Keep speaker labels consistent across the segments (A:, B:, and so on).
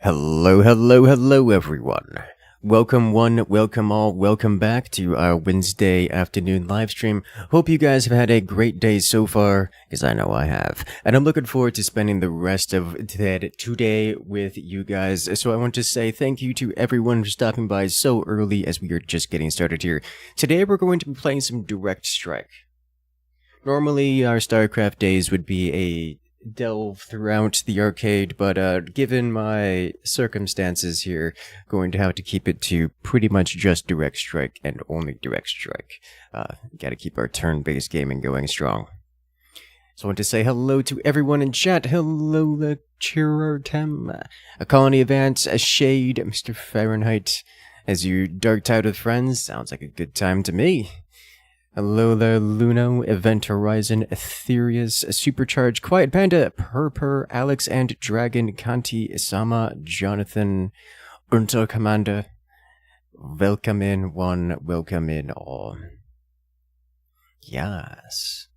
A: Hello, hello, hello, everyone. Welcome one, welcome all, welcome back to our Wednesday afternoon live stream. Hope you guys have had a great day so far, because I know I have. And I'm looking forward to spending the rest of today with you guys. So I want to say thank you to everyone for stopping by so early as we are just getting started here. Today we're going to be playing some Direct Strike. Normally our StarCraft days would be a delve throughout the arcade, but given my circumstances here, going to have to keep it to pretty much just Direct Strike and only Direct Strike. Gotta keep our turn-based gaming going strong. So I want to say hello to everyone in chat. Hello, Lecturer Tem, a Colony Advance, a Shade, Mr. Fahrenheit. As you darked out with friends, sounds like a good time to me. Hello there, Luno, Event Horizon, Ethereus, Supercharged, Quiet Panda, Purpur, Alex and Dragon, Kanti, Isama, Jonathan, Unter Commander. Welcome in one, welcome in all. Yes.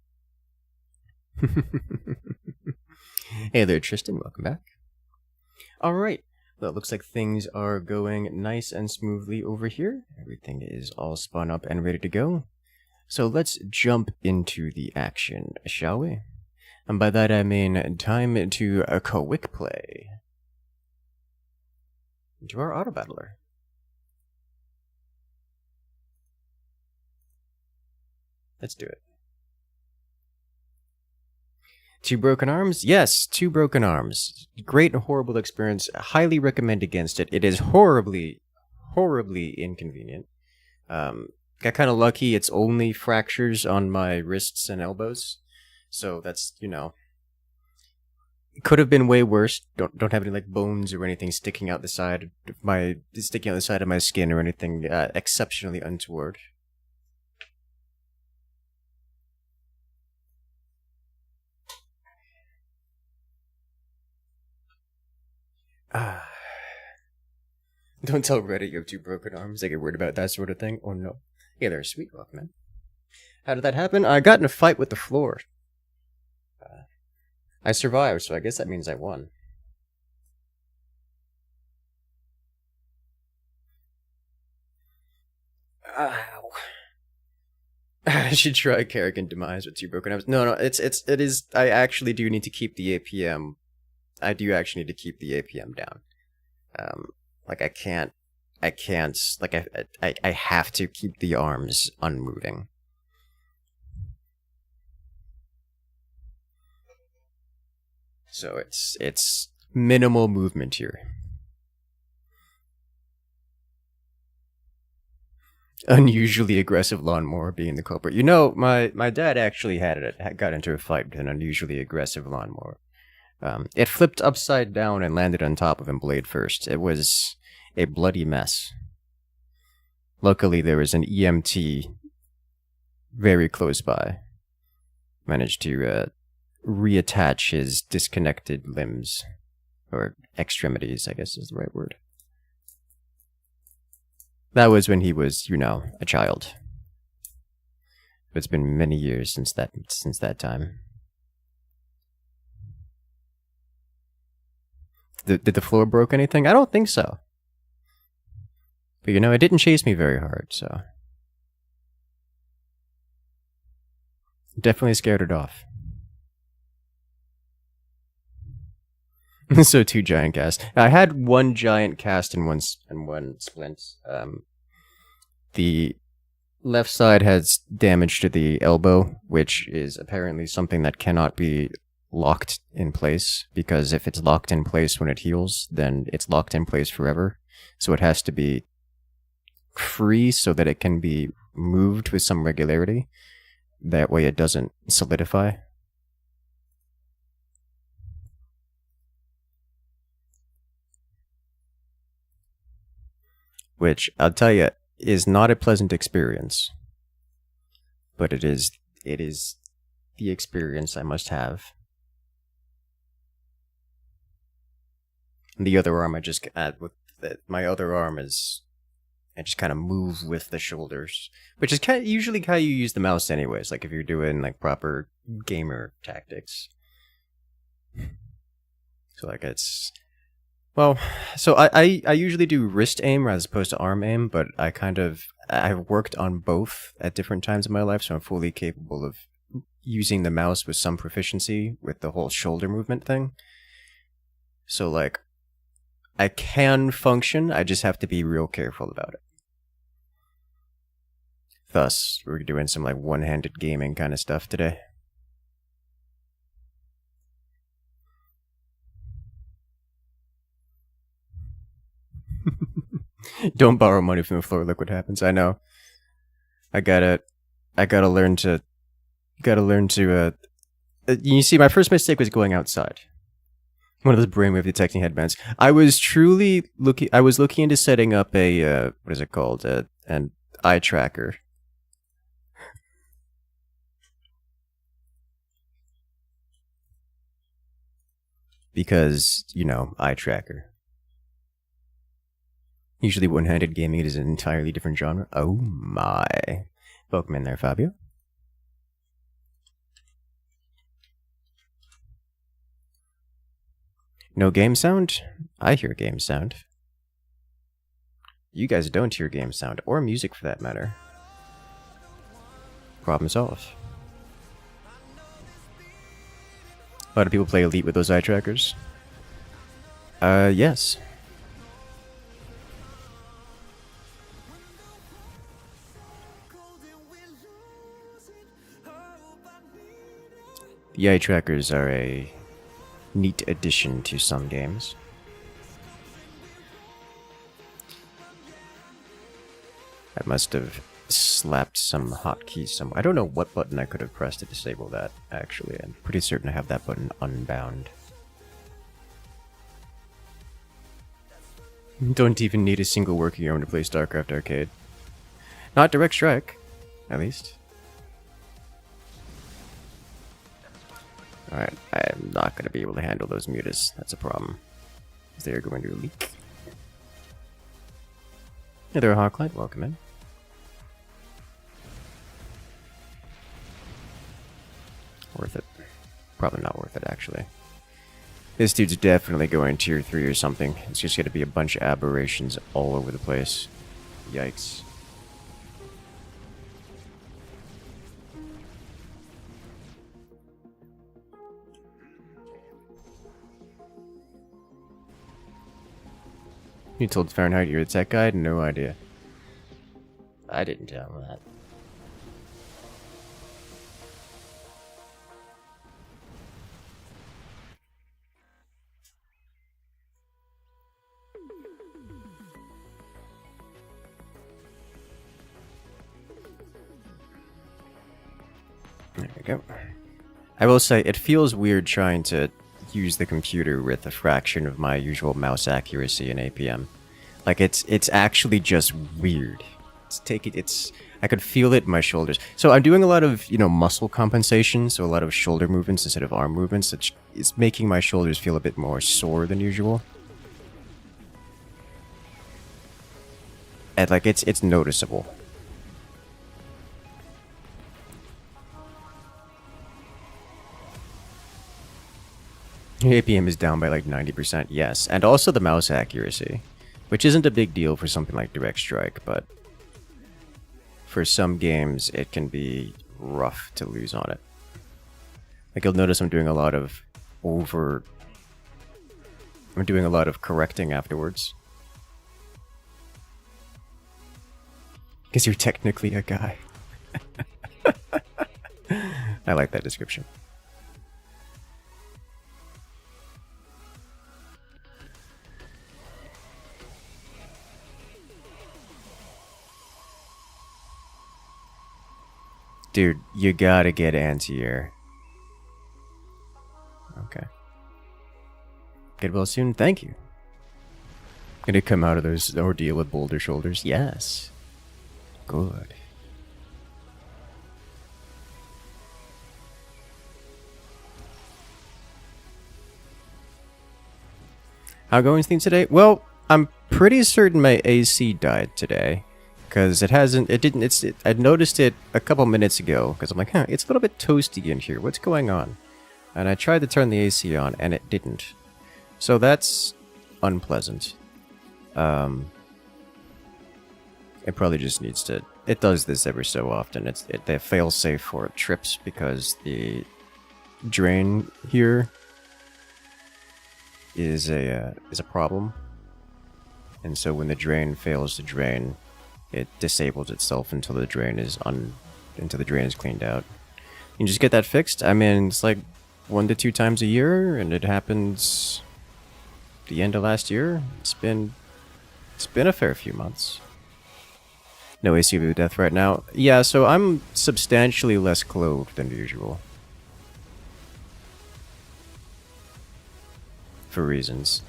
A: Hey there, Tristan, welcome back. Alright, well, it looks like things are going nice and smoothly over here. Everything is all spun up and ready to go. So let's jump into the action, shall we? And by that I mean time to a quick play. Into our auto battler. Let's do it. 2 broken arms? Yes, 2 broken arms. Great and horrible experience. Highly recommend against it. It is horribly inconvenient. Got kind of lucky, it's only fractures on my wrists and elbows. So that's, you know, could have been way worse. Don't have any like bones or anything sticking out the side of my skin or anything exceptionally untoward. Don't tell Reddit you have 2 broken arms. They get worried about that sort of thing. Oh no. Yeah, they're sweet, welcome man. How did that happen? I got in a fight with the floor. I survived, so I guess that means I won. Ow. I should try Kerrigan Demise with 2 broken arms. No, it is. I actually do need to keep the APM. I do actually need to keep the APM down. Like I can't, like I have to keep the arms unmoving. So it's minimal movement here. Unusually aggressive lawnmower being the culprit. You know, my dad actually got into a fight with an unusually aggressive lawnmower. It flipped upside down and landed on top of him blade first. It was a bloody mess. Luckily, there was an EMT very close by. Managed to reattach his disconnected limbs. Or extremities, I guess is the right word. That was when he was, you know, a child. It's been many years since that time. Did the floor broke anything? I don't think so. But you know, it didn't chase me very hard, so... Definitely scared it off. So 2 giant casts. I had 1 giant cast and one splint. The left side has damage to the elbow, which is apparently something that cannot be locked in place, because if it's locked in place when it heals, then it's locked in place forever. So it has to be free so that it can be moved with some regularity. That way it doesn't solidify. Which, I'll tell you, is not a pleasant experience. But it is the experience I must have. The other arm I just add with my other arm is I just kind of move with the shoulders, which is usually how you use the mouse anyways, like if you're doing like proper gamer tactics. So like it's Well, so I usually do wrist aim as opposed to arm aim, but I've worked on both at different times in my life, so I'm fully capable of using the mouse with some proficiency with the whole shoulder movement thing. So like, I can function, I just have to be real careful about it. Thus, we're doing some like one-handed gaming kind of stuff today. Don't borrow money from the floor. Look what happens. I know. I gotta learn to. You see, my first mistake was going outside. One of those brainwave detecting headbands. I was looking into setting up a what is it called? An eye tracker. Because, eye tracker. Usually one-handed gaming is an entirely different genre. Oh my. Welcome in there, Fabio. No game sound? I hear game sound. You guys don't hear game sound, or music for that matter. Problem solved. A lot of people play Elite with those eye trackers. Yes. The eye trackers are a neat addition to some games. I must have slapped some hotkeys somewhere. I don't know what button I could have pressed to disable that, actually. I'm pretty certain I have that button unbound. Don't even need a single working arm to play StarCraft Arcade. Not Direct Strike, at least. Alright, I'm not going to be able to handle those mutas. That's a problem. They're going to leak. Hey there, Hawklight. Welcome in. Worth it. Probably not worth it, actually. This dude's definitely going tier 3 or something. It's just going to be a bunch of aberrations all over the place. Yikes. You told Fahrenheit you're a tech guy? No idea. I didn't tell him that. There we go. I will say, it feels weird trying to use the computer with a fraction of my usual mouse accuracy in APM. Like, it's actually just weird. I could feel it in my shoulders. So I'm doing a lot of, muscle compensation, so a lot of shoulder movements instead of arm movements. It's making my shoulders feel a bit more sore than usual. And, like, it's noticeable. APM is down by like 90%, yes. And also the mouse accuracy, which isn't a big deal for something like Direct Strike, but for some games it can be rough to lose on it. Like, you'll notice I'm doing a lot of correcting afterwards. Because you're technically a guy. I like that description. Dude, you gotta get anti-air. Okay. Get well soon? Thank you. Gonna come out of this ordeal with bolder shoulders? Yes. Good. How going's things today? Well, I'm pretty certain my AC died today. Because I noticed it a couple minutes ago, because I'm like, it's a little bit toasty in here, what's going on? And I tried to turn the AC on, and it didn't. So that's unpleasant. It probably just needs to. It does this every so often. They fail safe for trips because the drain here is a problem, and so when the drain fails to drain, it disables itself until the drain is cleaned out. You just get that fixed. I mean, it's like 1 to 2 times a year, and it happens the end of last year. It's been a fair few months. No AC boot death right now. Yeah, so I'm substantially less clothed than usual. For reasons.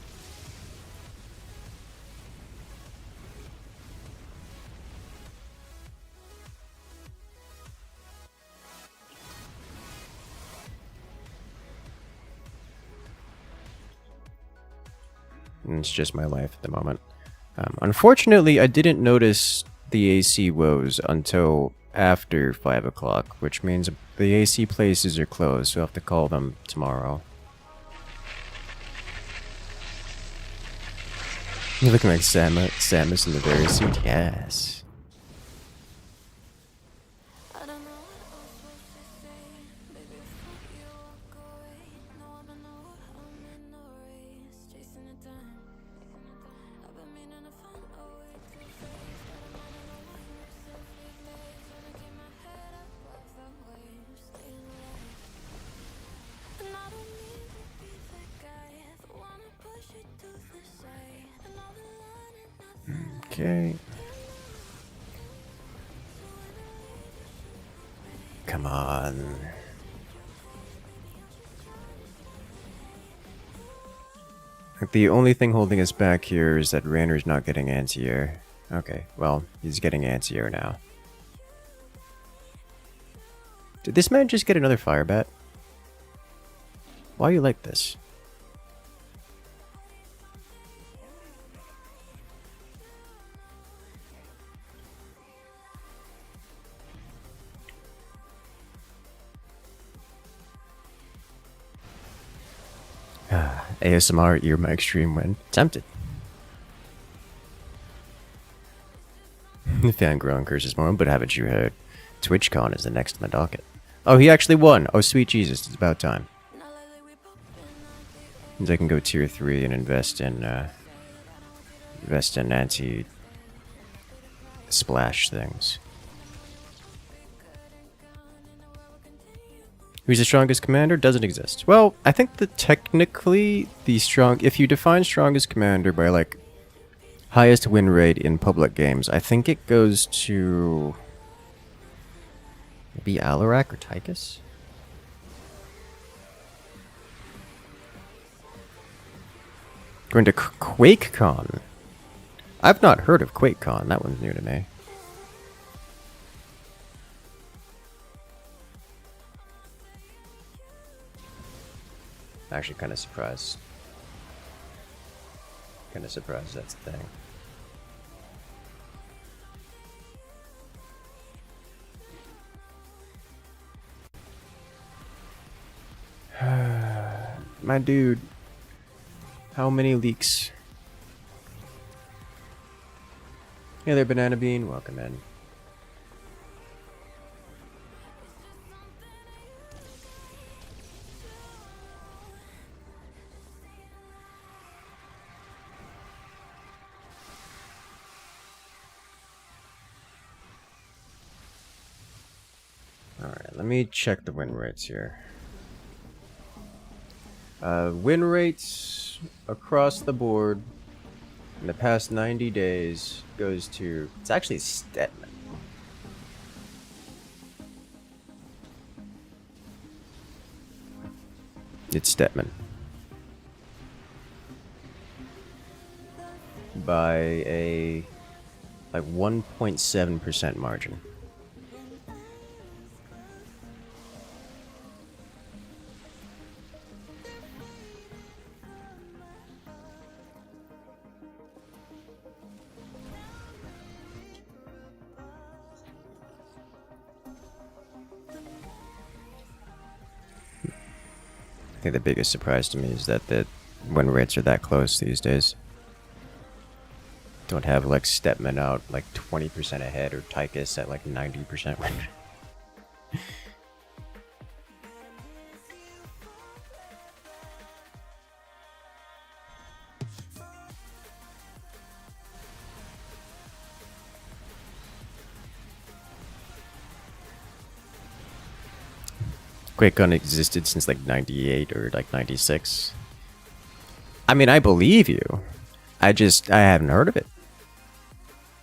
A: And it's just my life at the moment. Unfortunately, I didn't notice the AC woes until after 5 o'clock, which means the AC places are closed, so I'll have to call them tomorrow. You're looking like Samus in the very suit. Yes. Okay. Come on. The only thing holding us back here is that Rainer's not getting anti-air. Okay, well, he's getting anti-air now. Did this man just get another fire bat? Why are you like this? ASMR ear mic stream when tempted. Fangirl Incursus more, but haven't you heard? TwitchCon is the next on the docket. Oh, he actually won! Oh, sweet Jesus, it's about time. Means I can go tier 3 and invest in anti-splash things. Who's the strongest commander? Doesn't exist. Well, I think that technically if you define strongest commander by like highest win rate in public games, I think it goes to maybe Alarak or Tychus? Going to QuakeCon. I've not heard of QuakeCon. That one's new to me. Actually, kind of surprised. Kind of surprised that's the thing. My dude. How many leaks? Hey there, Banana Bean. Welcome in. Alright, let me check the win rates here. Win rates across the board in the past 90 days goes to... It's actually Stetman. It's Stetman. By a... like 1.7% margin. I think the biggest surprise to me is that the win rates are that close these days. Don't have like Stepman out like 20% ahead or Tychus at like 90% win. QuakeCon existed since like 98 or like 96. I mean, I believe you. I haven't heard of it.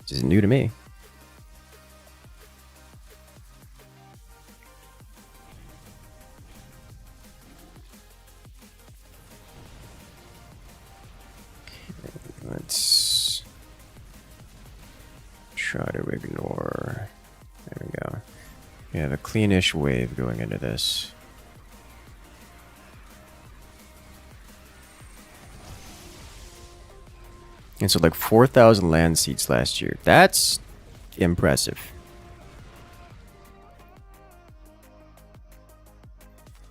A: This is new to me. Let's try to ignore. There we go. We have a cleanish wave going into this. And so like 4,000 land seats last year. That's impressive.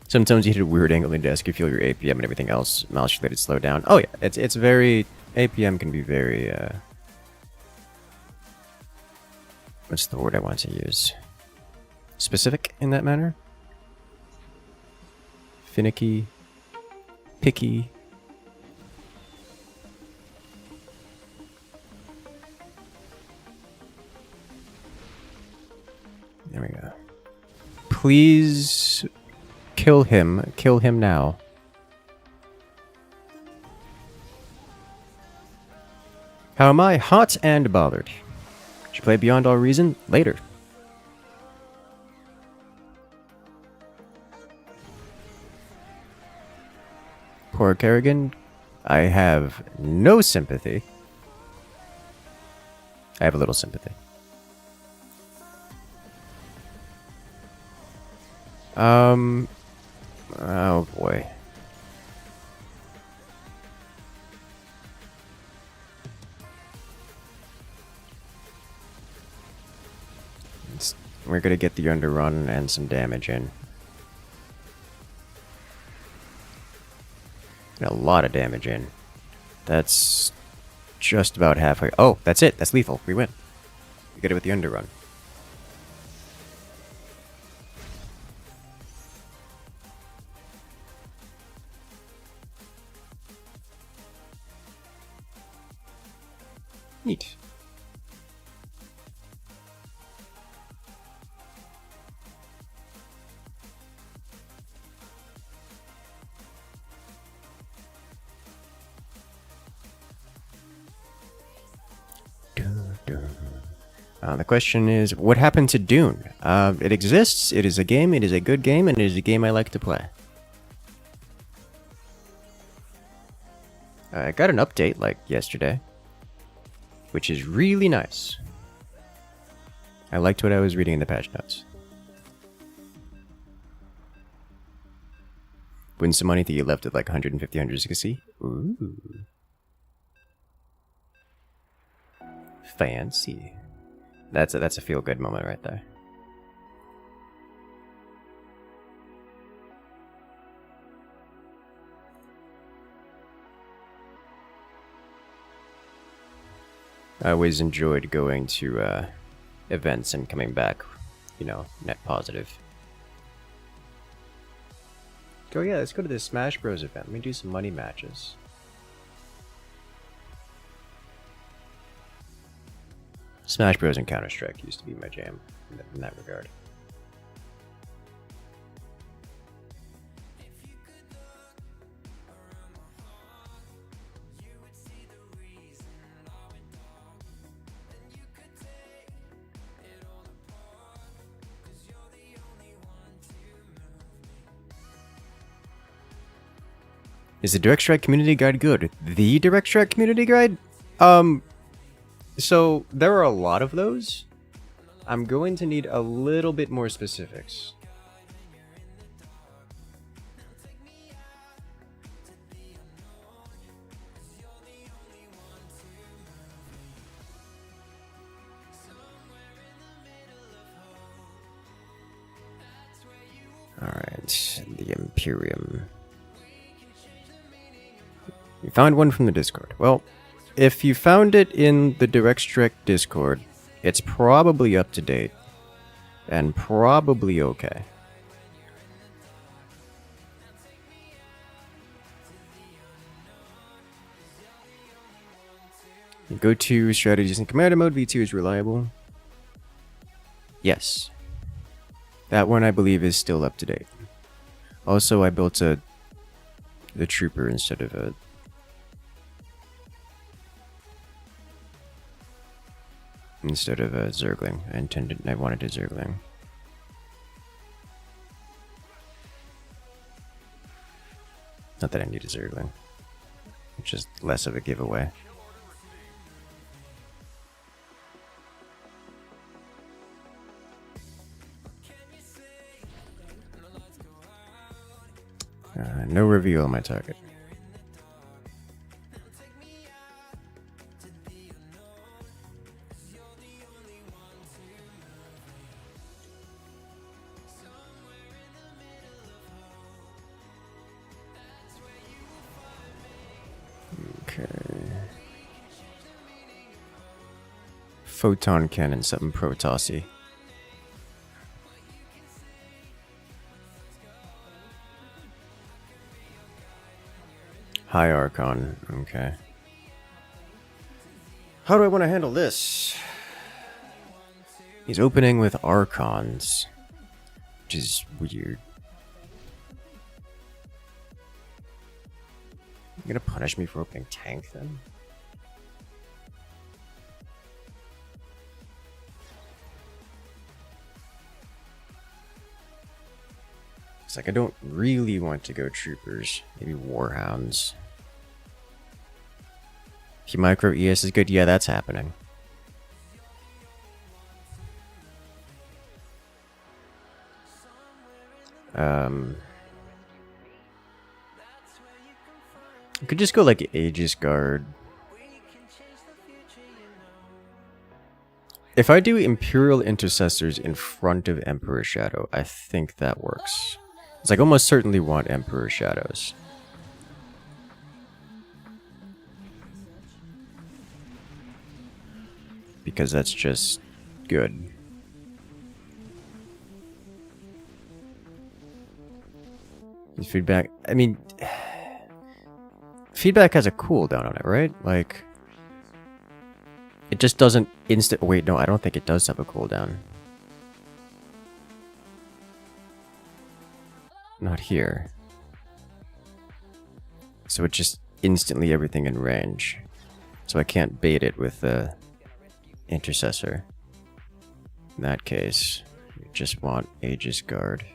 A: Sometimes you hit a weird angle in the desk, you feel your APM and everything else mouse related slow down. Oh yeah, it's very APM can be very what's the word I want to use? Specific in that manner? Finicky, picky. There we go. Please kill him. Kill him now. How am I? Hot and bothered. Should play Beyond All Reason later. Poor Kerrigan. I have no sympathy. I have a little sympathy. Oh boy. We're gonna get the underrun and some damage in. And a lot of damage in. That's just about halfway. Oh, that's it. That's lethal. We win. We get it with the underrun. Neat. The question is, what happened to Dune? It exists, it is a game, it is a good game, and it is a game I like to play. I got an update, like, yesterday, which is really nice. I liked what I was reading in the patch notes. Win some money that you left at like 150, 160. Ooh. Fancy. That's a feel-good moment right there. I always enjoyed going to events and coming back, you know, net positive. Oh yeah, let's go to this Smash Bros event. Let me do some money matches. Smash Bros and Counter-Strike used to be my jam in that regard. Is the Direct Strike Community Guide good? The Direct Strike Community Guide? So there are a lot of those. I'm going to need a little bit more specifics. Alright, the Imperium. You found one from the Discord. Well, if you found it in the Direct Discord, it's probably up to date and probably okay. Go to strategies in commander mode. V2 is reliable. Yes. That one I believe is still up to date. Also, I built the trooper instead of a Zergling. I wanted a Zergling. Not that I need a Zergling. It's just less of a giveaway. No reveal on my target. Okay. Photon cannon, something Protossy. High Archon, okay. How do I want to handle this? He's opening with Archons, which is weird. You gonna punish me for opening tank then? It's like I don't really want to go troopers. Maybe warhounds. If you micro ES is good, yeah, that's happening. I could just go like Aegis Guard. If I do Imperial Intercessors in front of Emperor Shadow, I think that works. It's like almost certainly want Emperor Shadows. Because that's just good. Feedback, I mean, feedback has a cooldown on it, right? Like, it just doesn't wait, no, I don't think it does have a cooldown. Not here. So it just instantly everything in range. So I can't bait it with the Intercessor. In that case, you just want Aegis Guard.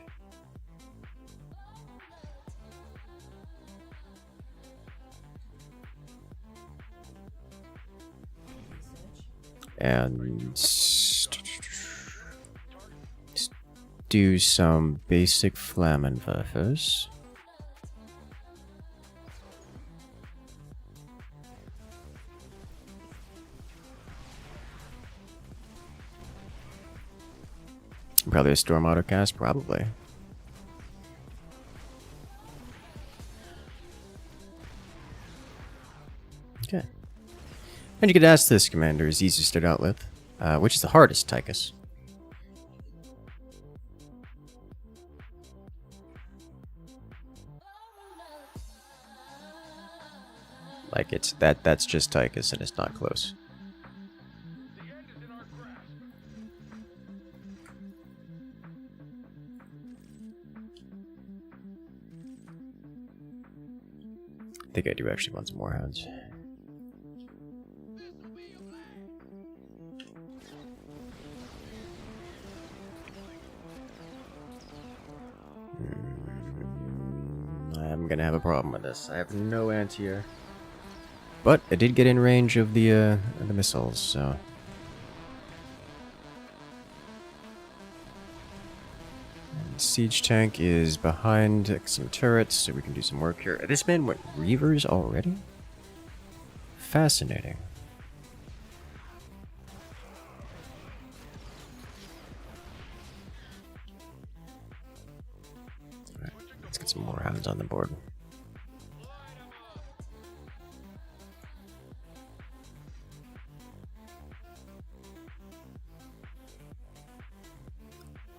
A: And do some basic Flammenwerfers. Probably a Storm Autocast, probably. Okay. And you could ask this commander is easy to start out with. Which is the hardest, Tychus? Like it's that's just Tychus and it's not close. I think I do actually want some more hounds. I'm gonna have a problem with this. I have no anti-air. But I did get in range of the missiles, so... And siege tank is behind some turrets, so we can do some work here. This man went Reavers already? Fascinating. Alright, let's get some more hounds on the board.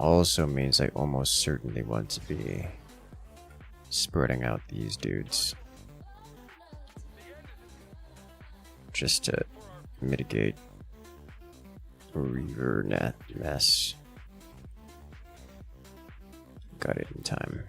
A: also means I almost certainly want to be spreading out these dudes. Just to mitigate Reaver net mess. Got it in time.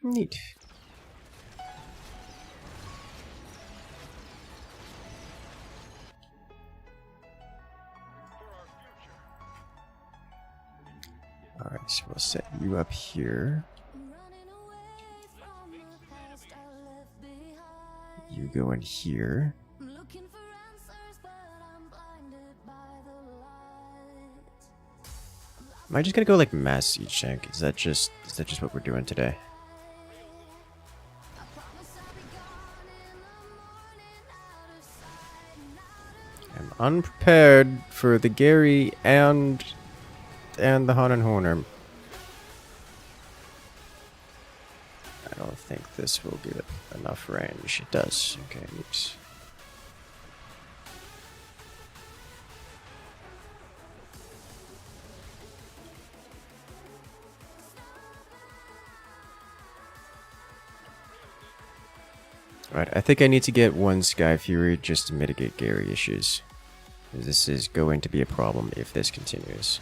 A: Neat. Alright, so we'll set you up here. You go in here. Am I just gonna go like mass siege shank? Is that just what we're doing today? I'm unprepared for the Gary and the Hanan Horner. I don't think this will give it enough range. It does. Okay, oops. Right, I think I need to get one Sky Fury just to mitigate Gary issues. This is going to be a problem if this continues.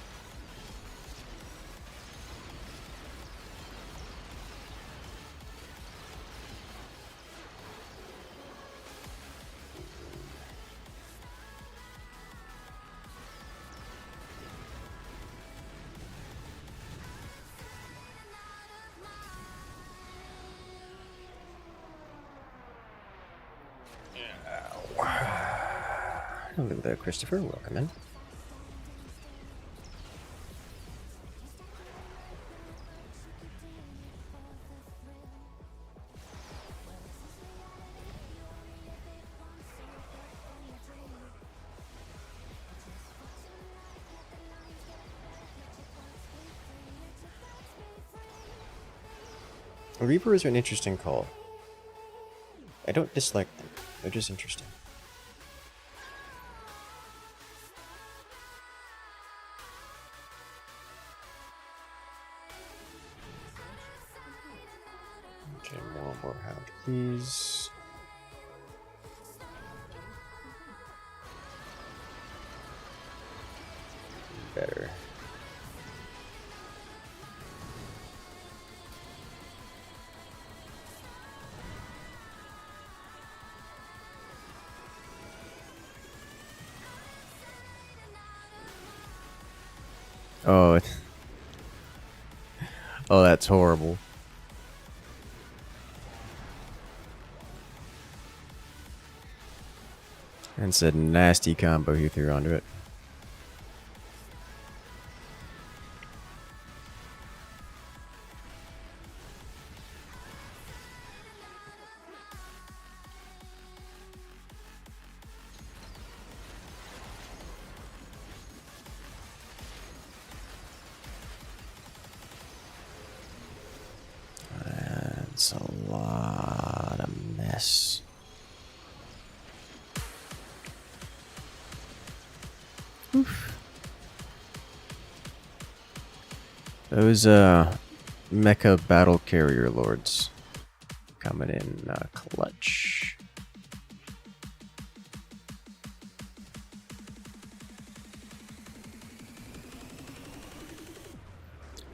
A: Hello there, Christopher. Welcome in. Reapers are an interesting call. I don't dislike them. They're just interesting. Okay, more hound, please. Better. Oh, oh, that's horrible. That's a nasty combo he threw onto it. That's a lot of mess. Oof. Those mecha battle carrier lords coming in clutch.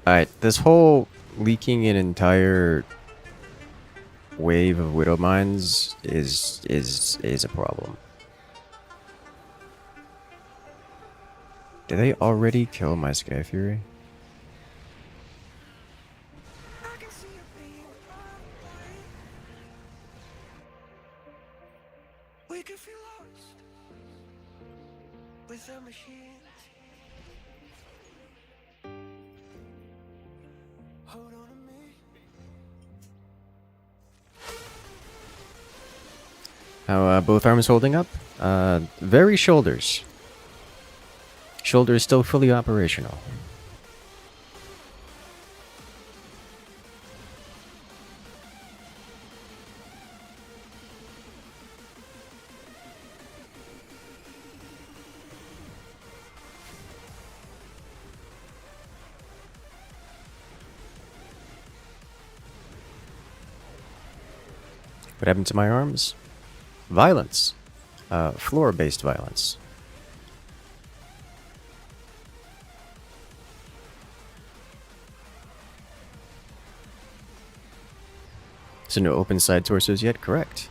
A: Alright, this whole leaking an entire wave of Widow Mines is a problem. Did they already kill my Sky Fury? How both arms holding up? Very shoulders. Shoulder is still fully operational. What happened to my arms? Violence. Floor-based violence. So no open side torsos yet? Correct.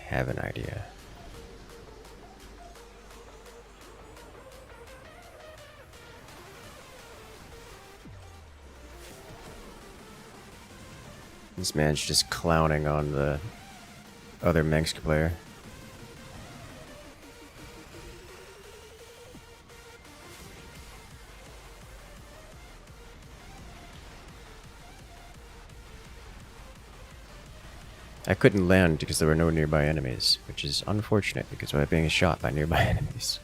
A: Have an idea. This man's just clowning on the other Mengsk player. I couldn't land because there were no nearby enemies, which is unfortunate because I'm being shot by nearby enemies.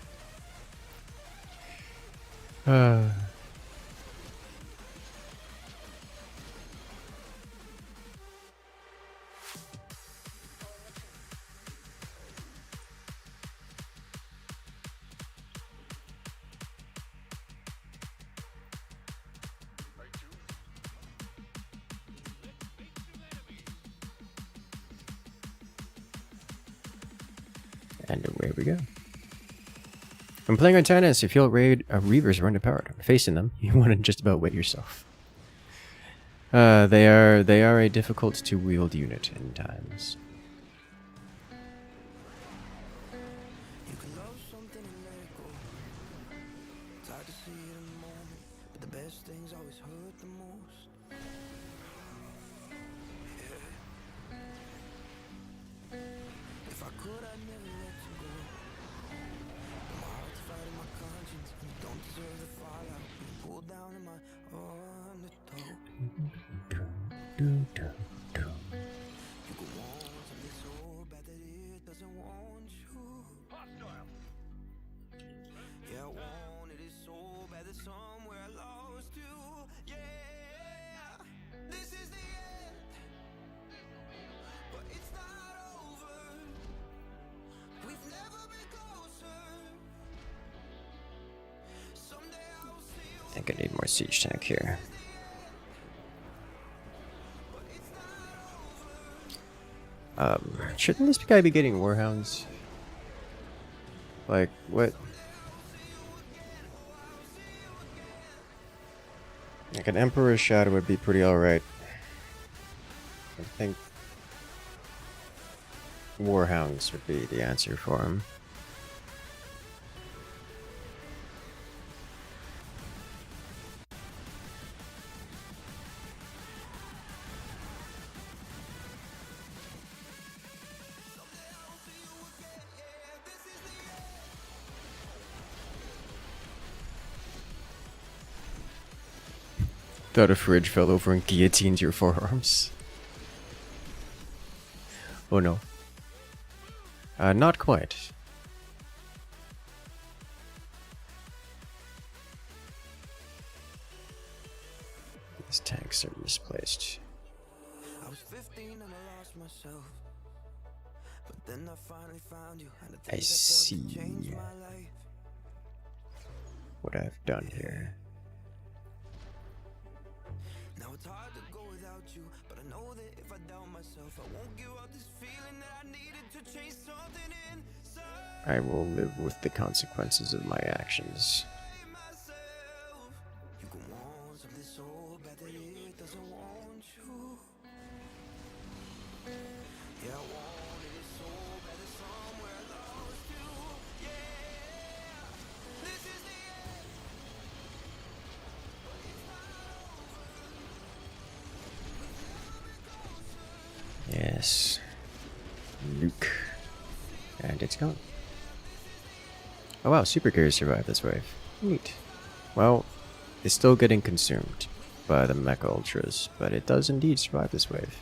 A: And away we go. When playing on tennis, if you feel Reavers are underpowered. Facing them, you want to just about wet yourself. They are a difficult to wield unit in times. I think I need more siege tank here. Shouldn't this guy be getting warhounds? Like, what? Like an Emperor's Shadow would be pretty alright. I think warhounds would be the answer for him. Thought a fridge fell over and guillotined your forearms. Oh no. Not quite. These tanks are misplaced. I was 15 and I lost myself. But then I finally found you. I see what I've done here. Now it's hard to go without you, but I know that if I I will live with the consequences of my actions. Yes. Nuke. And it's gone. Oh wow, Supergears survived this wave. Neat. Well, it's still getting consumed by the Mecha Ultras, but it does indeed survive this wave.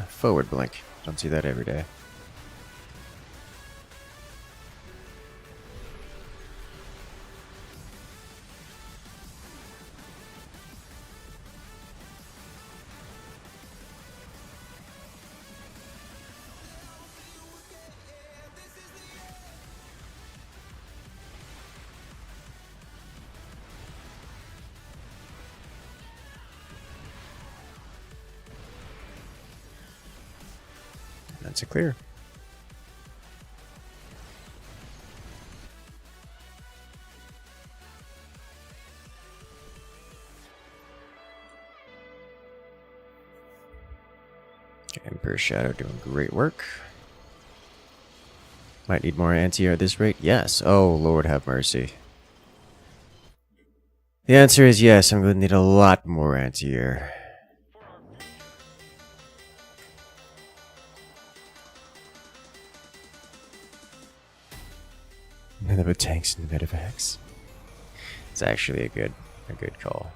A: Forward blink. Don't see that every day. That's a clear. Emperor Shadow doing great work. Might need more anti-air at this rate. Yes. Oh, Lord have mercy. The answer is yes. I'm going to need a lot more anti-air. None but tanks and medevacs. It's actually a good call.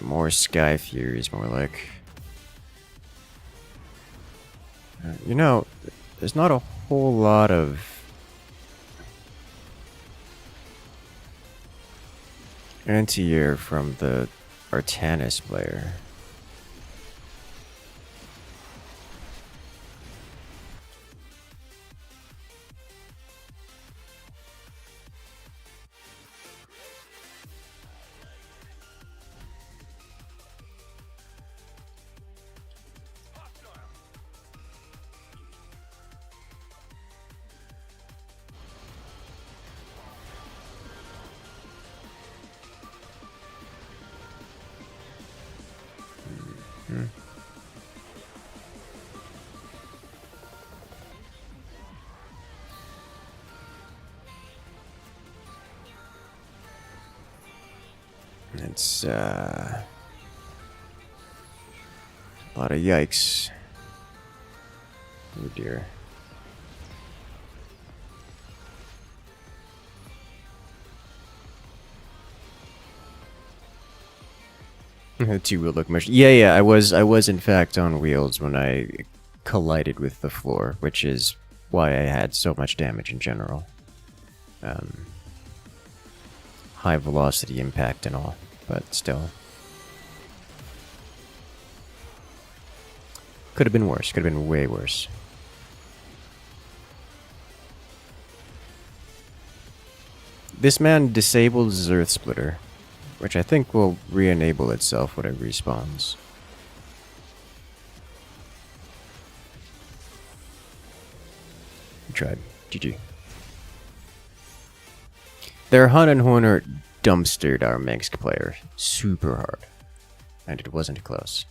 A: More Sky Furies, more like. You know, there's not a whole lot of anti-air from the Artanis player. It's a lot of yikes. Oh dear. The two-wheel locomotion. Yeah, I was in fact on wheels when I collided with the floor, which is why I had so much damage in general. High velocity impact and all, but still. Could have been worse, could have been way worse. This man disables his Earth Splitter, which I think will re-enable itself when it respawns. Tried. GG. Their Hun and Horner dumpstered our Minsk player super hard, and it wasn't close.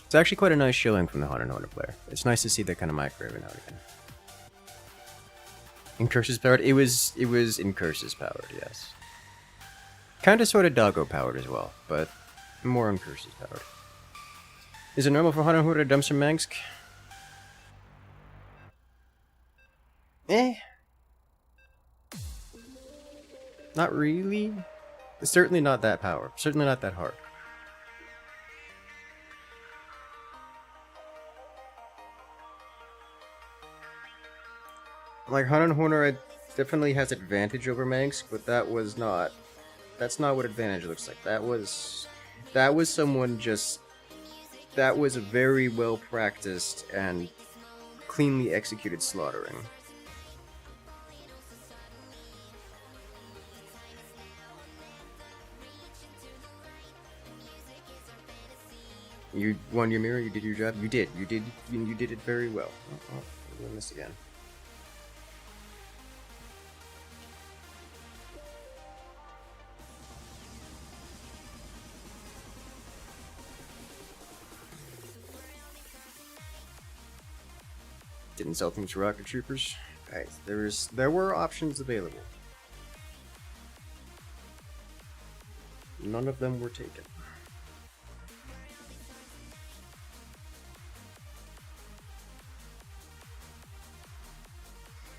A: It's actually quite a nice showing from the Hun and Horner player. It's nice to see that kind of micro every now and again. Incursus powered? It was Incursus powered, yes. Kinda sorta doggo powered as well, but more Incursus powered. Is it normal for Hun and Horner to dump some Mansk? Eh. Not really. Certainly not that power. Certainly not that hard. Like, Han and Horner definitely has advantage over Manx, but that's not what advantage looks like. That was someone just, that was a very well practiced and cleanly executed slaughtering. You won your mirror, you did your job, you did it very well. Oh, we're doing this again. Didn't sell things to rocket troopers. Alright, there were options available. None of them were taken.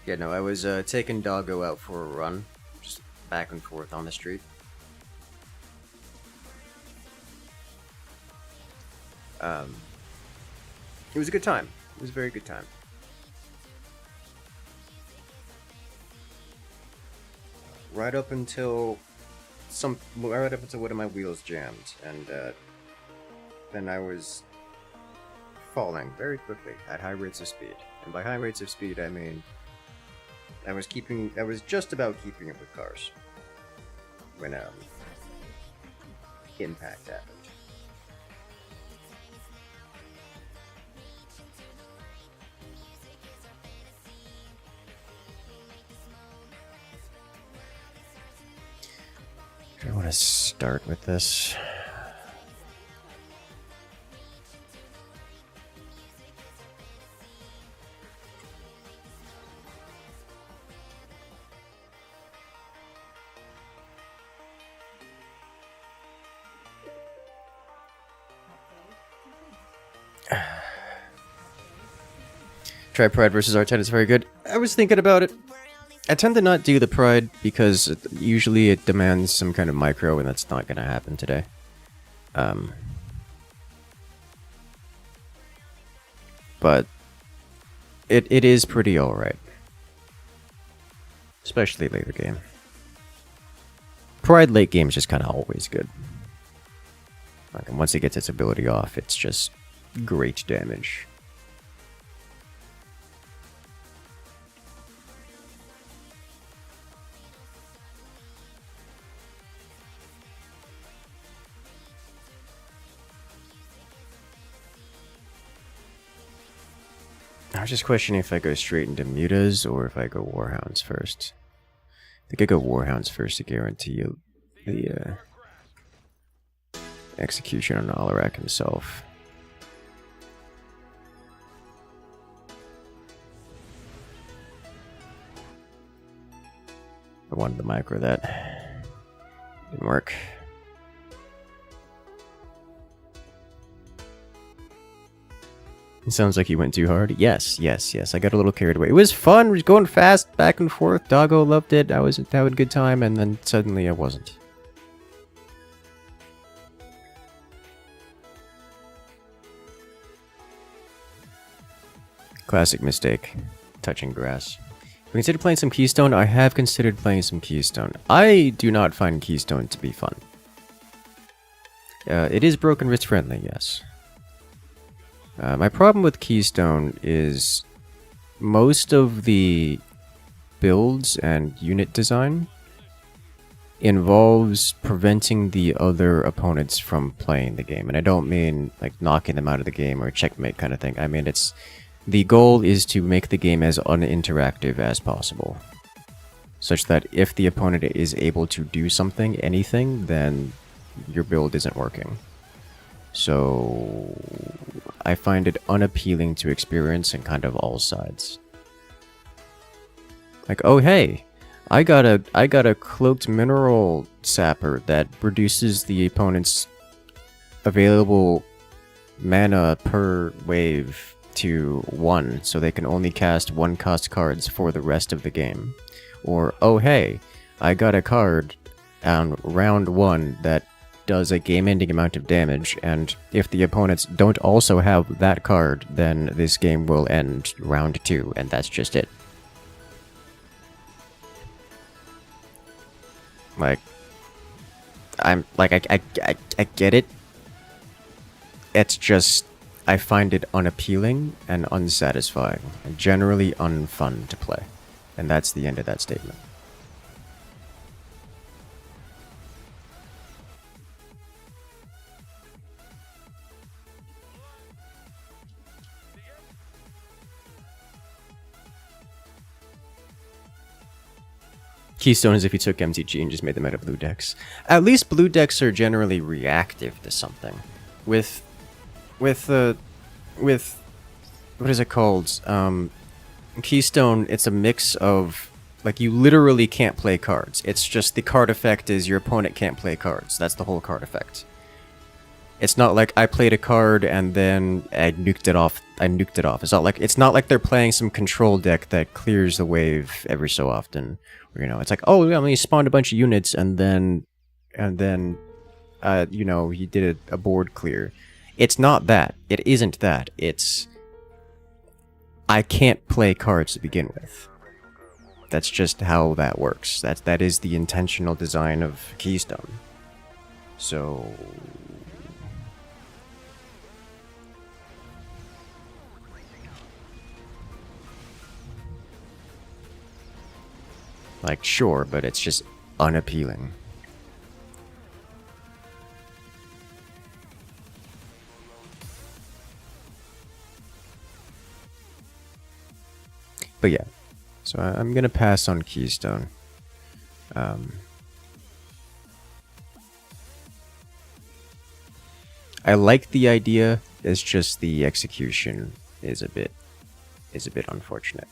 A: Yeah, no, I was taking Doggo out for a run, just back and forth on the street. It was a good time. It was a very good time. Right up until one of my wheels jammed, and then I was falling very quickly at high rates of speed. And by high rates of speed, I mean I was just about keeping up with cars when impact happened. Do I want to start with this? Try Pride versus R10 is very good. I was thinking about it. I tend to not do the Pride because usually it demands some kind of micro, and that's not going to happen today. But it is pretty alright. Especially later game. Pride late game is just kind of always good. Like, and once it gets its ability off, it's just great damage. I was just questioning if I go straight into Mutas or if I go Warhounds first. I think I go Warhounds first to guarantee you the execution on Alarak himself. I wanted to micro that. Didn't work. It sounds like you went too hard. Yes. I got a little carried away. It was fun. We was going fast, back and forth. Doggo loved it. I was having a good time, and then suddenly I wasn't. Classic mistake. Touching grass. Have you considered playing some Keystone? I have considered playing some Keystone. I do not find Keystone to be fun. It is broken wrist friendly, yes. My problem with Keystone is most of the builds and unit design involves preventing the other opponents from playing the game. And I don't mean like knocking them out of the game or checkmate kind of thing. I mean, the goal is to make the game as uninteractive as possible. Such that if the opponent is able to do something, anything, then your build isn't working. So I find it unappealing to experience in kind of all sides. Like, oh hey, I got a cloaked mineral sapper that reduces the opponent's available mana per wave to 1, so they can only cast 1-cost cards for the rest of the game. Or, oh hey, I got a card on round 1 that does a game-ending amount of damage, and if the opponents don't also have that card, then this game will end round 2, and that's just it. Like, I'm like I get it. It's just I find it unappealing and unsatisfying, and generally unfun to play, and that's the end of that statement. Keystone is if you took MTG and just made them out of blue decks. At least blue decks are generally reactive to something. With what is it called? Keystone, it's a mix of, like, you literally can't play cards. It's just the card effect is your opponent can't play cards. That's the whole card effect. It's not like I played a card and then I nuked it off. It's not like they're playing some control deck that clears the wave every so often. You know, it's like, oh yeah, he spawned a bunch of units and then you know, he did a board clear. It's not that. It isn't that. It's I can't play cards to begin with. That's just how that works. That is the intentional design of Keystone. So like, sure, but it's just unappealing. But yeah, so I'm gonna pass on Keystone. I like the idea. It's just the execution is a bit unfortunate.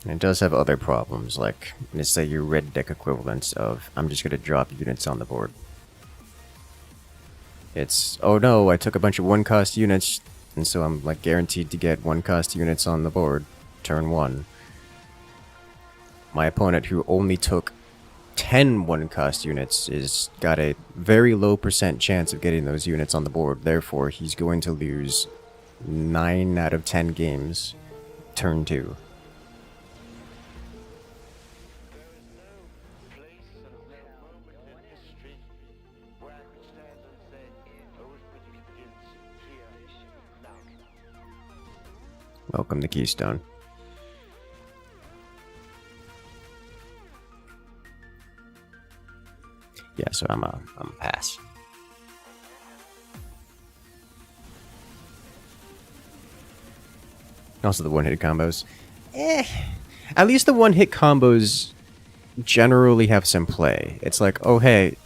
A: And it does have other problems, like, let's say your red deck equivalents of, I'm just gonna drop units on the board. It's, oh no, I took a bunch of 1-cost units, and so I'm, like, guaranteed to get 1-cost units on the board, turn 1. My opponent, who only took 10 1-cost units, is got a very low % chance of getting those units on the board, therefore he's going to lose 9 out of 10 games, turn 2. Welcome to Keystone. Yeah, so I'm a pass. Also the one-hit combos. At least the one-hit combos generally have some play. It's like, oh hey,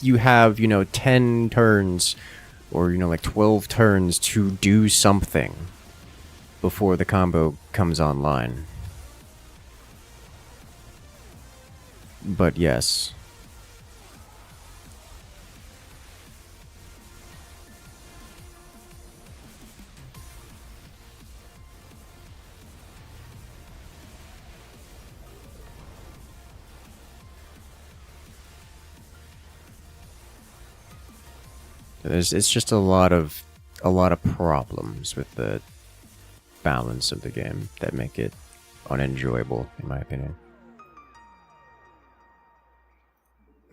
A: you have, you know, 10 turns or, you know, like 12 turns to do something before the combo comes online. But yes. It's just a lot of problems with the balance of the game that make it unenjoyable, in my opinion.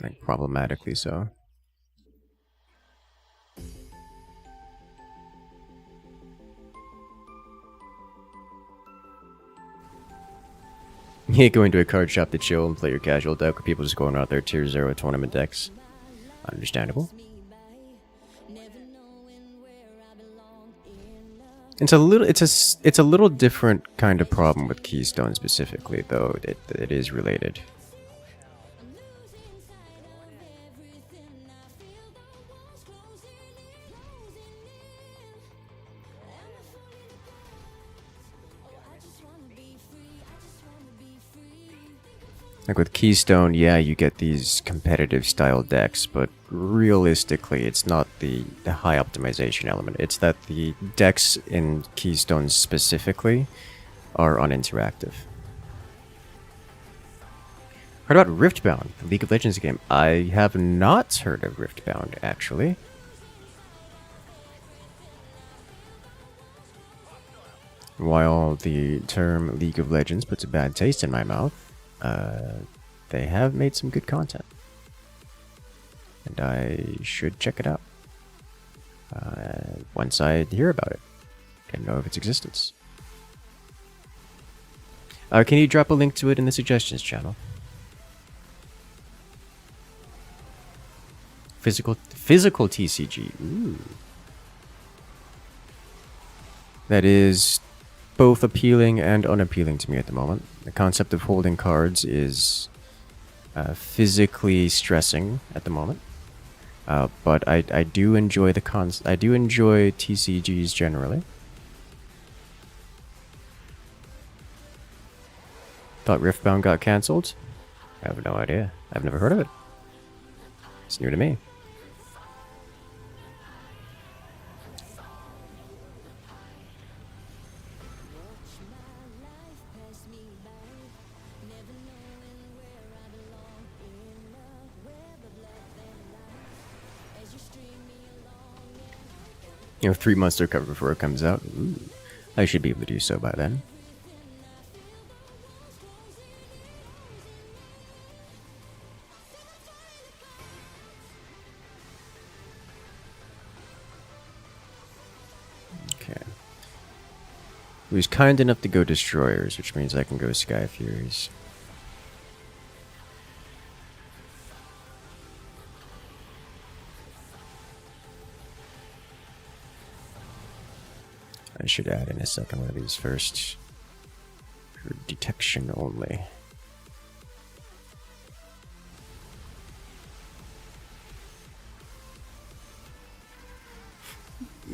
A: Like, problematically so. You ain't going to a card shop to chill and play your casual deck with people just going out there tier 0 tournament decks. Understandable. It's a little different kind of problem with Keystone specifically, though it is related. Like with Keystone, yeah, you get these competitive style decks, but realistically, it's not the high optimization element. It's that the decks in Keystone specifically are uninteractive. Heard about Riftbound, the League of Legends game? I have not heard of Riftbound, actually. While the term League of Legends puts a bad taste in my mouth, they have made some good content. And I should check it out once I hear about it and know of its existence. Can you drop a link to it in the suggestions channel? Physical TCG. Ooh. That is both appealing and unappealing to me at the moment. The concept of holding cards is physically stressing at the moment. But I do enjoy I do enjoy TCGs generally. Thought Riftbound got cancelled? I have no idea. I've never heard of it. It's new to me. You know, 3 months to recover before it comes out. Ooh, I should be able to do so by then. Okay. He was kind enough to go Destroyers, which means I can go Sky Furies. I should add in a second one of these first. For detection only.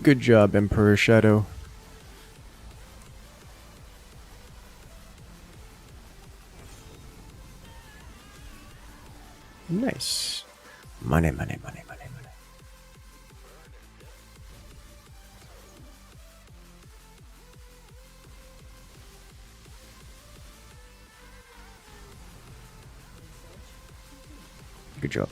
A: Good job, Emperor Shadow. Nice. Money, money, money, money, money. Good job.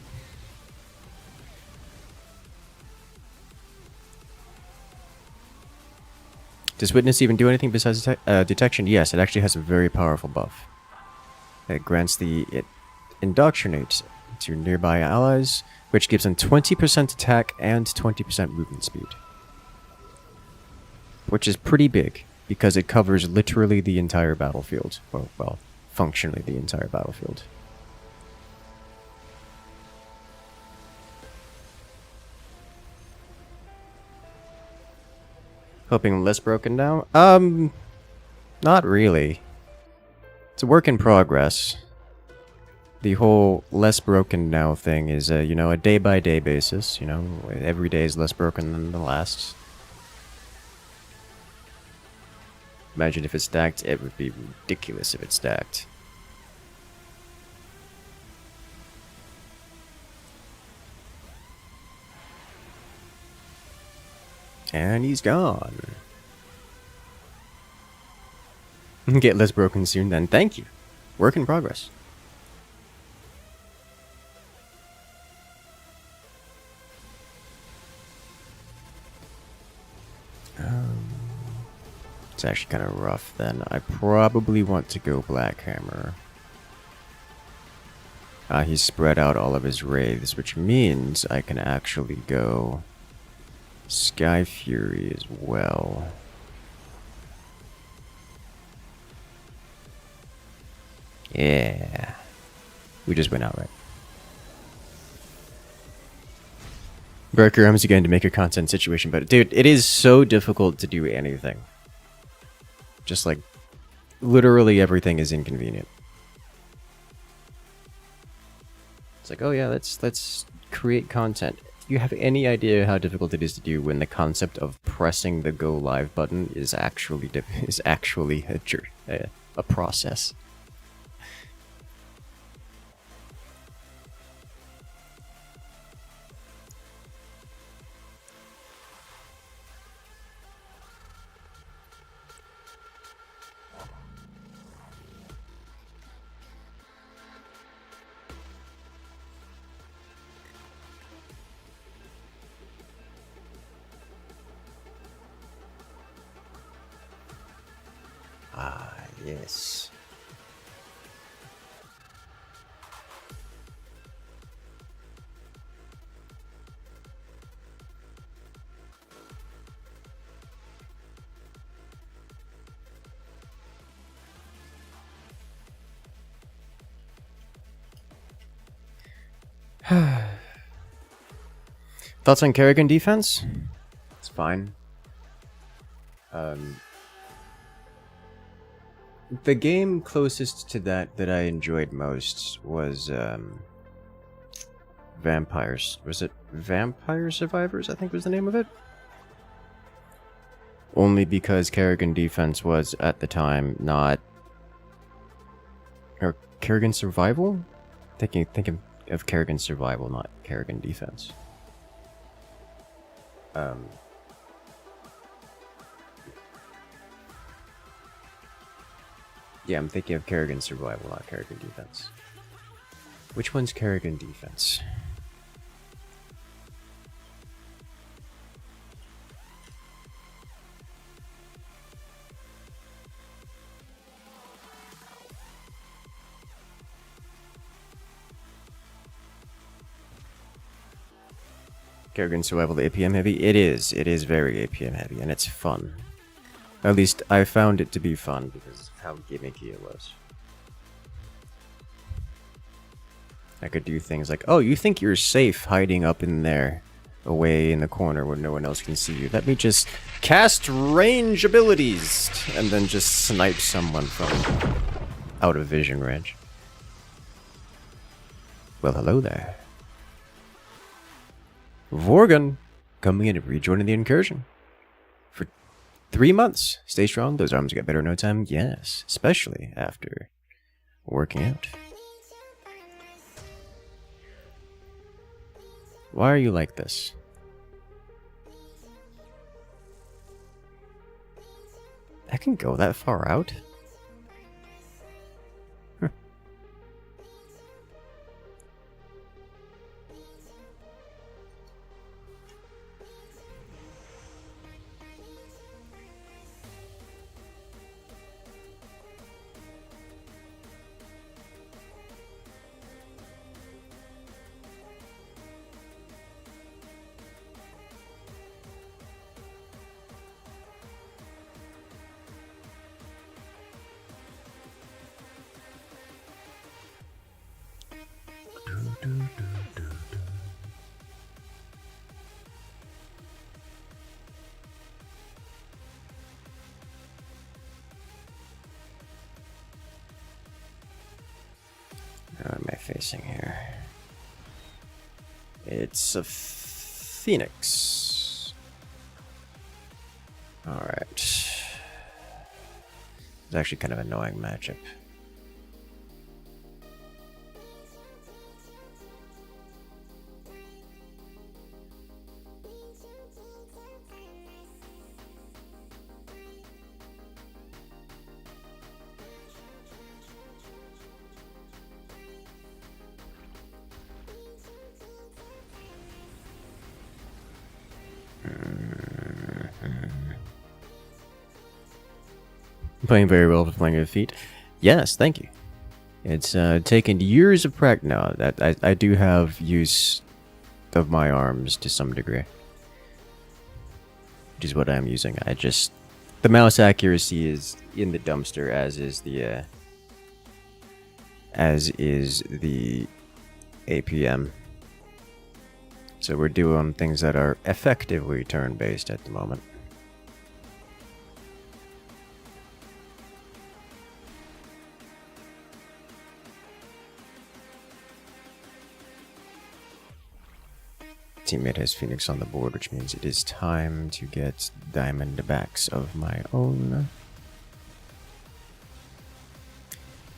A: Does Witness even do anything besides detection? Yes, it actually has a very powerful buff. It grants it indoctrinates to nearby allies, which gives them 20% attack and 20% movement speed. Which is pretty big, because it covers literally the entire battlefield. Well, functionally the entire battlefield. Hoping less broken now? Not really. It's a work in progress. The whole less broken now thing is a, you know, a day-by-day basis. You know, every day is less broken than the last. Imagine if it's stacked, it would be ridiculous if it's stacked. And he's gone. Get less broken soon then. Thank you. Work in progress. It's actually kind of rough then. I probably want to go Black Hammer. He's spread out all of his wraiths, which means I can actually go Sky Fury as well. Yeah. We just went outright. Breaker arms again to make a content situation better. Dude, it is so difficult to do anything. Just like, literally everything is inconvenient. It's like, oh yeah, let's create content. Do you have any idea how difficult it is to do when the concept of pressing the go live button is actually a process? Yes. Thoughts on Kerrigan defense? It's fine. The game closest to that I enjoyed most was Vampires. Was it Vampire Survivors, I think was the name of it? Only because Kerrigan defense was, at the time, not... Or Kerrigan Survival? Thinking of Kerrigan Survival, not Kerrigan defense. Yeah, I'm thinking of Kerrigan Survival, not Kerrigan defense. Which one's Kerrigan defense? Kerrigan Survival APM heavy? It is. It is very APM heavy, and it's fun. At least I found it to be fun because of how gimmicky it was. I could do things like, oh, you think you're safe hiding up in there, away in the corner where no one else can see you. Let me just cast range abilities, and then just snipe someone from out of vision range. Well, hello there. Vorgon, coming in and rejoining the incursion. For 3 months. Stay strong, those arms get better in no time. Yes, especially after working out. Why are you like this? I can go that far out? Huh. What am I facing here? It's a Phoenix. Alright. It's actually kind of an annoying matchup. Playing very well for playing with feet. Yes, thank you. It's taken years of practice. No, that I do have use of my arms to some degree, which is what I'm using. The mouse accuracy is in the dumpster, as is the APM. So we're doing things that are effectively turn-based at the moment. Teammate has Phoenix on the board, which means it is time to get Diamondbacks of my own.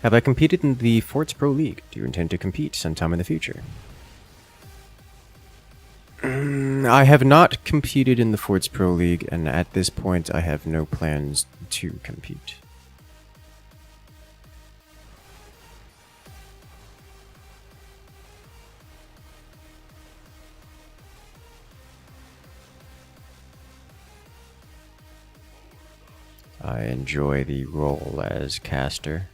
A: Have I competed in the Forts Pro League? Do you intend to compete sometime in the future? I have not competed in the Forts Pro League, and at this point I have no plans to compete. I enjoy the role as caster.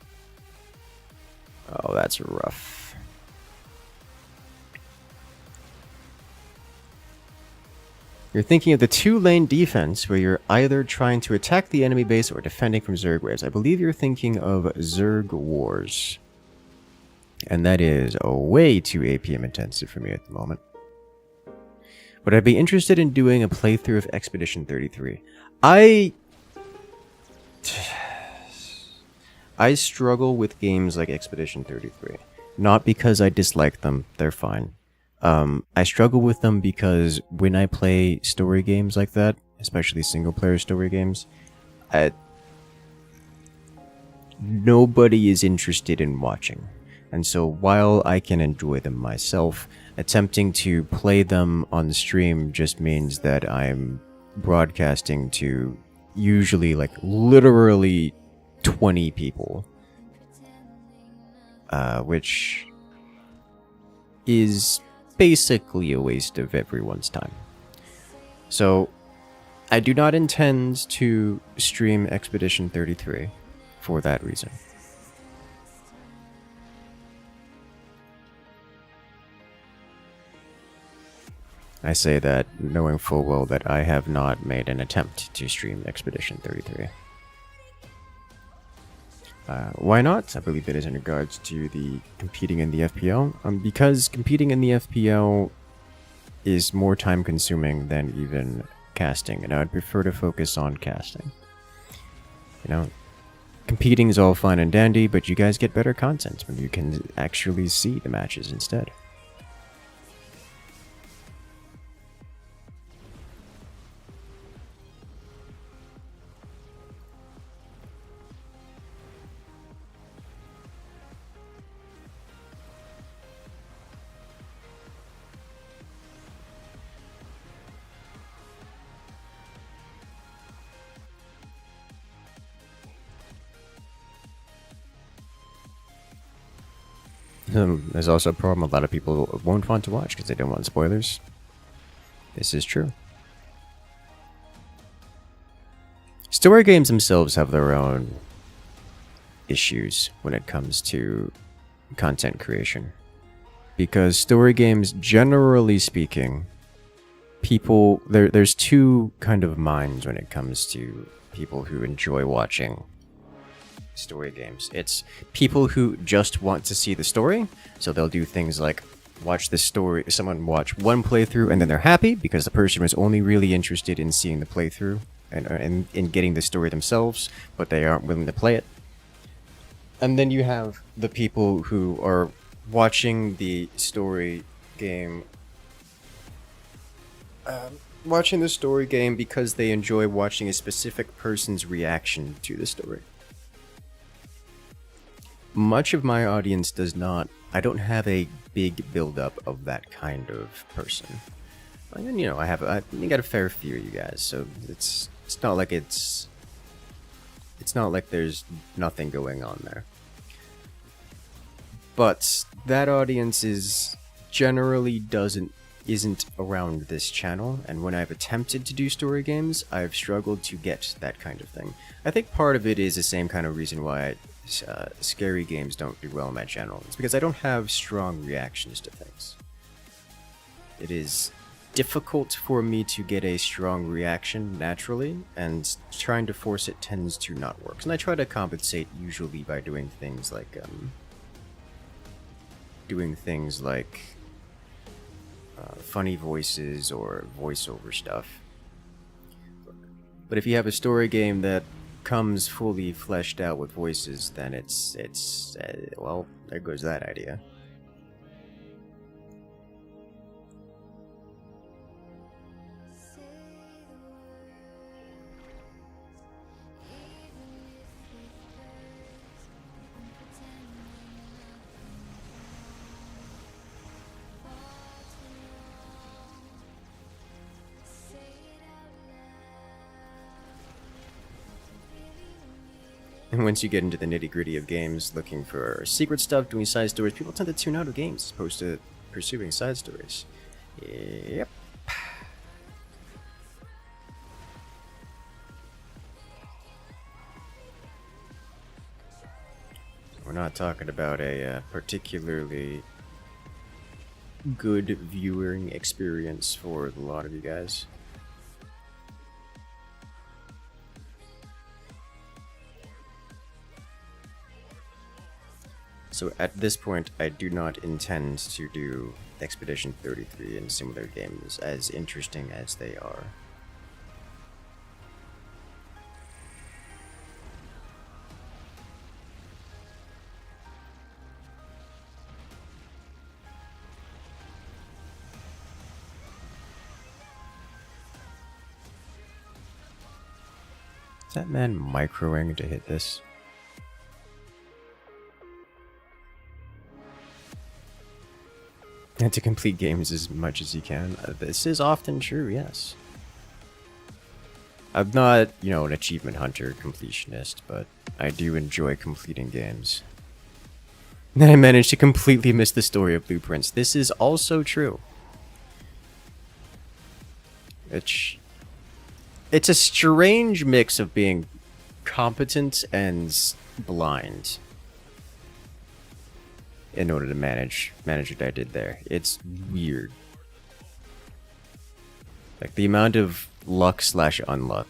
A: Oh, that's rough. You're thinking of the two-lane defense, where you're either trying to attack the enemy base or defending from Zerg waves. I believe you're thinking of Zerg Wars. And that is way too APM intensive for me at the moment. Would I be interested in doing a playthrough of Expedition 33? I struggle with games like Expedition 33. Not because I dislike them, they're fine. I struggle with them because when I play story games like that, especially single-player story games, nobody is interested in watching. And so while I can enjoy them myself, attempting to play them on the stream just means that I'm broadcasting to usually like literally 20 people. Which is basically a waste of everyone's time. So I do not intend to stream Expedition 33 for that reason. I say that knowing full well that I have not made an attempt to stream Expedition 33. Why not? I believe it is in regards to the competing in the FPL. Because competing in the FPL is more time consuming than even casting, and I would prefer to focus on casting. You know, competing is all fine and dandy, but you guys get better content when you can actually see the matches instead. There's also a problem a lot of people won't want to watch because they don't want spoilers. This is true. Story games themselves have their own issues when it comes to content creation. Because story games, generally speaking, there's two kind of minds when it comes to people who enjoy watching story games. It's people who just want to see the story, so they'll do things like watch the story, someone watch one playthrough and then they're happy because the person was only really interested in seeing the playthrough and in getting the story themselves, but they aren't willing to play it. And then you have the people who are watching the story game because they enjoy watching a specific person's reaction to the story. Much of my audience does not. I don't have a big build-up of that kind of person. And you know, I got a fair few of you guys, so it's not like it's not like there's nothing going on there. But that audience isn't around this channel, and when I've attempted to do story games, I've struggled to get that kind of thing. I think part of it is the same kind of reason why scary games don't do well on my channel. It's because I don't have strong reactions to things. It is difficult for me to get a strong reaction naturally, and trying to force it tends to not work. And I try to compensate usually by doing things like funny voices or voiceover stuff. But if you have a story game that comes fully fleshed out with voices, then it's well, there goes that idea. And once you get into the nitty-gritty of games, looking for secret stuff, doing side stories, people tend to tune out of games as opposed to pursuing side stories. Yep. we're not talking about a particularly good viewing experience for a lot of you guys. So at this point, I do not intend to do Expedition 33 and similar games, as interesting as they are. Is that man microing to hit this? And to complete games as much as you can. This is often true, yes. I'm not, you know, an achievement hunter, completionist, but I do enjoy completing games. Then I managed to completely miss the story of Blueprints. This is also true. It's a strange mix of being competent and blind in order to manage what I did there. It's weird. Like the amount of luck / unluck.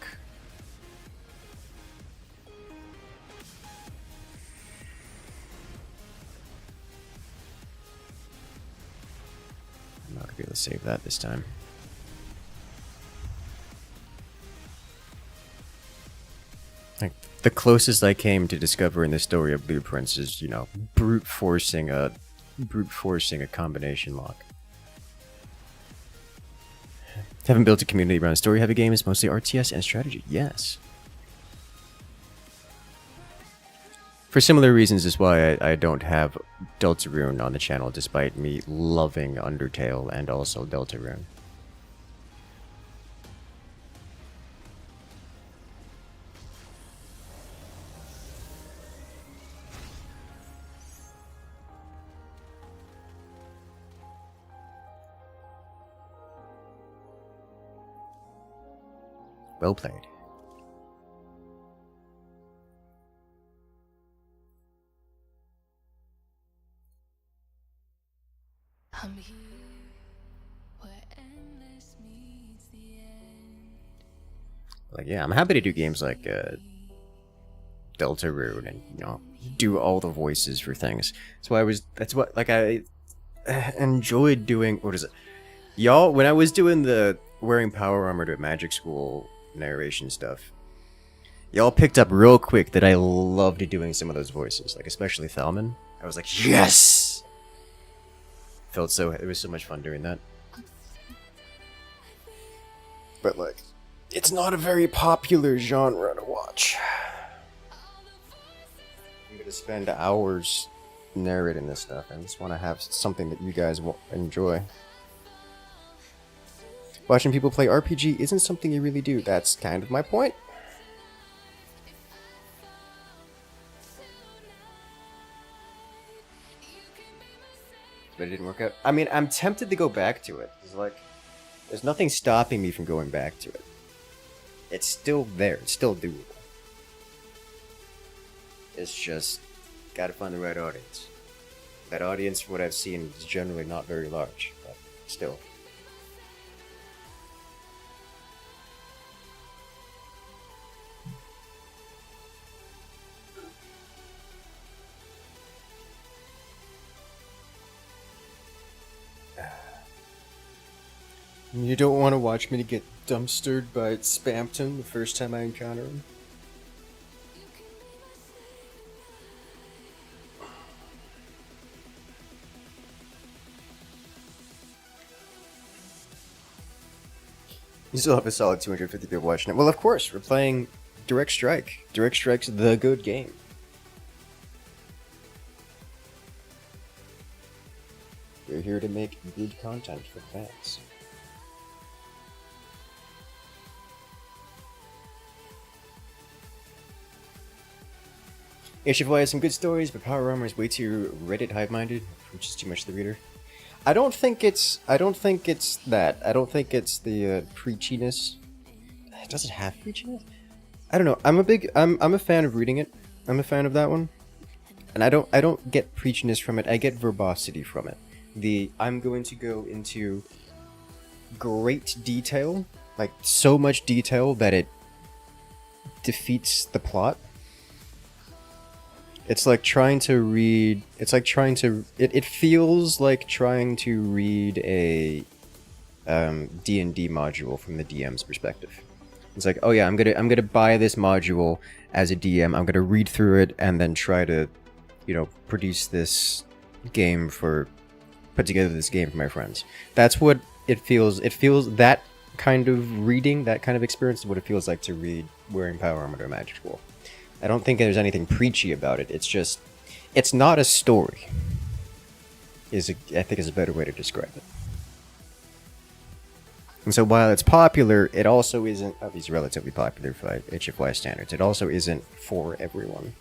A: I'm not gonna be able to save that this time. Like the closest I came to discovering the story of Blueprints is, you know, brute forcing a combination lock. Haven't built a community around story-heavy games, mostly RTS and strategy. Yes. For similar reasons is why I don't have Deltarune on the channel, despite me loving Undertale and also Deltarune. Well played.
B: I'm here where endless meets the end.
A: Like, yeah, I'm happy to do games like Deltarune and, you know, do all the voices for things. That's what I enjoyed doing. What is it? Y'all, when I was doing the wearing power armor to magic school narration stuff, y'all picked up real quick that I loved doing some of those voices, like especially Thalman. I was like, yes! It was so much fun doing that. But like, it's not a very popular genre to watch. I'm gonna spend hours narrating this stuff. I just want to have something that you guys will enjoy. Watching people play RPG isn't something you really do. That's kind of my point. But it didn't work out. I mean, I'm tempted to go back to it. It's like, there's nothing stopping me from going back to it. It's still there. It's still doable. It's just, gotta find the right audience. That audience, from what I've seen, is generally not very large, but still. You don't want to watch me get dumpstered by Spamton the first time I encounter him? You still have a solid 250 people watching it. Well, of course, we're playing Direct Strike. Direct Strike's the good game. We're here to make good content for fans. HFY has some good stories, but Power Armor is way too Reddit hive-minded, which is too much to the reader. I don't think it's that. I don't think it's the preachiness. Does it have preachiness? I don't know. I'm a fan of reading it. I'm a fan of that one. And I don't get preachiness from it. I get verbosity from it. I'm going to go into great detail, like so much detail that it defeats the plot. It's like trying to read. It's like trying to. It feels like trying to read a D&D module from the DM's perspective. It's like, oh yeah, I'm gonna buy this module as a DM. I'm gonna read through it and then try to, produce this game put together this game for my friends. That's what it feels. It feels that kind of reading, that kind of experience is what it feels like to read Wearing Power Armor to a Magic School. I don't think there's anything preachy about it. It's just, it's not a story. I think is a better way to describe it. And so while it's popular, it also isn't, at least relatively popular for HFY standards, it also isn't for everyone.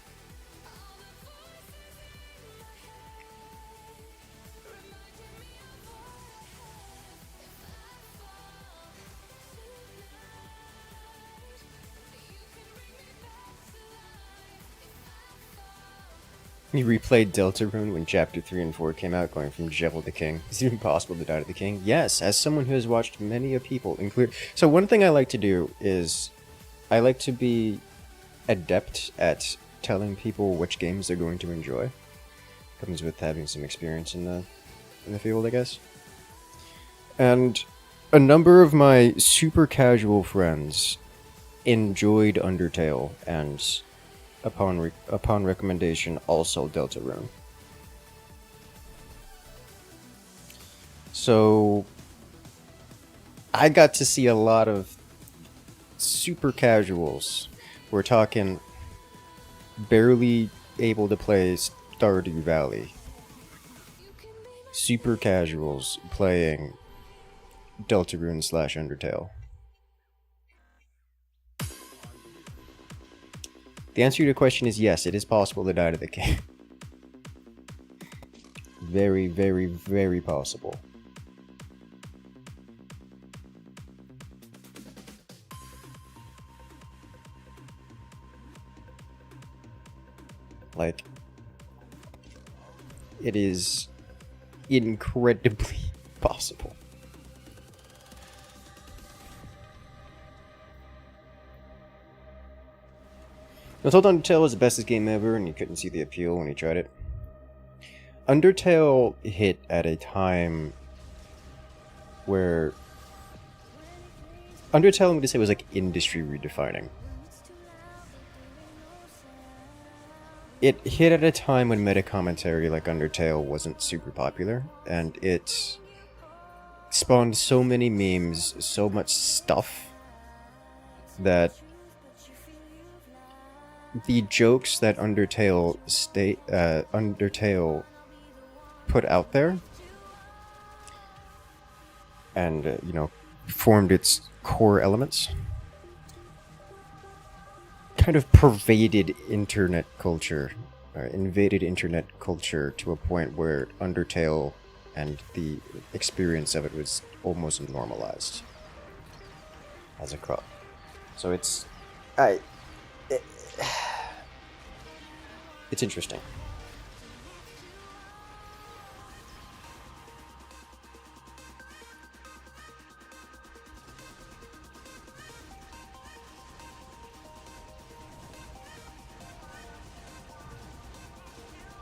A: You replayed Deltarune when Chapter 3 and 4 came out, going from Jevil to King. Is it even possible to die to the King? Yes, as someone who has watched many of people, include... So one thing I like to do is, I like to be adept at telling people which games they're going to enjoy. Comes with having some experience in the field, I guess. And a number of my super casual friends enjoyed Undertale, and upon recommendation, also Deltarune. So I got to see a lot of super casuals. We're talking barely able to play Stardew Valley. Super casuals playing Deltarune / Undertale. The answer to your question is yes, it is possible to die to the King. Very, very, very possible. Like, it is incredibly possible. I was told Undertale was the bestest game ever, and you couldn't see the appeal when you tried it. Undertale hit at a time where... Undertale, I'm going to say, was like industry redefining. It hit at a time when meta commentary like Undertale wasn't super popular, and it spawned so many memes, so much stuff, that the jokes that Undertale put out there and formed its core elements kind of pervaded internet culture, invaded internet culture to a point where Undertale and the experience of it was almost normalized as a crop. So it's interesting.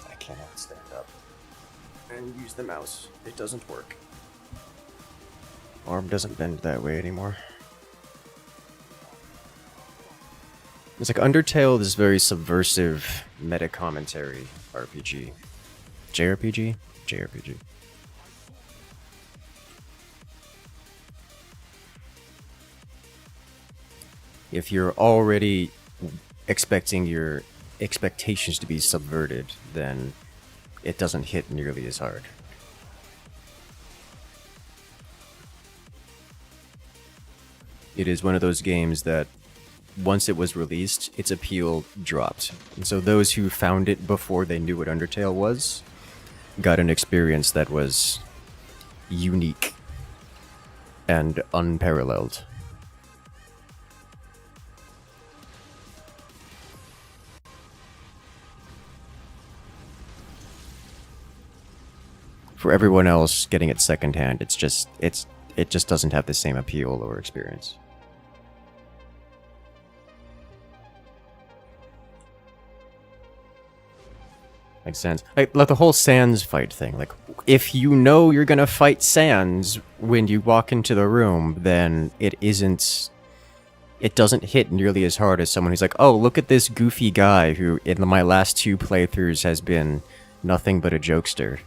A: I cannot stand up and use the mouse. It doesn't work. Arm doesn't bend that way anymore. It's like Undertale, this very subversive meta commentary RPG. JRPG? JRPG. If you're already expecting your expectations to be subverted, then it doesn't hit nearly as hard. It is one of those games that once it was released, its appeal dropped. And so those who found it before they knew what Undertale was got an experience that was unique and unparalleled. for everyone else getting it secondhand, it just doesn't have the same appeal or experience. Like Sans, like the whole Sans fight thing. Like, if you know you're gonna fight Sans when you walk into the room, then it doesn't hit nearly as hard as someone who's like, oh, look at this goofy guy who in my last 2 playthroughs has been nothing but a jokester.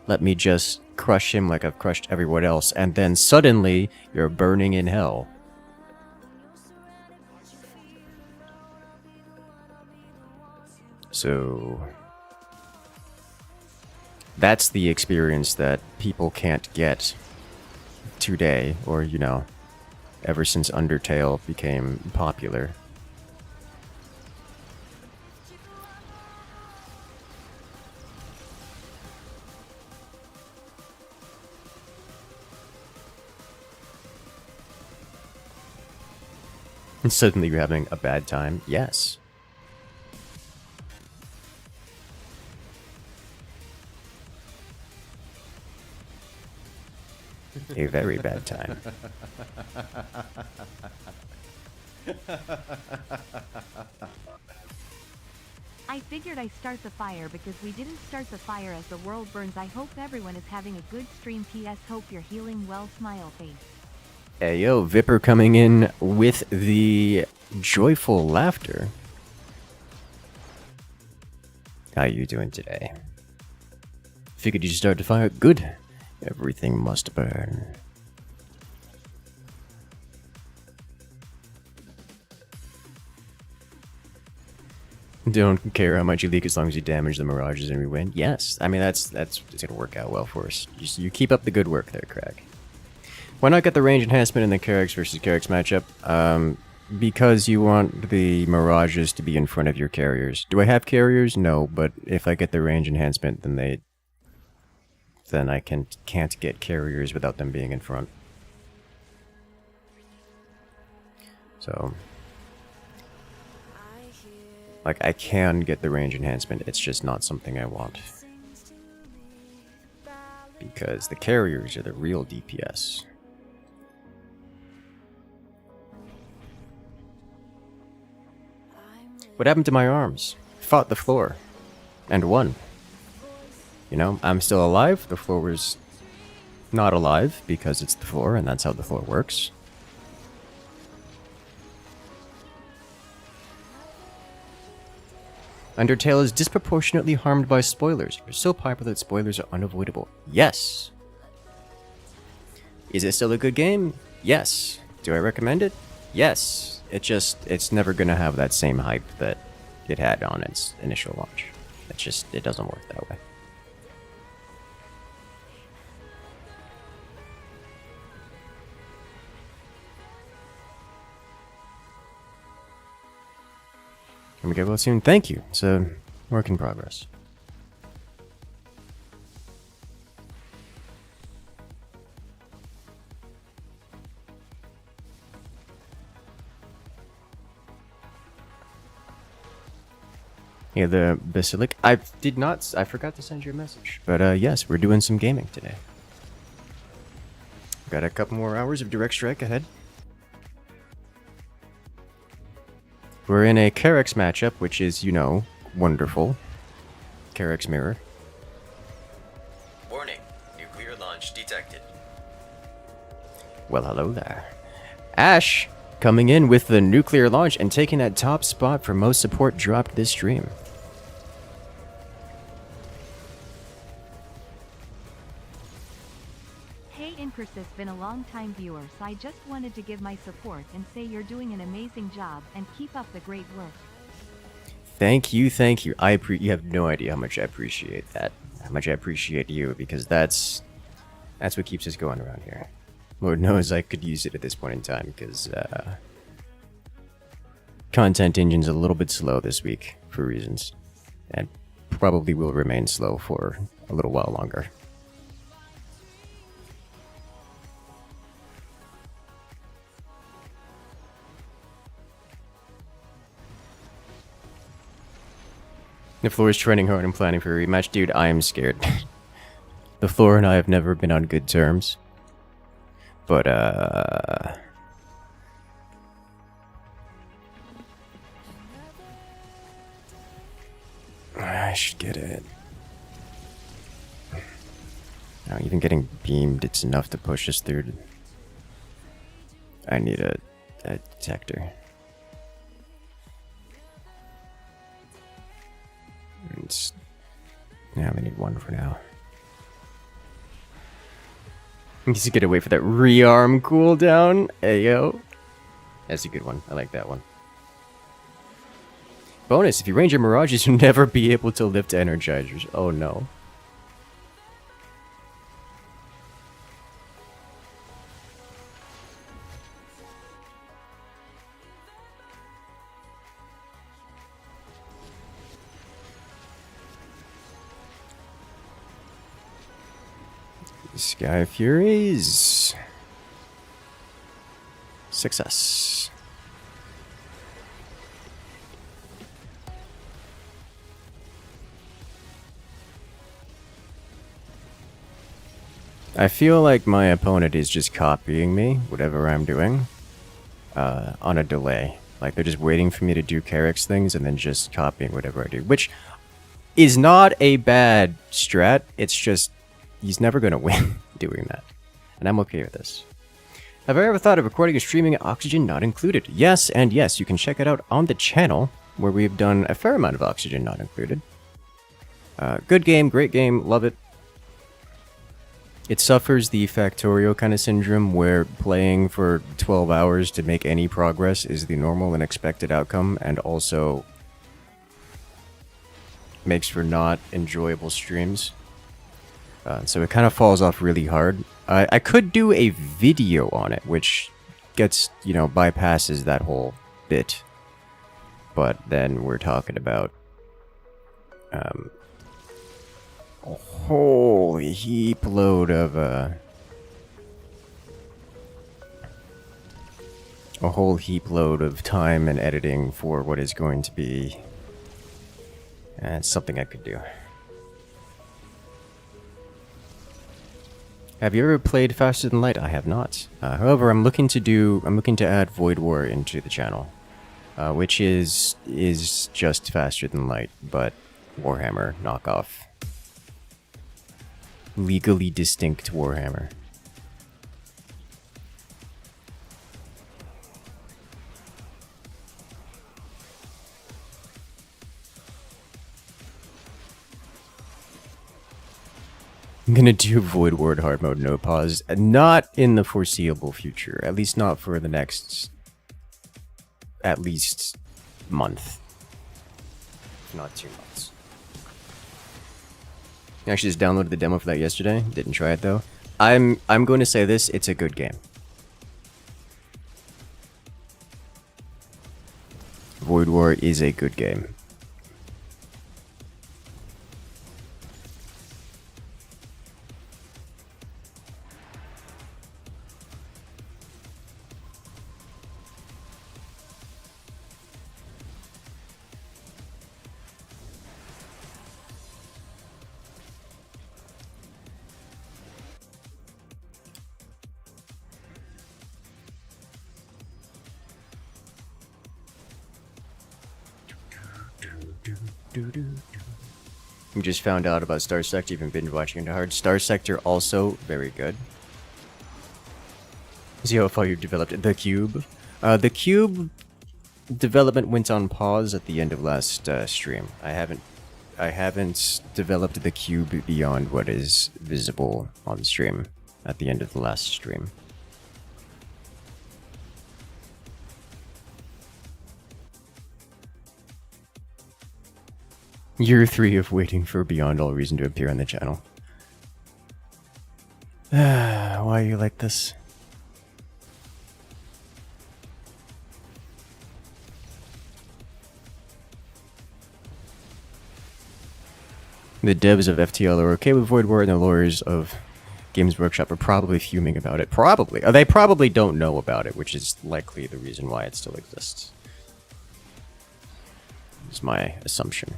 A: Let me just crush him like I've crushed everyone else, and then suddenly you're burning in hell. So that's the experience that people can't get today, or, you know, ever since Undertale became popular. And suddenly you're having a bad time? Yes. A very bad time.
C: I figured I start the fire because we didn't start the fire as the world burns. I hope everyone is having a good stream. PS hope you're healing well. Smile face.
A: Hey yo, Vipper coming in with the joyful laughter. How you doing today? Figured you start the fire. Good. Everything must burn. Don't care how much you leak as long as you damage the mirages and we win. Yes, I mean it's gonna work out well for us. You keep up the good work there, Craig. Why not get the range enhancement in the Carrix versus Carrix matchup? Because you want the mirages to be in front of your carriers. Do I have carriers? No, but if I get the range enhancement, then I can't get carriers without them being in front. So, like, I can get the range enhancement, it's just not something I want. Because the carriers are the real DPS. What happened to my arms? Fought the floor. And won. You know, I'm still alive, the floor was not alive because it's the floor and that's how the floor works. Undertale is disproportionately harmed by spoilers. They're so popular that spoilers are unavoidable. Yes. Is it still a good game? Yes. Do I recommend it? Yes. It's never gonna have that same hype that it had on its initial launch. It doesn't work that way. Can we get well soon? Thank you. It's a work in progress. Yeah, the Basilic. I forgot to send you a message. But yes, we're doing some gaming today. Got a couple more hours of Direct Strike ahead. We're in a Carrix matchup, which is, you know, wonderful. Carrix mirror.
D: Warning, nuclear launch detected.
A: Well, hello there. Ash coming in with the nuclear launch and taking that top spot for most support dropped this stream.
C: Hey Incursus, been a long time viewer, so I just wanted to give my support and say you're doing an amazing job and keep up the great work.
A: Thank you, thank you. You have no idea how much I appreciate that. How much I appreciate you, because that's what keeps us going around here. Lord knows I could use it at this point in time, because content engine's a little bit slow this week for reasons, and probably will remain slow for a little while longer. The floor is trending hard and planning for a rematch. Dude, I am scared. The floor and I have never been on good terms. But, I should get it. Now, even getting beamed, it's enough to push us through. I need a detector. Yeah, we need one for now. Just get away for that rearm cooldown. Ayo. That's a good one. I like that one. Bonus, if you range your mirages, you'll never be able to lift energizers. Oh no. Sky Furies. Success. I feel like my opponent is just copying me, whatever I'm doing, on a delay. Like, they're just waiting for me to do Carrick's things and then just copying whatever I do. Which is not a bad strat, it's just, he's never going to win doing that. And I'm okay with this. Have I ever thought of recording and streaming Oxygen Not Included? Yes, and yes, you can check it out on the channel, where we've done a fair amount of Oxygen Not Included. Good game, great game, love it. It suffers the Factorio kind of syndrome, where playing for 12 hours to make any progress is the normal and expected outcome, and also makes for not enjoyable streams. So it kind of falls off really hard. I could do a video on it, which gets, you know, bypasses that whole bit. But then we're talking about a whole heap load of time and editing for what is going to be something I could do. Have you ever played Faster Than Light? I have not. However, I'm looking to add Void War into the channel, which is just Faster Than Light, but Warhammer knockoff. Legally distinct Warhammer. I'm gonna do Void Ward hard mode, no pause. Not in the foreseeable future. At least not for the next... at least... month. If not 2 months. I actually just downloaded the demo for that yesterday. Didn't try it though. I'm going to say this, it's a good game. Void War is a good game. We just found out about Star Sector, even binge watching into hard. Star Sector also very good. See how far you developed the Cube. The Cube development went on pause at the end of last stream. I haven't developed the Cube beyond what is visible on stream at the end of the last stream. Year 3 of waiting for Beyond All Reason to appear on the channel. Why are you like this? The devs of FTL are okay with Void War, and the lawyers of Games Workshop are probably fuming about it. Probably. They probably don't know about it, which is likely the reason why it still exists. Is my assumption.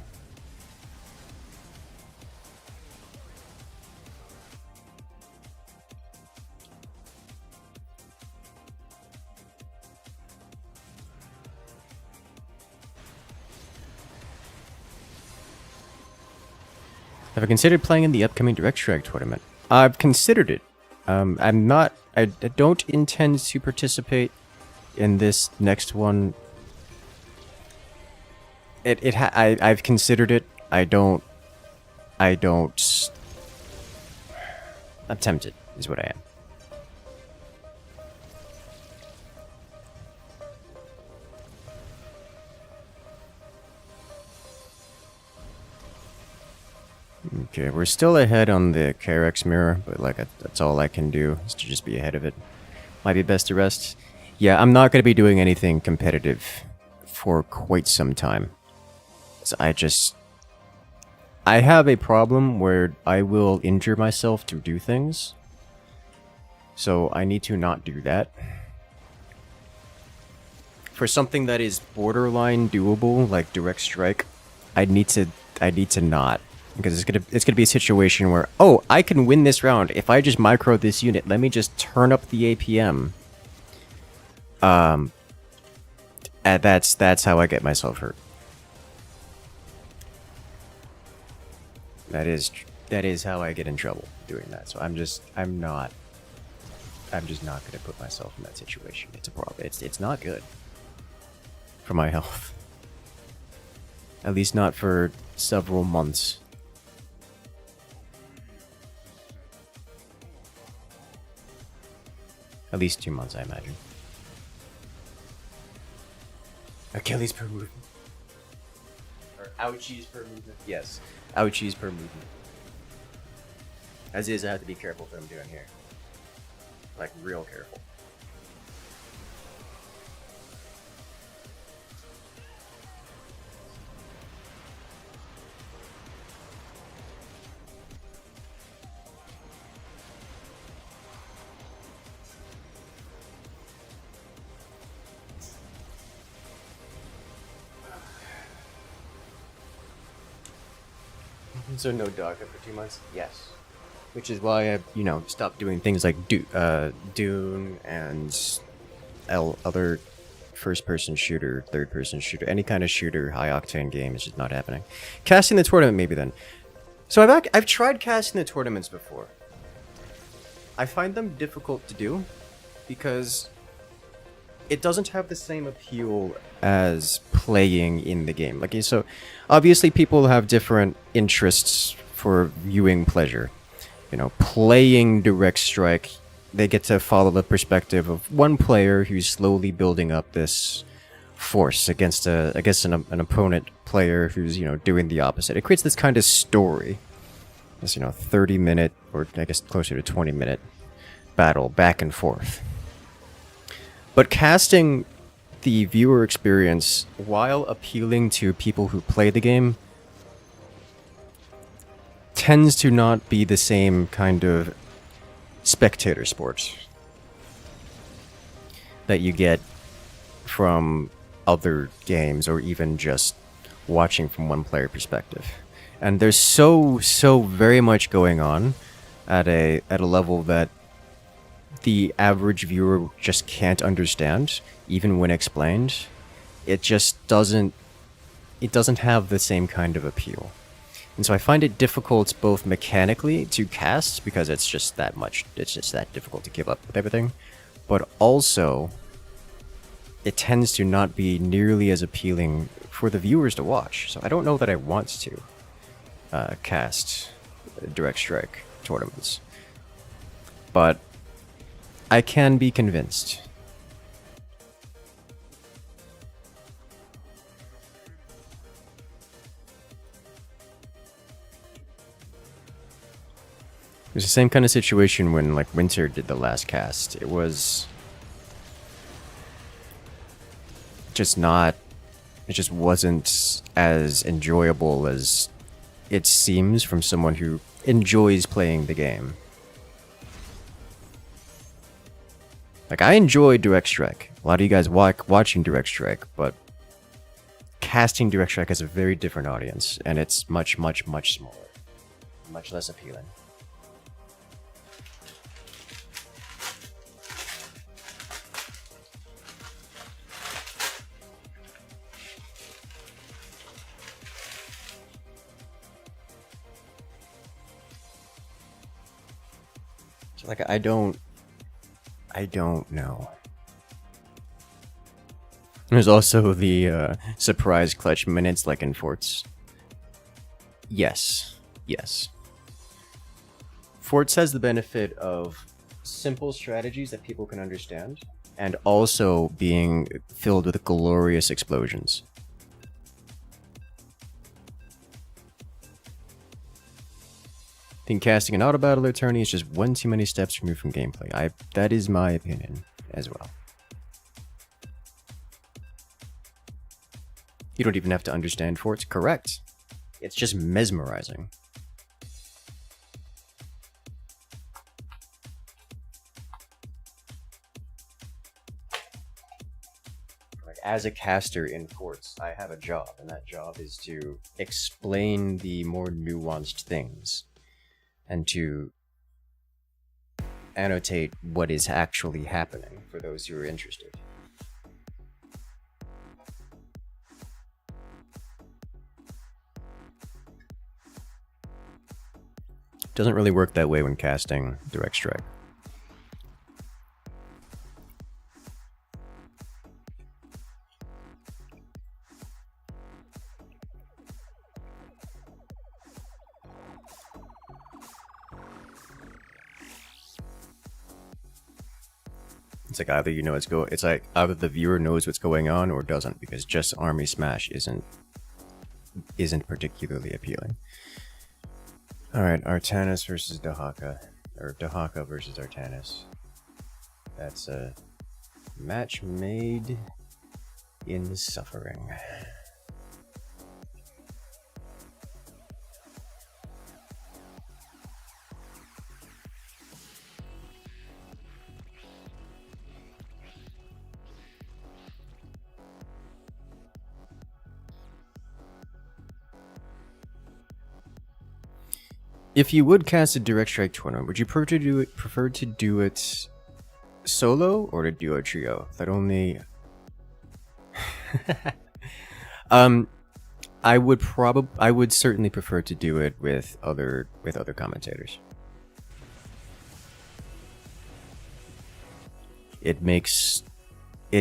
A: Have I considered playing in the upcoming Direct Strike tournament? I've considered it. I don't intend to participate in this next one. I've considered it. I'm tempted, is what I am. Okay, we're still ahead on the Carex mirror, but like that's all I can do is to just be ahead of it. Might be best to rest. Yeah, I'm not going to be doing anything competitive for quite some time. So I have a problem where I will injure myself to do things. So I need to not do that. For something that is borderline doable, like Direct Strike, I need to not. Because it's gonna be a situation where, oh, I can win this round if I just micro this unit. Let me just turn up the APM. And that's how I get myself hurt. That is how I get in trouble doing that. So I'm just not gonna put myself in that situation. It's a problem. It's not good for my health. At least not for several months. At least 2 months, I imagine. Achilles per movement. Or ouchies per movement. Yes, ouchies per movement. As is, I have to be careful with what I'm doing here. Like, real careful. So no Dogga for 2 months? Yes. Which is why I, stopped doing things like Dune and other first-person shooter, third-person shooter, any kind of shooter, high-octane game is just not happening. Casting the tournament, maybe then. So I've tried casting the tournaments before. I find them difficult to do because it doesn't have the same appeal as playing in the game. Like, so obviously people have different interests for viewing pleasure. Playing Direct Strike, they get to follow the perspective of one player who's slowly building up this force against an opponent player who's doing the opposite. It creates this kind of story, this 30-minute, or I guess closer to 20-minute battle back and forth. But casting the viewer experience while appealing to people who play the game tends to not be the same kind of spectator sport that you get from other games, or even just watching from one player perspective. And there's so very much going on at a level that the average viewer just can't understand, even when explained. It just doesn't have the same kind of appeal. And so I find it difficult both mechanically to cast, because it's just that difficult to keep up with everything, but also it tends to not be nearly as appealing for the viewers to watch. So I don't know that I want to cast Direct Strike tournaments. But I can be convinced. It was the same kind of situation when Winter did the last cast. It was just not... It just wasn't as enjoyable as it seems from someone who enjoys playing the game. I enjoy Direct Strike. A lot of you guys watching Direct Strike, but casting Direct Strike has a very different audience, and it's much smaller. Much less appealing. Like, I don't know. There's also the surprise clutch minutes like in Forts. Yes. Forts has the benefit of simple strategies that people can understand, and also being filled with glorious explosions. I think casting an auto battle attorney is just one too many steps removed from gameplay. That is my opinion as well. You don't even have to understand Forts. Correct. It's just mesmerizing. Like, as a caster in Forts, I have a job, and that job is to explain the more nuanced things and to annotate what is actually happening for those who are interested. Doesn't really work that way when casting Direct Strike. It's like either you know it's like either the viewer knows what's going on or doesn't, because just army smash isn't particularly appealing. Alright, Artanis versus Dahaka. Or Dahaka versus Artanis. That's a match made in suffering. If you would cast a Direct Strike tournament, would you prefer to do it solo or to do a trio? That only I would certainly prefer to do it with other commentators. It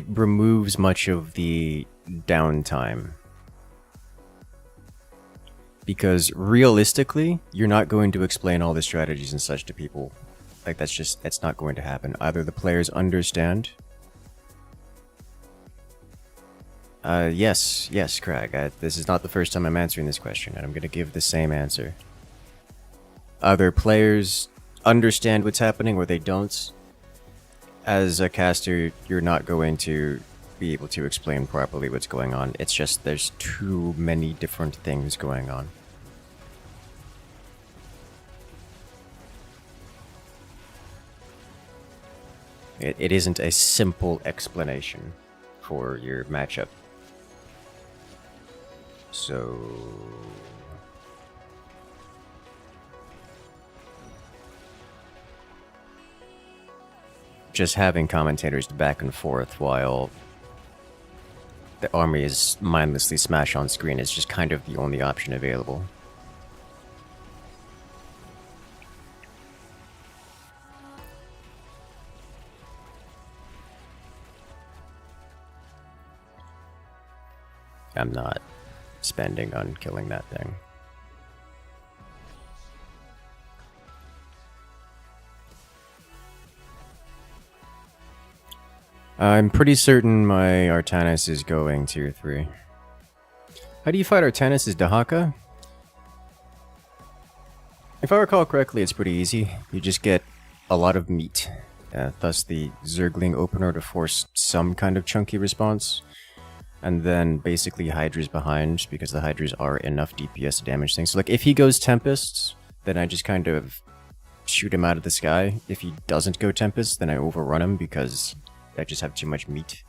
A: removes much of the downtime. Because realistically, you're not going to explain all the strategies and such to people. Like, that's not going to happen. Either the players understand. Yes, Craig. This is not the first time I'm answering this question, and I'm going to give the same answer. Either players understand what's happening or they don't. As a caster, you're not going to be able to explain properly what's going on. It's just there's too many different things going on. It isn't a simple explanation for your matchup. So just having commentators back and forth while the army is mindlessly smashed on screen is just kind of the only option available. I'm not spending on killing that thing. I'm pretty certain my Artanis is going tier 3. How do you fight Artanis? Is Dahaka? If I recall correctly, it's pretty easy. You just get a lot of meat. Thus the Zergling opener to force some kind of chunky response. And then basically Hydra's behind, because the Hydras are enough DPS to damage things. So like if he goes Tempest, then I just kind of shoot him out of the sky. If he doesn't go Tempest, then I overrun him because I just have too much meat.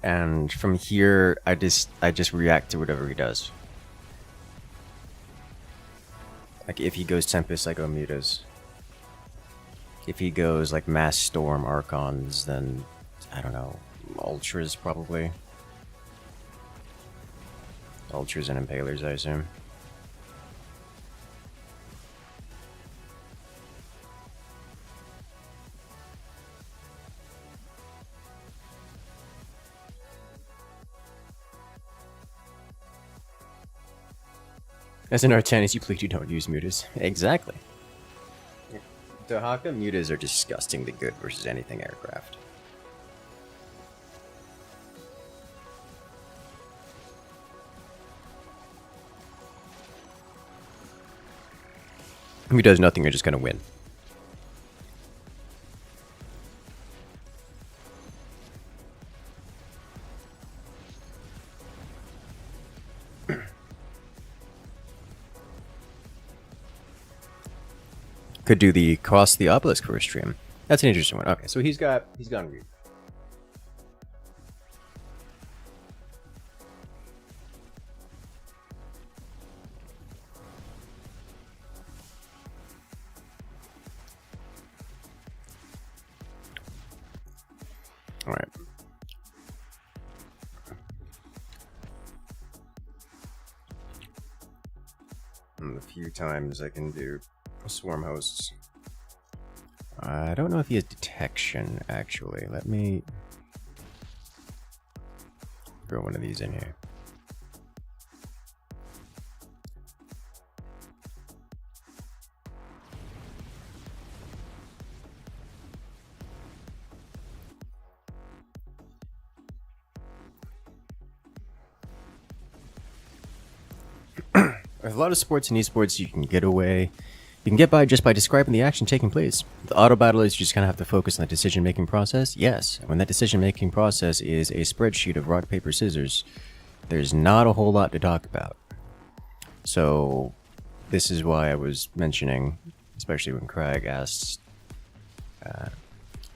A: And from here, I just react to whatever he does. Like if he goes Tempest, I go Mutas. If he goes like Mass Storm Archons, then I don't know, Ultras probably. Ultras and Impalers, I assume. As in our tennis, you please you don't use mutas. Exactly. Dahaka mutas are disgustingly good versus anything aircraft. If he does nothing, you're just gonna win. Could do the cross the obelisk for a stream. That's an interesting one. Okay, so he's gone weird. All right. And a few times I can do swarm hosts. I don't know if he has detection, actually. Let me throw one of these in here. With a lot of sports and esports, you can get away. You can get by just by describing the action taking place. The auto battle is you just kind of have to focus on the decision-making process. Yes, when that decision-making process is a spreadsheet of rock, paper, scissors, there's not a whole lot to talk about. So, this is why I was mentioning, especially when Craig asked,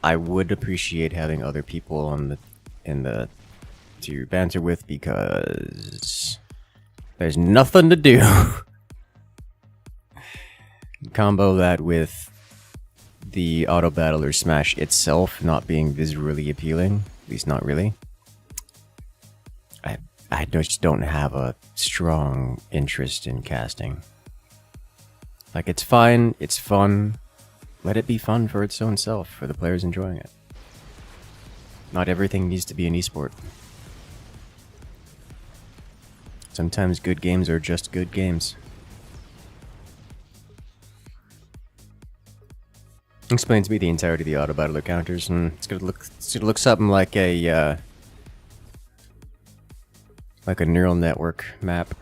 A: I would appreciate having other people on to banter with because there's nothing to do. Combo that with the auto battle or smash itself not being visually appealing, at least not really. I just don't have a strong interest in casting. Like, it's fine, it's fun. Let it be fun for its own self, for the players enjoying it. Not everything needs to be an esport. Sometimes good games are just good games. Explain to me the entirety of the auto battler counters, and it's gonna look something like a neural network map.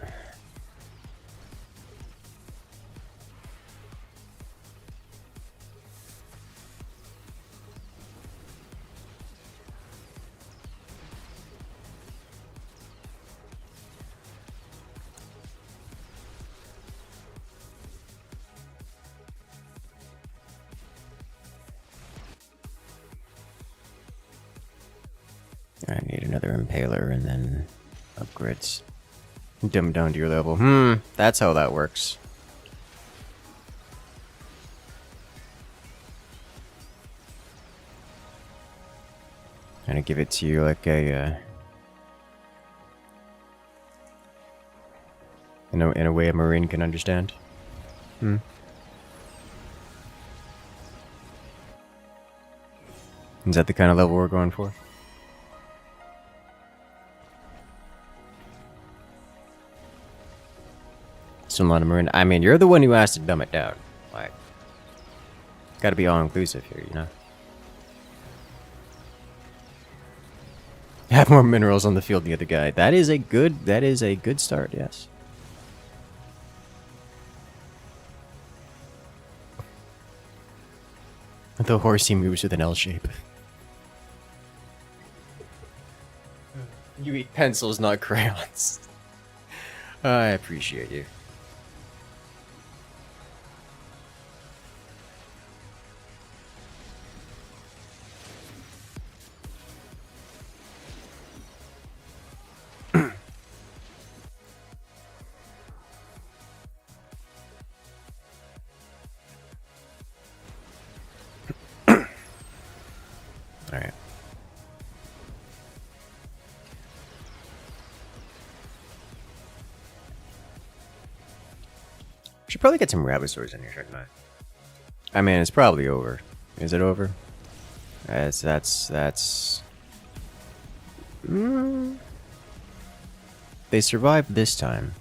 A: I need another impaler and then upgrades. Dumb down to your level. That's how that works. Gonna give it to you like a in a way a Marine can understand. Is that the kind of level we're going for? Still not a Marine. I mean, you're the one who asked to dumb it down. Like, gotta be all-inclusive here, you know? Have more minerals on the field than the other guy. That is a good start, yes. The horsey moves with an L shape. You eat pencils, not crayons. I appreciate you. Alright. Should probably get some rabbit swords in here, shouldn't I? I mean, it's probably over. Is it over? That's... They survived this time.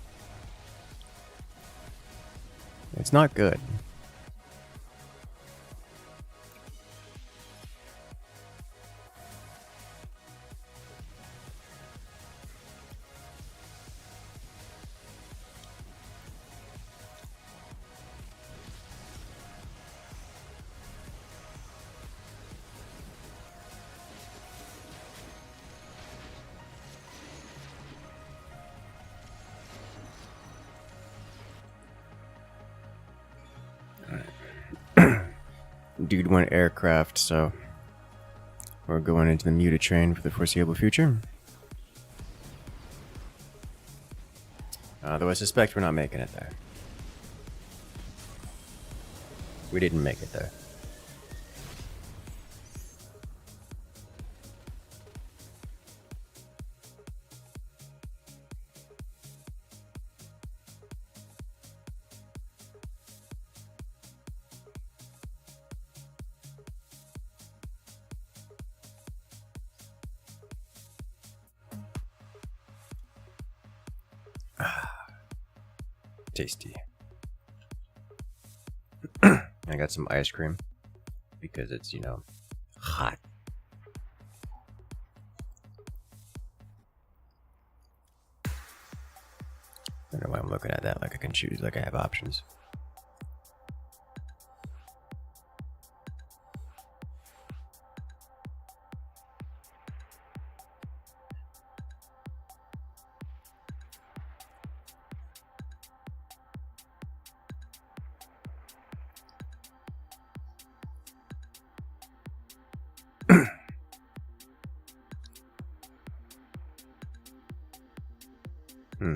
A: It's not good. Dude went aircraft, so we're going into the muted train for the foreseeable future. Though I suspect we're not making it there. We didn't make it there. Tasty. I got some ice cream because it's, you know, hot. I don't know why I'm looking at that like I can choose, like I have options. Hmm.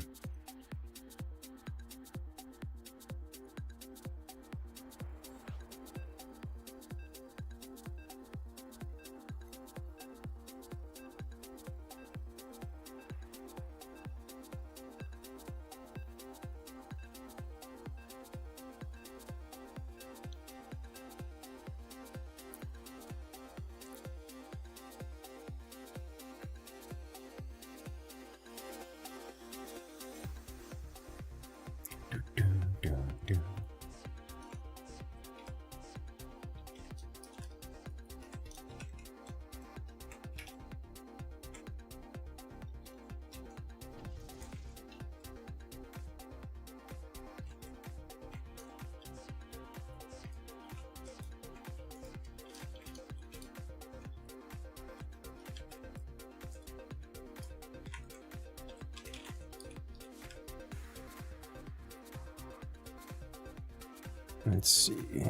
A: Let's see.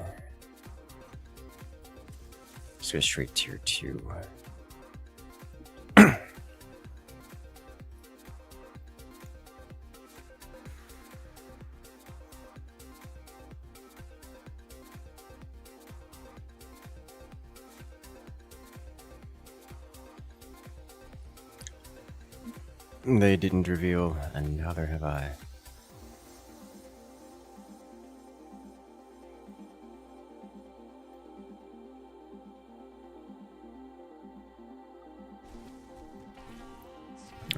A: Let's go straight tier 2. They didn't reveal, and neither have I.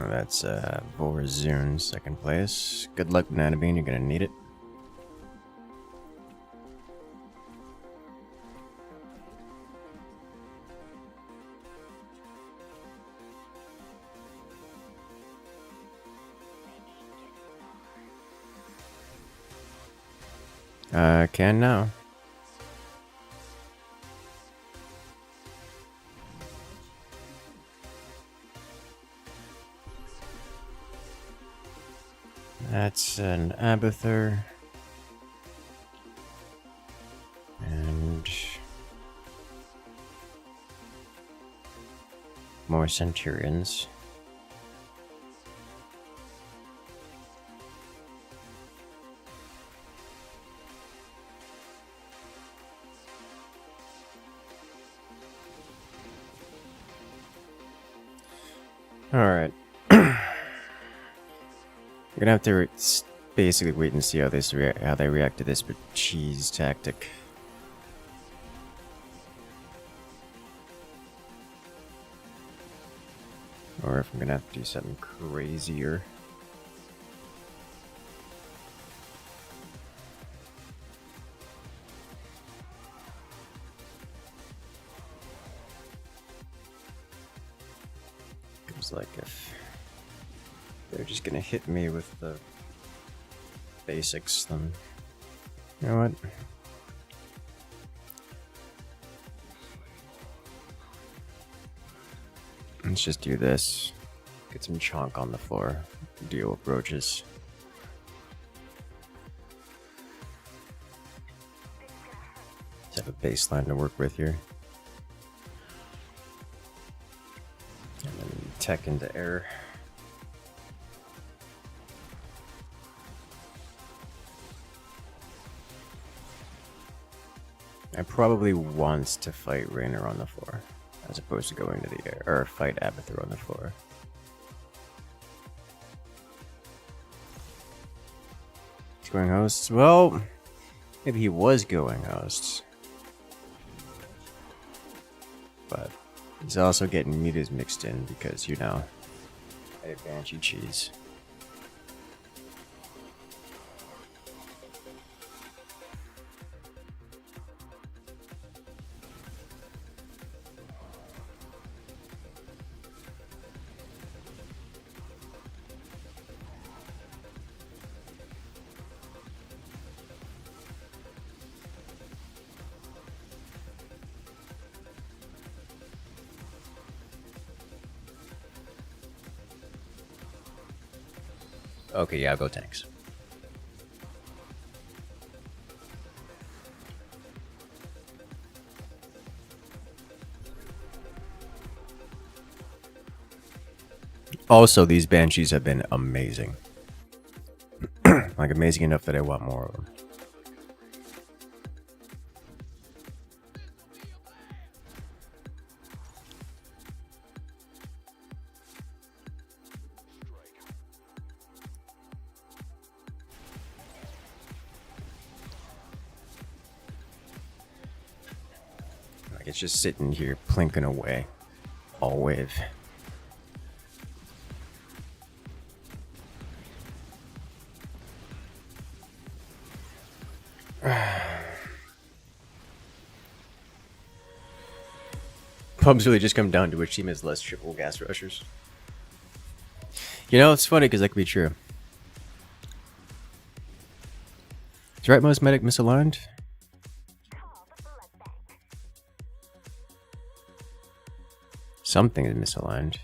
A: Oh, that's Vorazun, second place. Good luck, Banana Bean, you're gonna need it. Can now. That's an Abathur. And more Centurions. Alright. We're gonna have to basically wait and see how they react to this cheese tactic. Or if I'm gonna have to do something crazier. seems like if they're just gonna hit me with the basics, then you know what? Let's just do this. Get some chonk on the floor. Deal with roaches. Let's have a baseline to work with here. And then tech into air. I probably wants to fight Raynor on the floor, as opposed to going to the air, or fight Abathur on the floor. He's going hosts? Well, maybe he was going hosts. But he's also getting mutas mixed in because, you know, I have Banshee cheese. Okay, yeah, I'll go tanks. Also, these Banshees have been amazing. Like, amazing enough that I want more of them. Like, it's just sitting here plinking away. All wave. Pubs really just come down to which team has less triple gas rushers. You know, it's funny because that could be true. Is rightmost medic misaligned? Something is misaligned.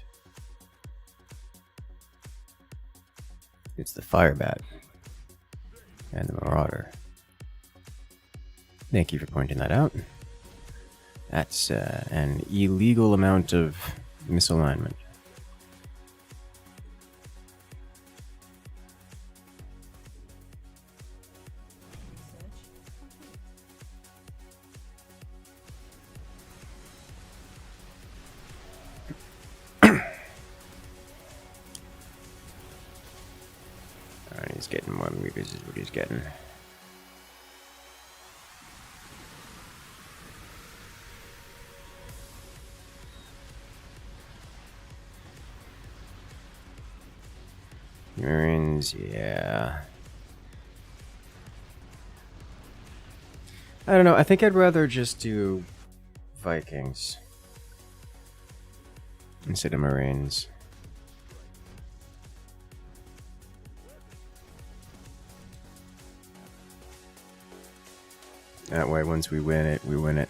A: It's the Firebat and the Marauder. Thank you for pointing that out. That's an illegal amount of misalignment. Alright, he's getting more meters is what he's getting. Marines, yeah. I don't know, I think I'd rather just do Vikings instead of Marines. That way, once we win it, we win it.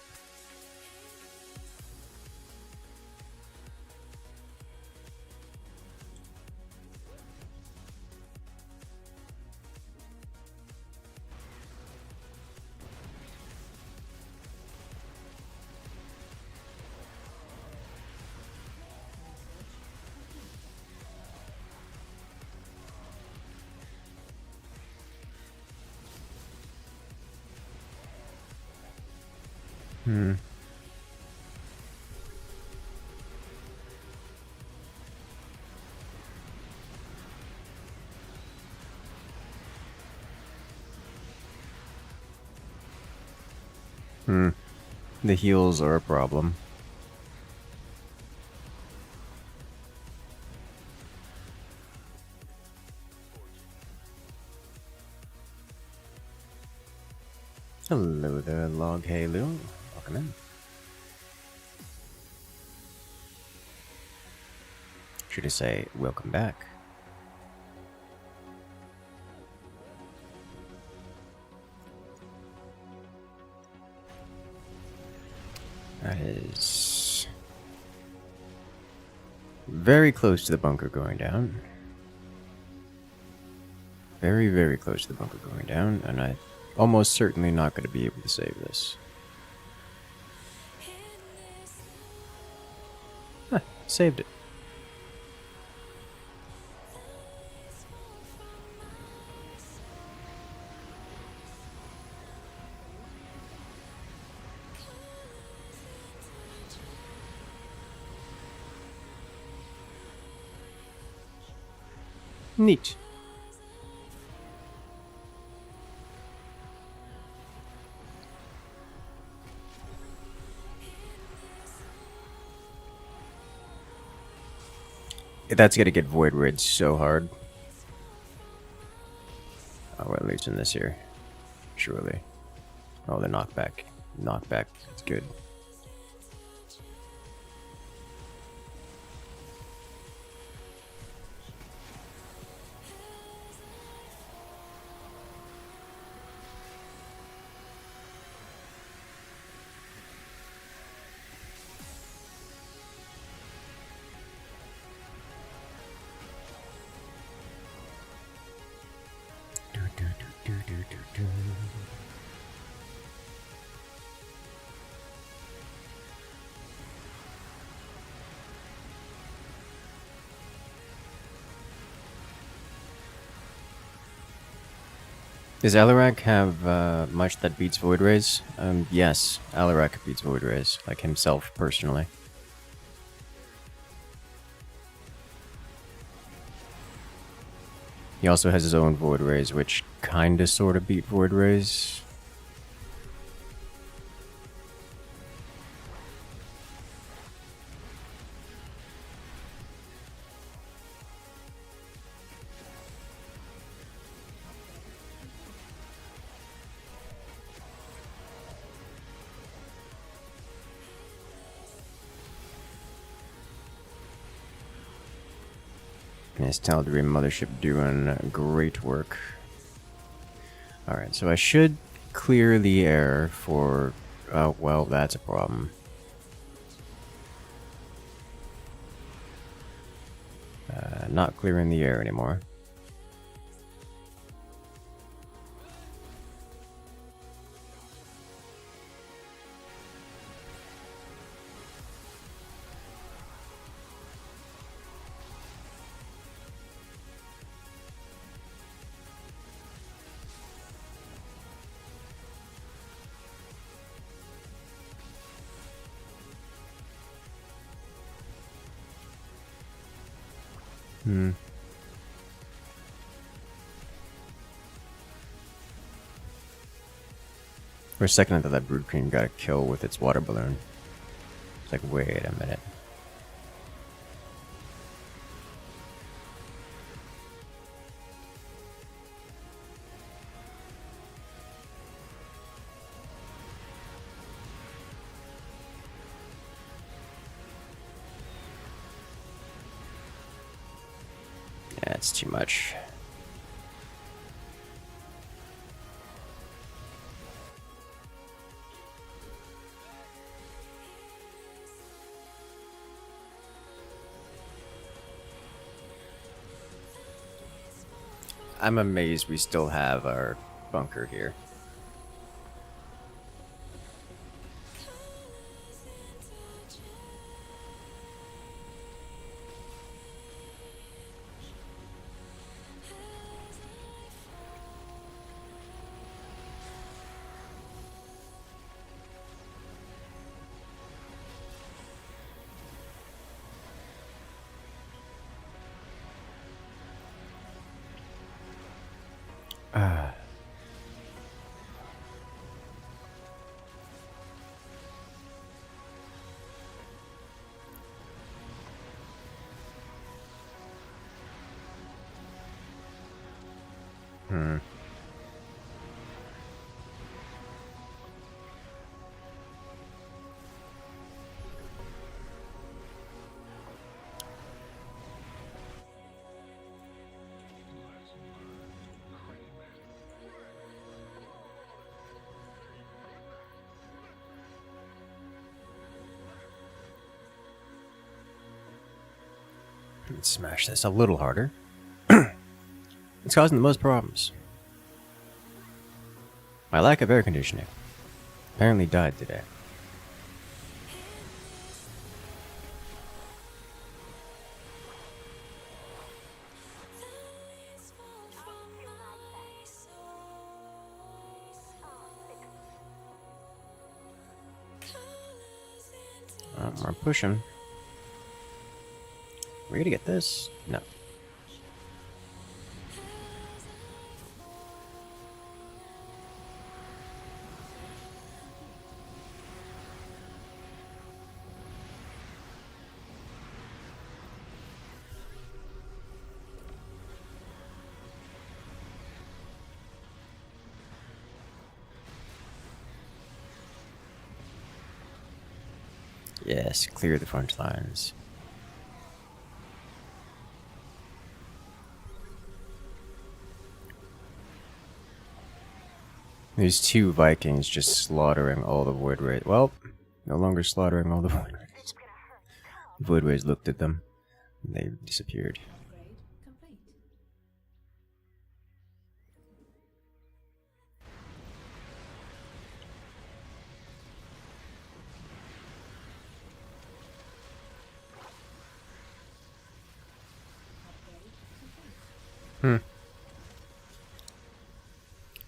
A: The heals are a problem. Hello there, Log Halo. Welcome in. Should I say, welcome back? That is very close to the bunker going down. Very, very close to the bunker going down, and I'm almost certainly not going to be able to save this. Huh, saved it. Neat. That's gonna get void rid so hard. Oh, we're losing this here. Surely. Oh, the knockback. Knockback. It's good. Does Alarak have much that beats Void Rays? Yes, Alarak beats Void Rays, like himself personally. He also has his own Void Rays, which kinda sorta beat Void Rays. His Tal'Darim Mothership doing great work. Alright, so I should clear the air for... Oh, well, that's a problem. Not clearing the air anymore. For a second I thought that Brood Queen got a kill with its water balloon. It's like, wait a minute. Yeah, it's too much. I'm amazed we still have our bunker here. Let's smash this a little harder. It's causing the most problems. My lack of air conditioning apparently died today. We're pushing. We're gonna get this? No. Yes, clear the front lines. There's 2 Vikings just slaughtering all the Void Rays. Well, no longer slaughtering all the Void Rays. Void Rays looked at them, and they disappeared.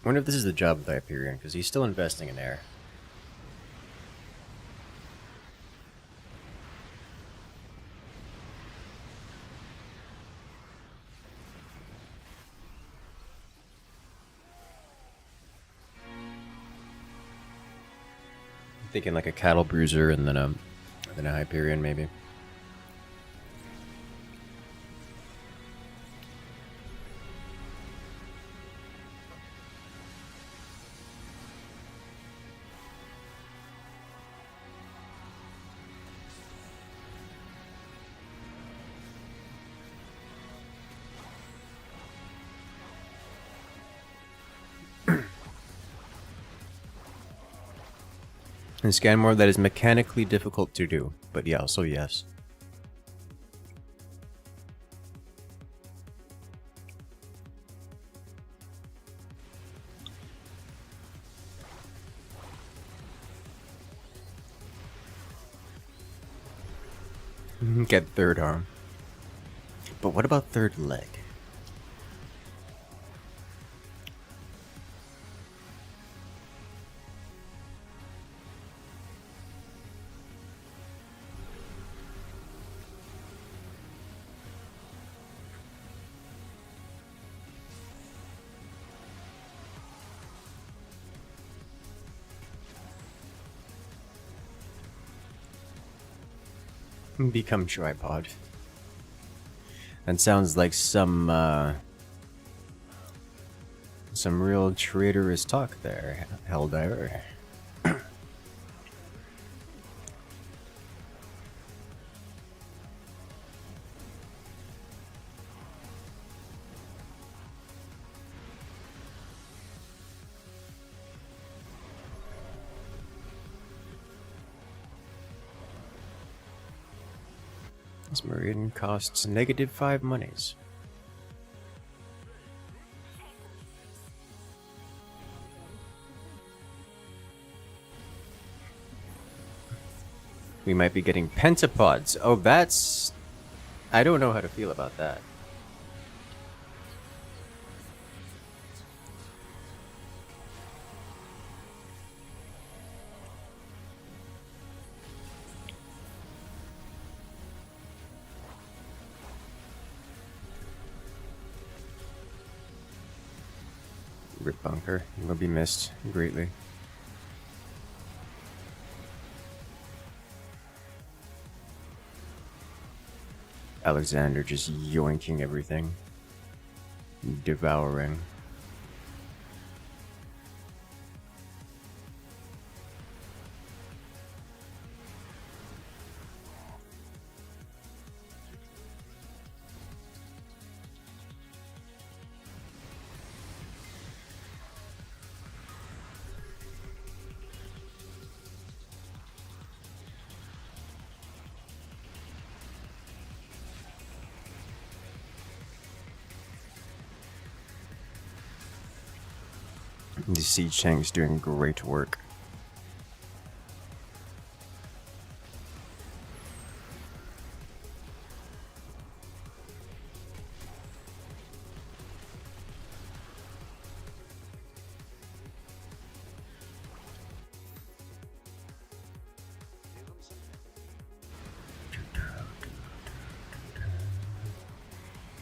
A: Wonder if this is the job of the Hyperion, because he's still investing in air. I'm thinking like a cattle bruiser and then a Hyperion maybe. And scan more that is mechanically difficult to do, but yeah, also yes. Get third arm. But what about third leg? Become tripod. That sounds like some real traitorous talk there, Helldiver. This Marine costs -5 monies. We might be getting pentapods. Oh, that's... I don't know how to feel about that. Rip bunker. You will be missed greatly. Alexander just yoinking everything. Devouring. The siege tank's doing great work.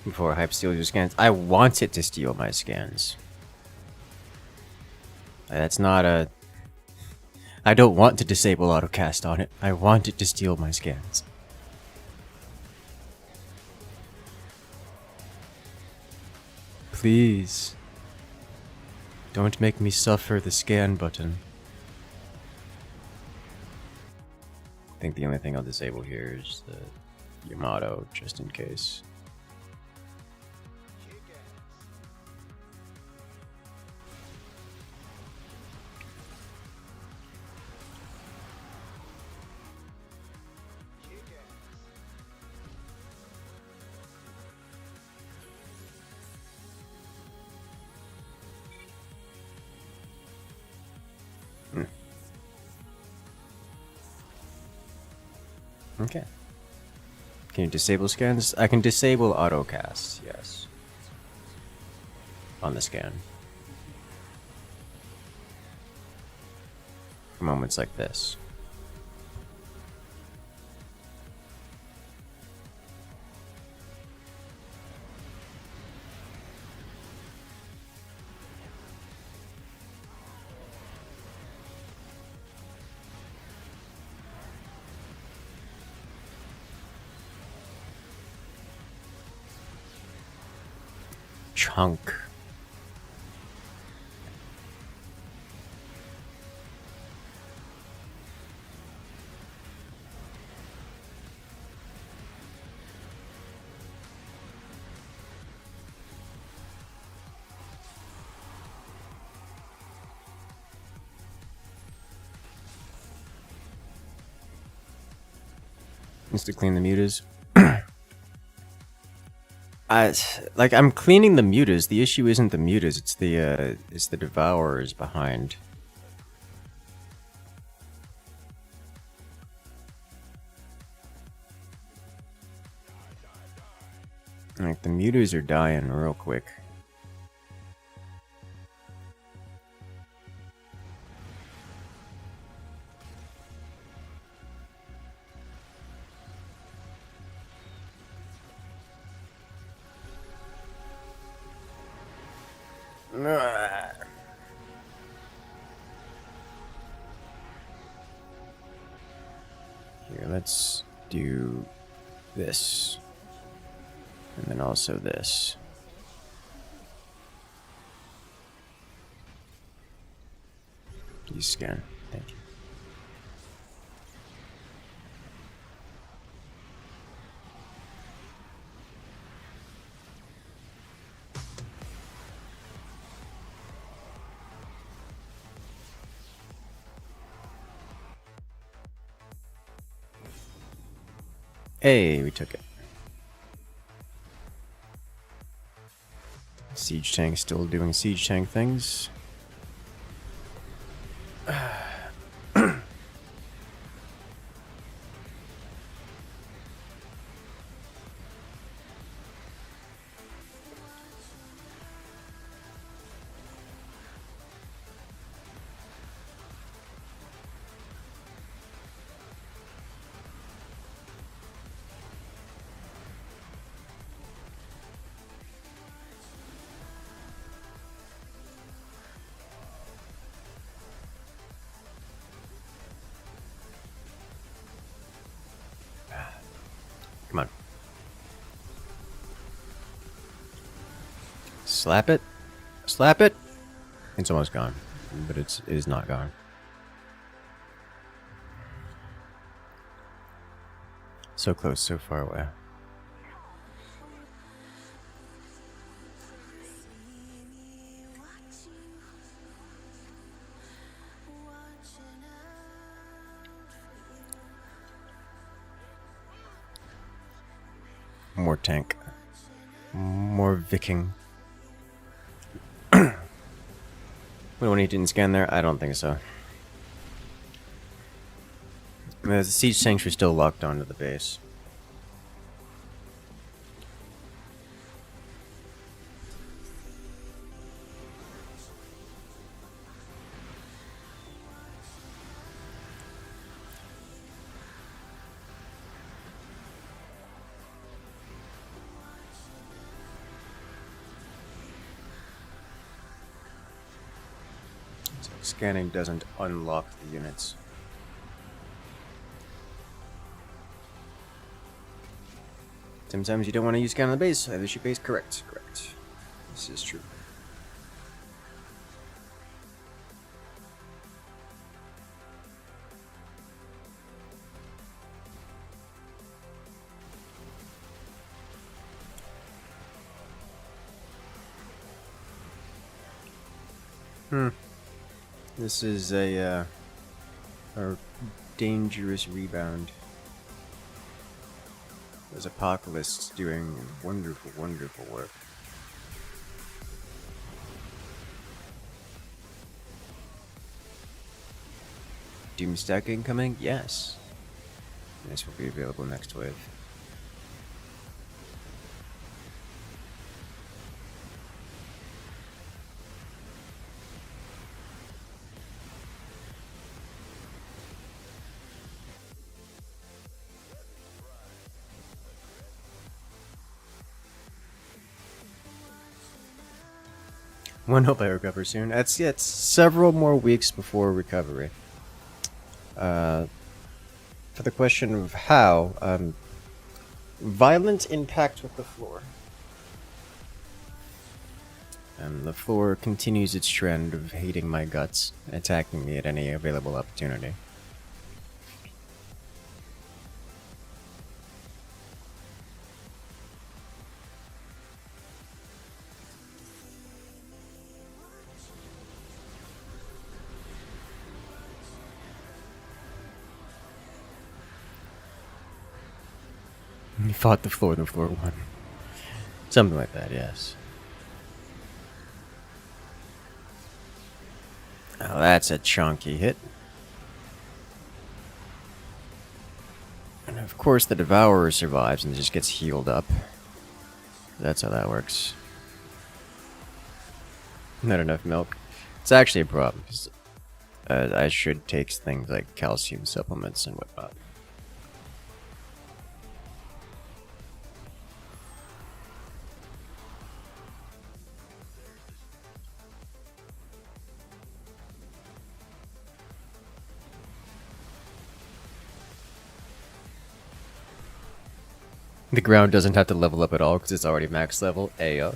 A: Before hype steals your scans, I want it to steal my scans. That's not a... I don't want to disable autocast on it. I want it to steal my scans. Please. Don't make me suffer the scan button. I think the only thing I'll disable here is the Yamato, just in case. Okay. Can you disable scans? I can disable autocast, yes. On the scan. For moments like this. Chunk. Needs to clean the mutas. I'm cleaning the mutas. The issue isn't the mutas, it's the devourers behind. Like, the mutas are dying real quick. Here, let's do this. And then also this. Use scan. Thank you. Hey, we took it. Siege tank still doing siege tank things. Come on. Slap it. Slap it. It's almost gone, but it is not gone. So close, so far away. More tank. More Viking. When he didn't scan there? I don't think so. The siege sanctuary is still locked onto the base. So scanning doesn't unlock the units. Sometimes you don't want to use scan on the base. I wish your base. Correct. Correct. This is true. This is a dangerous rebound. There's Apocalypse doing wonderful, wonderful work. Doomstack incoming? Yes. This will be available next wave. One hope I recover soon. It's several more weeks before recovery. For the question of how, violent impact with the floor. And the floor continues its trend of hating my guts, attacking me at any available opportunity. You fought the floor won. Something like that, yes. Oh, that's a chunky hit. And of course the Devourer survives and just gets healed up. That's how that works. Not enough milk. It's actually a problem, because I should take things like calcium supplements and whatnot. The ground doesn't have to level up at all because it's already max level. Ayo.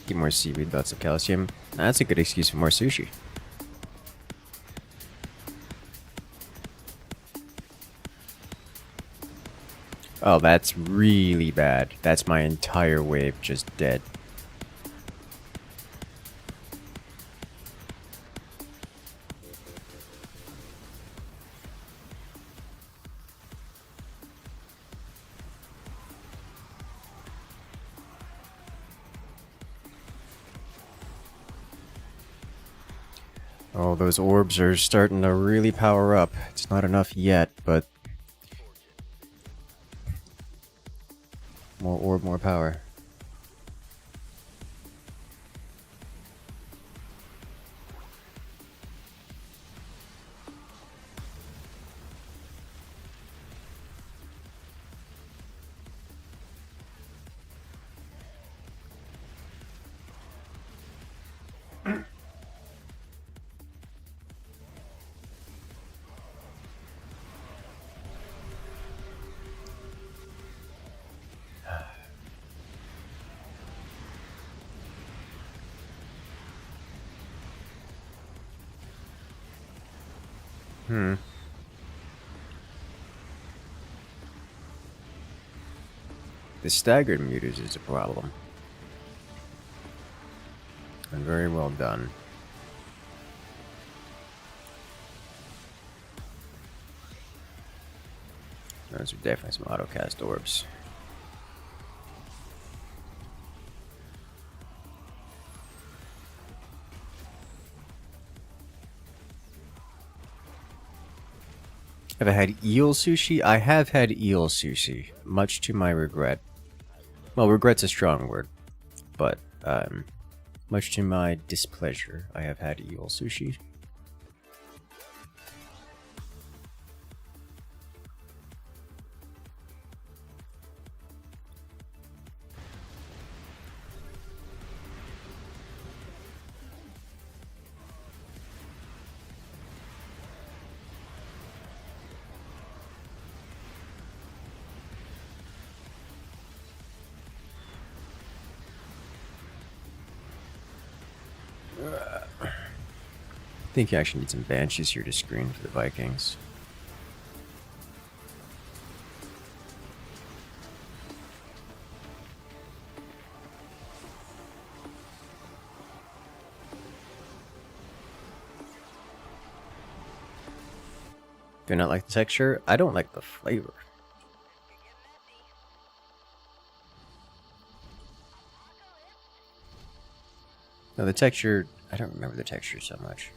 A: Get more seaweed, lots of calcium. That's a good excuse for more sushi. Oh, that's really bad. That's my entire wave just dead. Oh, those orbs are starting to really power up. It's not enough yet, but more orb, more power. The staggered mutas is a problem. And very well done. Those are definitely some auto-cast orbs. Have I had eel sushi? I have had eel sushi, much to my regret. Well, regret's a strong word, but much to my displeasure, I have had eel sushi. I think you actually need some banshees here to screen for the Vikings. Do you not like the texture? I don't like the flavor. No, the texture, I don't remember the texture so much.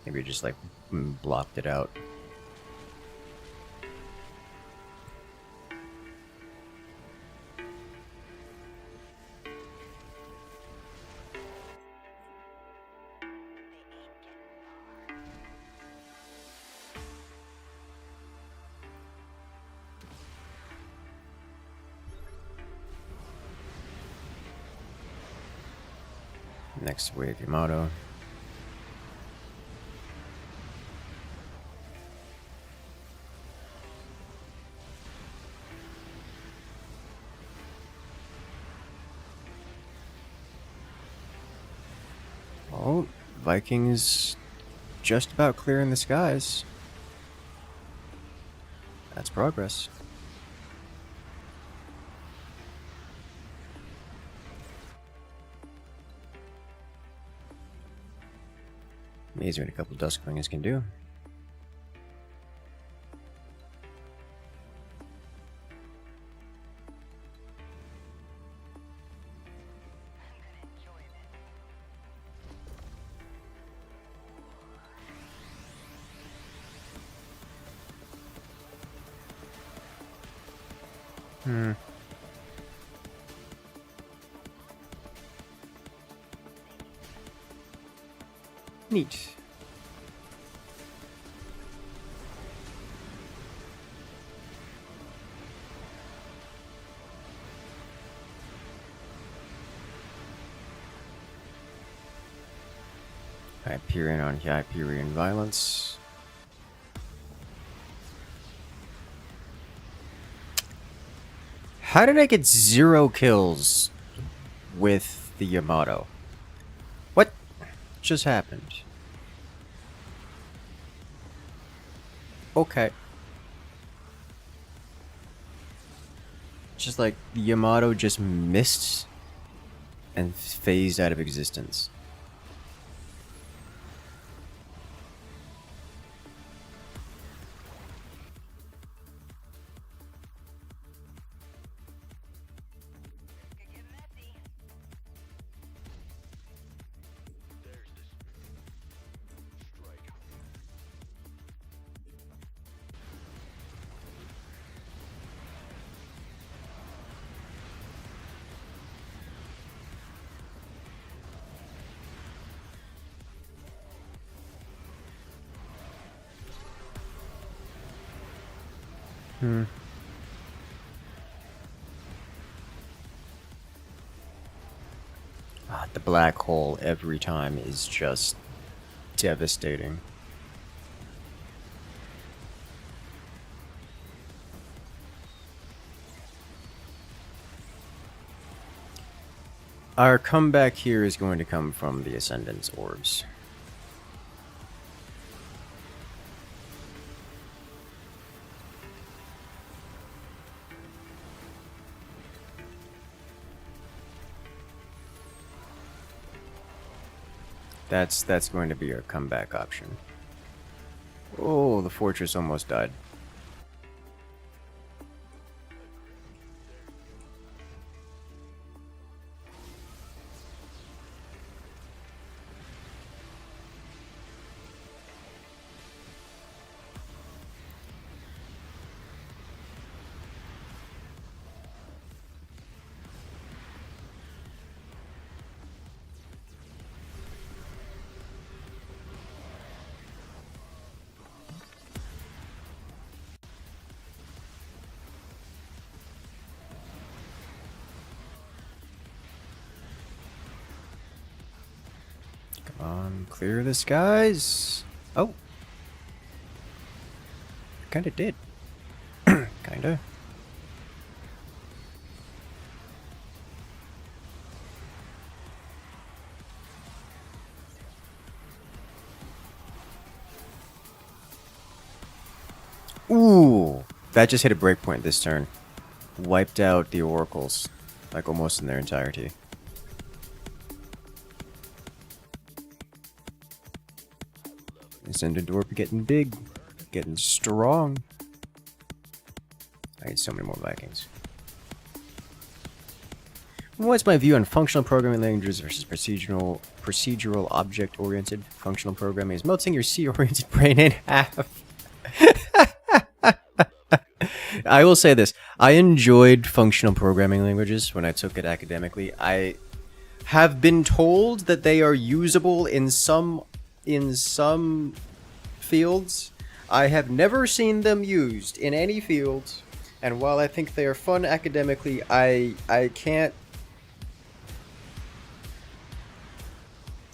A: Maybe it just like blocked it out. Next wave Yamato. Oh, Vikings just about clearing the skies. That's progress. Amazing what a couple Duskwings can do. Neat. Hyperion on Hyperion violence. How did I get 0 kills with the Yamato? What just happened? Okay. Just like the Yamato just missed and phased out of existence. The black hole every time is just devastating. Our comeback here is going to come from the Ascendant's orbs. That's going to be our comeback option. Oh, the fortress almost died. Clear the skies. Oh. Kinda did. Kinda. Ooh. That just hit a breakpoint this turn. Wiped out the oracles. Like almost in their entirety. Zendendorp getting big. Getting strong. I need so many more Vikings. What's my view on functional programming languages versus procedural object-oriented functional programming? Is melting your C-oriented brain in half. I will say this. I enjoyed functional programming languages when I took it academically. I have been told that they are usable in some fields. I have never seen them used in any field, and while I think they are fun academically, I can't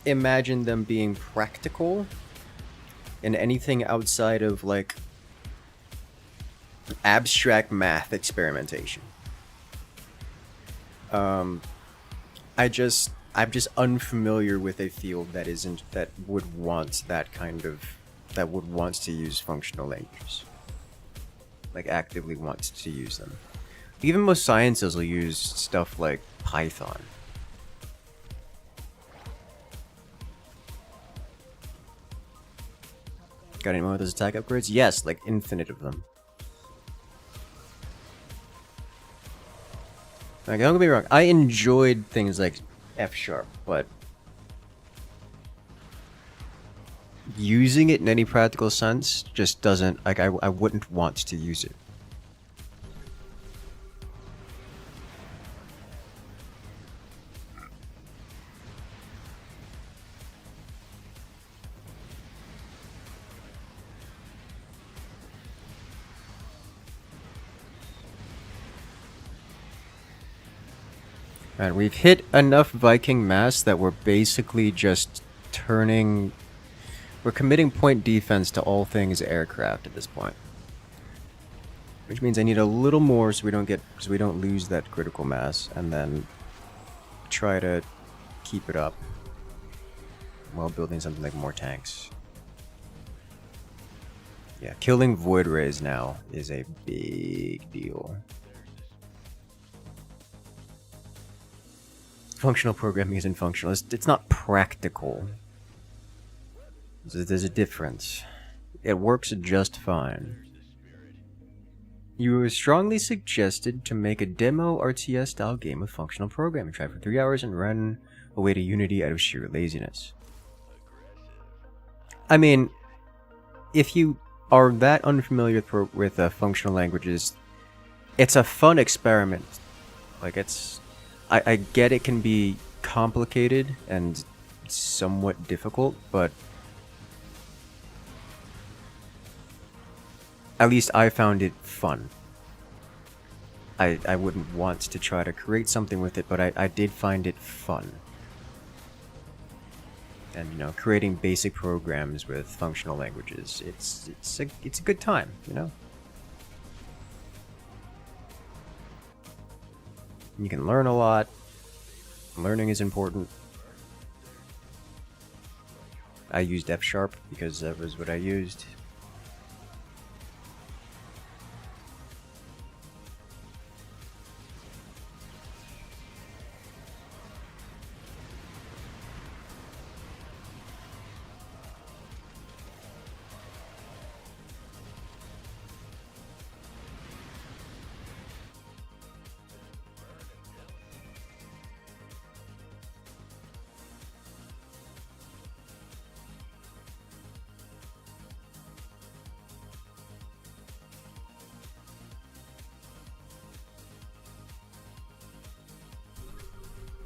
A: imagine them being practical in anything outside of like abstract math experimentation. I'm just unfamiliar with a field that would want to use functional languages. Like actively wants to use them. Even most sciences will use stuff like Python. Got any more of those attack upgrades? Yes, like infinite of them. Like, don't get me wrong, I enjoyed things like F#, but using it in any practical sense just doesn't, like, I wouldn't want to use it. And we've hit enough Viking mass that we're basically just we're committing point defense to all things aircraft at this point. Which means I need a little more so we don't lose that critical mass, and then try to keep it up while building something like more tanks. Yeah, killing Void Rays now is a big deal. Functional programming isn't functional. It's not practical. There's a difference. It works just fine. You were strongly suggested to make a demo RTS style game of functional programming. Try for 3 hours and run away to Unity out of sheer laziness. I mean, if you are that unfamiliar with functional languages, it's a fun experiment. Like, I get it can be complicated and somewhat difficult, but at least I found it fun. I wouldn't want to try to create something with it, but I did find it fun. And, you know, creating basic programs with functional languages, it's a good time, you know? You can learn a lot. Learning is important. I used F# because that was what I used.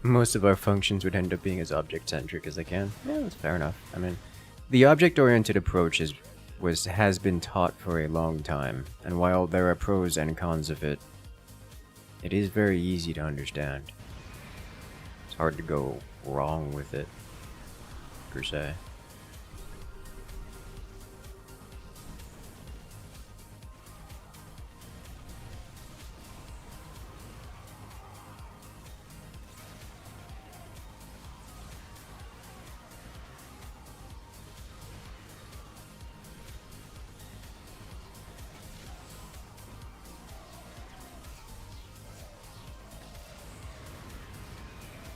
A: Most of our functions would end up being as object-centric as they can. Yeah, that's fair enough. I mean, the object-oriented approach has been taught for a long time, and while there are pros and cons of it, it is very easy to understand. It's hard to go wrong with it. per se.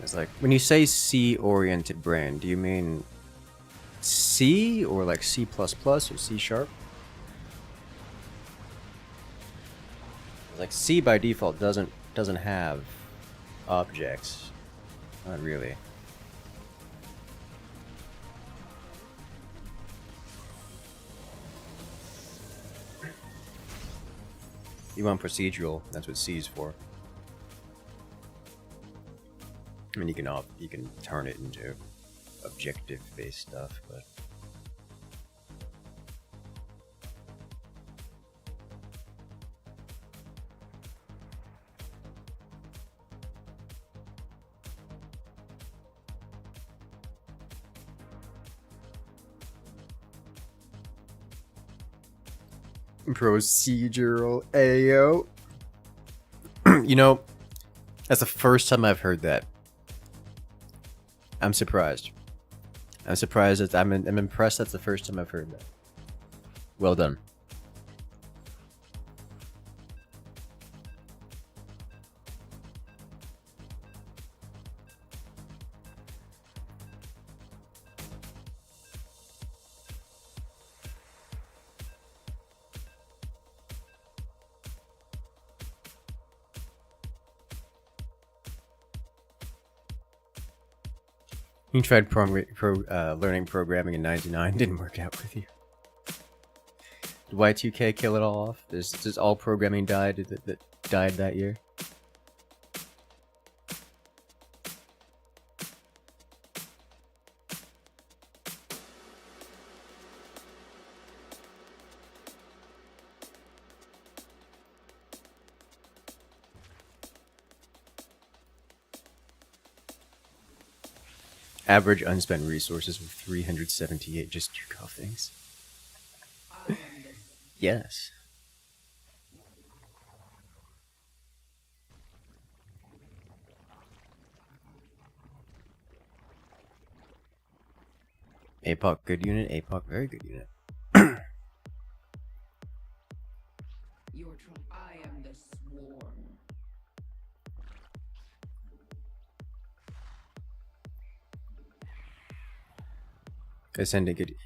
A: It's like, when you say C-oriented brain, do you mean C or like C++ or C sharp? Like C by default doesn't have objects. Not really. You want procedural, that's what C is for. I mean, you can turn it into objective-based stuff, but procedural AO. You know, that's the first time I've heard that. I'm surprised. I'm surprised that I'm impressed. That's the first time I've heard that. Well done. You tried learning programming in '99, didn't work out with you. Did Y2K kill it all off? Does all programming died that year? Average unspent resources with 378 just to call things. Yes. APOC good unit, APOC very good unit.
E: I am the swarm.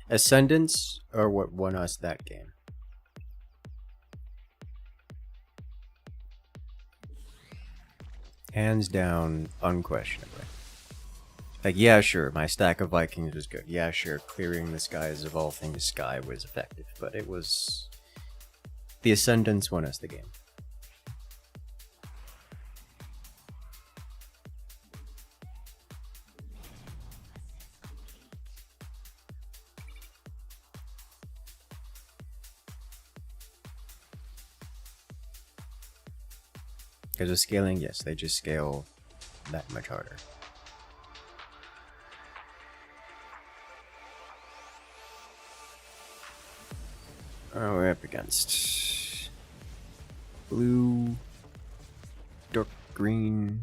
A: Ascendants are what won us that game. Hands down, unquestionably. Like, yeah, sure, my stack of Vikings was good. Yeah, sure, clearing the skies of all things sky was effective, but it was... The Ascendants won us the game. Because of scaling, yes, they just scale that much harder. Oh, we're up against blue, dark green,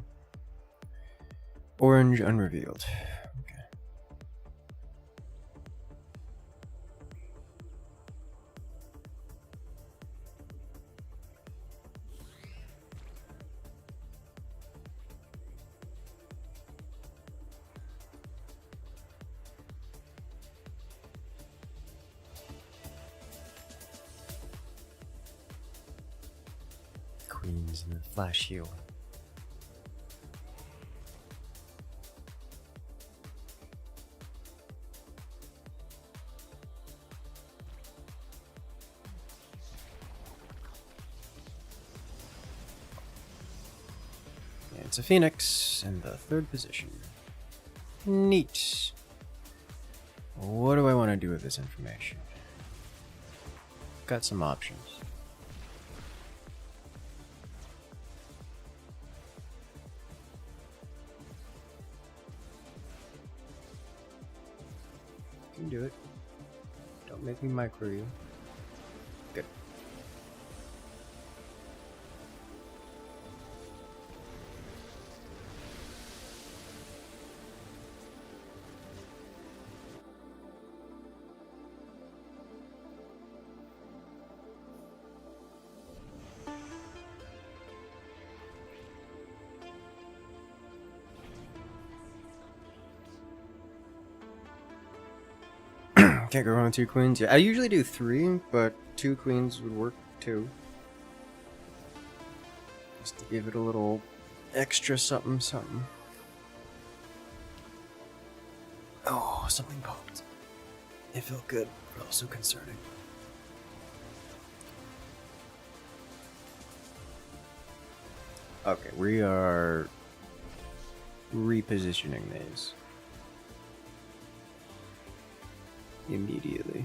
A: orange, unrevealed. Okay. Queens in the flash heal. Yeah, it's a Phoenix in the 3rd position. Neat. What do I want to do with this information? Got some options. can do it. Don't make me micro you. Good. Can't go wrong with 2 queens. Yeah, I usually do 3, but 2 queens would work too. Just to give it a little extra something, something. Oh, something popped. It felt good, but also concerning. Okay, we are repositioning these. Immediately.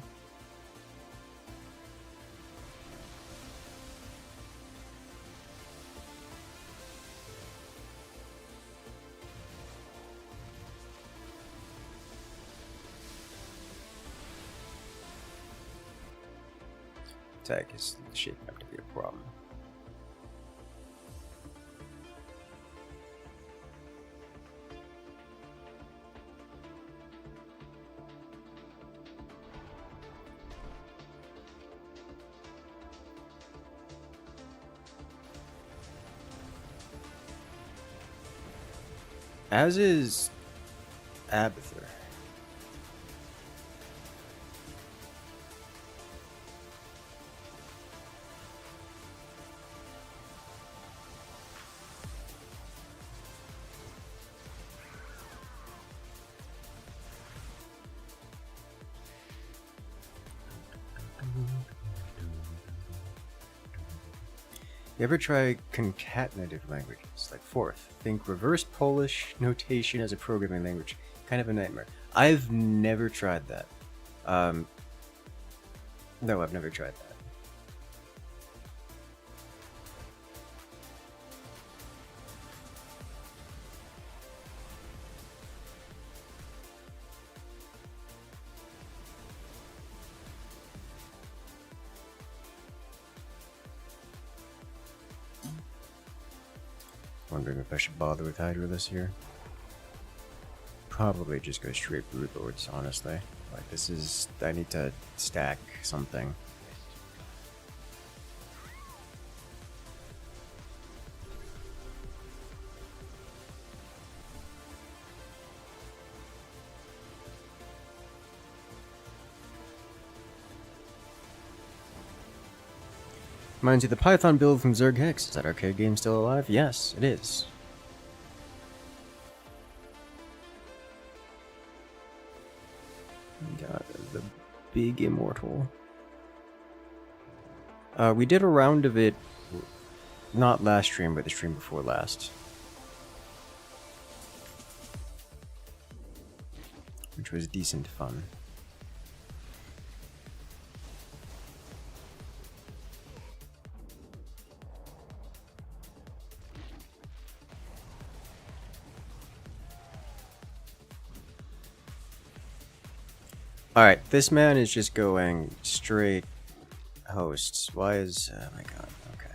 A: Tag is shaping up to be a problem. As is Abather. You ever try concatenative languages, like Forth? Think reverse Polish notation as a programming language. Kind of a nightmare. I've never tried that. No, I've never tried that. Wondering if I should bother with Hydra this year. Probably just go straight Brood Lords, honestly. Like, this is... I need to stack something. Reminds you, the Python build from Zerg Hex. Is that arcade game still alive? Yes, it is. Got the big immortal. We did a round of it, not last stream, but the stream before last. Which was decent fun. Alright, this man is just going straight hosts. Why is... oh my god, okay.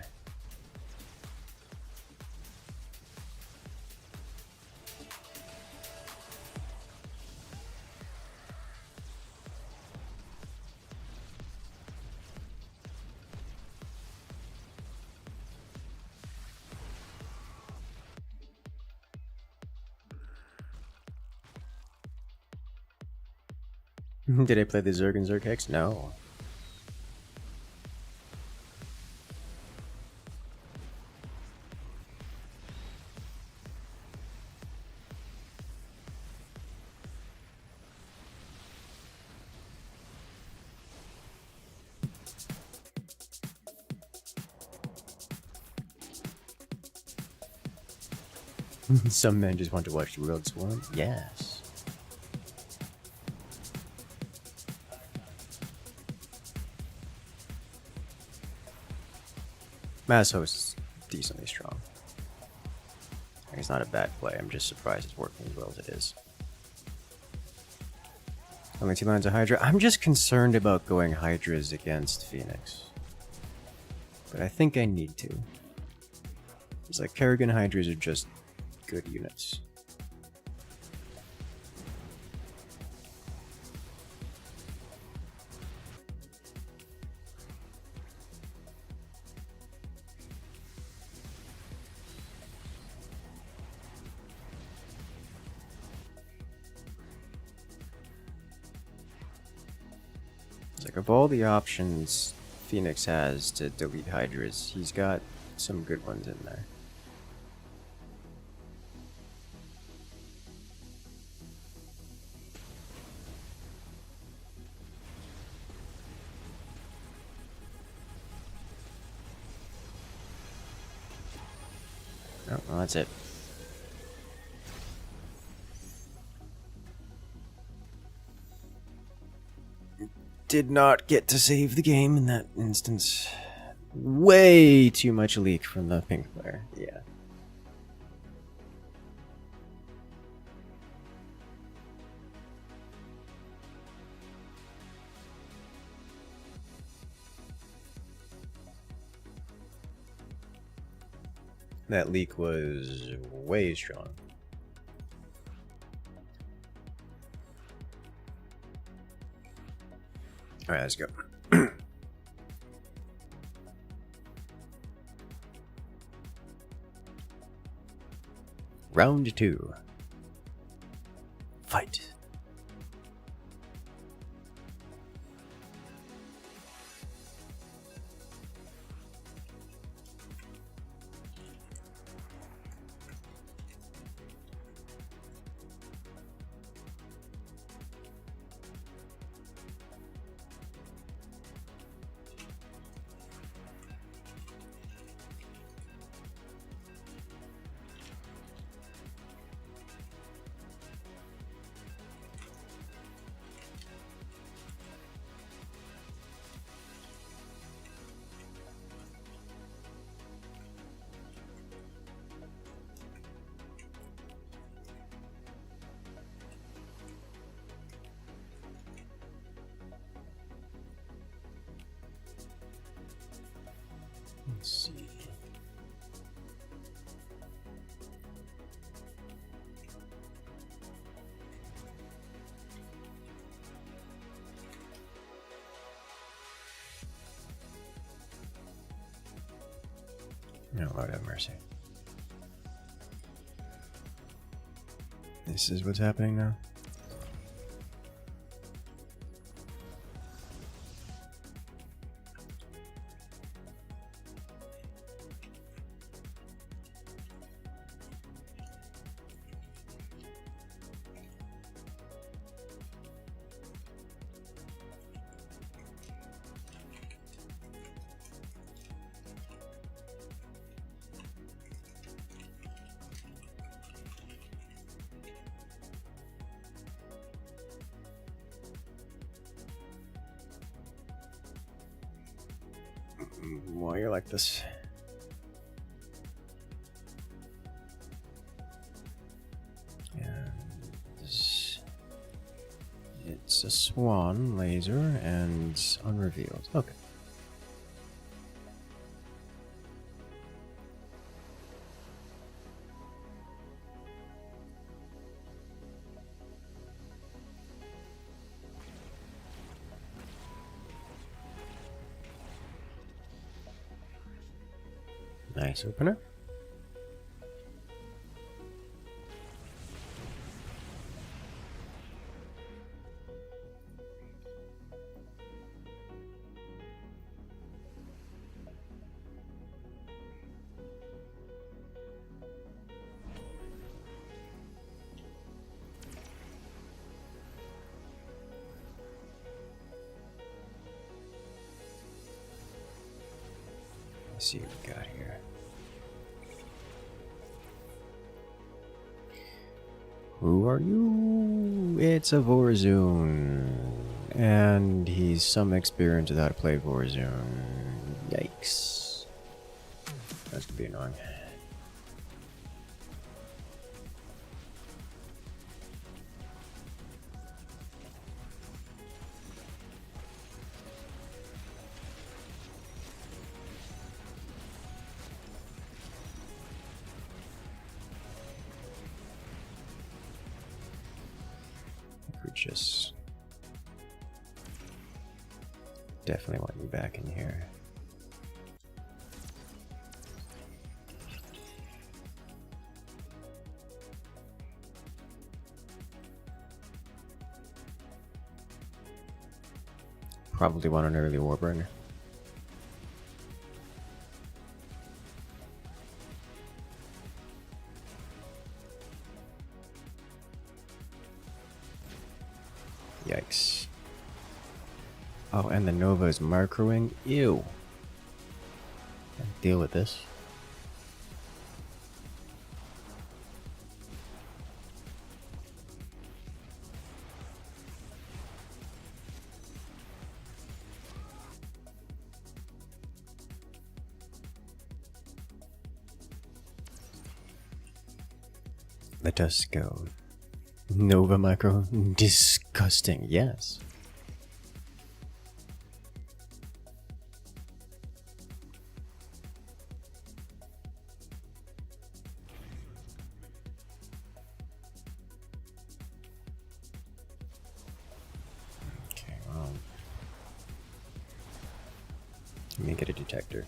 A: Did I play the Zerg and Zerg Hex? No. Some men just want to watch the world swarm? Yes. Mass Host is decently strong. It's not a bad play, I'm just surprised it's working as well as it is. Only 2 lines of Hydra. I'm just concerned about going Hydras against Phoenix. But I think I need to. It's like Kerrigan Hydras are just good units. It's like of all the options Phoenix has to delete Hydras, he's got some good ones in there. Oh, well, that's it. Did not get to save the game in that instance. Way too much leak from the pink player. Yeah. That leak was way strong. Alright, let's go. Round 2. Fight. Let's see. No, Lord have mercy. This is what's happening now? While you're like this. And it's a swan laser and unrevealed. Okay. Nice opener. Let's see what we got here. Who are you? It's a Vorzune. And he's some experience with how to play Vorzune. Yikes. That's gonna be annoying. just definitely want you back in here. Probably want an early Warburn. Yikes. Oh, and the Nova is macroing? Ew. Can't deal with this. Let us go. Nova macro? Disgusting, yes. Okay, well. Let me get a detector.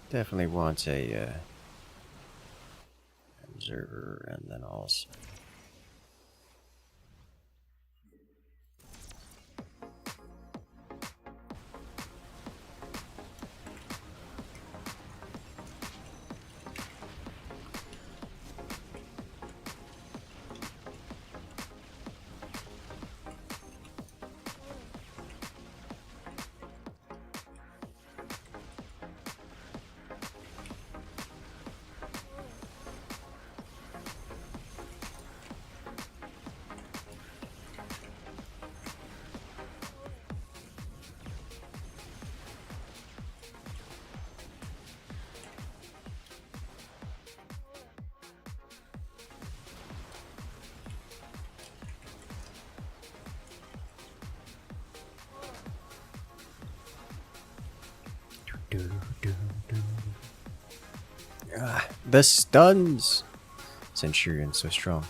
A: Definitely wants a observer, and then also the stuns! Centurion so strong.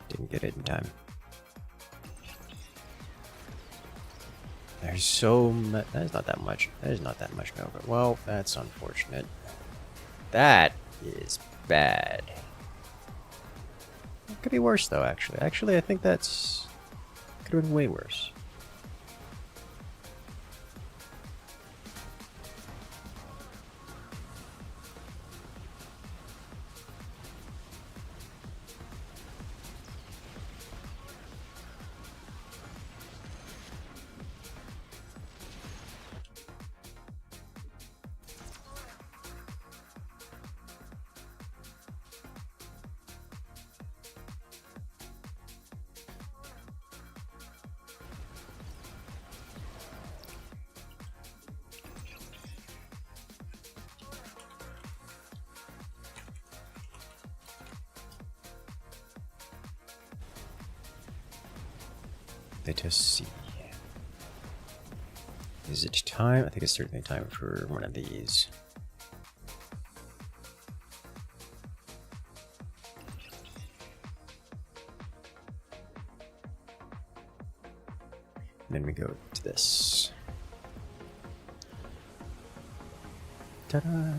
A: Didn't get it in time. There's so much. That is not that much. That is not that much Nova. Well, that's unfortunate. That is bad. It could be worse though, actually. Actually, I think that's could have been way worse. Let us see. Is it time? I think it's certainly time for one of these. And then we go to this. Ta-da!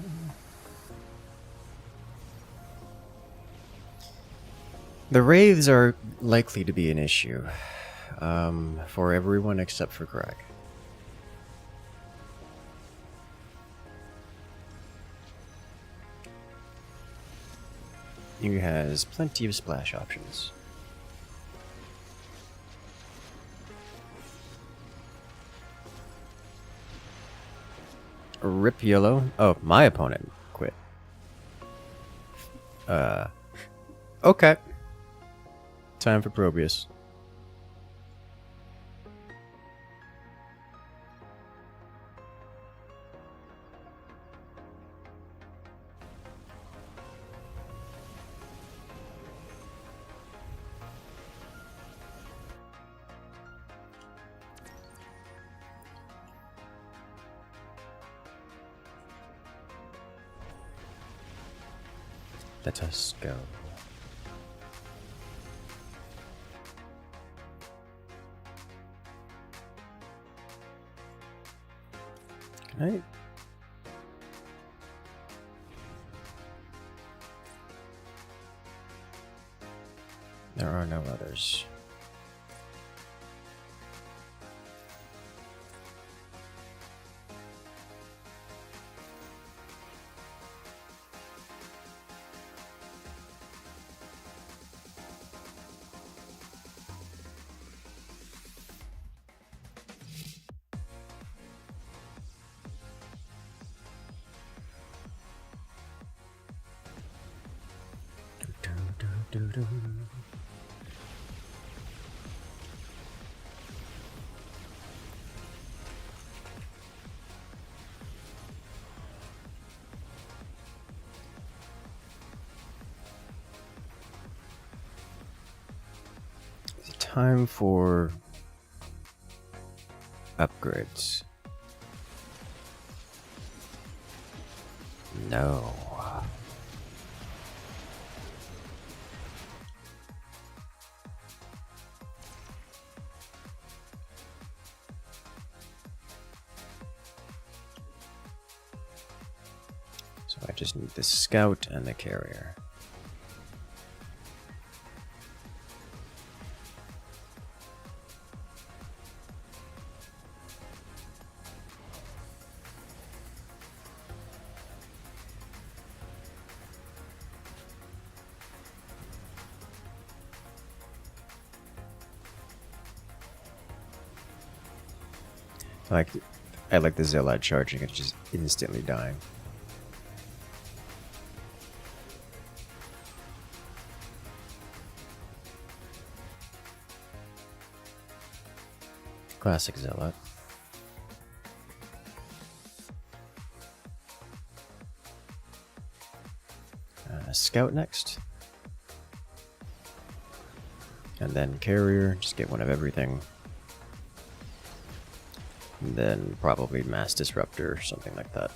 A: The wraiths are likely to be an issue for everyone except for Greg. He has plenty of splash options. Rip yellow. Oh, my opponent quit. Okay. Time for Probius. Let us go. Can I? There are no others. Time for upgrades. No. So I just need the scout and the carrier. I like the Zealot charging, it's just instantly dying. Classic Zealot. Scout next. And then carrier, just get one of everything. And then probably mass disruptor or something like that.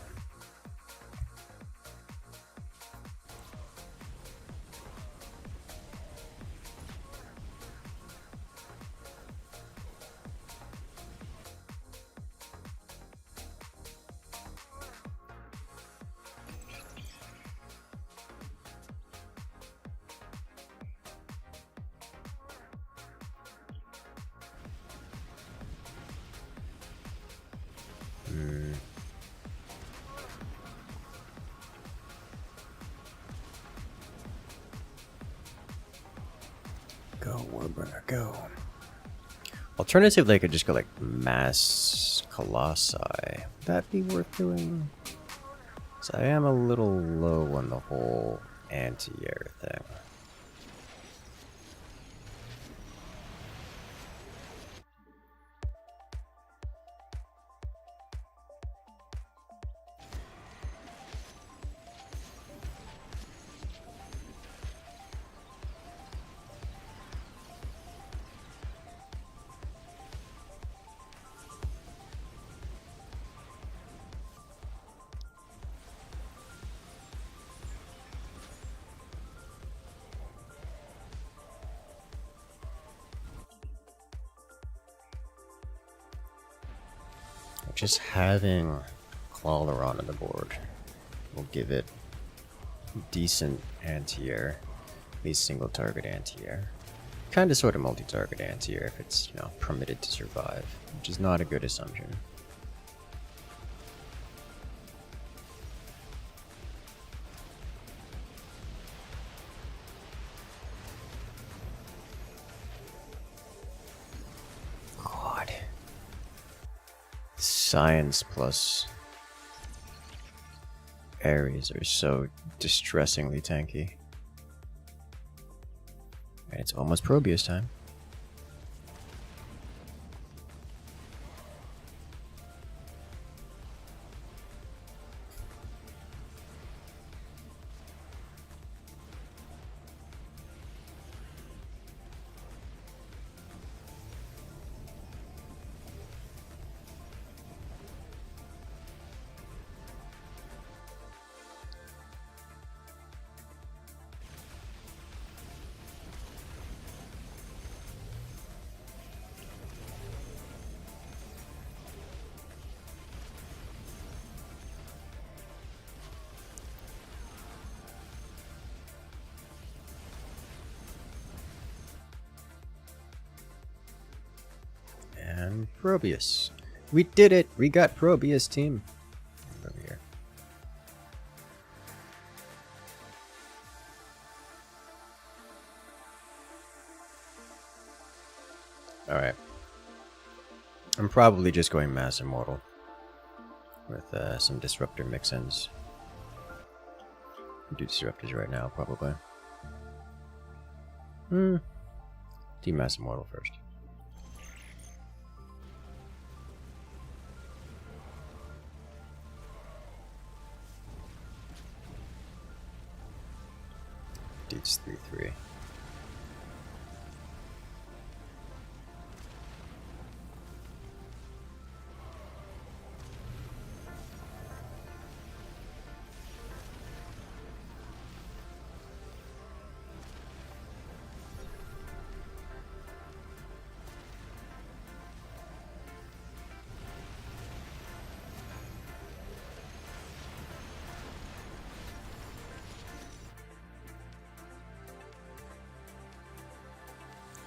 A: Go, Warburner, go. Alternatively, I could just go like mass colossi. Would that be worth doing? So I am a little low on the whole anti-air thing. Just having Clawleron on the board will give it decent anti-air. these single target anti-air. Kind of sort of multi-target anti-air if it's, you know, permitted to survive, which is not a good assumption. God. Science plus Ares are so distressingly tanky. And it's almost Probius time. And Probius. We did it! We got Probius, team. Over here. Alright. I'm probably just going Mass Immortal. With some Disruptor mix-ins. Do Disruptors right now, probably. Do Mass Immortal first. Dude's 3-3.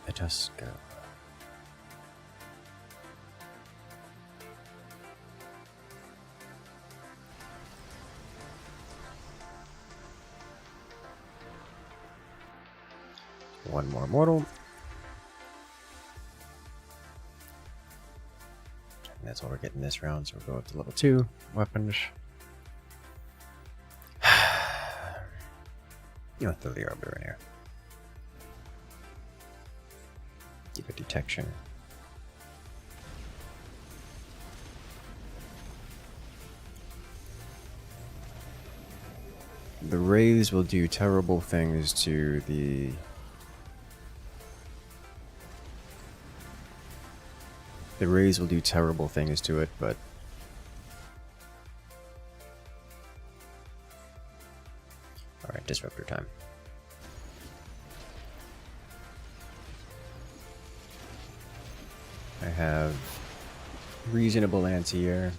A: Let us go. One more mortal. And that's all we're getting this round, so we'll go up to level 2. Weapons. You know, throw the arbiter in here. Give it detection. The rays will do terrible things to the... The rays will do terrible things to it, but... Alright, Disruptor time. I have reasonable anti-air.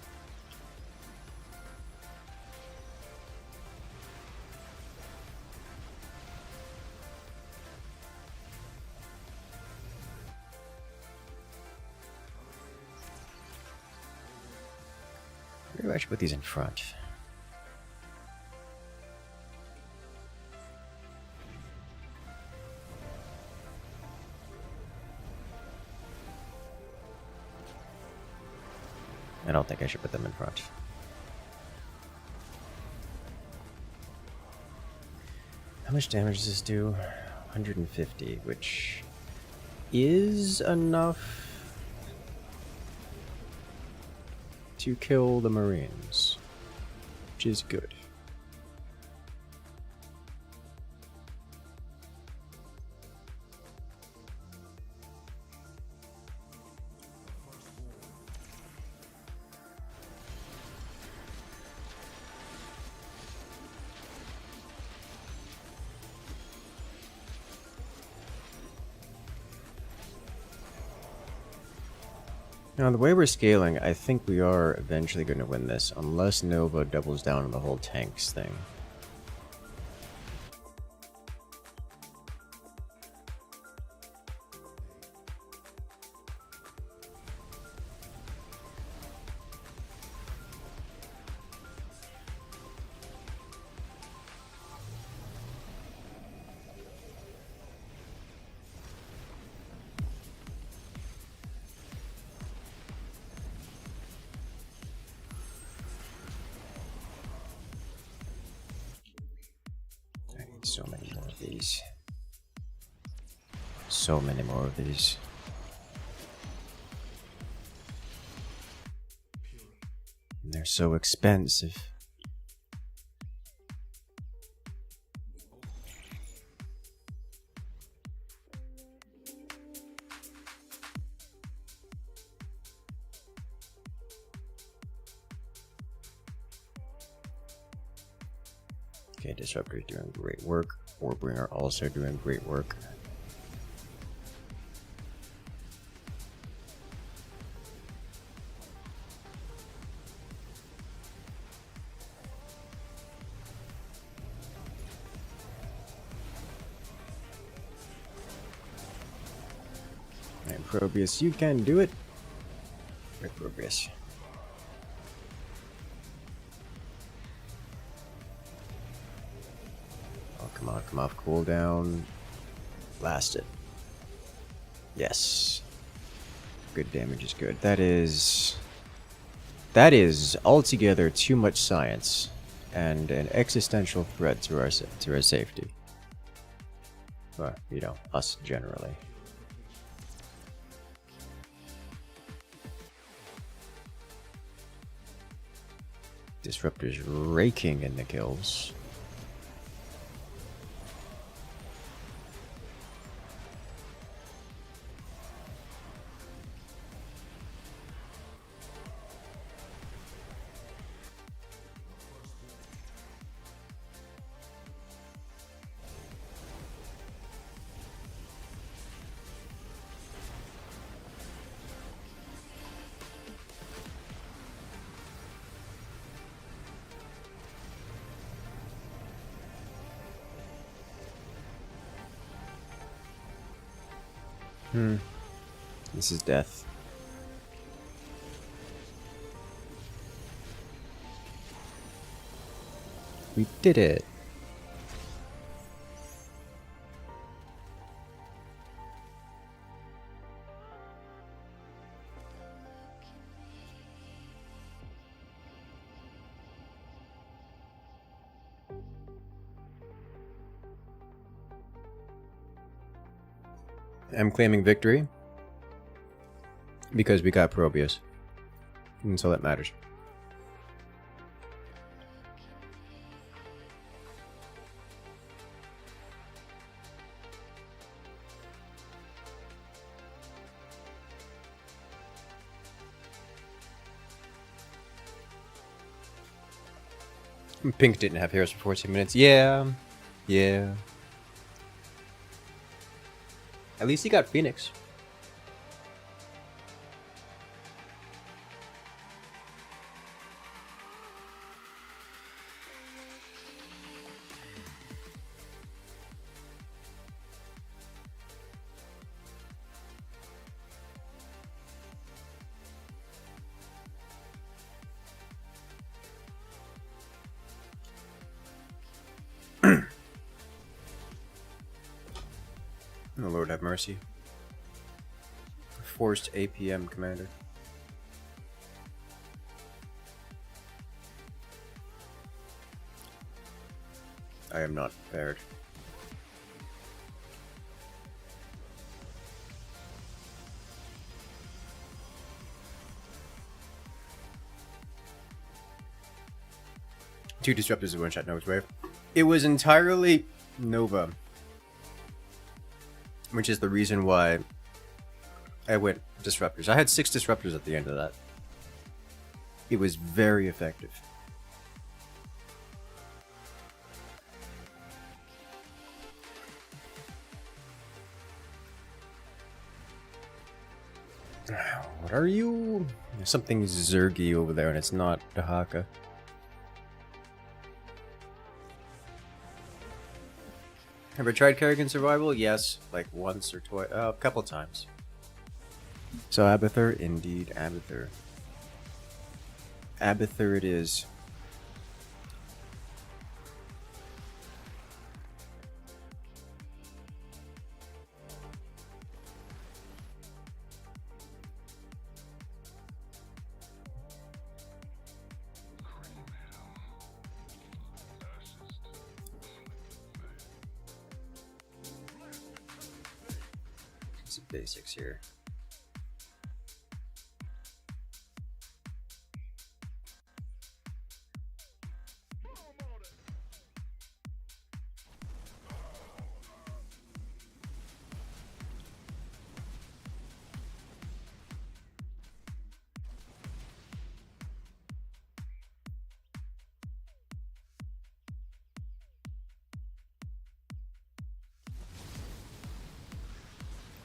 A: Maybe I should put these in front. I don't think I should put them in front. How much damage does this do? 150, which is enough to kill the Marines, which is good. Now, the way we're scaling, I think we are eventually going to win this, unless Nova doubles down on the whole tanks thing. So many more of these. So many more of these. And they're so expensive. Okay, Disruptor's doing great work. Warbringer also doing great work. And Probius, you can do it. Right, Probius. Oh, come off cooldown. Blast it. Yes. Good damage is good. That is altogether too much science and an existential threat to our safety. Well, you know, us generally. Disruptor's raking in the kills. This is death. We did it. I'm claiming victory because we got Probius, and so that matters. Pink didn't have heroes for 14 minutes. Yeah. At least he got Phoenix. Oh, Lord have mercy. Forced APM commander. I am not prepared. Two disruptors in one shot Nova's wave. It was entirely Nova, which is the reason why I went disruptors. I had 6 disruptors at the end of that. It was very effective. What are you? There's something Zergy over there, and it's not Dahaka. Have I tried Kerrigan Survival? Yes, like once or twice, a couple times. So Abathur, indeed, Abathur. Abathur it is. basics here.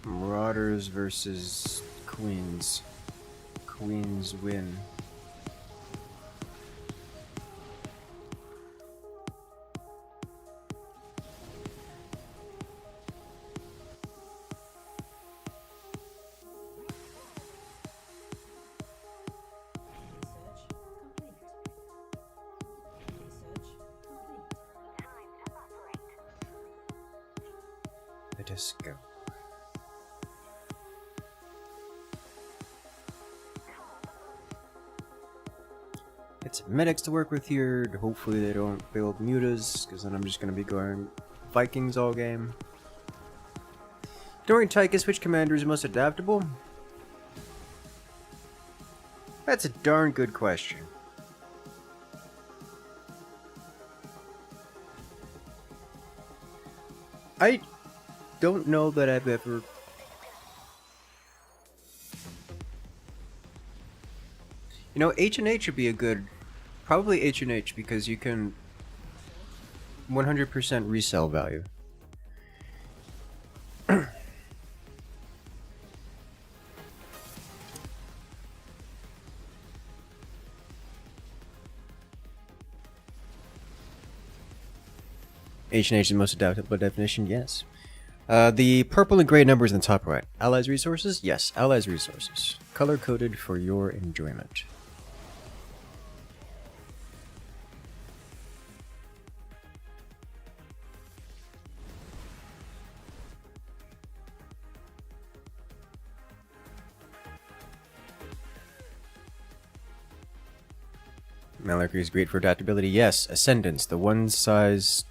A: Marauders versus Queens. Queens win. Let us go. Get some medics to work with here. Hopefully they don't build mutas, because then I'm just going to be going Vikings all game. During Tychus, which commander is the most adaptable? That's a darn good question. I don't know that I've ever... You know, H&H would be a good... Probably H&H, because you can 100% resell value. H&H is the most adaptable definition, yes. The purple and gray numbers in the top right. Allies resources? Yes, allies resources. Color-coded for your enjoyment. Mallory is great for adaptability. Yes, Ascendance, the one size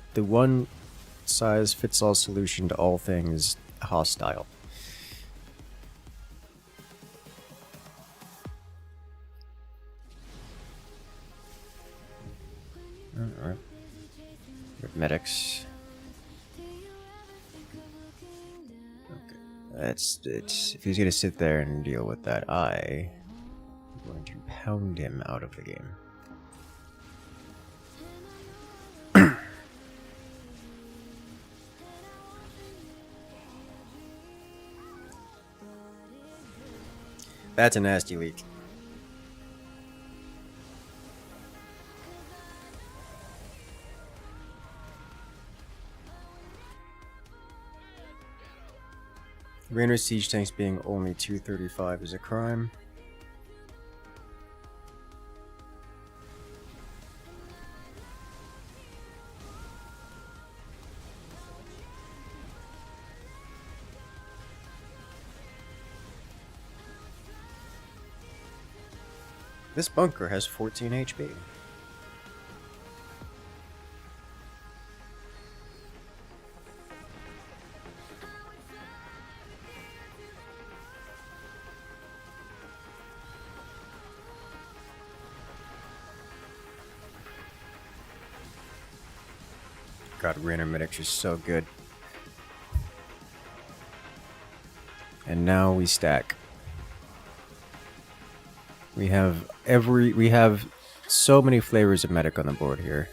A: fits all solution to all things hostile. Alright. Medics. Okay. That's it. If he's gonna sit there and deal with that, I'm going to pound him out of the game. That's a nasty leak. Rainer siege tanks being only 235 is a crime. This bunker has 14 HP. God, Rainer Medics is so good. And now we stack. We have so many flavors of medic on the board here.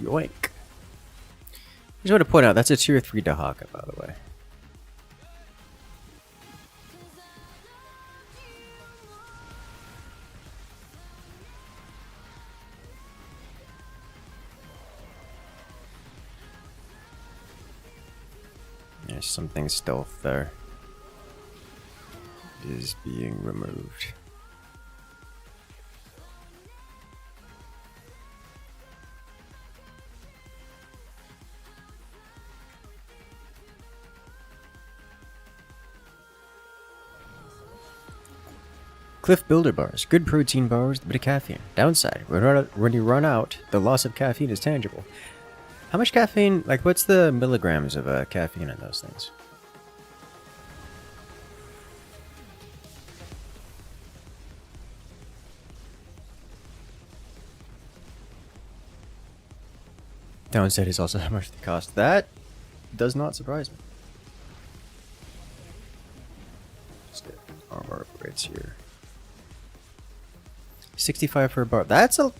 A: Yoink. I just want to point out, that's a tier 3 Dahaka, by the way. There's something stealth there. It is being removed. Cliff Builder bars, good protein bars, but a caffeine. Downside, when you run out, the loss of caffeine is tangible. How much caffeine, like what's the milligrams of caffeine in those things? Downside is also how much they cost. That does not surprise me. Let's get armor upgrades here. 65 per bar. That's a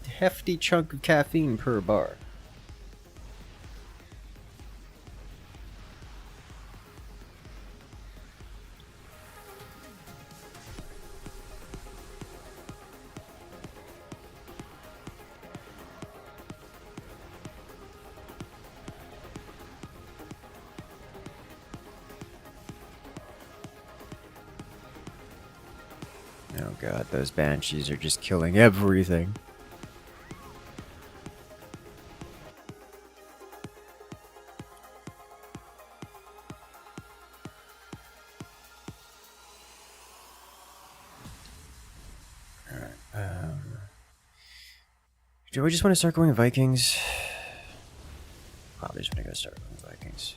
A: hefty chunk of caffeine per bar. Oh god, those banshees are just killing everything. Alright, do I just want to start going Vikings? Probably just want to go start going Vikings.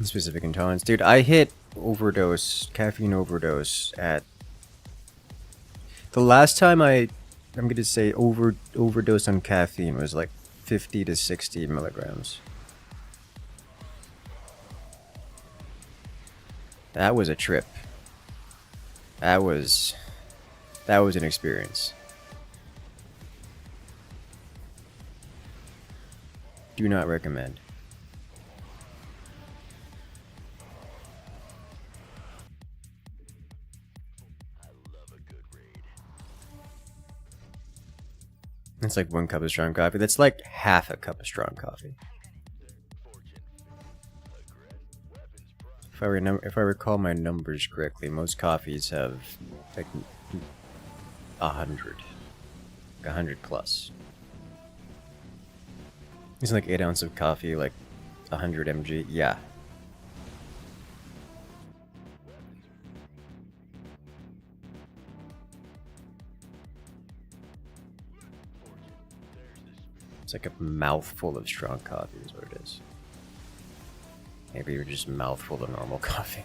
A: Specific intolerance. Dude, I hit caffeine overdose at... The last time I'm gonna say overdose on caffeine was like 50 to 60 milligrams. That was a trip. That was an experience. Do not recommend. It's like 1 cup of strong coffee. That's like half a cup of strong coffee. If I recall my numbers correctly, most coffees have like 100. 100 plus. Isn't like 8 ounces of coffee like 100 mg? Yeah. It's like a mouthful of strong coffee is what it is. Maybe you're just a mouthful of normal coffee.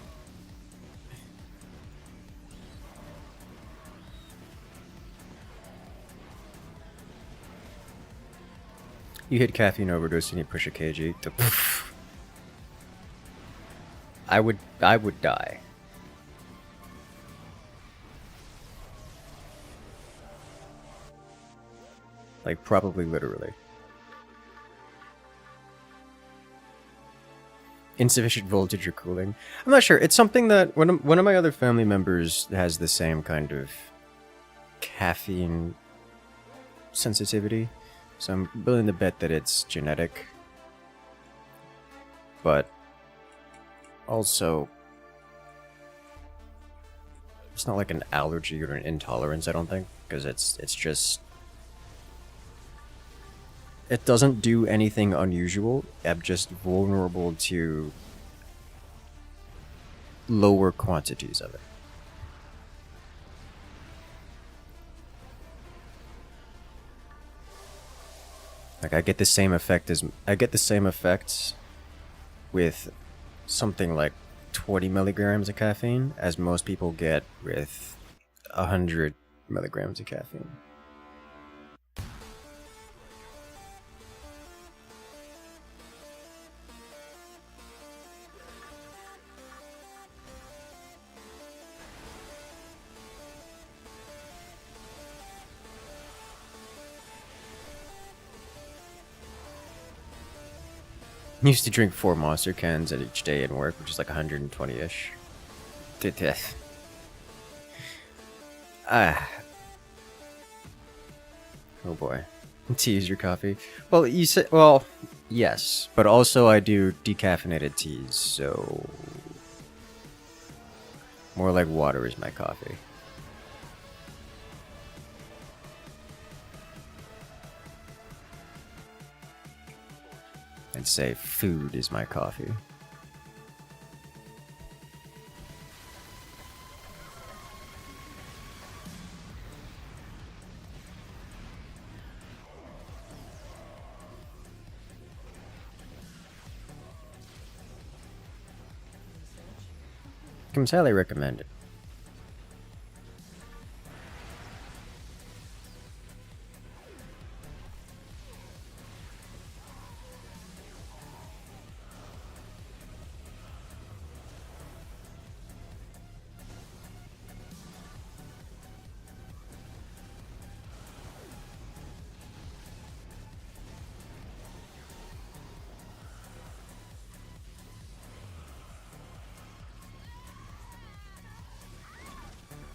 A: You hit caffeine overdose and you push a kg to poof. I would die. Like probably literally. Insufficient voltage or cooling. I'm not sure. It's something that one of my other family members has the same kind of caffeine sensitivity. So I'm willing to bet that it's genetic. But also it's not like an allergy or an intolerance, I don't think, because it's just it doesn't do anything unusual. I'm just vulnerable to lower quantities of it. Like I get the same effects with something like 20 milligrams of caffeine as most people get with 100 milligrams of caffeine. I used to drink 4 Monster cans at each day in work, which is like 120-ish. To death. Ah. Oh boy. Tea is your coffee? Well, you said, well, yes, but also I do decaffeinated teas, so more like water is my coffee. I'd say food is my coffee. Comes highly recommended.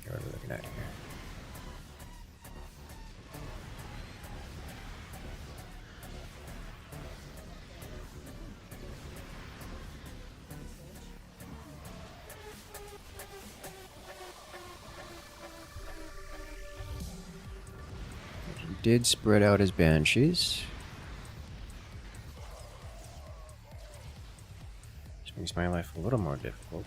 A: What are we looking at here? He did spread out his banshees. Which makes my life a little more difficult.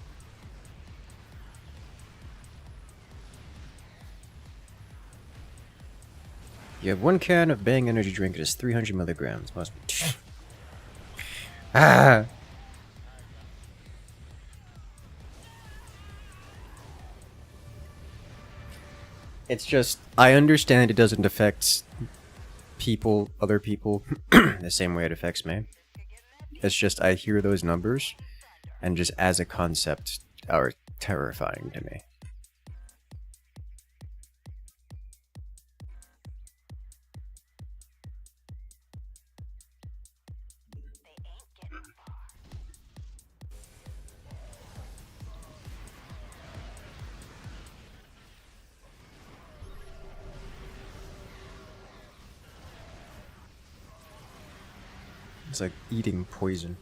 A: You have 1 can of Bang energy drink. It is 300 milligrams. Must be. Ah! It's just, I understand it doesn't affect people, other people, the same way it affects me. It's just, I hear those numbers, and just as a concept, are terrifying to me. It's like eating poison.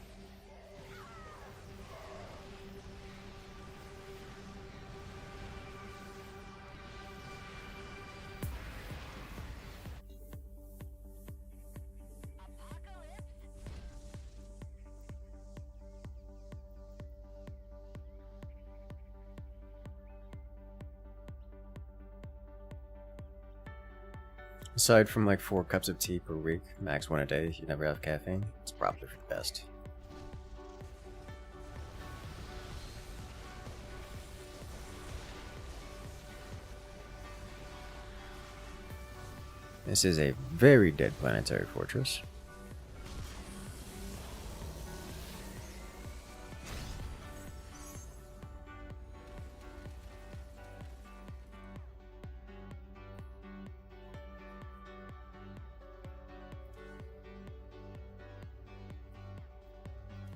A: Aside from like 4 cups of tea per week, max 1 a day, you never have caffeine, it's probably for the best. This is a very dead planetary fortress.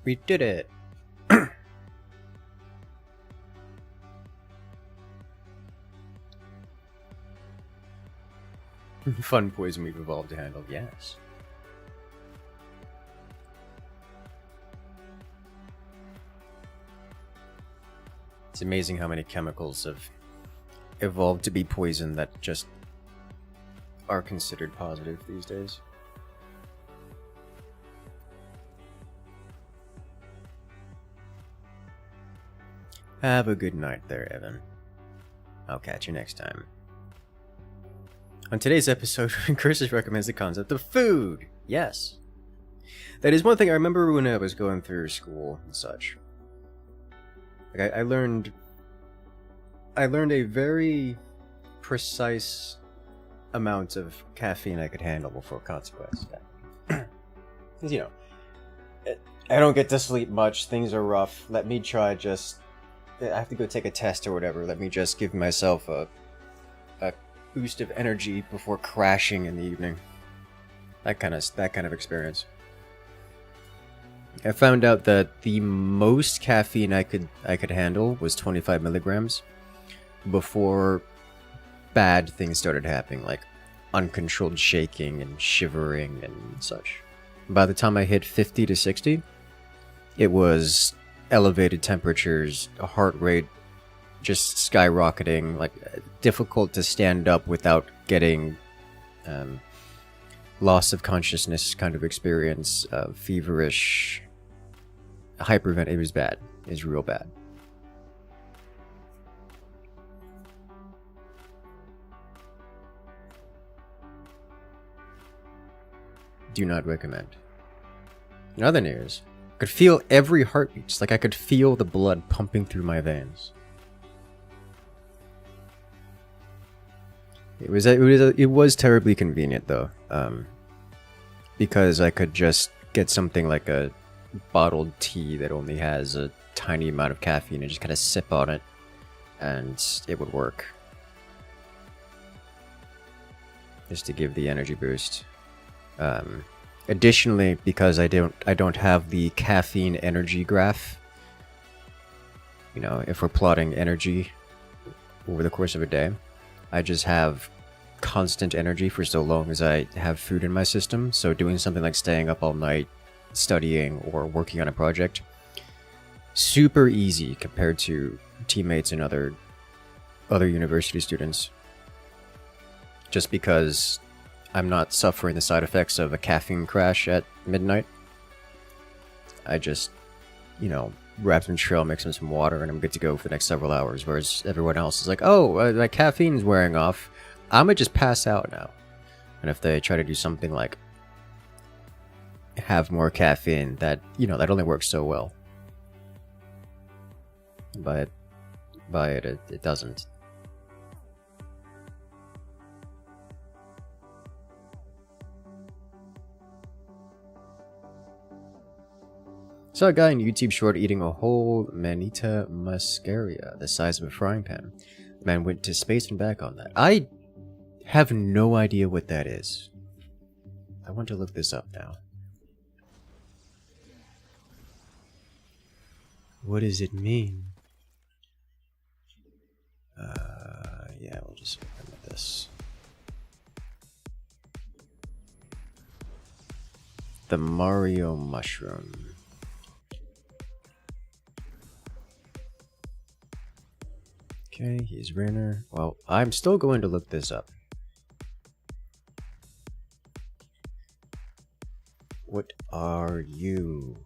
A: We did it! Fun poison we've evolved to handle, yes. It's amazing how many chemicals have evolved to be poison that just are considered positive these days. Have a good night there, Evan. I'll catch you next time. On today's episode, Incursus recommends the concept of food. Yes. That is one thing I remember when I was going through school and such. Like I learned a very precise amount of caffeine I could handle before consequence. You know, I don't get to sleep much, things are rough, let me try just... I have to go take a test or whatever. Let me just give myself a boost of energy before crashing in the evening. That kind of experience. I found out that the most caffeine I could handle was 25 milligrams before bad things started happening, like uncontrolled shaking and shivering and such. By the time I hit 50 to 60, it was elevated temperatures, heart rate just skyrocketing, like difficult to stand up without getting loss of consciousness kind of experience, feverish, hypervent. It was bad. It was real bad. Do not recommend. In other news, I could feel every heartbeat, just like I could feel the blood pumping through my veins. It was terribly convenient though, because I could just get something like a bottled tea that only has a tiny amount of caffeine and just kind of sip on it, and it would work. Just to give the energy boost. Additionally, because I don't have the caffeine energy graph. You know, if we're plotting energy over the course of a day, I just have constant energy for so long as I have food in my system. So doing something like staying up all night, studying, or working on a project, super easy compared to teammates and other university students. Just because I'm not suffering the side effects of a caffeine crash at midnight. I just, you know, grab some trail, mix in some water, and I'm good to go for the next several hours. Whereas everyone else is like, oh, my caffeine's wearing off. I'm gonna just pass out now. And if they try to do something like have more caffeine, that, you know, that only works so well. But it doesn't. Saw a guy in YouTube short eating a whole Manita muscaria, the size of a frying pan. The man went to space and back on that. I have no idea what that is. I want to look this up now. What does it mean? Yeah, we'll just open with this. The Mario mushroom. Okay, he's Rainer. Well, I'm still going to look this up. What are you?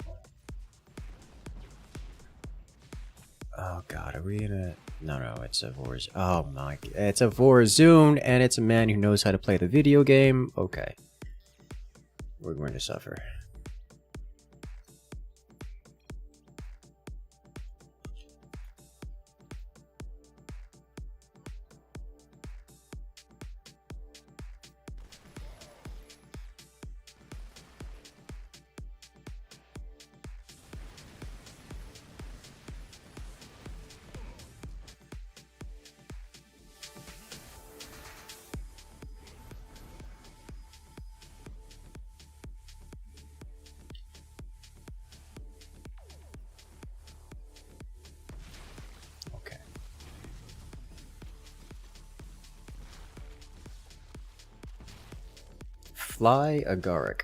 A: Oh god, are we in a... No, it's a Vorz... Oh my... It's a Vorzoon, and it's a man who knows how to play the video game. Okay. We're going to suffer. Fly agaric.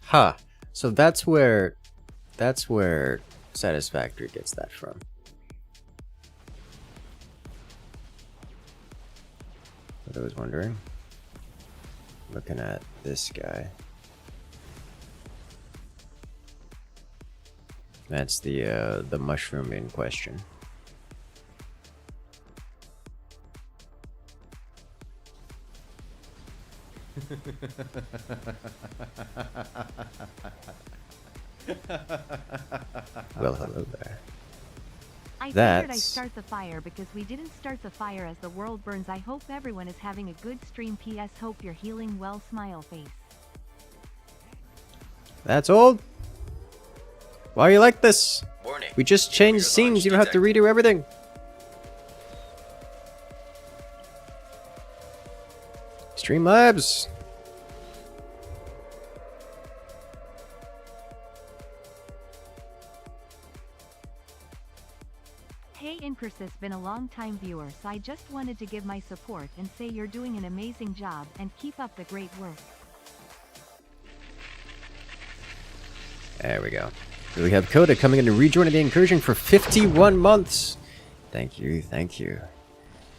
A: Ha! Huh. So that's where Satisfactory gets that from. For those wondering. Looking at this guy. That's the mushroom in question. Well, hello there.
C: I figured I'd start the fire because we didn't start the fire as the world burns. I hope everyone is having a good stream. PS hope you're healing well. Smile face.
A: That's old. Why are you like this?
D: Warning.
A: We just changed scenes. You don't have to redo everything. Streamlabs.
C: Hey Incursus, been a long time viewer, so I just wanted to give my support and say you're doing an amazing job and keep up the great work.
A: There we go. So we have Coda coming in to rejoin the incursion for 51 months. Thank you, thank you.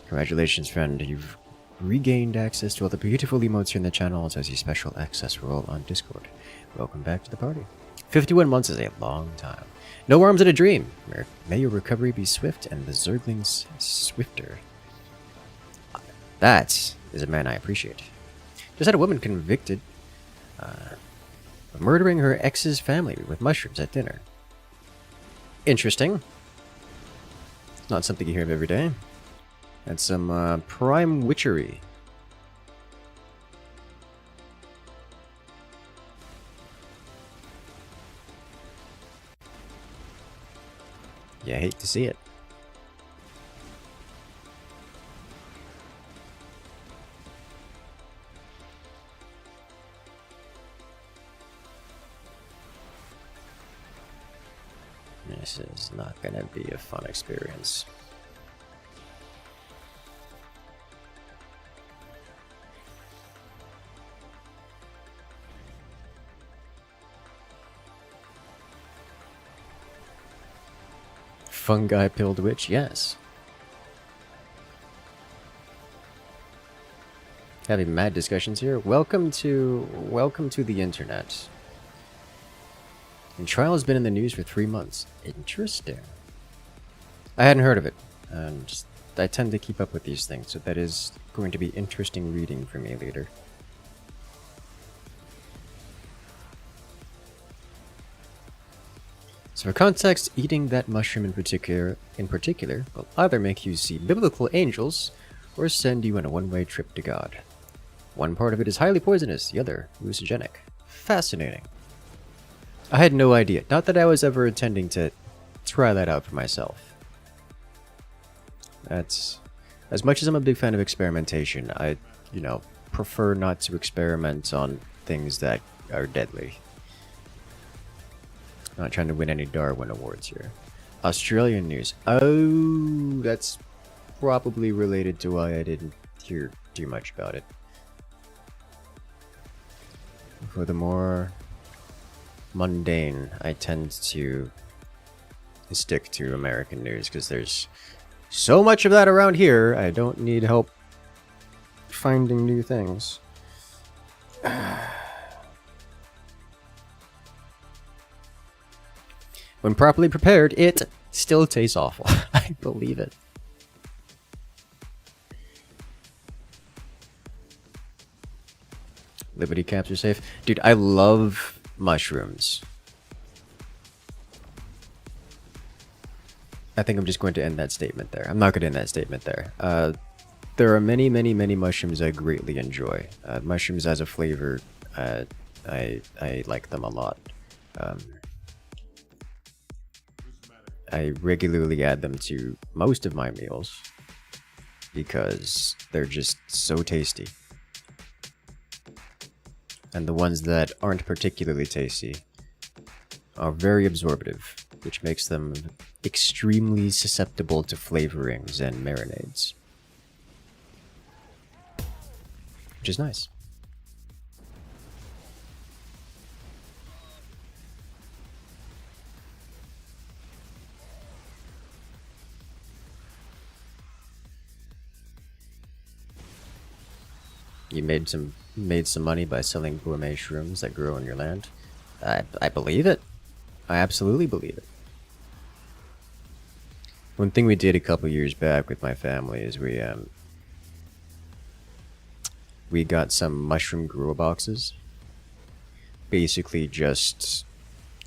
A: Congratulations, friend. You've regained access to all the beautiful emotes here in the channel as your special access role on Discord. Welcome back to the party. 51 months is a long time. No arms in a dream. May your recovery be swift and the Zerglings swifter. That is a man I appreciate. Just had a woman convicted of murdering her ex's family with mushrooms at dinner. Interesting. Not something you hear of every day. And some prime witchery. Yeah, I hate to see it. This is not gonna be a fun experience. Fungi pilled witch, yes. Having mad discussions here. Welcome to the internet. And trial has been in the news for 3 months. Interesting. I hadn't heard of it, and I tend to keep up with these things, so that is going to be interesting reading for me later. So for context, eating that mushroom in particular will either make you see biblical angels or send you on a one-way trip to God. One part of it is highly poisonous, the other hallucinogenic. Fascinating. I had no idea. Not that I was ever intending to try that out for myself. That's... As much as I'm a big fan of experimentation, I, prefer not to experiment on things that are deadly. Not trying to win any Darwin awards here. Australian news. Oh, that's probably related to why I didn't hear too much about it. For the more mundane, I tend to stick to American news because there's so much of that around here. I don't need help finding new things. When properly prepared, it still tastes awful. I believe it. Liberty caps are safe. Dude, I love mushrooms. I think I'm just going to end that statement there. I'm not going to end that statement there. There are many, many, many mushrooms I greatly enjoy. Mushrooms as a flavor, I like them a lot. I regularly add them to most of my meals because they're just so tasty. And the ones that aren't particularly tasty are very absorptive, which makes them extremely susceptible to flavorings and marinades. Which is nice. You made some money by selling gourmet shrooms that grow on your land. I believe it. I absolutely believe it. One thing we did a couple years back with my family is we got some mushroom grow boxes. Basically just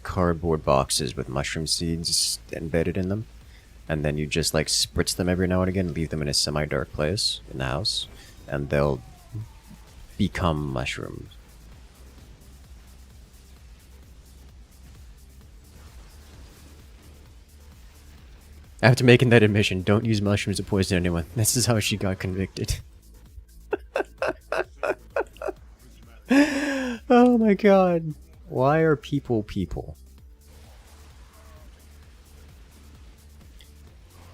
A: cardboard boxes with mushroom seeds embedded in them. And then you just like spritz them every now and again, leave them in a semi-dark place in the house, and they'll become mushrooms. After making that admission, don't use mushrooms to poison anyone. This is how she got convicted. Oh my god. Why are people people?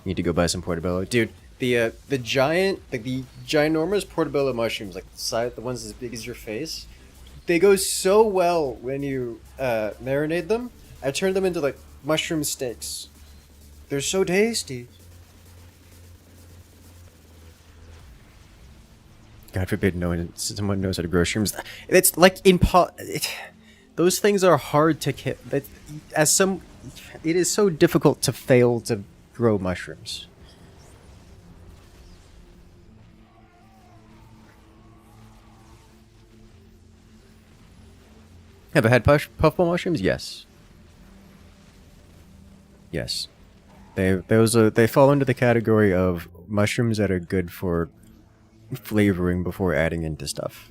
A: Need to go buy some portobello. Dude, the giant, like the ginormous portobello mushrooms, like the ones as big as your face, they go so well when you marinate them. I turned them into like mushroom steaks. They're so tasty. God forbid someone knows how to grow shrooms. It's like those things are hard to kill. It is so difficult to fail to grow mushrooms. Have I had puffball mushrooms? Yes. Yes. They fall into the category of mushrooms that are good for flavoring before adding into stuff.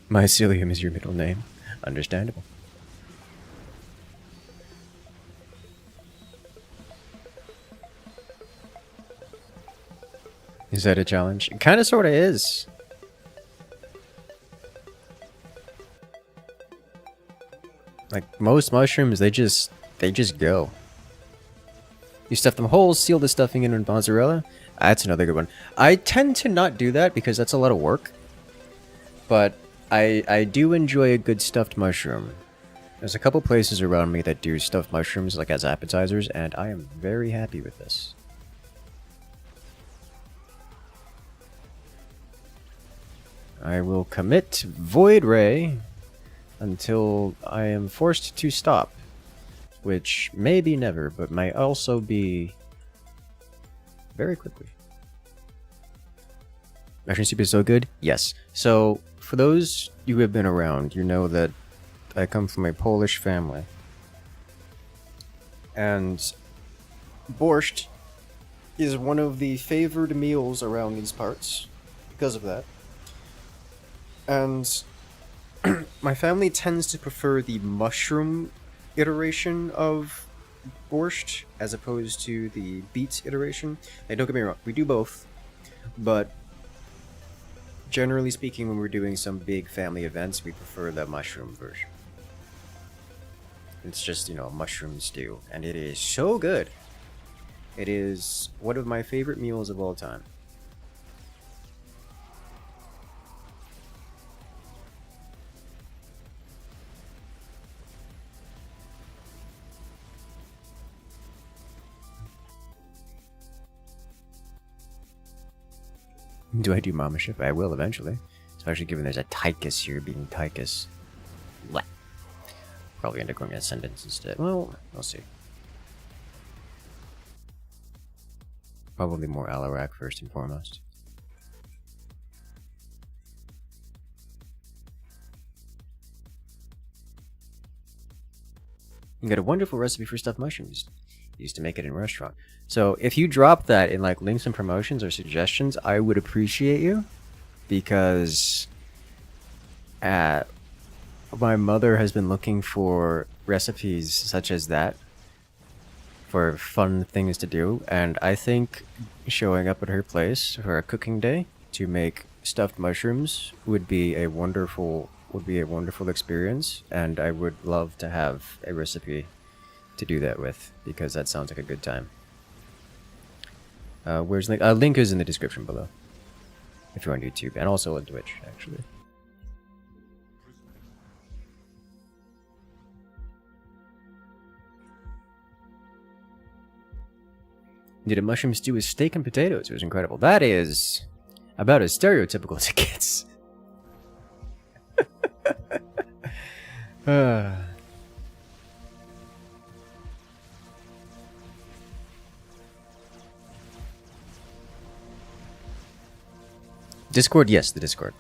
A: Mycelium is your middle name. Understandable. Is that a challenge? It kind of sort of is. Like most mushrooms, they just go. You stuff them whole, seal the stuffing in with mozzarella. That's another good one. I tend to not do that because that's a lot of work. But I do enjoy a good stuffed mushroom. There's a couple places around me that do stuffed mushrooms like as appetizers, and I am very happy with this. I will commit Void Ray until I am forced to stop. Which may be never, but might also be very quickly. Mushroom soup is so good? Yes. So, for those you who have been around, you know that I come from a Polish family. And borscht is one of the favored meals around these parts because of that. And my family tends to prefer the mushroom iteration of borscht as opposed to the beet iteration. And don't get me wrong, we do both, but generally speaking, when we're doing some big family events, we prefer the mushroom version. It's just, you know, a mushroom stew, and it is so good. It is one of my favorite meals of all time. Do I do Mama Ship? I will eventually. Especially given there's a Tychus here being Tychus. Blech. Probably end up going Ascendants instead. Well, we'll see. Probably more Alarak first and foremost. You got a wonderful recipe for stuffed mushrooms. Used to make it in a restaurant. So if you drop that in like links and promotions or suggestions, I would appreciate you, because my mother has been looking for recipes such as that for fun things to do, and I think showing up at her place for a cooking day to make stuffed mushrooms would be a wonderful experience, and I would love to have a recipe to do that with, because that sounds like a good time. Where's link? Link is in the description below if you're on YouTube, and also on Twitch, actually. Did a mushroom stew with steak and potatoes. It was incredible. That is about as stereotypical as it gets. Discord, yes, the Discord.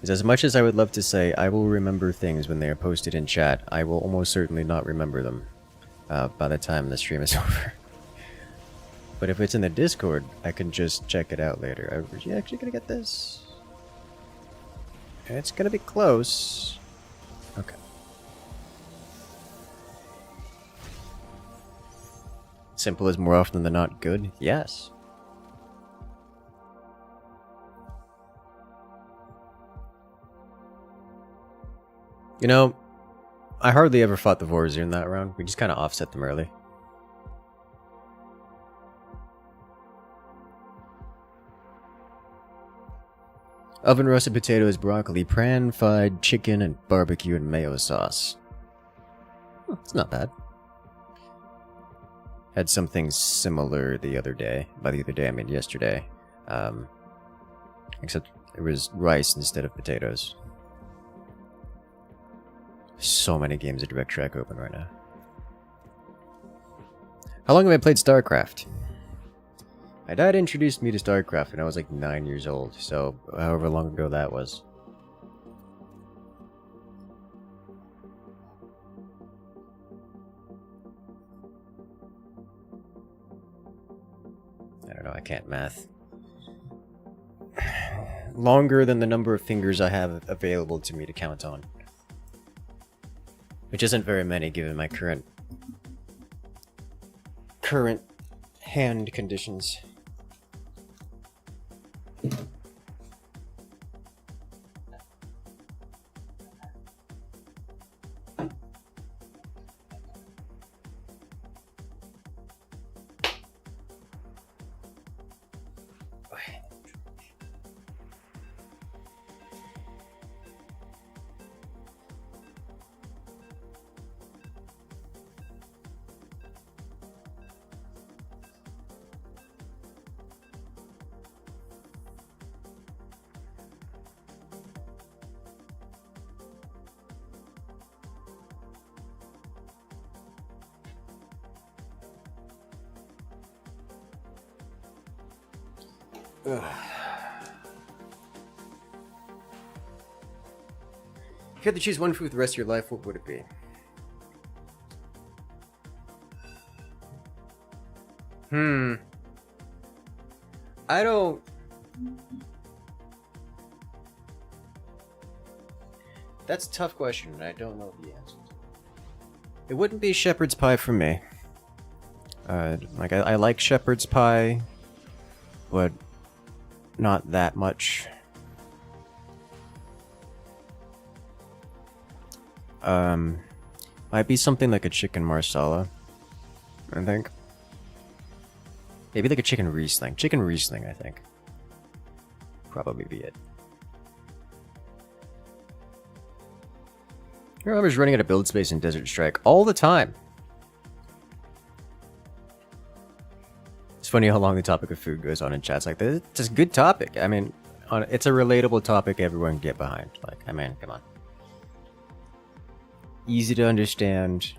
A: Is as much as I would love to say I will remember things when they are posted in chat, I will almost certainly not remember them by the time the stream is over. But if it's in the Discord, I can just check it out later. Are you actually gonna get this? It's gonna be close. Okay. Simple is more often than not good? Yes. You know, I hardly ever fought the Vorzir in that round. We just kind of offset them early. Oven roasted potatoes, broccoli, pan-fried chicken, and barbecue and mayo sauce. It's not bad. Had something similar the other day. By the other day, I mean yesterday. Except it was rice instead of potatoes. So many games of Direct Track open right now. How long have I played StarCraft? My dad introduced me to StarCraft when I was like 9 years old, so however long ago that was. can't math. Longer than the number of fingers I have available to me to count on. Which isn't very many given my current hand conditions. Ugh. If you had to choose one food for the rest of your life, what would it be? I don't... That's a tough question, and I don't know the answer. It wouldn't be shepherd's pie for me. Like, I like shepherd's pie, but not that much. Might be something like a chicken marsala, I think. Maybe like a chicken Riesling. Chicken Riesling, I think. Probably be it. I remember running out of build space in Desert Strike all the time. It's funny how long the topic of food goes on in chats like this. It's a good topic. I mean, it's a relatable topic everyone can get behind. Like, I mean, come on. Easy to understand.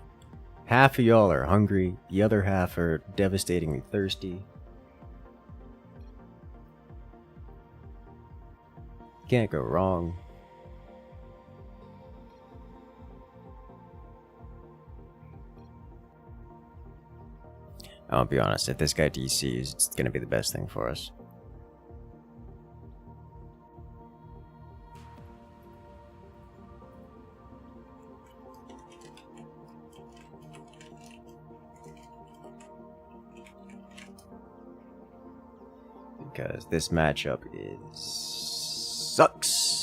A: Half of y'all are hungry. The other half are devastatingly thirsty. Can't go wrong. I'll be honest, if this guy DCs, it's gonna be the best thing for us. Because this matchup sucks.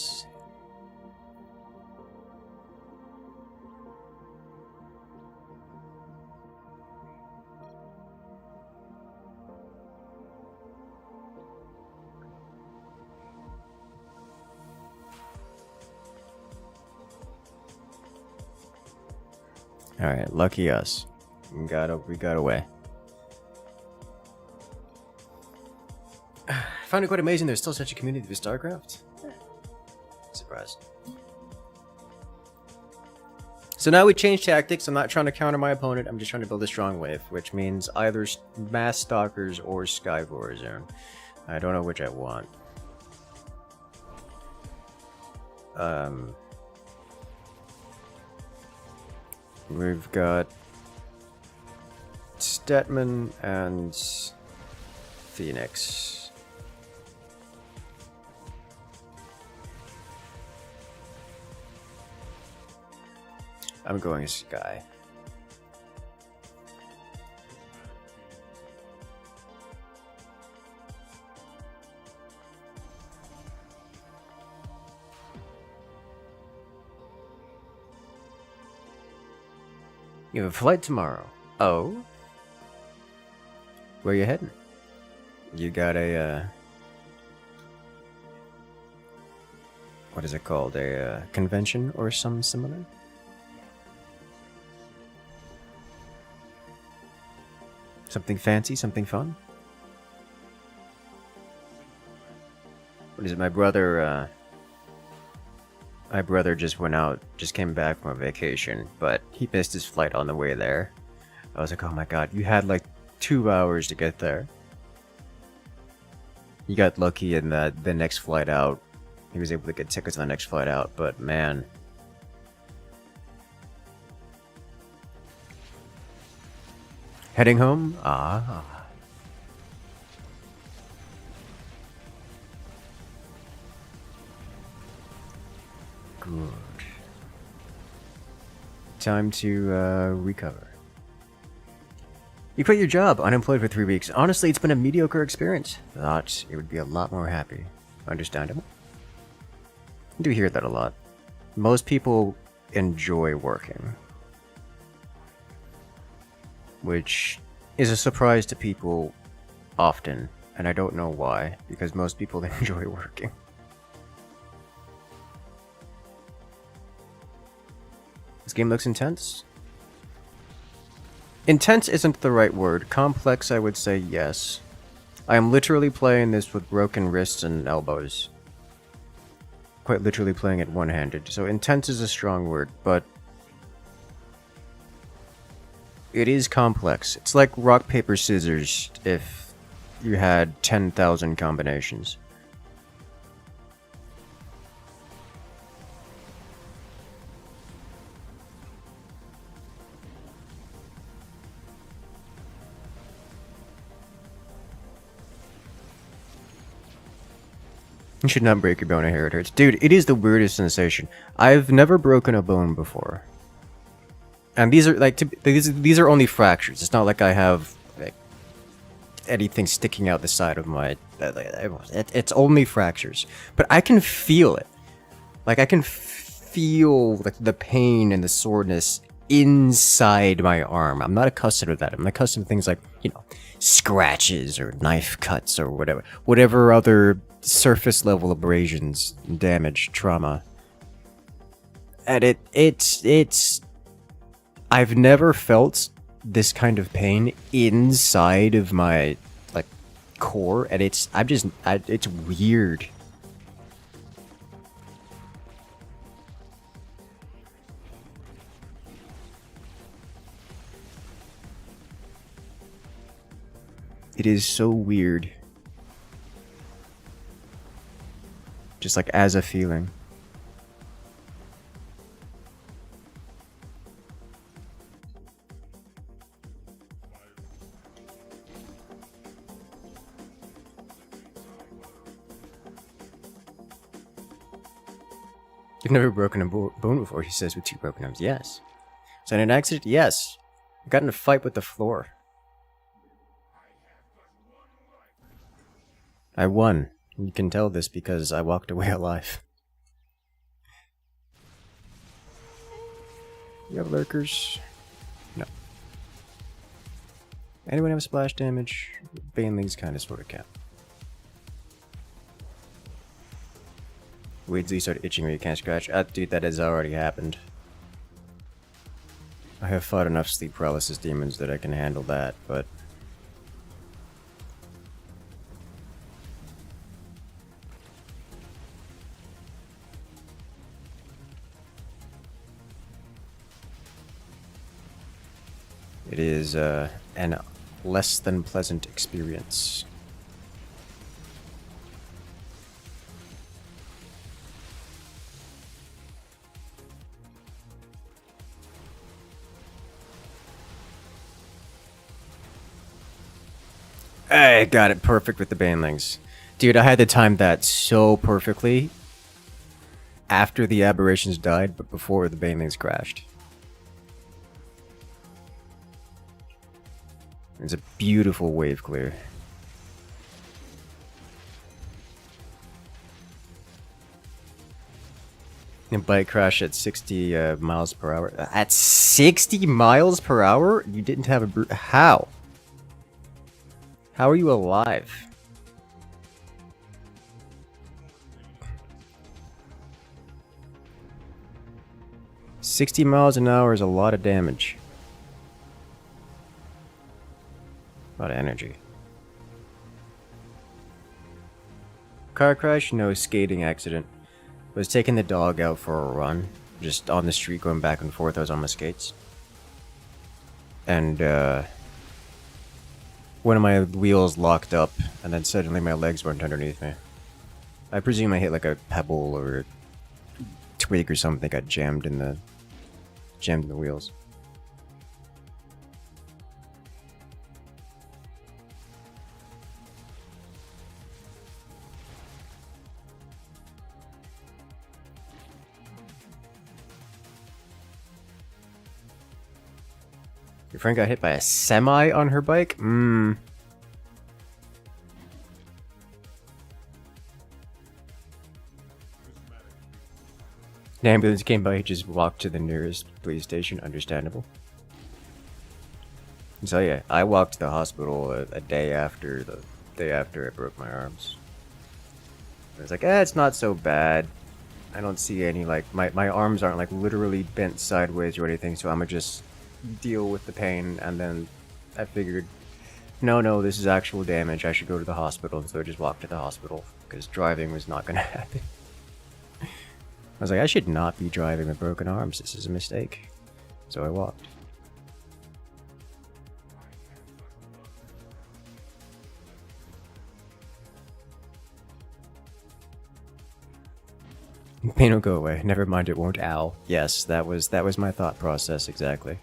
A: Alright, lucky us. We got away. I found it quite amazing there's still such a community with StarCraft. Surprised. So now we change tactics. I'm not trying to counter my opponent. I'm just trying to build a strong wave, which means either mass stalkers or Skyboar zone. I don't know which I want. We've got Stetman and Phoenix. I'm going Sky. You have a flight tomorrow. Oh? Where you heading? You got a, what is it called? A convention or some similar? Something fancy? Something fun? What is it? My brother just went out, just came back from a vacation, but he missed his flight on the way there. I was like, oh my god, you had like 2 hours to get there. He got lucky in that the next flight out, he was able to get tickets on the next flight out, but man. Heading home? Ah. Good. Time to recover. You quit your job, unemployed for 3 weeks. Honestly, it's been a mediocre experience. Thought it would be a lot more happy. Understandable. I do hear that a lot. Most people enjoy working. Which is a surprise to people often, and I don't know why, because most people enjoy working. This game looks intense. Intense isn't the right word. Complex, I would say yes. I am literally playing this with broken wrists and elbows. Quite literally playing it one-handed. So intense is a strong word, but it is complex. It's like rock, paper, scissors if you had 10,000 combinations. You should not break your bone, I hear it hurts. Dude, it is the weirdest sensation. I've never broken a bone before. And these are like these are only fractures. It's not like I have like anything sticking out the side of my it's only fractures. But I can feel it. Like I can feel like the pain and the soreness inside my arm. I'm not accustomed to that. I'm accustomed to things like, you know, scratches or knife cuts or whatever other surface level abrasions, damage, trauma. And it's I've never felt this kind of pain inside of my like core, and it's weird. It is so weird. Just like as a feeling. You've never broken a bone before, he says with 2 broken arms. Yes. Was that an accident? Yes. I got in a fight with the floor. I won. You can tell this because I walked away alive. You have lurkers? No. Anyone have splash damage? Banelings kind of sort of count. Wait till you start itching where you can't scratch. Dude, that has already happened. I have fought enough sleep paralysis demons that I can handle that, but... it is an less than pleasant experience. I got it perfect with the banelings. Dude, I had to time that so perfectly after the aberrations died, but before the banelings crashed. It's a beautiful wave clear. And bike crash at 60 miles per hour. At 60 miles per hour? You didn't have a how? How are you alive? $60 miles an hour is a lot of damage. A lot of energy. Car crash, no skating accident. Was taking the dog out for a run. Just on the street going back and forth. I was on my skates. And, one of my wheels locked up, and then suddenly my legs weren't underneath me. I presume I hit like a pebble or a twig or something got jammed in the wheels. Your friend got hit by a semi on her bike? The ambulance came by, he just walked to the nearest police station, understandable. So yeah, I walked to the hospital a day after I broke my arms. I was like, it's not so bad. I don't see any, like, my arms aren't, like, literally bent sideways or anything, so I'ma just deal with the pain, and then I figured, no, this is actual damage, I should go to the hospital, and so I just walked to the hospital, because driving was not gonna happen. I was like, I should not be driving with broken arms, this is a mistake. So I walked. Pain will go away. Never mind, it won't. Ow. Yes, that was my thought process exactly.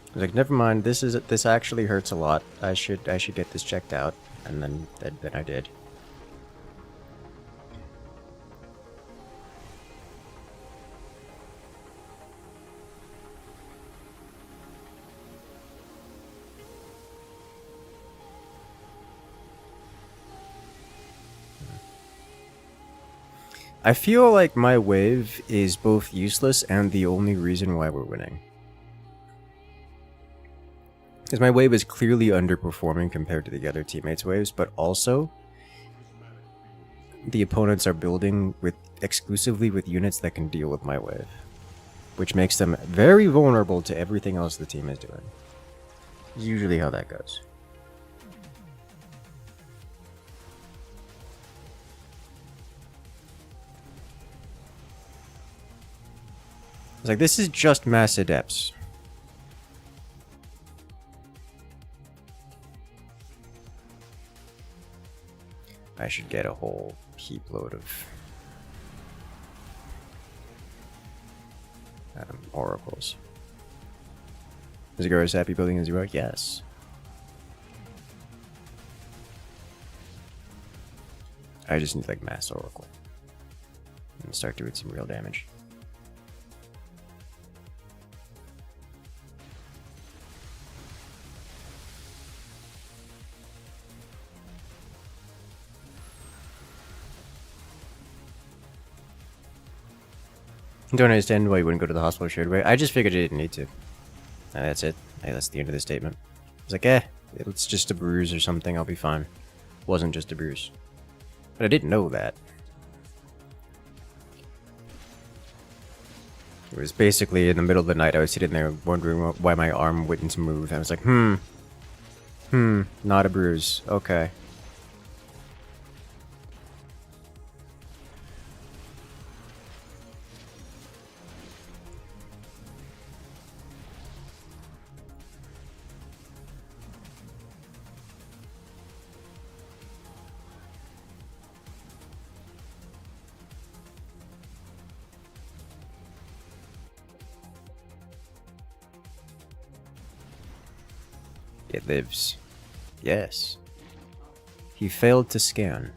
A: I was like, never mind. This actually hurts a lot. I should get this checked out, and then I did. I feel like my wave is both useless and the only reason why we're winning. Because my wave is clearly underperforming compared to the other teammates' waves, but also the opponents are building exclusively with units that can deal with my wave, which makes them very vulnerable to everything else the team is doing. Usually how that goes. It's like, this is just mass adepts. I should get a whole heap load of oracles. Is Garrus happy building a zero? Yes. I just need like mass oracle and start doing some real damage. Don't understand why you wouldn't go to the hospital straight away. I just figured you didn't need to. And that's it. Hey, that's the end of the statement. I was like, it's just a bruise or something, I'll be fine. Wasn't just a bruise. But I didn't know that. It was basically in the middle of the night, I was sitting there wondering why my arm wouldn't move. I was like, not a bruise. Okay. It lives. Yes. He failed to scan.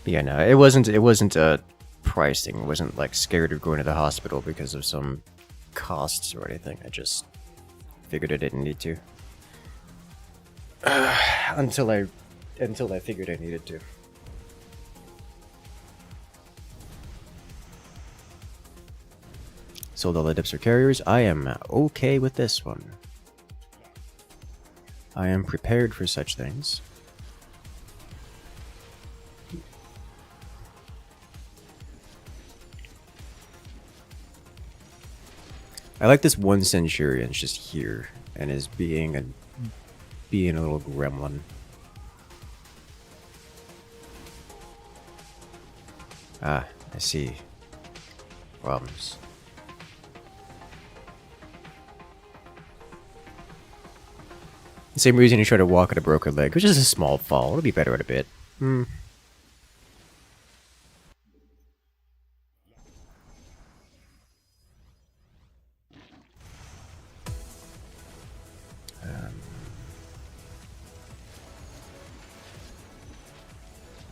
A: Yeah, no, it wasn't pricing. It wasn't like scared of going to the hospital because of some costs or anything. I just figured I didn't need to. Until I figured I needed to. Sold all the dips or carriers. I am okay with this one. I am prepared for such things. I like this one Centurion's just here and is being a little gremlin. Ah, I see. Problems. The same reason you try to walk at a broken leg, which is a small fall. It'll be better in a bit.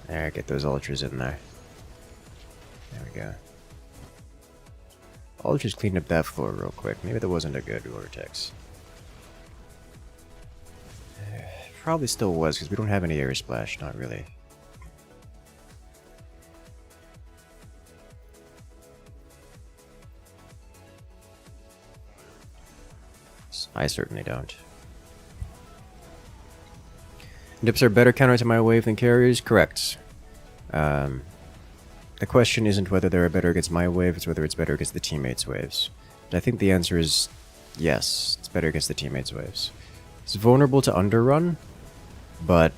A: There, get those ultras in there. There we go. I'll just clean up that floor real quick. Maybe that wasn't a good vortex. Probably still was, because we don't have any air splash, not really. I certainly don't. Dips are better counter to my wave than carriers? Correct. The question isn't whether they're better against my wave, it's whether it's better against the teammates' waves. And I think the answer is yes, it's better against the teammates' waves. It's vulnerable to underrun, but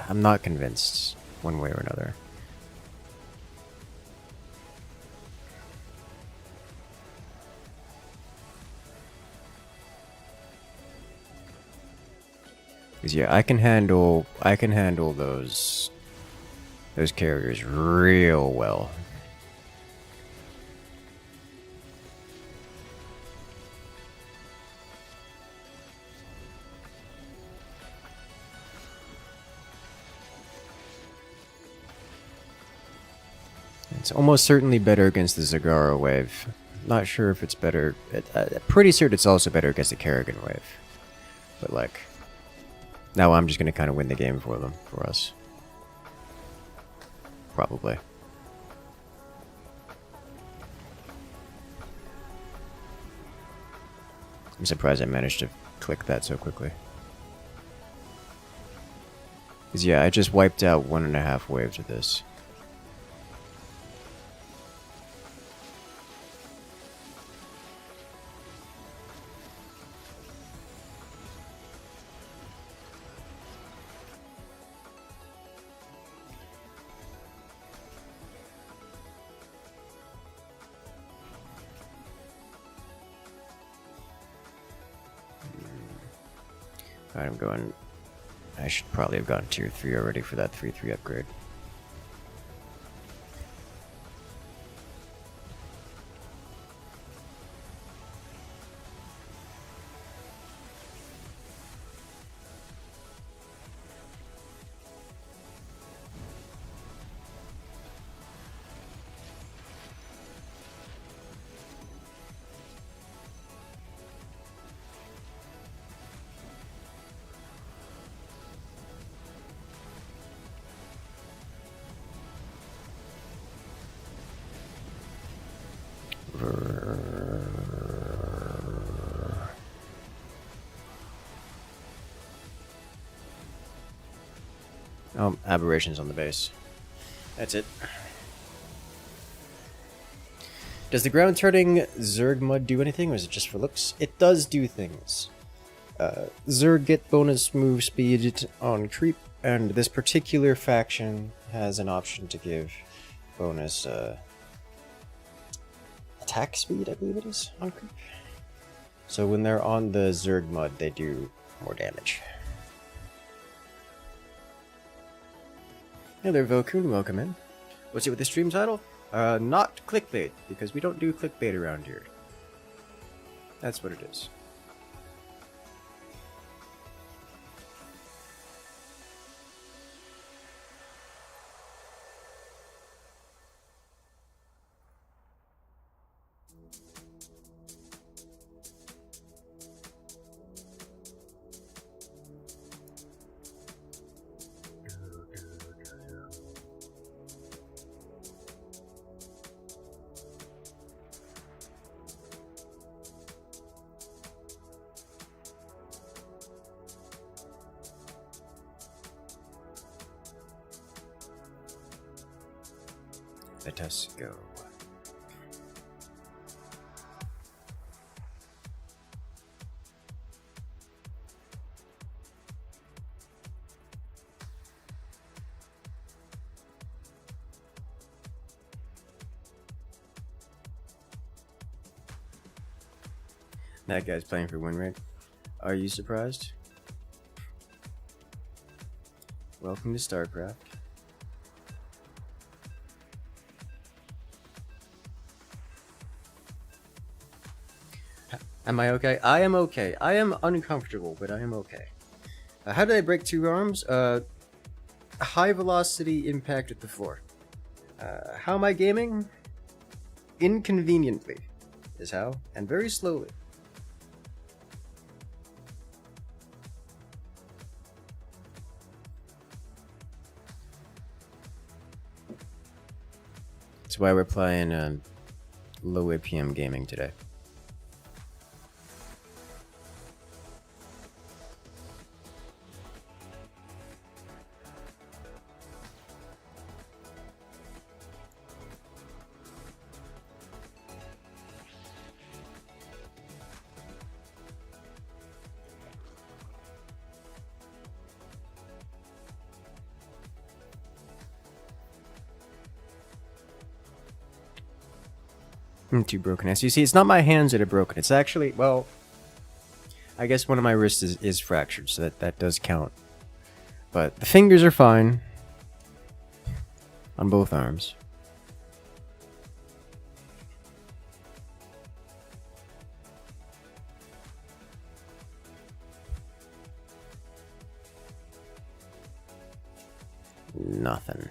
A: I'm not convinced one way or another. Because yeah, I can handle those carriers real well. It's almost certainly better against the Zagara wave. Not sure if it's better. Pretty certain it's also better against the Kerrigan wave. But like, now I'm just gonna kind of win the game for them, for us. Probably. I'm surprised I managed to click that so quickly. Because yeah, I just wiped out 1.5 waves with this. Alright, I'm going... I should probably have gotten tier 3 already for that 3-3 upgrade. Oh, aberrations on the base. That's it. Does the ground turning Zerg mud do anything, or is it just for looks? It does do things. Zerg get bonus move speed on creep, and this particular faction has an option to give bonus attack speed, I believe it is, on creep. So when they're on the Zerg mud, they do more damage. Hey there, Vokun, welcome in. What's it with the stream title? Not clickbait, because we don't do clickbait around here. That's what it is. Let us go. That guy's playing for win rate. Are you surprised? Welcome to StarCraft. Am I okay? I am okay. I am uncomfortable, but I am okay. How did I break 2 arms? high velocity impact at the floor. How am I gaming? Inconveniently is how, and very slowly. That's why we're playing low APM gaming today. I'm too broken. As you see, it's not my hands that are broken. It's actually, well, I guess one of my wrists is fractured, so that does count. But the fingers are fine on both arms. Nothing.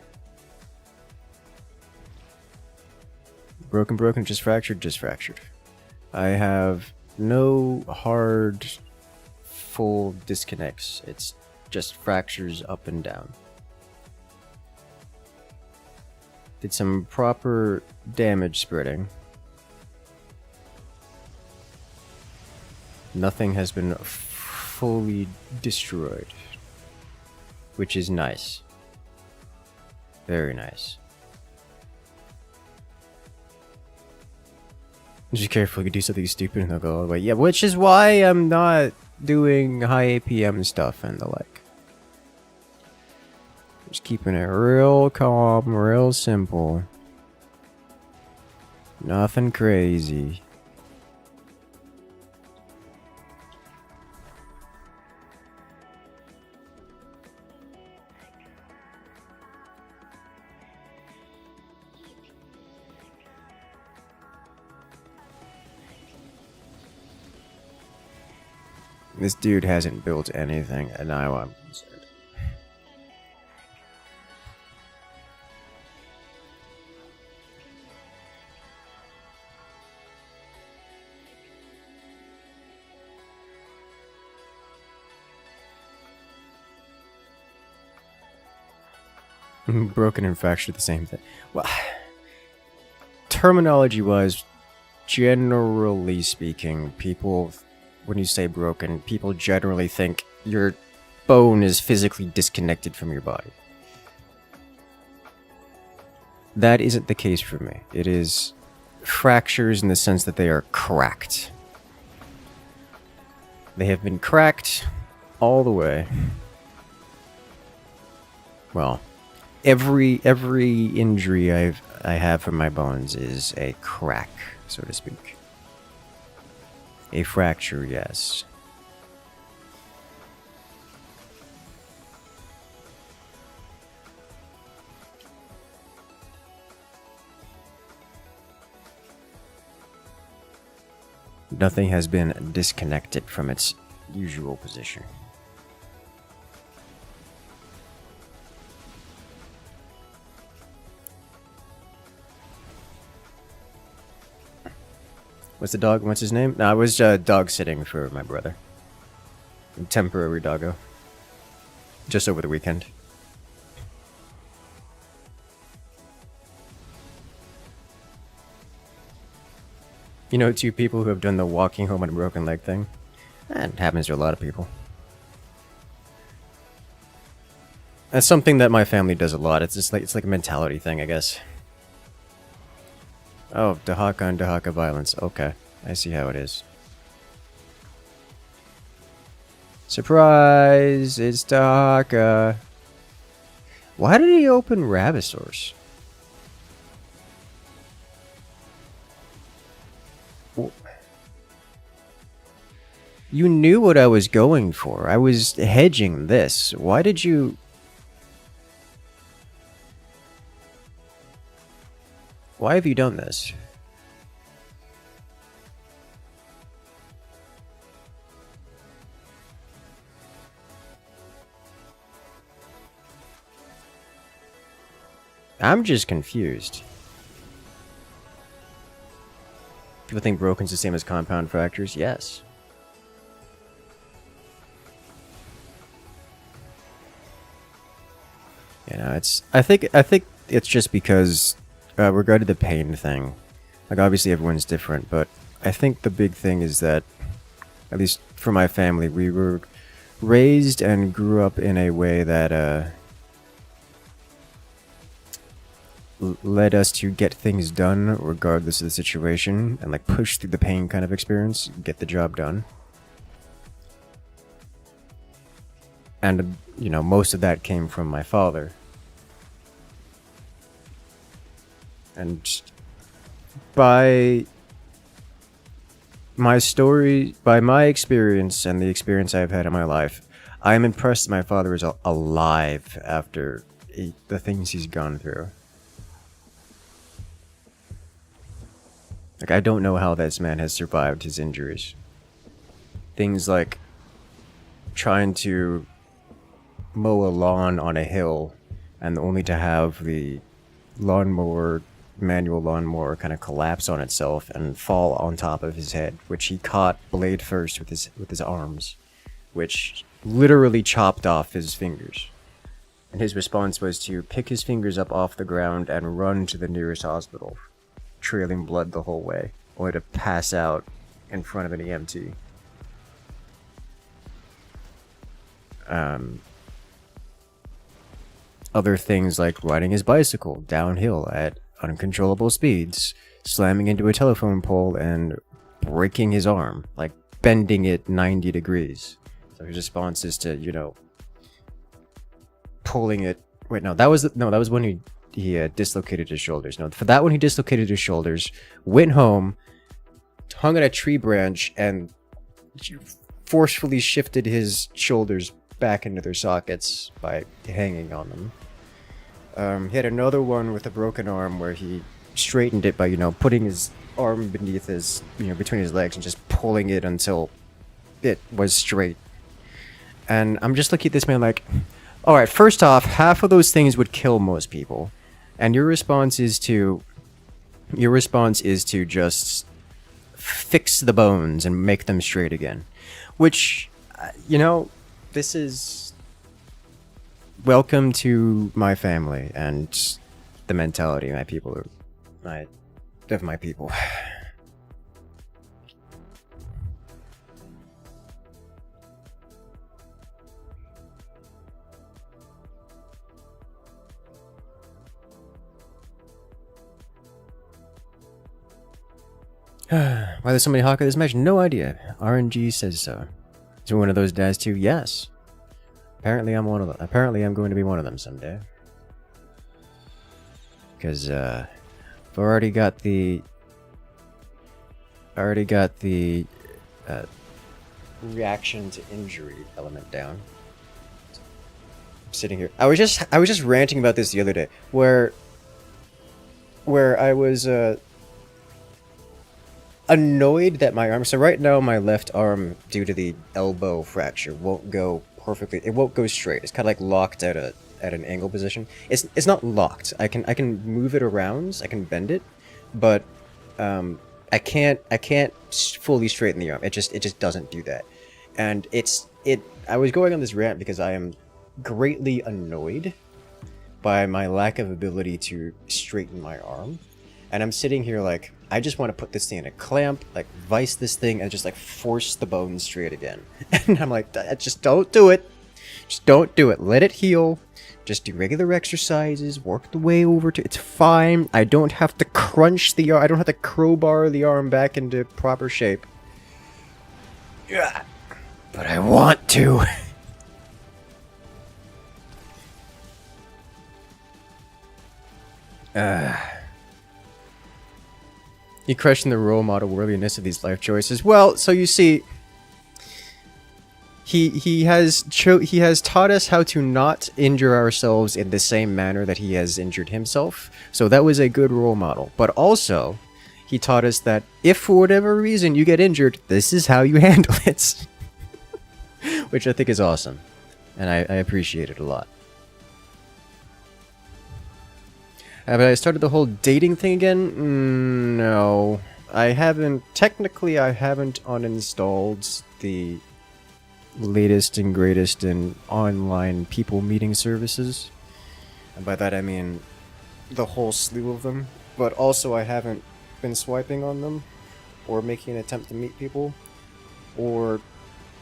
A: Broken, just fractured, just fractured. I have no hard, full disconnects. It's just fractures up and down. Did some proper damage spreading. Nothing has been fully destroyed, which is nice. Very nice. Just careful, you could do something stupid and they'll go all the way. Yeah, which is why I'm not doing high APM stuff and the like. Just keeping it real calm, real simple. Nothing crazy. This dude hasn't built anything, and now I'm concerned. Broken and fractured, the same thing. Well, terminology-wise, generally speaking, people, when you say broken, people generally think your bone is physically disconnected from your body. That isn't the case for me. It is fractures in the sense that they are cracked. They have been cracked all the way. Well, every injury I have from my bones is a crack, so to speak. A fracture, yes. Nothing has been disconnected from its usual position. What's the dog? What's his name? No, I was dog sitting for my brother. Temporary doggo. Just over the weekend. You know, 2 people who have done the walking home on a broken leg thing? That happens to a lot of people. That's something that my family does a lot. It's just like, it's like a mentality thing, I guess. Oh, Dahaka and Dahaka violence. Okay, I see how it is. Surprise! It's Dahaka. Why did he open Ravisaurus? You knew what I was going for. I was hedging this. Why did you... Why have you done this? I'm just confused. People think broken's the same as compound fractures. Yes. You know, it's. I think it's just because regarding the pain thing, like obviously everyone's different, but I think the big thing is that, at least for my family, we were raised and grew up in a way that led us to get things done regardless of the situation, and like push through the pain kind of experience, get the job done. And you know, most of that came from my father. And by my story, by my experience and the experience I've had in my life, I'm impressed my father is alive after the things he's gone through. Like, I don't know how this man has survived his injuries. Things like trying to mow a lawn on a hill and only to have the manual lawnmower kind of collapse on itself and fall on top of his head, which he caught blade first with his arms, which literally chopped off his fingers. And his response was to pick his fingers up off the ground and run to the nearest hospital, trailing blood the whole way, only to pass out in front of an EMT. Other things like riding his bicycle downhill at uncontrollable speeds, slamming into a telephone pole and breaking his arm, like bending it 90 degrees. So his response is to, you know, pulling it. Wait, no, that was when he dislocated his shoulders. No, for that one he dislocated his shoulders, went home, hung on a tree branch, and forcefully shifted his shoulders back into their sockets by hanging on them. He had another one with a broken arm where he straightened it by, you know, putting his arm beneath his, you know, between his legs and just pulling it until it was straight. And I'm just looking at this man like, alright, first off, half of those things would kill most people. And your response is to just fix the bones and make them straight again. Which, you know, this is welcome to my family and the mentality of my people. Why there's so many Hawk in this match? No idea. RNG says so. Is one of those dads too? Yes. Apparently I'm one of them. Apparently I'm going to be one of them someday. Because I've already got the reaction to injury element down. I'm sitting here. I was just ranting about this the other day, where I was annoyed that my arm. So right now my left arm, due to the elbow fracture, won't go perfectly. It won't go straight. It's kind of like locked at an angle position. It's not locked. I can move it around. I can bend it, but I can't fully straighten the arm. It just doesn't do that. And I was going on this rant because I am greatly annoyed by my lack of ability to straighten my arm. And I'm sitting here like, I just want to put this thing in a clamp, like vice this thing, and just like force the bone straight again. And I'm like, just don't do it. Just don't do it. Let it heal. Just do regular exercises. Work the way over to. It's fine. I don't have to crunch the arm. I don't have to crowbar the arm back into proper shape. Yeah, but I want to. You question the role model worthiness of these life choices. Well, so you see, he has taught us how to not injure ourselves in the same manner that he has injured himself. So that was a good role model. But also, he taught us that if for whatever reason you get injured, this is how you handle it. Which I think is awesome. And I appreciate it a lot. Have I started the whole dating thing again? No. I haven't. Technically, I haven't uninstalled the latest and greatest in online people meeting services. And by that I mean the whole slew of them. But also, I haven't been swiping on them or making an attempt to meet people or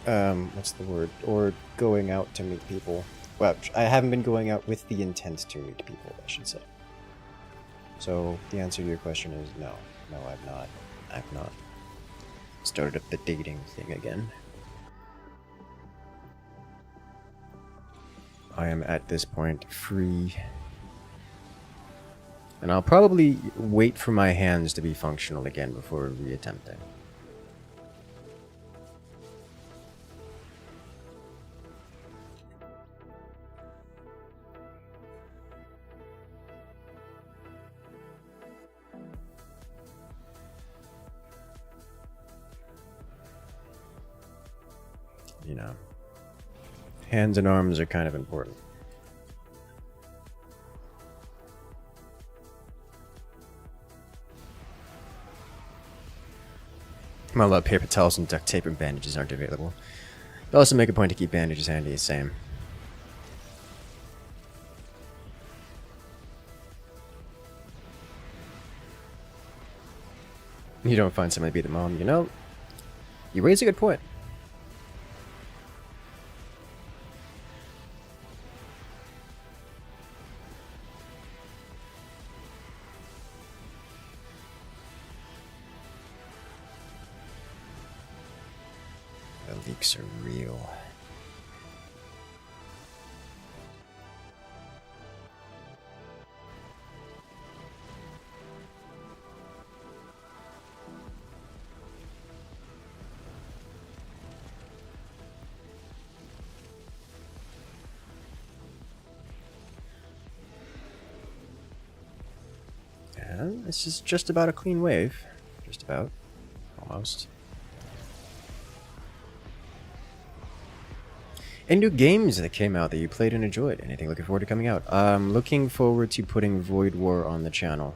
A: what's the word? Or going out to meet people. Well, I haven't been going out with the intent to meet people, I should say. So, the answer to your question is no. No, I've not started up the dating thing again. I am at this point free. And I'll probably wait for my hands to be functional again before reattempting. You know, hands and arms are kind of important. A lot of paper towels and duct tape and bandages aren't available. But also make a point to keep bandages handy, the same. You don't find somebody to beat them home, you know? You raise a good point. The leaks are real. And this is just about a clean wave. Just about. Almost. And new games that came out that you played and enjoyed. Anything looking forward to coming out? I'm looking forward to putting Void War on the channel.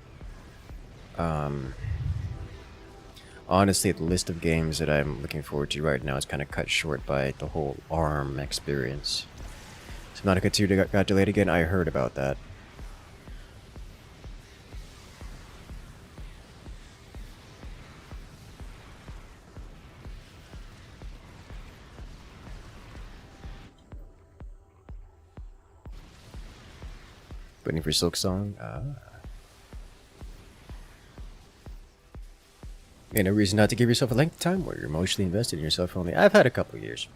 A: Honestly, the list of games that I'm looking forward to right now is kind of cut short by the whole ARM experience. Subnautica 2 got delayed again. I heard about that. Waiting for Silk Song. And no reason not to give yourself a length of time where you're emotionally invested in yourself only. I've had a couple of years.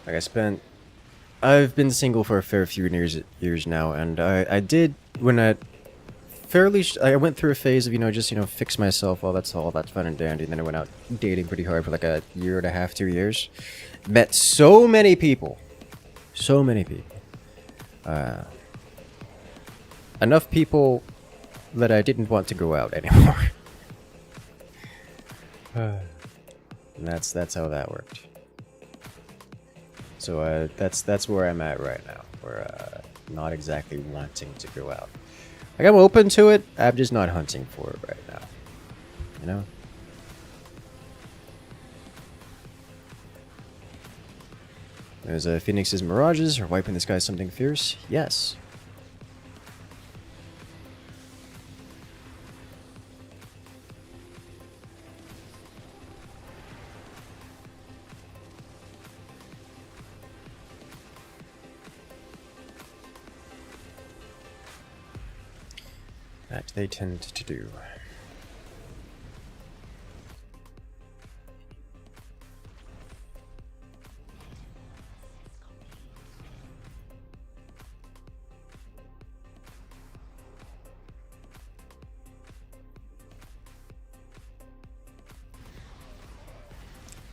A: Like I've been single for a fair few years now, and I did when I went through a phase of just fix myself. Well, that's fun and dandy. And then I went out dating pretty hard for like a year and a half, 2 years. Met so many people. Enough people that I didn't want to go out anymore. And that's how that worked. So that's where I'm at right now. We're not exactly wanting to go out. Like, I'm open to it, I'm just not hunting for it right now. You know? There's Phoenix's Mirages, or wiping the sky something fierce. Yes. That they tend to do.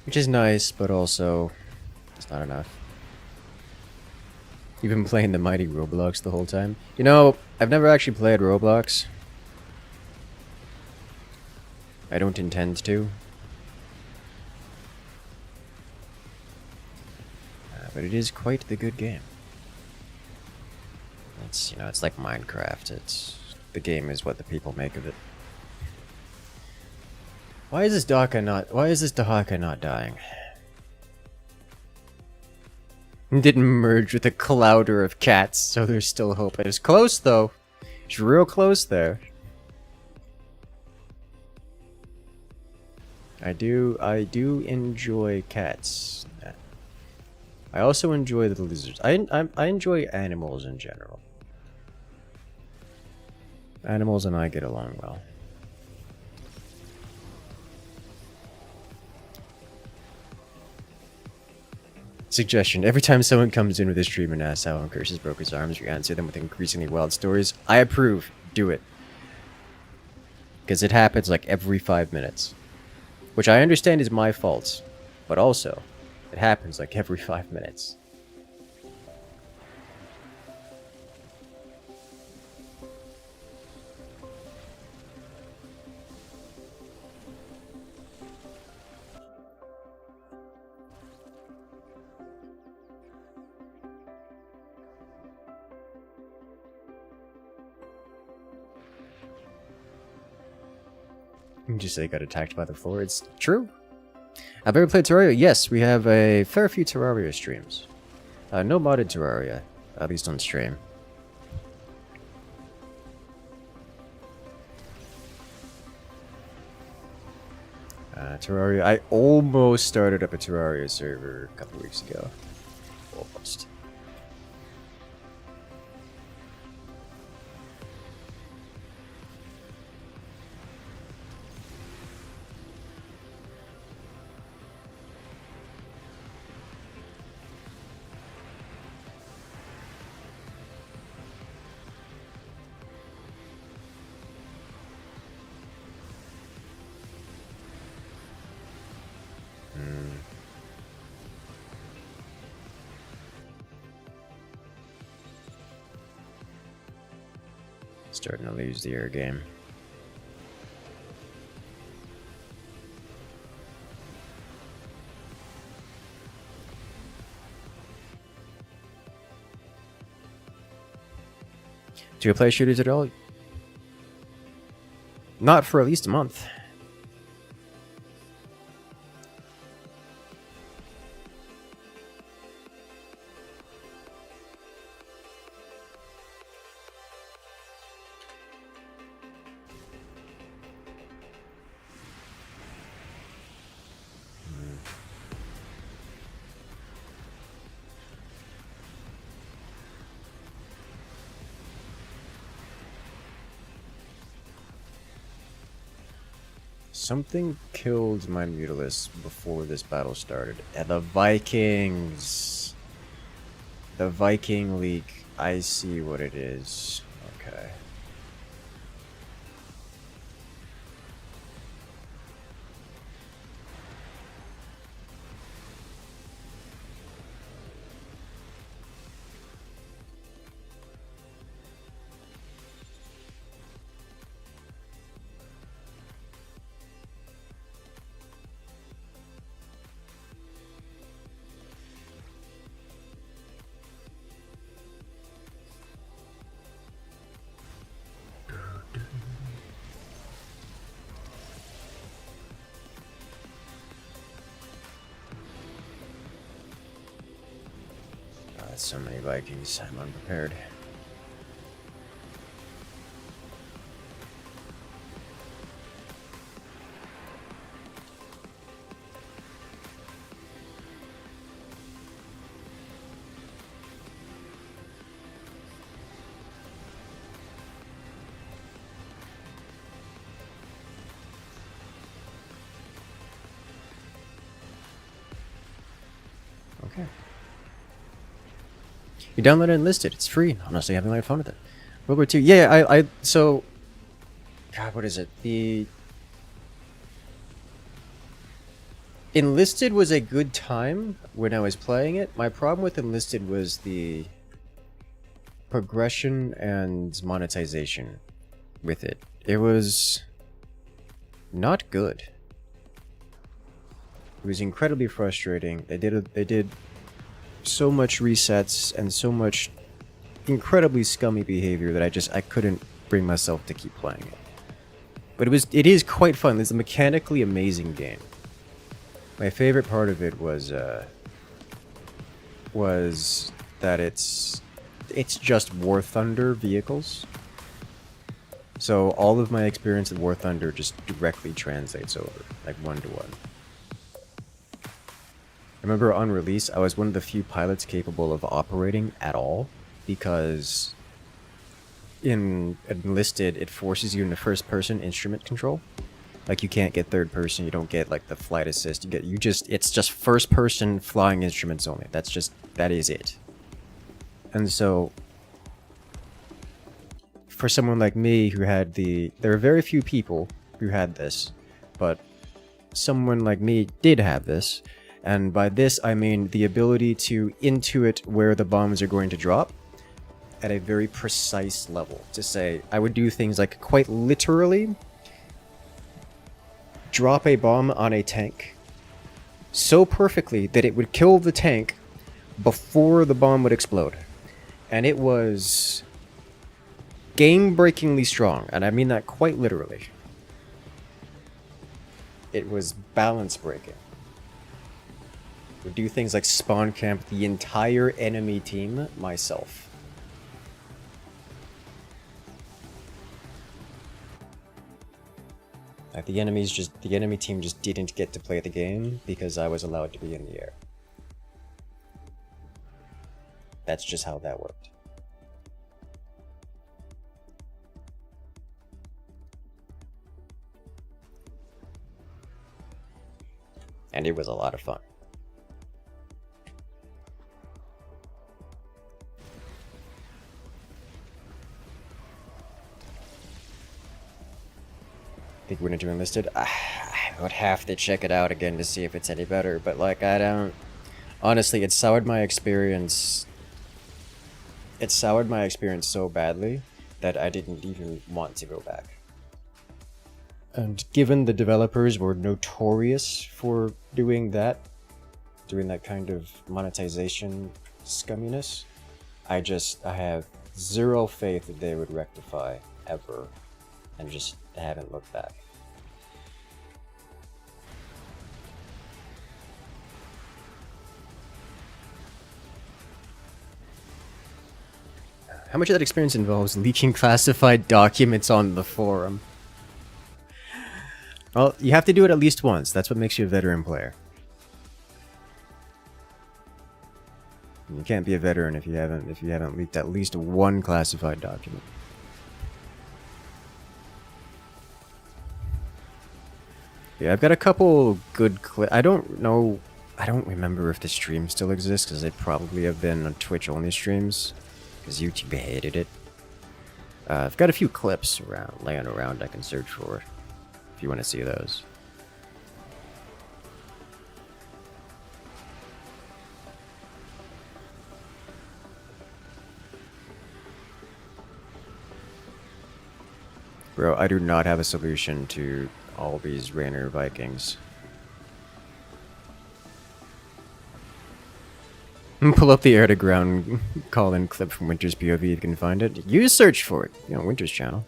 A: Which is nice, but also it's not enough. You've been playing the mighty Roblox the whole time? You know, I've never actually played Roblox. I don't intend to. But it is quite the good game. It's, you know, it's like Minecraft. It's the game is what the people make of it. Why is this Dahaka not dying? Didn't merge with a clouder of cats, so there's still hope. It was close though. It's real close there. I do enjoy cats. I also enjoy the lizards. I enjoy animals in general. Animals and I get along well. Suggestion: every time someone comes in with a stream and asks how Incursus broke his arms, you answer them with increasingly wild stories. I approve. Do it. Because it happens like every 5 minutes. Which I understand is my fault. But also, it happens like every 5 minutes. You just say got attacked by the floor. It's true. I've ever played Terraria? Yes, we have a fair few Terraria streams. No modded Terraria, at least on stream. Terraria, I almost started up a Terraria server a couple weeks ago. Almost. Starting to lose the air game. Do you play shooters at all? Not for at least a month. Something killed my Mutalisk before this battle started. And the Vikings! The Viking League. I see what it is. Okay. So many Vikings, I'm unprepared. Okay. You download it and list it. It's free. Honestly, having a lot of fun with it. World War II. Yeah, so... God, what is it? The... Enlisted was a good time when I was playing it. My problem with Enlisted was the progression and monetization with it. It was not good. It was incredibly frustrating. They did so much resets and so much incredibly scummy behavior that I couldn't bring myself to keep playing it. But it is quite fun. It's a mechanically amazing game. My favorite part of it was that it's just War Thunder vehicles. So all of my experience at War Thunder just directly translates over, like one-to-one. I remember on release, I was one of the few pilots capable of operating at all, because in Enlisted, it forces you into first-person instrument control. Like, you can't get third-person, you don't get, like, the flight assist, it's just first-person flying instruments only. That is it. And so, for someone like me who had there are very few people who had this, but someone like me did have this, and by this I mean the ability to intuit where the bombs are going to drop at a very precise level. To say, I would do things like quite literally drop a bomb on a tank so perfectly that it would kill the tank before the bomb would explode. And it was game-breakingly strong, and I mean that quite literally. It was balance-breaking. Would do things like spawn camp the entire enemy team myself. Like, the enemy team just didn't get to play the game because I was allowed to be in the air. That's just how that worked. And it was a lot of fun. Think we're gonna do Enlisted? I would have to check it out again to see if it's any better, but like, I don't... Honestly, it soured my experience... It soured my experience so badly that I didn't even want to go back. And given the developers were notorious for doing that kind of monetization scumminess, I have zero faith that they would rectify ever, and just haven't looked back. How much of that experience involves leaking classified documents on the forum? Well, you have to do it at least once. That's what makes you a veteran player. You can't be a veteran if you haven't leaked at least one classified document. Yeah, I've got a couple good clips. I don't remember if the stream still exists, because they probably have been on Twitch-only streams, because YouTube hated it. I've got a few clips laying around I can search for, if you want to see those. Bro, I do not have a solution to all these Rainer Vikings. Pull up the air-to-ground call-in clip from Winter's POV if you can find it. You search for it, Winter's channel.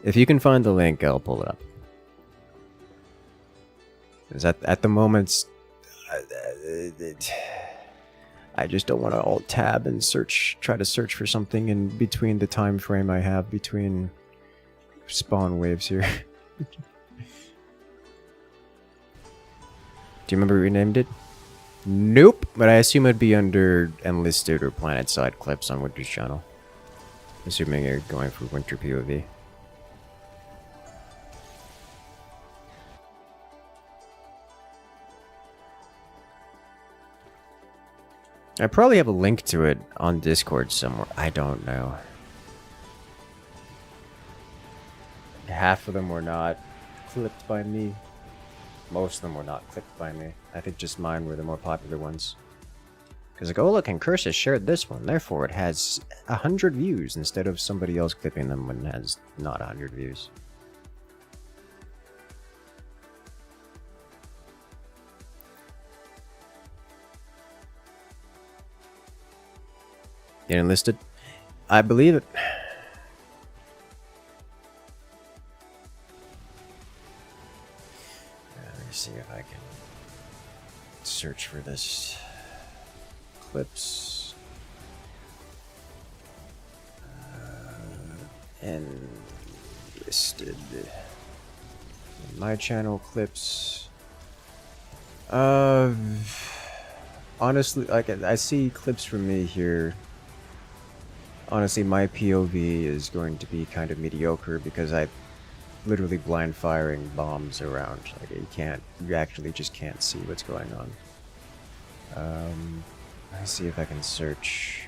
A: If you can find the link, I'll pull it up. Because at the moment, I just don't want to alt-tab and try to search for something in between the time frame I have between spawn waves here. Do you remember we named it? Nope, but I assume it'd be under Enlisted or Planet Side clips on Winter's channel. Assuming you're going for Winter POV. I probably have a link to it on Discord somewhere. I don't know. Half of them were not clipped by me. Most of them were not clipped by me. I think just mine were the more popular ones. Because like, oh look, Incursus shared this one, therefore it has 100 views instead of somebody else clipping them when it has not 100 views. Get enlisted. I believe it. Let me see if I can search for this. Clips. Enlisted. My channel clips. Honestly, like I see clips from me here. Honestly, my POV is going to be kind of mediocre because I literally blind firing bombs around. Like you actually just can't see what's going on. Let's see if I can search.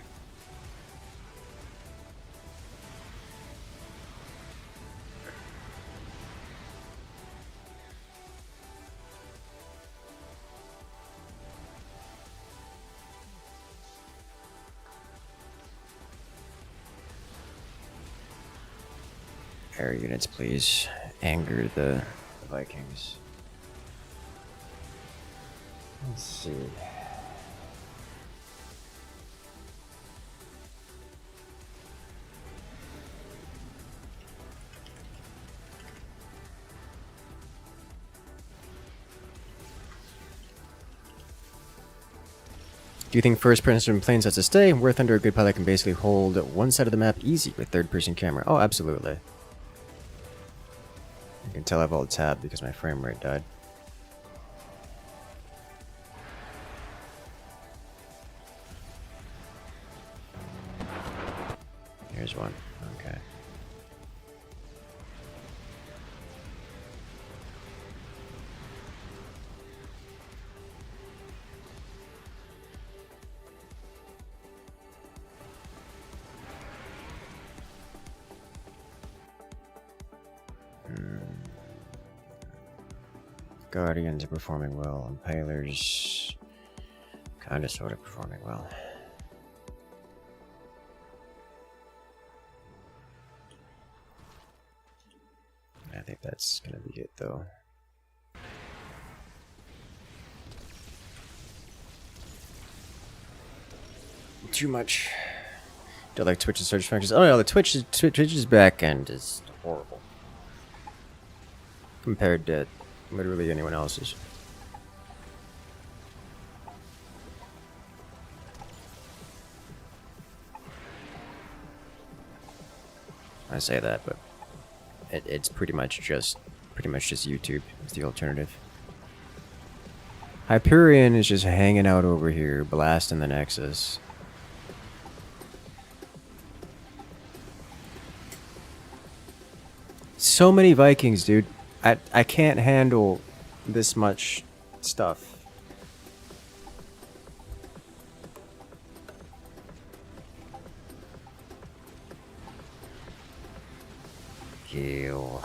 A: Air units, please. Anger the Vikings. Let's see. Do you think first-person plane sets to stay? War Thunder, a good pilot can basically hold one side of the map easy with third-person camera. Oh, absolutely. You can tell I've alt tab because my frame rate died. Here's one. Okay. Guardians are performing well. Impalers kind of sort of performing well. I think that's gonna be it though. Too much. Do I like Twitch's search functions? Oh no, the Twitch's back end is horrible compared to literally anyone else's. I say that, but it's pretty much just YouTube. It's the alternative. Hyperion is just hanging out over here, blasting the Nexus. So many Vikings, dude. I can't handle this much stuff. Kill.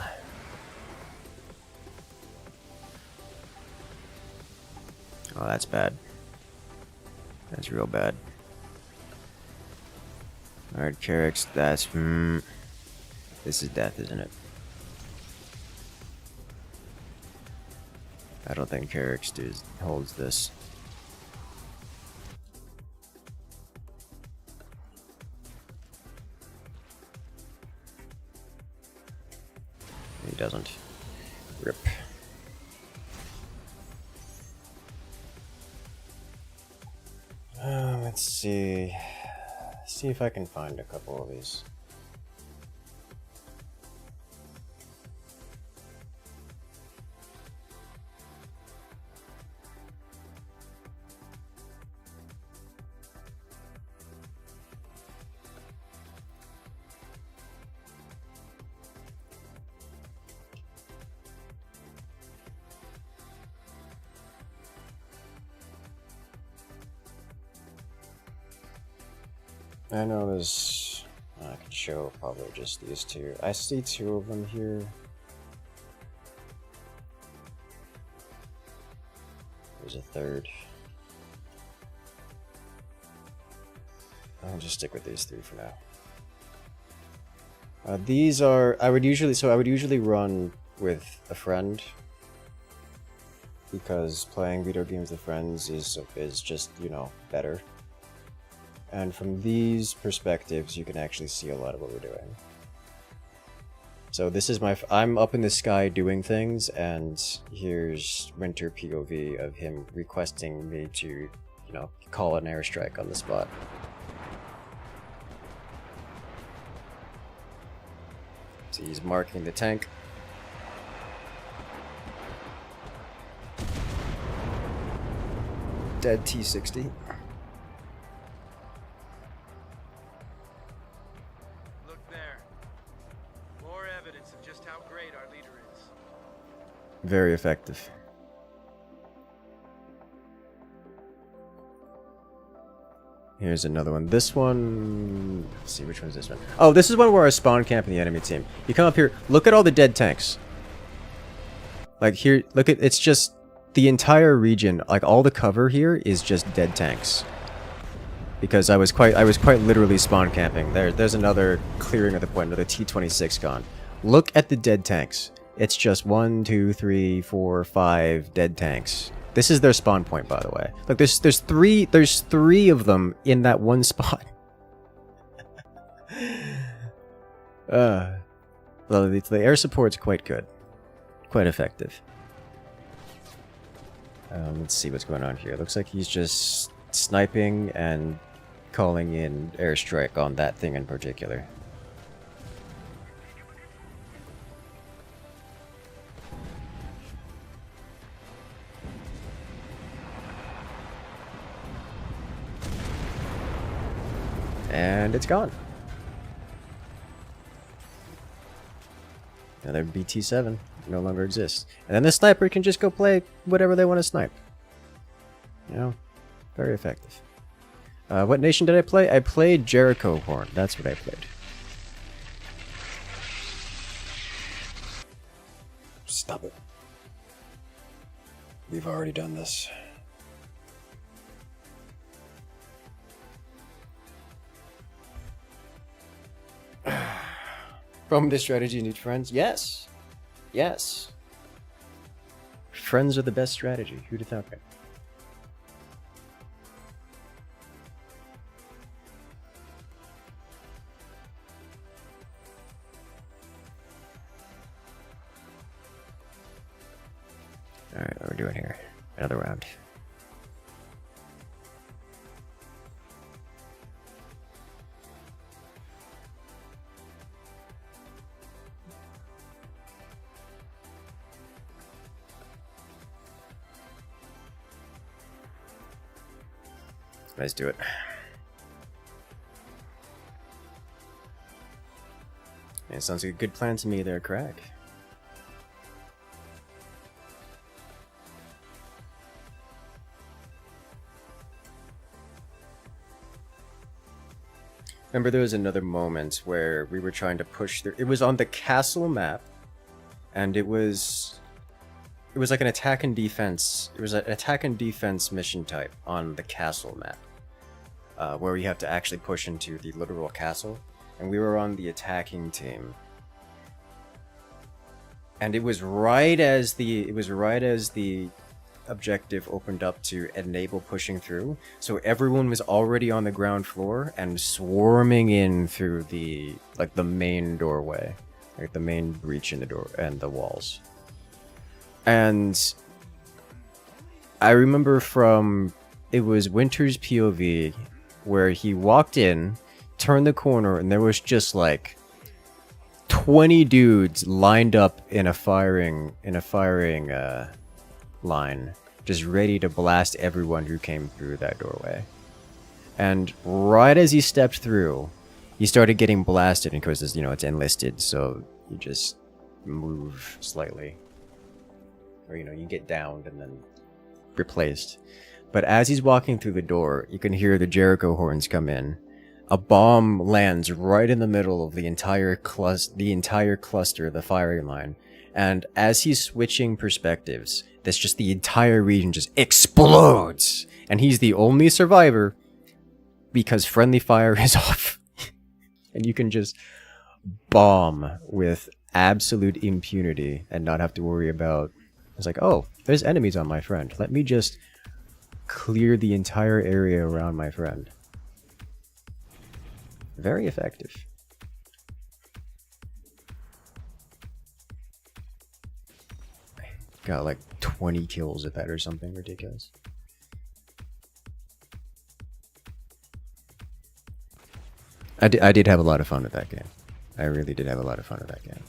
A: Oh, that's bad. That's real bad. Alright, Carrick's, that's... This is death, isn't it? I don't think Carrick's holds this. He doesn't. Rip. Let's see. See if I can find a couple of these. I know there's... I could show probably just these two. I see two of them here. There's a third. I'll just stick with these three for now. These are... I would usually run with a friend, because playing video games with friends is just, you know, better. And from these perspectives, you can actually see a lot of what we're doing. So this is I'm up in the sky doing things, and here's Winter POV of him requesting me to, you know, call an airstrike on the spot. So he's marking the tank. Dead T-60.
F: Look there. More evidence of just how great our leader is.
A: Very effective. Here's another one. This one... Let's see, which one is this one? Oh, this is one where I spawn camp in the enemy team. You come up here, look at all the dead tanks. Like here, look at, it's just the entire region, like all the cover here is just dead tanks. Because I was quite literally spawn camping. There's another clearing of the point, another T-26 gone. Look at the dead tanks. It's just 1, 2, 3, 4, 5 dead tanks. This is their spawn point, by the way. Look, there's three of them in that one spot. Well, the air support's quite good, quite effective. Let's see what's going on here. Looks like he's just sniping and calling in airstrike on that thing in particular. And it's gone. Another BT-7 no longer exists. And then the sniper can just go play whatever they want to snipe. You know, very effective. What nation did I play? I played Jericho Horn. That's what I played. Stop it. We've already done this. From this strategy, you need friends? Yes. Yes. Friends are the best strategy. Who'd have thought that? Alright, what are we doing here? Another round. Let's do it. Yeah, sounds like a good plan to me there, Craig. Remember there was another moment where we were trying to push through. It was on the castle map, and it was like an attack and defense. It was an attack and defense mission type on the castle map, where you have to actually push into the literal castle. And we were on the attacking team. And it was right as the objective opened up to enable pushing through. So everyone was already on the ground floor and swarming in through the main doorway, like the main breach in the door and the walls. And I remember it was Winter's POV where he walked in, turned the corner, and there was just like 20 dudes lined up in a firing line, just ready to blast everyone who came through that doorway. And right as he stepped through, he started getting blasted, and of course, you know, it's enlisted, so you just move slightly. Or, you know, you get downed and then replaced. But as he's walking through the door, you can hear the Jericho horns come in. A bomb lands right in the middle of the entire cluster, the firing line. And as he's switching perspectives, the entire region just explodes. And he's the only survivor because friendly fire is off. And you can just bomb with absolute impunity and not have to worry about... It's like, oh, there's enemies on my friend. Let me just clear the entire area around my friend. Very effective. Got like 20 kills with that or something ridiculous. I did have a lot of fun with that game. I really did have a lot of fun with that game.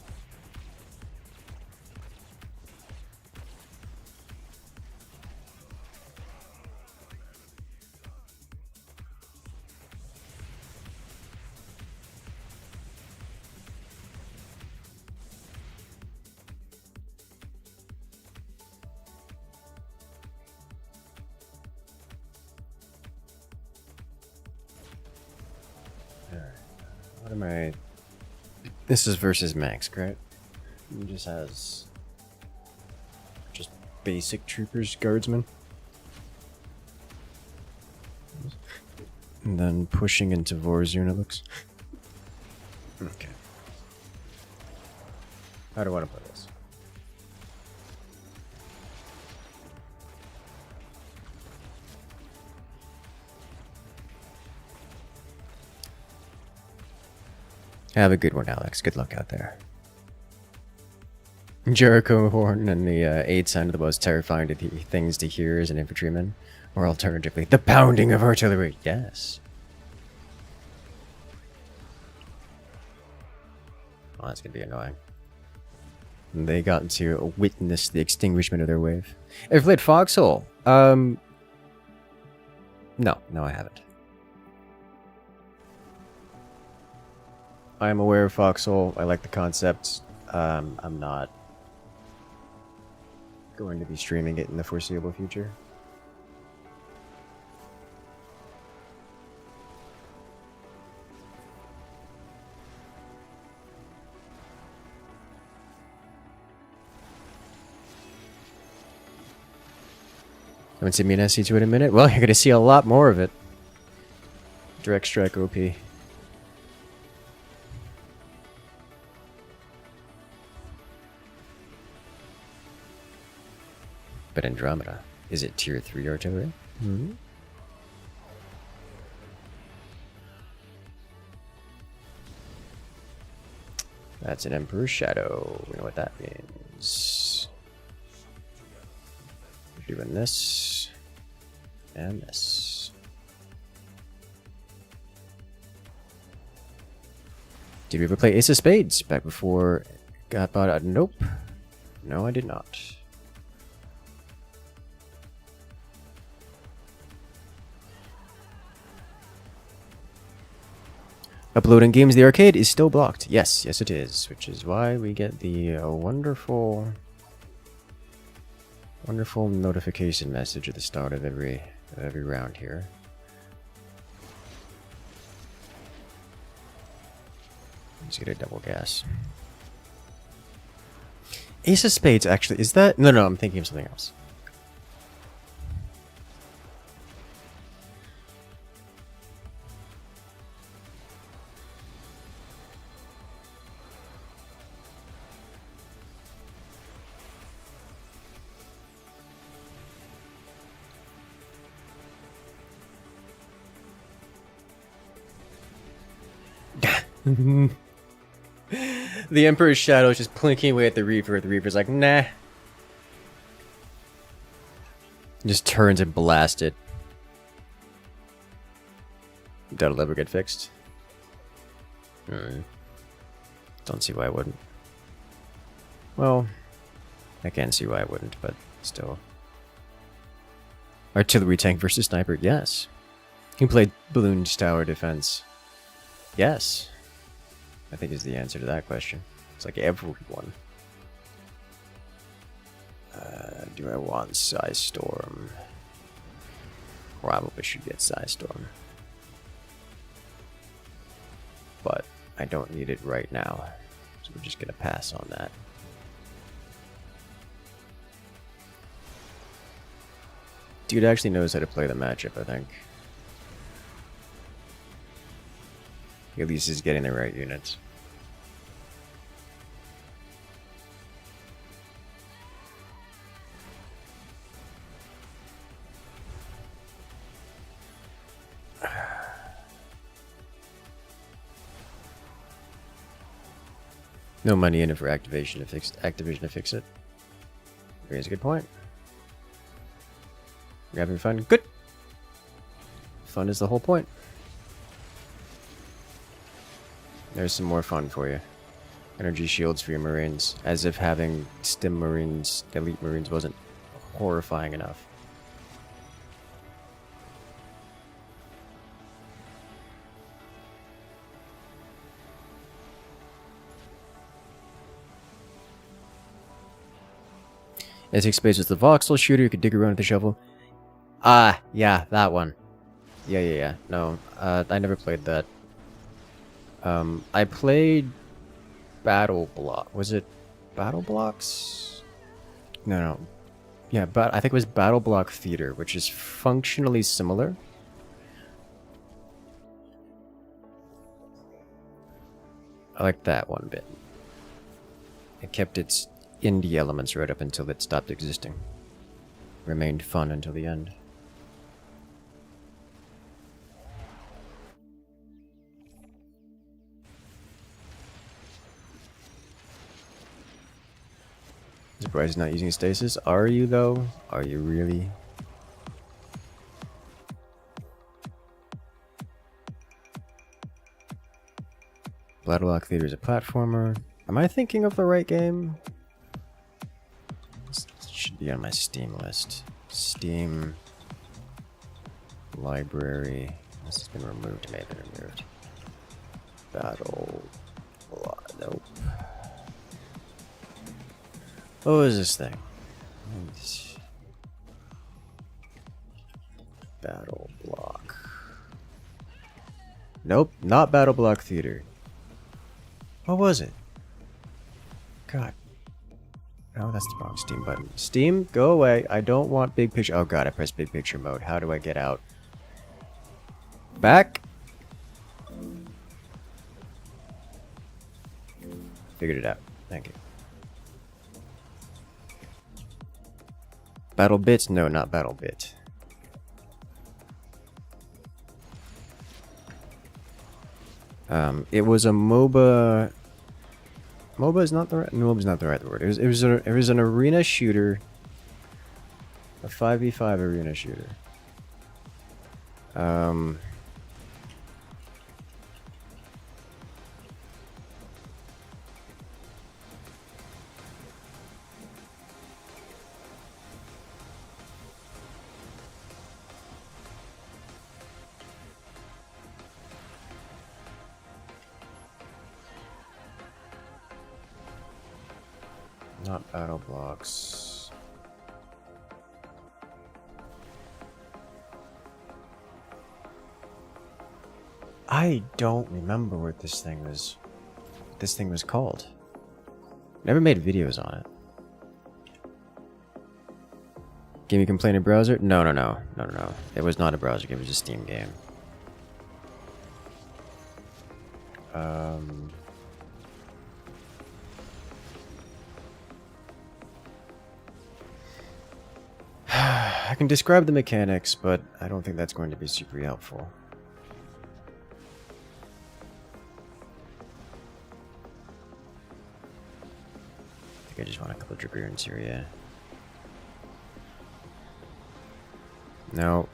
A: What am I... This is versus Max, correct? He just has... just basic troopers, guardsmen. And then pushing into Warzone, it looks. Okay. How do I want to play this? Have a good one, Alex. Good luck out there. Jericho horn and the 8 sound of the most terrifying things to hear as an infantryman. Or alternatively, the pounding of artillery. Yes. Oh, that's gonna be annoying. They got to witness the extinguishment of their wave. I've played Foxhole. No, I haven't. I am aware of Foxhole. I like the concept. I'm not going to be streaming it in the foreseeable future. Haven't seen me in SC2 in a minute? Well, you're going to see a lot more of it. Direct Strike OP. But Andromeda, is it tier 3 artillery? Mm-hmm. That's an Emperor's Shadow. We know what that means. We're doing this and this. Did we ever play Ace of Spades back before it got bought out? Nope. No, I did not. Uploading games to the arcade is still blocked. Yes, yes it is. Which is why we get the wonderful notification message at the start of every round here. Let's get a double gas. Ace of Spades actually, is that? No, I'm thinking of something else. The Emperor's Shadow is just plinking away at the Reaper. The Reaper's like, nah. Just turns and blasts it. That'll never get fixed. Don't see why I wouldn't. Well, I can see why I wouldn't, but still. Artillery tank versus sniper, yes. You played balloon tower defense. Yes. I think is the answer to that question. It's like everyone. Do I want Psystorm? Probably should get Psystorm. But I don't need it right now. So we're just gonna pass on that. Dude actually knows how to play the matchup, I think. At least he's getting the right units. No money in it for Activision to fix it. Here's a good point. You're having fun? Good! Fun is the whole point. There's some more fun for you. Energy shields for your Marines. As if having Stim Marines, Elite Marines, wasn't horrifying enough. It takes space with the voxel shooter. You could dig around with the shovel. Ah, yeah, that one. Yeah. No, I never played that. I played Battle Block. Was it Battle Blocks? No. Yeah, but I think it was Battle Block Theater, which is functionally similar. I like that one bit. It kept its indie elements right up until it stopped existing. Remained fun until the end. Surprised he's not using stasis. Are you though? Are you really? Bloodlock Theater is a platformer. Am I thinking of the right game? This should be on my Steam list. Steam library. This has been removed. It may have been removed. Battle. Nope. What was this thing? Battle Block. Nope, not Battle Block Theater. What was it? God. No, that's the wrong Steam button. Steam, go away. I don't want big picture. Oh god, I pressed big picture mode. How do I get out? Back? Figured it out. Thank you. Battle Bits? No, not Battle Bit. It was a MOBA. MOBA is not the right. No, MOBA's not the right word. It was an arena shooter. A 5v5 arena shooter. Not battle blocks. I don't remember what this thing was. This thing was called. Never made videos on it. Game you can play in a browser? No. It was not a browser game. It was a Steam game. I can describe the mechanics, but I don't think that's going to be super helpful. I think I just want a couple of Dragoons here, yeah. No,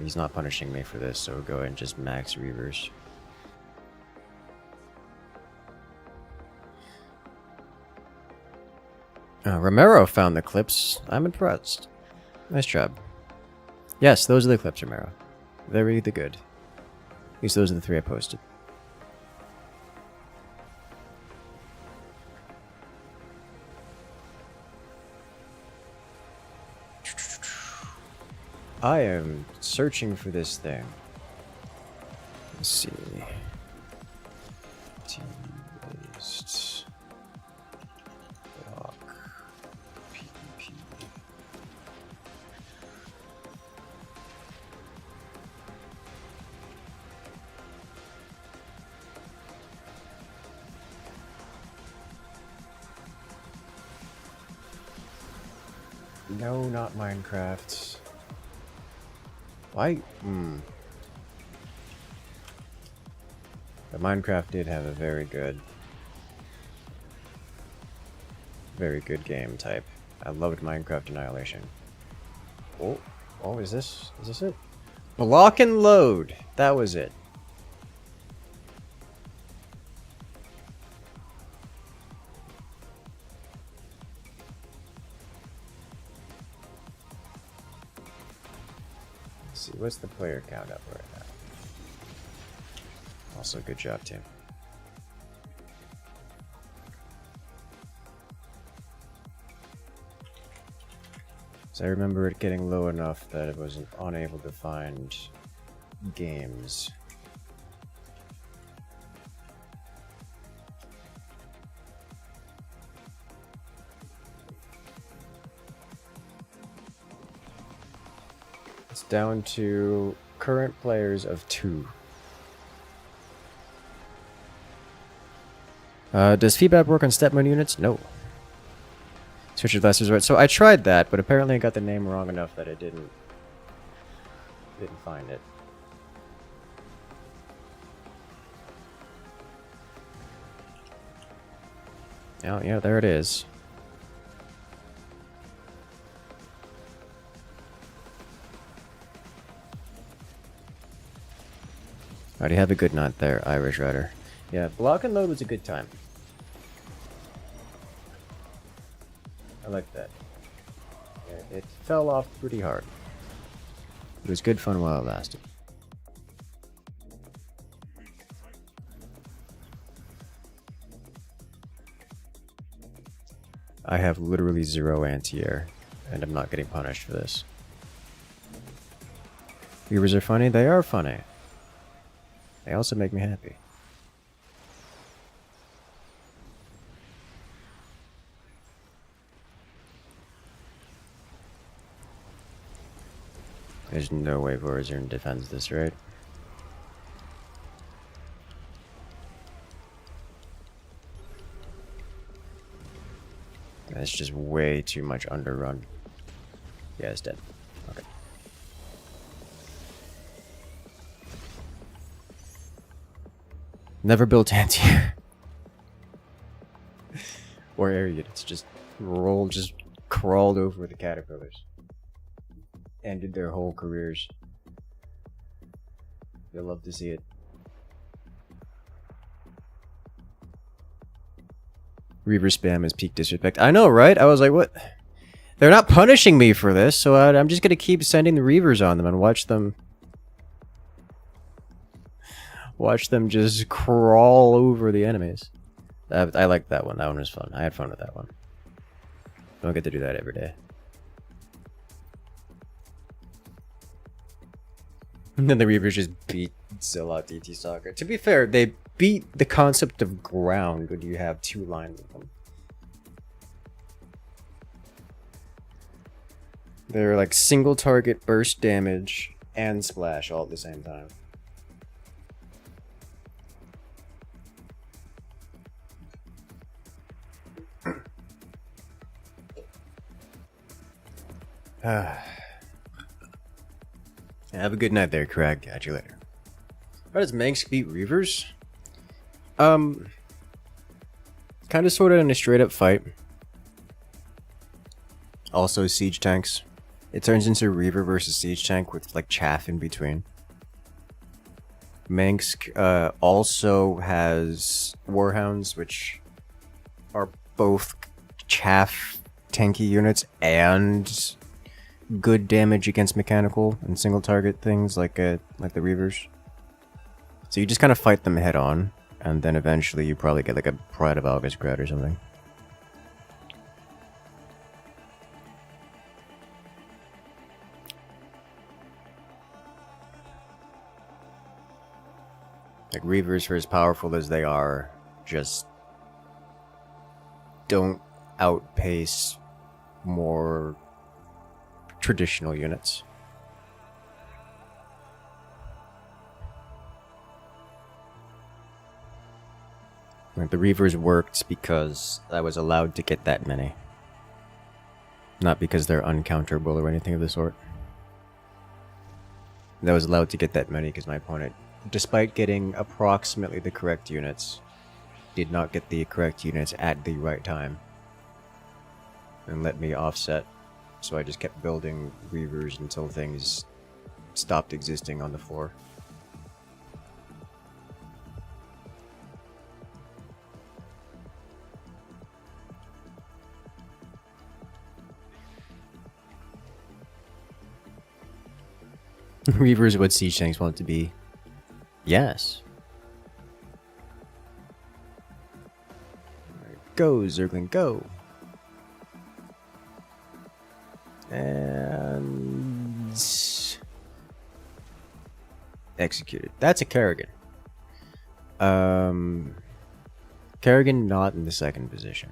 A: he's not punishing me for this, so go ahead and just max Reavers. Romero found the clips. I'm impressed. Nice job. Yes, those are the clips, Romero. Very good. At least those are the 3 I posted. I am searching for this thing. Let's see. Team-based block PvP. No, not Minecraft. Why? But Minecraft did have a very good Very good game type. I loved Minecraft Annihilation. Oh, oh, is this it? Block and load! That was it. Let's see, what's the player count up right now? Also, good job, team. So I remember it getting low enough that it was unable to find games. It's down to current players of 2. Does feedback work on step mode units? No. Switch to last resort. So I tried that, but apparently I got the name wrong enough that it didn't find it. Oh yeah, there it is. Alright, you have a good night there, Irish Rider. Yeah, block and load was a good time. I like that. Yeah, it fell off pretty hard. It was good fun while it lasted. I have literally 0 anti-air, and I'm not getting punished for this. Viewers are funny? They are funny. They also make me happy. There's no way Vorazern defends this, right? That's just way too much underrun. Yeah, it's dead. Okay. Never built anti-air. Or air units. Just crawled over the caterpillars. Ended their whole careers. You'll love to see it. Reaver spam is peak disrespect. I know, right? I was like, what? They're not punishing me for this, so I'm just gonna keep sending the Reavers on them and watch them just crawl over the enemies. I liked that one. That one was fun. I had fun with that one. Don't get to do that every day. And then the Reavers just beat Zilla DT Soccer. To be fair, they beat the concept of ground when you have 2 lines of them. They're like single target burst damage and splash all at the same time. Have a good night there, Craig. Catch you later. How does Manx beat Reavers? Kind of sort of in a straight up fight. Also siege tanks. It turns into Reaver versus siege tank with like chaff in between. Manx also has Warhounds, which are both chaff tanky units and good damage against mechanical and single target things like the Reavers. So you just kind of fight them head on, and then eventually you probably get like a Pride of August grad or something. Like Reavers, for as powerful as they are, just don't outpace more traditional units. Like the Reavers worked because I was allowed to get that many. Not because they're uncounterable or anything of the sort. I was allowed to get that many because my opponent, despite getting approximately the correct units, did not get the correct units at the right time. and let me offset. So I just kept building Reavers until things stopped existing on the floor. Reavers what Siege Tanks want it to be. Yes. Go, Zergling, go. And executed. That's a Kerrigan. Kerrigan not in the second position.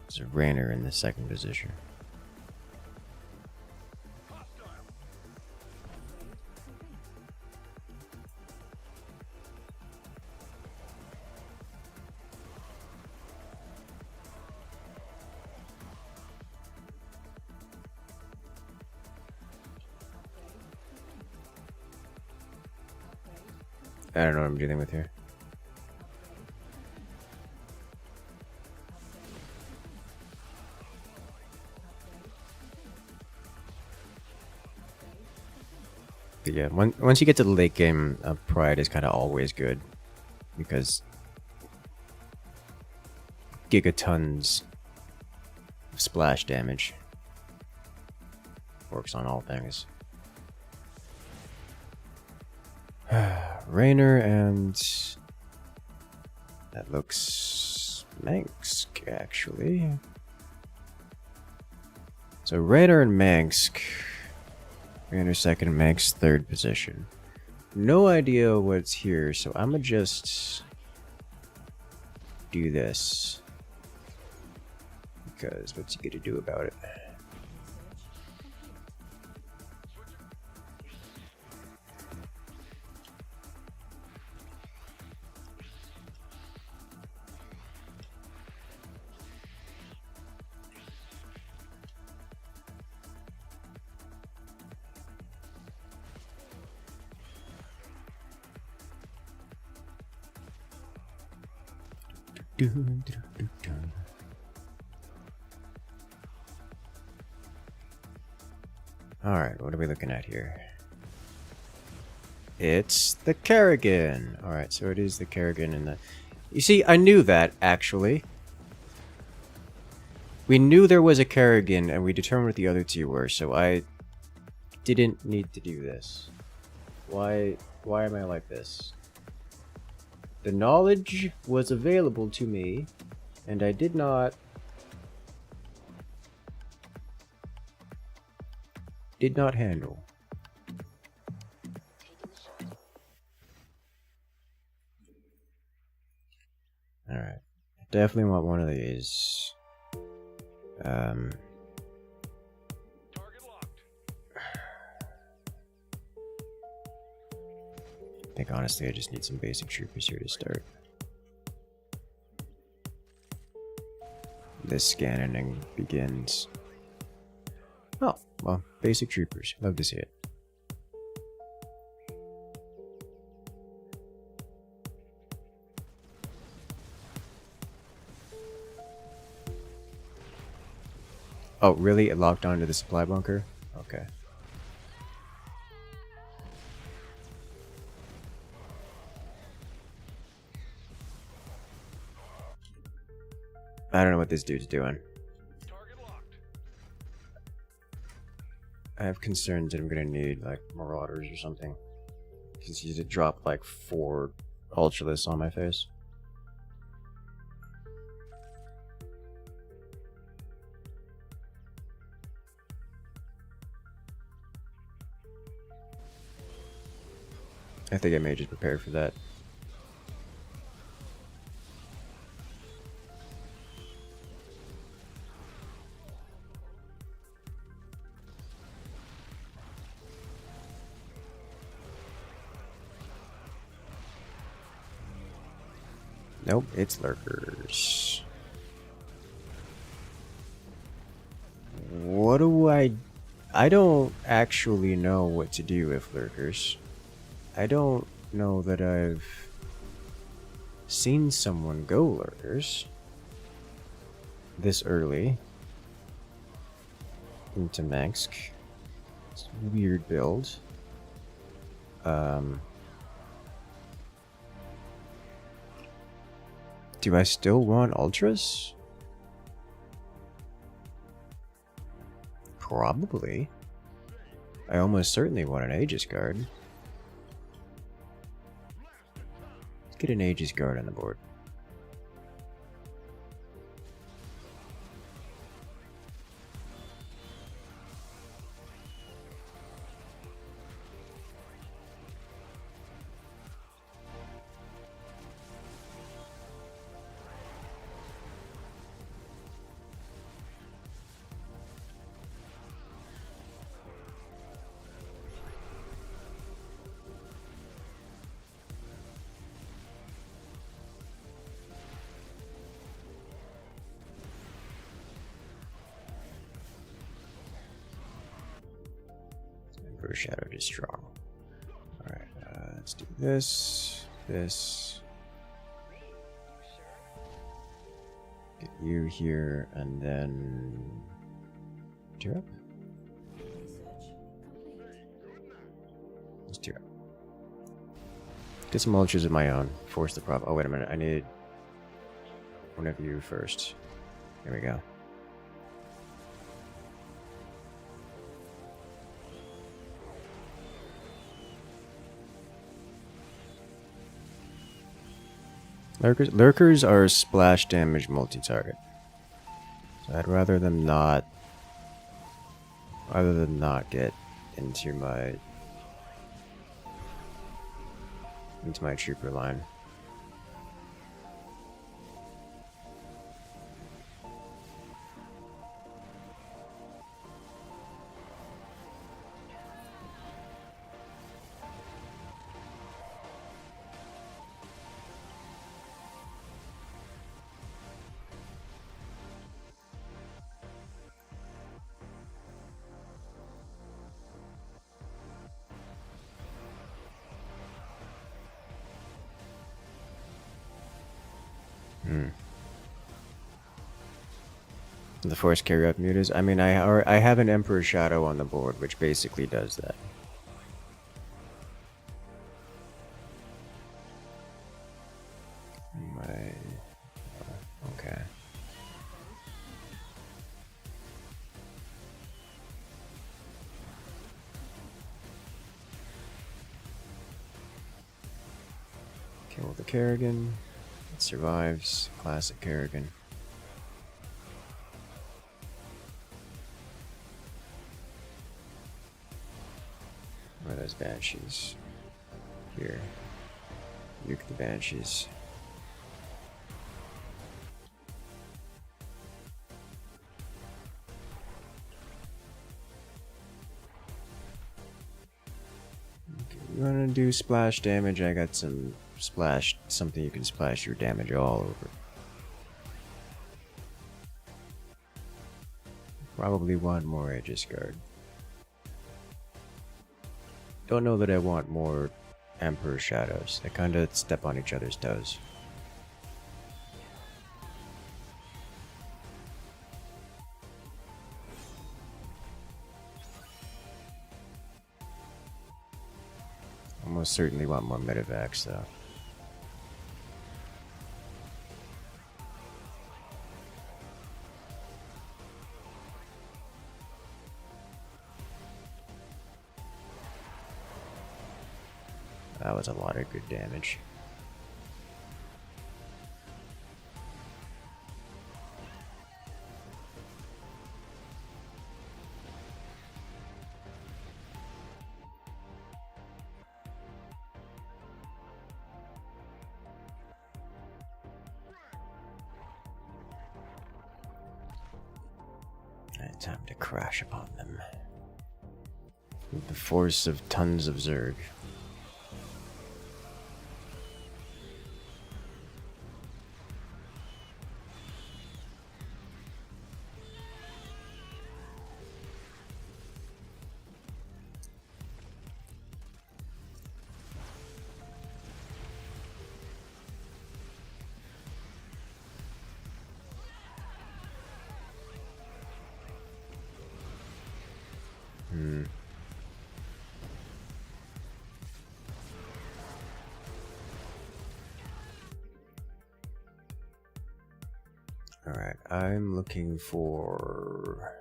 A: It's a Rainer in the second position. I don't know what I'm dealing with here. But yeah, once you get to the late game, Pride is kind of always good. Because gigatons of splash damage works on all things. Rainer and that looks Mansk actually. So Rainer and Mansk. Rainer second, Mansk third position. No idea what's here, so I'ma just do this. Because what's he gonna do about it? Alright, what are we looking at here? It's the Kerrigan! Alright, so it is the Kerrigan and the... You see, I knew that, actually. We knew there was a Kerrigan, and we determined what the other two were, so I didn't need to do this. Why am I like this? The knowledge was available to me, and I did not handle. Alright. Definitely want one of these.
F: Target locked.
A: I think honestly I just need some basic troopers here to start. This scanning begins. Oh, well, basic troopers. Love to see it. Oh, really? It locked onto the supply bunker? Okay. I don't know what this dude's doing.
F: Target locked.
A: I have concerns that I'm gonna need, like, Marauders or something. Because he's dropped, like, 4 Ultralists on my face. I think I may just prepare for that. Nope, it's lurkers. What do I don't actually know what to do with lurkers. I don't know that I've seen someone go lurkers. this early into Mengsk. It's a weird build. Do I still want ultras? Probably. I almost certainly want an Aegis Guard. Let's get an Aegis Guard on the board. Shadow is strong. Alright, let's do this. Get you here, and then tear up. Let's tear up. Get some ultras of my own. Force the problem. Oh, wait a minute. I need one of you first. There we go. Lurkers are splash damage multi-target. So I'd rather them not get into my trooper line. The force carry up mutas. I mean, I have an Emperor Shadow on the board, which basically does that. Okay. Kill the Kerrigan. It survives. Classic Kerrigan. Where are those Banshees? Here. Nuke the Banshees. Okay, you wanna do splash damage? I got some splash, something you can splash your damage all over. Probably want more Aegis Guard. Don't know that I want more Emperor Shadows. They kind of step on each other's toes. Almost certainly want more Medivacs though. That was a lot of good damage. And time to crash upon them with the force of tons of Zerg. Alright, I'm looking for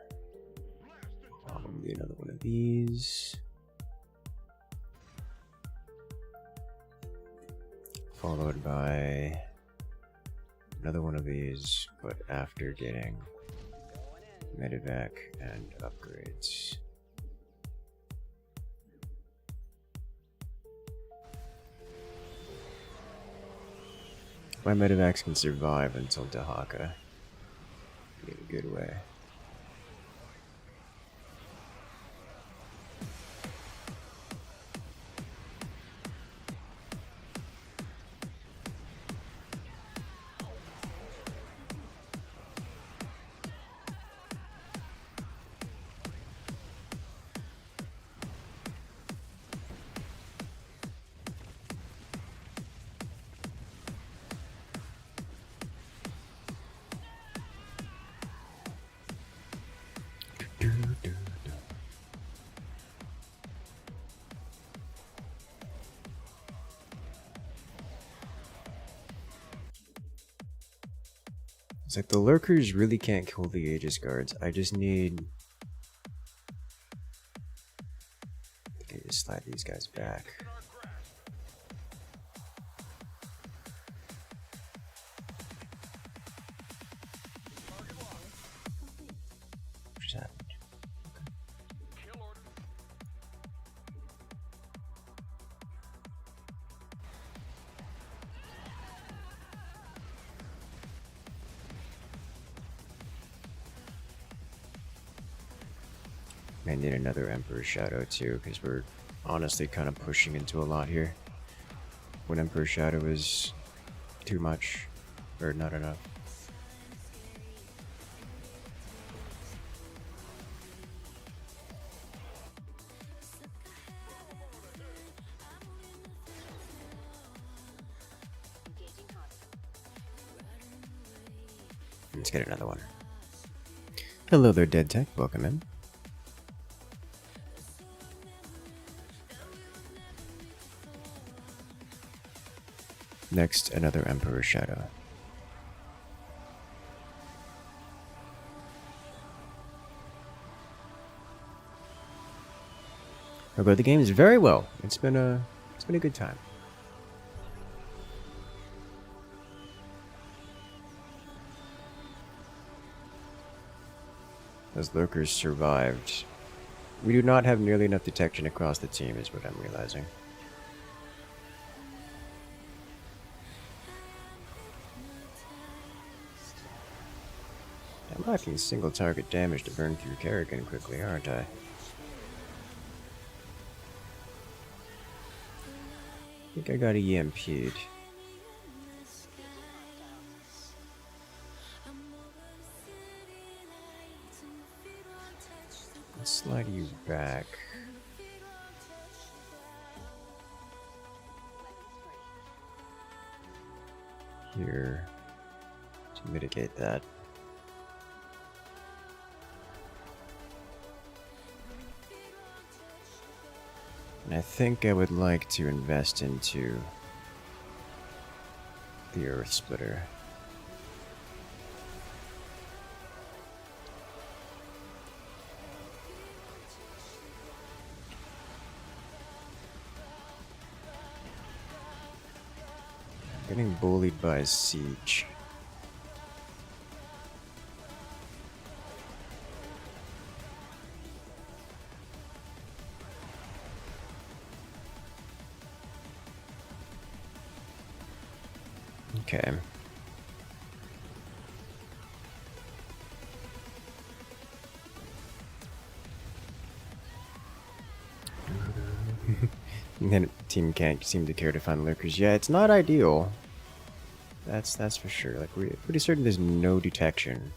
A: probably another one of these. Followed by another one of these, but after getting medevac and upgrades. My medevacs can survive until Dahaka. In a good way. It's like the lurkers really can't kill the Aegis guards. I just need... Okay, just slide these guys back. What just happened? I need another Emperor's Shadow too, because we're honestly kind of pushing into a lot here. When Emperor's Shadow is too much, or not enough. Let's get another one. Hello there, Dead Tech. Welcome in. Next, another Emperor's Shadow. Although the game is very well. It's been a good time. Those lurkers survived. We do not have nearly enough detection across the team, is what I'm realizing. I'm lacking single target damage to burn through Kerrigan quickly, aren't I? I think I got EMP'd. Let's slide you back. Here to mitigate that. And I think I would like to invest into the Earth Splitter. Getting bullied by a siege. Okay. And then team can't seem to care to find lurkers. Yeah, it's not ideal. That's for sure. Like we're pretty certain there's no detection.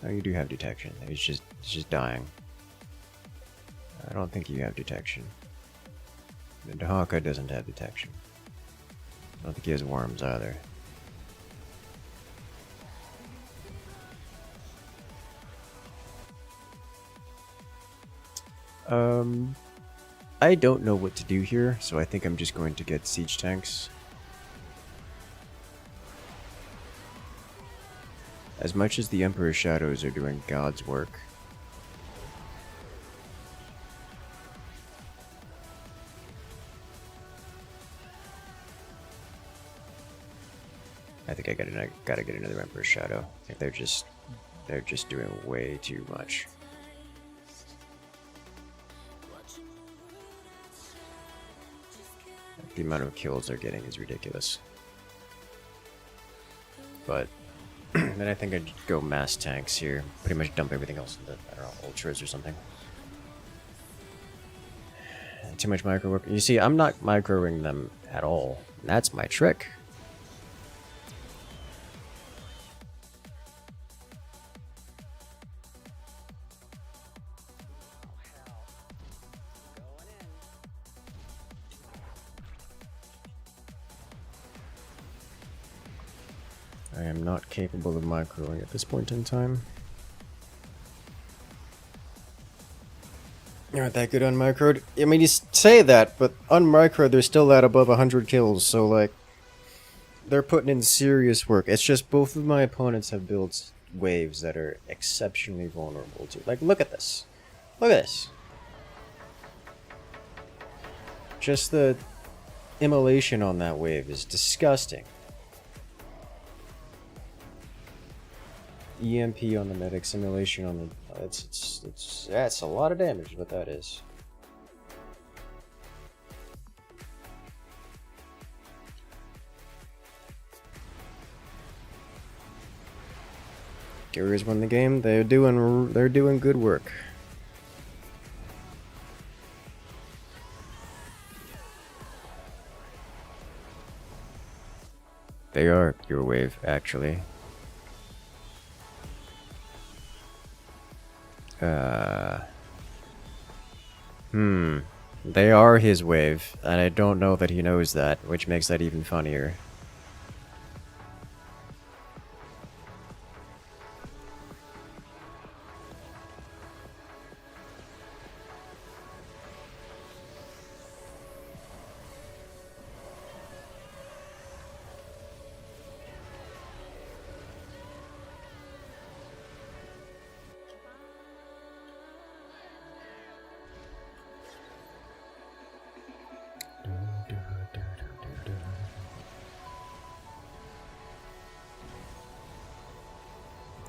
A: Oh, you do have detection. It's just dying. I don't think you have detection. The Dahaka doesn't have detection. I don't think he has worms either. I don't know what to do here, so I think I'm just going to get siege tanks. As much as the Emperor's Shadows are doing God's work. I think I gotta get another Emperor's Shadow. I think they're just doing way too much. The amount of kills they're getting is ridiculous. But then I think I'd go mass tanks here. Pretty much dump everything else into, I don't know, ultras or something. Too much micro work. You see, I'm not microing them at all. That's my trick. I am not capable of microing at this point in time. You aren't that good on microed. I mean, you say that, but on micro, they're still at above 100 kills, so like, they're putting in serious work. It's just both of my opponents have built waves that are exceptionally vulnerable to. Like, look at this. Look at this. Just the immolation on that wave is disgusting. EMP on the medic, simulation on the... That's a lot of damage, what that is. Carriers won the game. They're doing good work. They are your wave, actually. They are his wave, and I don't know that he knows that, which makes that even funnier.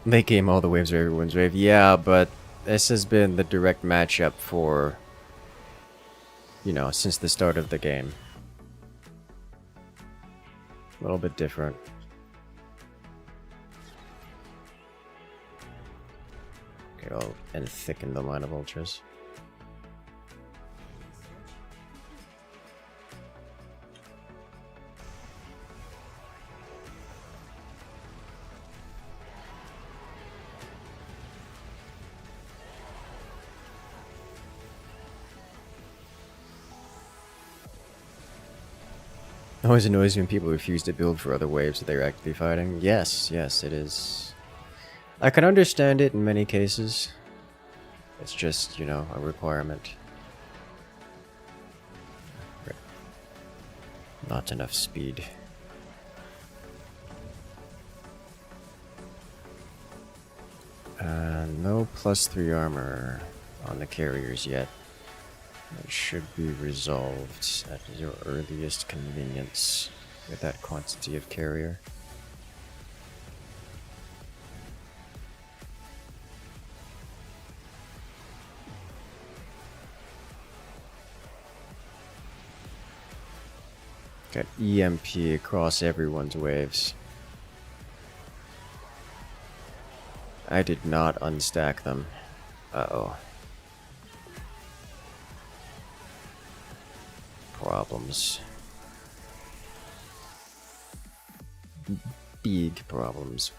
A: They came all the waves of everyone's wave. Yeah, but this has been the direct matchup for, you know, since the start of the game. A little bit different. Okay, and thicken the line of ultras. It always annoys me when people refuse to build for other waves that they're actively fighting. Yes, yes, it is. I can understand it in many cases. It's just, you know, a requirement. Not enough speed. No +3 armor on the carriers yet. That should be resolved at your earliest convenience with that quantity of carrier. Got EMP across everyone's waves. I did not unstack them. Uh-oh. Problems. Big problems.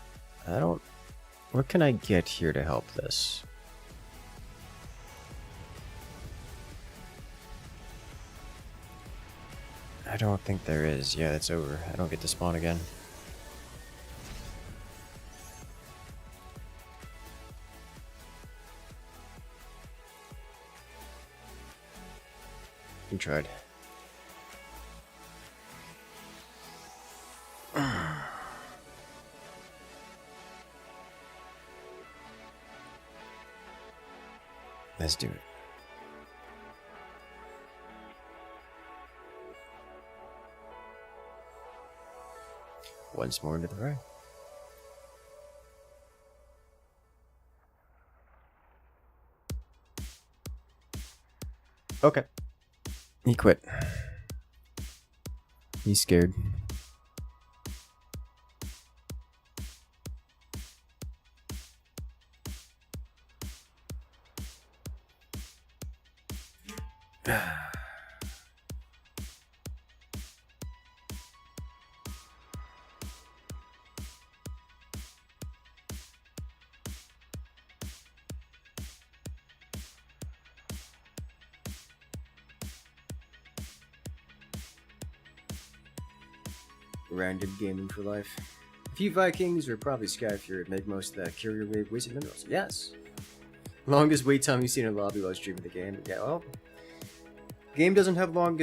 A: I don't... What can I get here to help this? I don't think there is. Yeah, it's over. I don't get to spawn again. You tried. Let's do it. Once more into the fray. Okay. He quit. He's scared. Random gaming for life. A few Vikings or probably Skyfury make most of that carrier wave wasted minerals. Yes. Longest wait time you've seen in a lobby while streaming the game. Yeah, well, game doesn't have long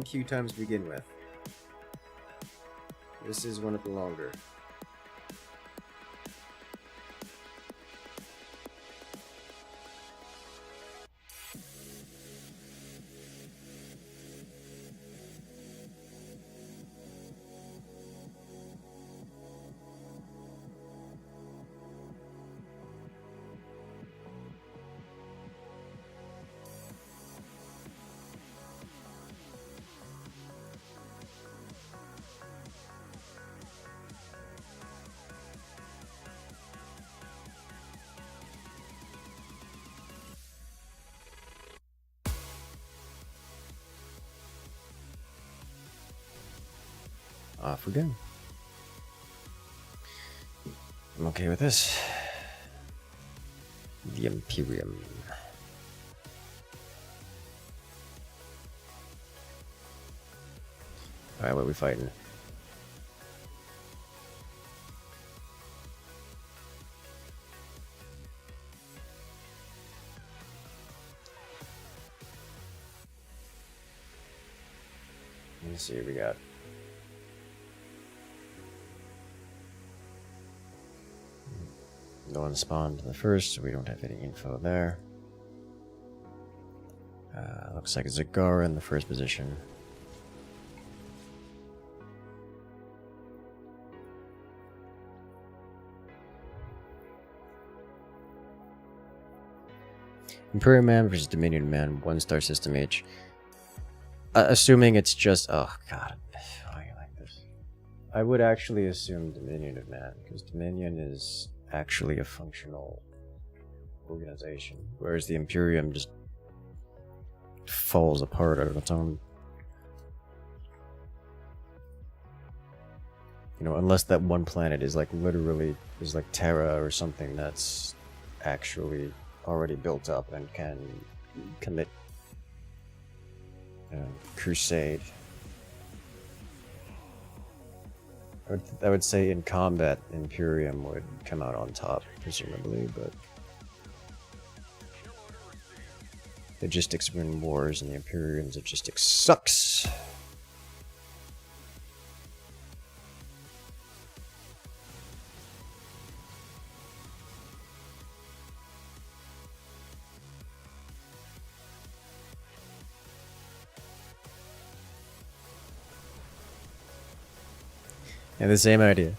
A: queue times to begin with. This is one of the longer. Off we go. I'm okay with this. The Imperium. Alright, what are we fighting? Let's see what we got. No one spawned in the first, so we don't have any info there. Looks like Zagara in the first position. Imperium Man versus Dominion Man, 1-star system H. Assuming it's just... Oh, God. Why are you like this? I would actually assume Dominion of Man, because Dominion is actually a functional organization, whereas the Imperium just falls apart on its own. You know, unless that one planet is like literally is like Terra or something that's actually already built up and can commit crusade. I would say in combat, Imperium would come out on top, presumably, but logistics win wars, and the Imperium logistics sucks. And the same idea.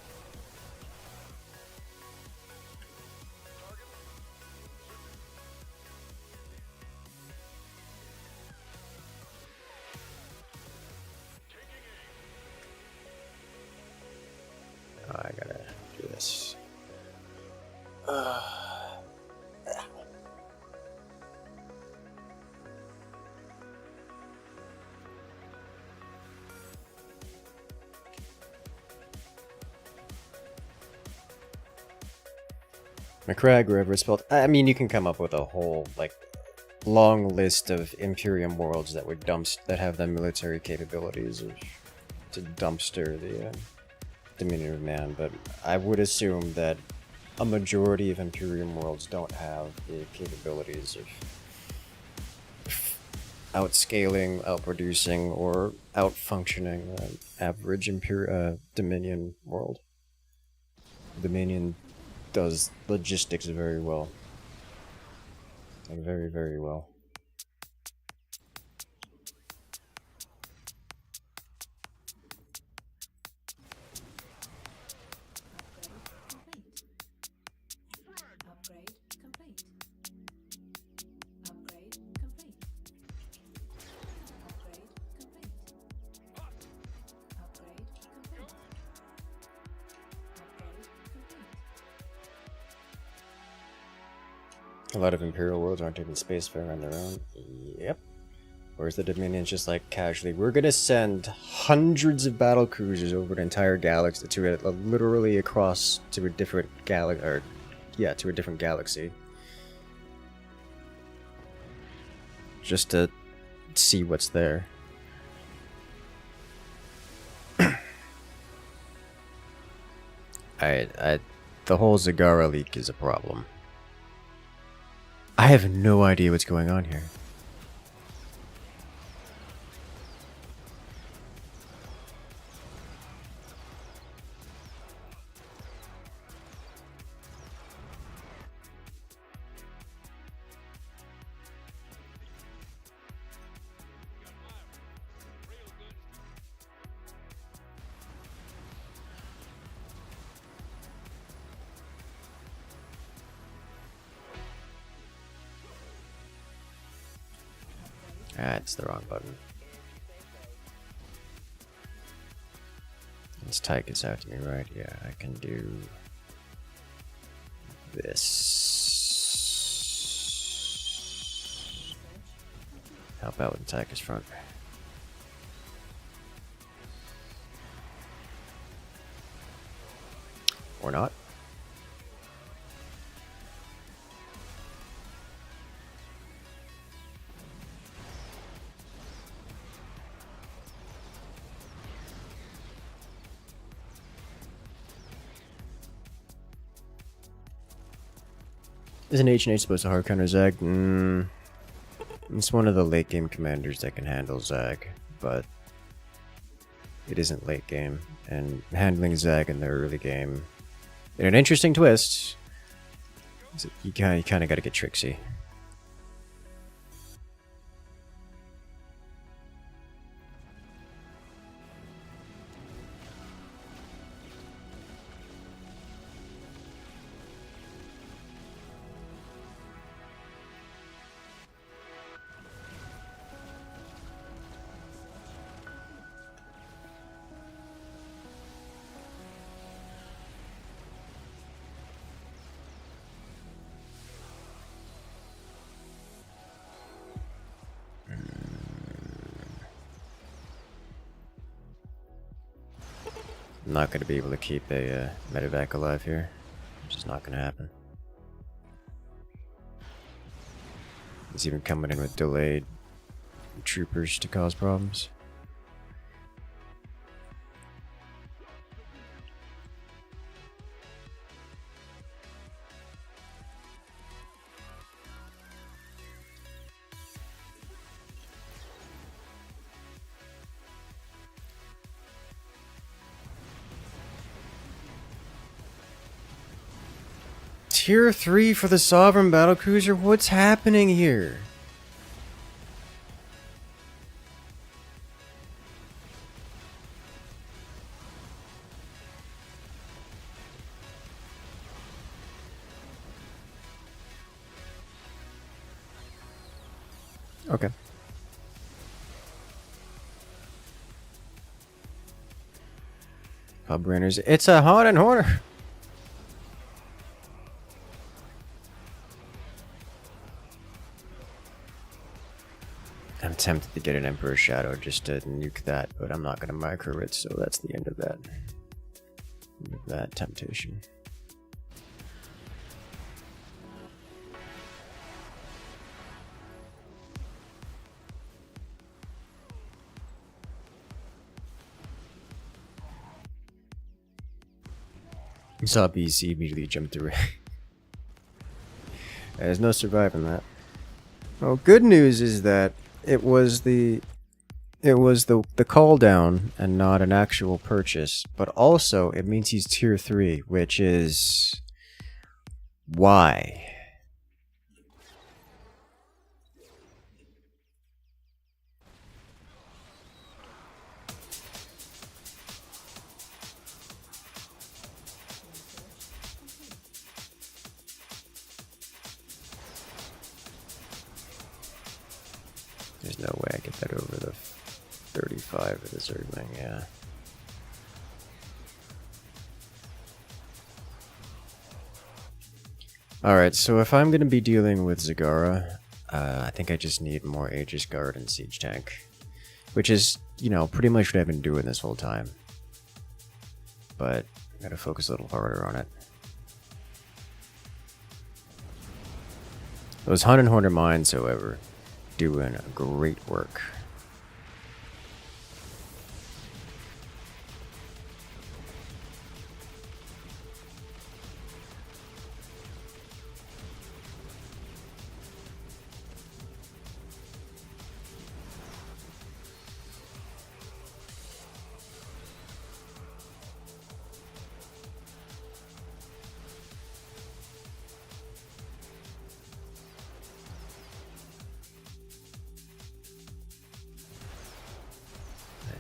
A: Oh, I gotta do this. McCrag, wherever it's spelled. I mean, you can come up with a whole, like, long list of Imperium worlds that would that have the military capabilities to dumpster the Dominion of Man, but I would assume that a majority of Imperium worlds don't have the capabilities of outscaling, outproducing, or outfunctioning average Dominion world. Dominion does logistics very well. Like very, very well.
E: Upgrade complete. Upgrade complete. Upgrade complete. Upgrade complete. Upgrade complete.
A: A lot of Imperial worlds aren't taking spacefarer on their own. Yep. Whereas the Dominion's just like casually, we're gonna send hundreds of battle cruisers over an entire galaxy to literally across to a different to a different galaxy. Just to see what's there. The whole Zagara leak is a problem. I have no idea what's going on here. That's the wrong button. Let's type this out to me, right? Yeah, I can do this. Help out with the Tychus front. Or not. Isn't H&H supposed to hard counter Zag? It's one of the late game commanders that can handle Zag, but it isn't late game. And handling Zag in the early game, in an interesting twist, you kind of got to get tricksy. I'm not going to be able to keep a medevac alive here. Which is not going to happen. He's even coming in with delayed troopers to cause problems. Tier 3 for the Sovereign Battlecruiser? What's happening here? Okay. Pub runners. It's a haunted horror. I'm tempted to get an Emperor's Shadow just to nuke that, but I'm not going to micro it, so that's the end of that. End of that temptation. You saw BC immediately jump through it. There's no surviving that. Well, good news is that it was the call down and not an actual purchase, but also it means he's tier 3, which is why. There's no way I get that over the 35 of this thing, yeah. Alright, so if I'm going to be dealing with Zagara, I think I just need more Aegis Guard and Siege Tank. Which is, you know, pretty much what I've been doing this whole time. But I gotta focus a little harder on it. Those Hun and Horner mines, however, doing great work.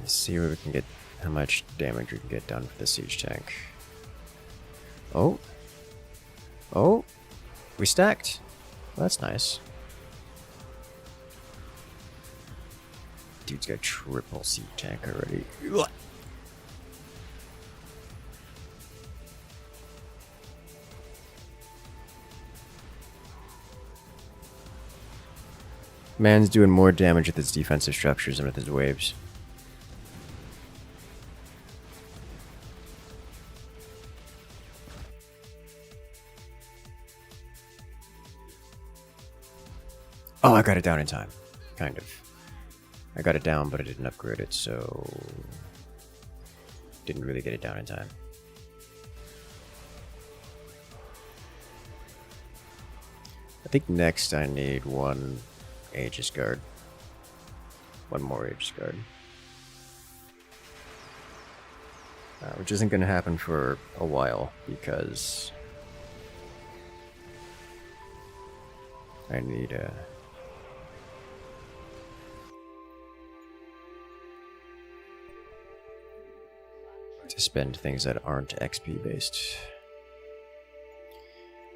A: Let's see where we can get, how much damage we can get done for the siege tank. Oh, oh, we stacked. Well, that's nice. Dude's got triple siege tank already. Ugh. Man's doing more damage with his defensive structures than with his waves. Oh, I got it down in time. Kind of. I got it down, but I didn't upgrade it, so... didn't really get it down in time. I think next I need one Aegis Guard. One more Aegis Guard. Which isn't going to happen for a while, because... I need a... to spend things that aren't XP based.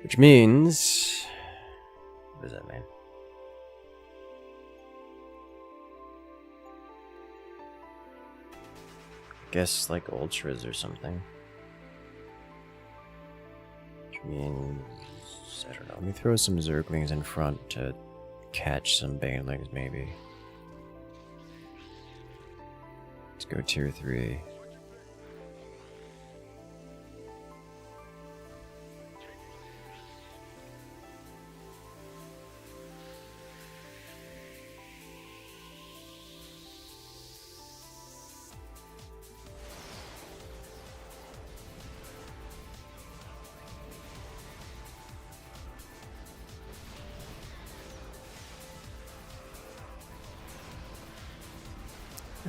A: Which means... what does that mean? I guess like ultras or something. Which means... I don't know, let me throw some Zerglings in front to catch some Banelings maybe. Let's go tier 3.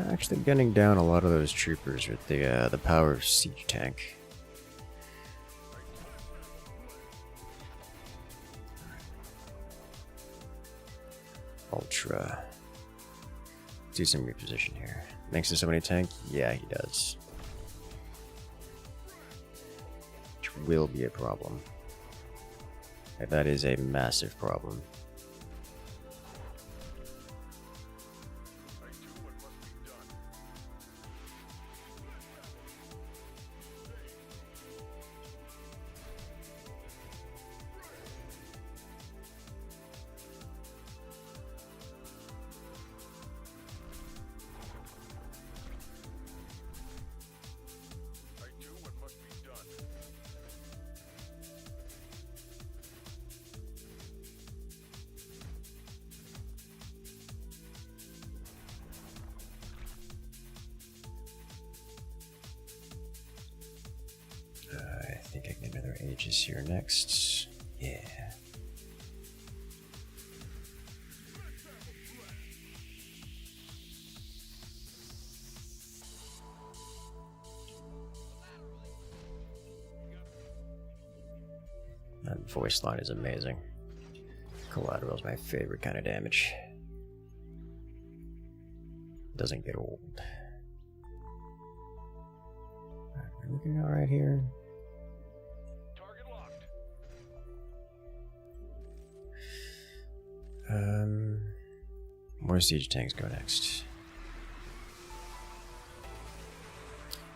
A: Actually gunning down a lot of those troopers with the power of siege tank. Ultra. Do some reposition here. Thanks to somebody tank? Yeah, he does. Which will be a problem. That is a massive problem. I think I can get another Aegis here next. Yeah. Voice line is amazing. Collateral is my favorite kind of damage. Doesn't get old. We're looking alright here.
F: Target locked.
A: More siege tanks go next.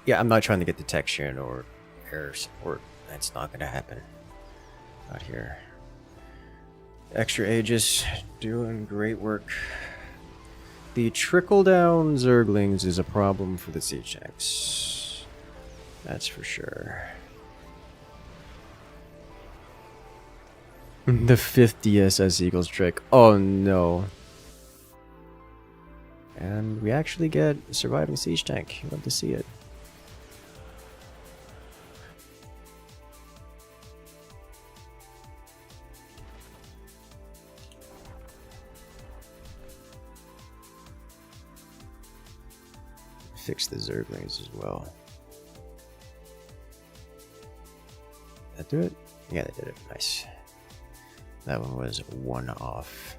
A: Yeah, I'm not trying to get detection or air support. That's not going to happen. Not here. Extra Aegis doing great work. The trickle down Zerglings is a problem for the siege tanks. That's for sure. The 5th DSS Eagles trick. Oh no. And we actually get a surviving siege tank. Love to see it. Fix the Zerglings as well. Did that do it? Yeah, they did it. Nice. That one was one off.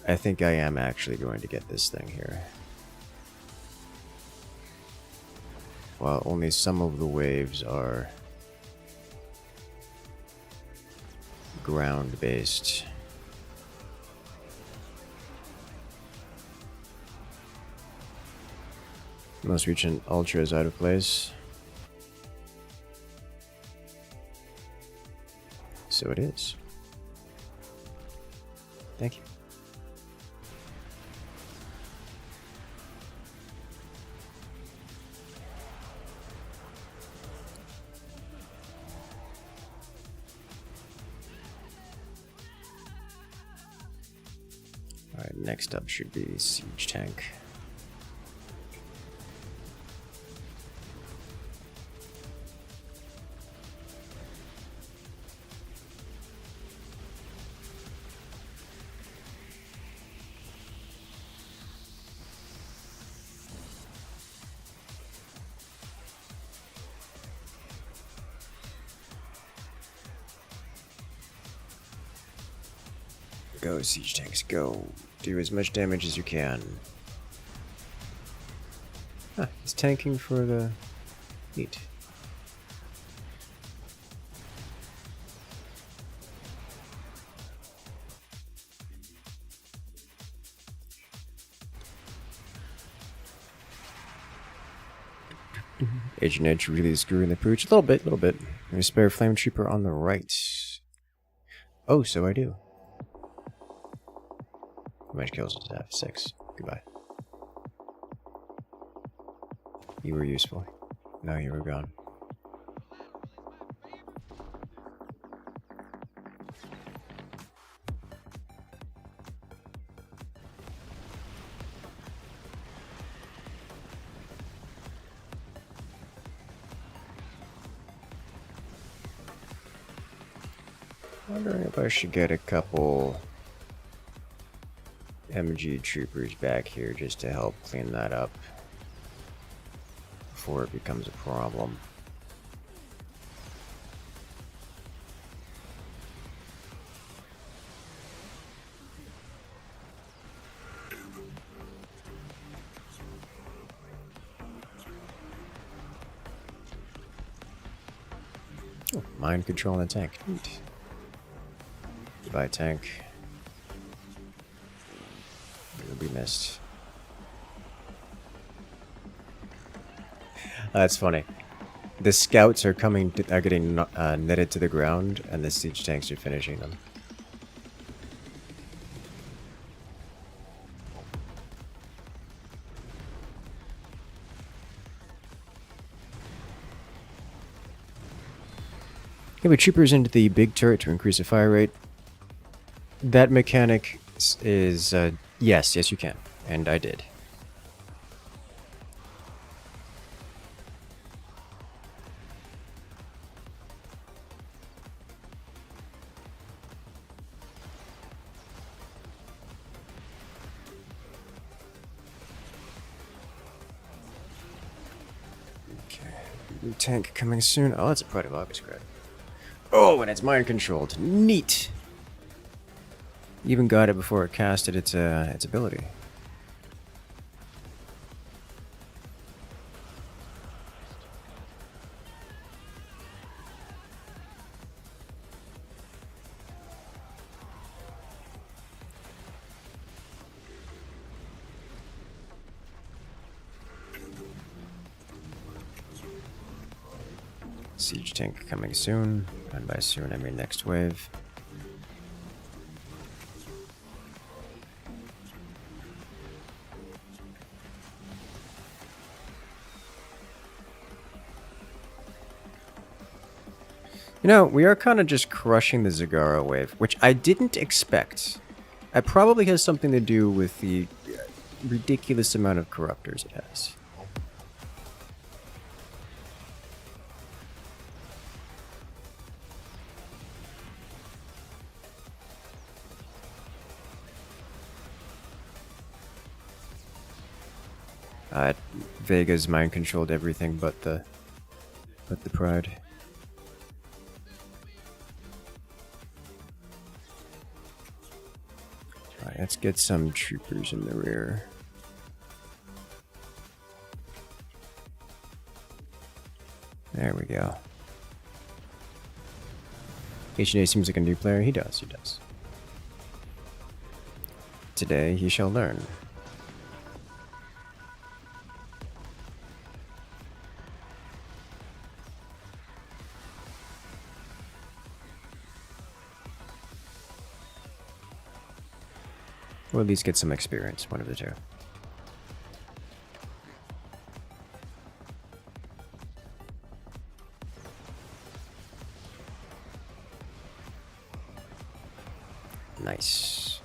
A: I think I am actually going to get this thing here. While only some of the waves are ground-based. Most recent Ultra is out of place. So it is. Thank you. Alright, next up should be Siege Tank. Go, siege tanks, go. Do as much damage as you can. Ah, he's tanking for the neat. Agent Edge really screwing the pooch. A little bit. There's a spare flame trooper on the right. Oh, so I do. How much kills does it have? 6. Goodbye. You were useful. No, you were gone. Wondering if I should get a couple MG troopers back here just to help clean that up before it becomes a problem. Oh, mind controlling the tank. Neat. Goodbye, tank. You'll be missed. That's funny. The scouts are getting netted to the ground, and the siege tanks are finishing them. Yeah, but troopers into the big turret to increase the fire rate. That mechanic is, yes, you can. And I did. Okay, new tank coming soon. Oh, that's a Pride of August grad. Oh, and it's mind controlled. Neat. Even got it before it casted its ability. Siege tank coming soon, and by soon I mean next wave. You know, we are kind of just crushing the Zagara wave, which I didn't expect. It probably has something to do with the ridiculous amount of corruptors it has. Vega's mind controlled everything but the pride. Alright, let's get some troopers in the rear. There we go. H&A seems like a new player. He does. Today he shall learn. Or at least get some experience, one of the two. Nice.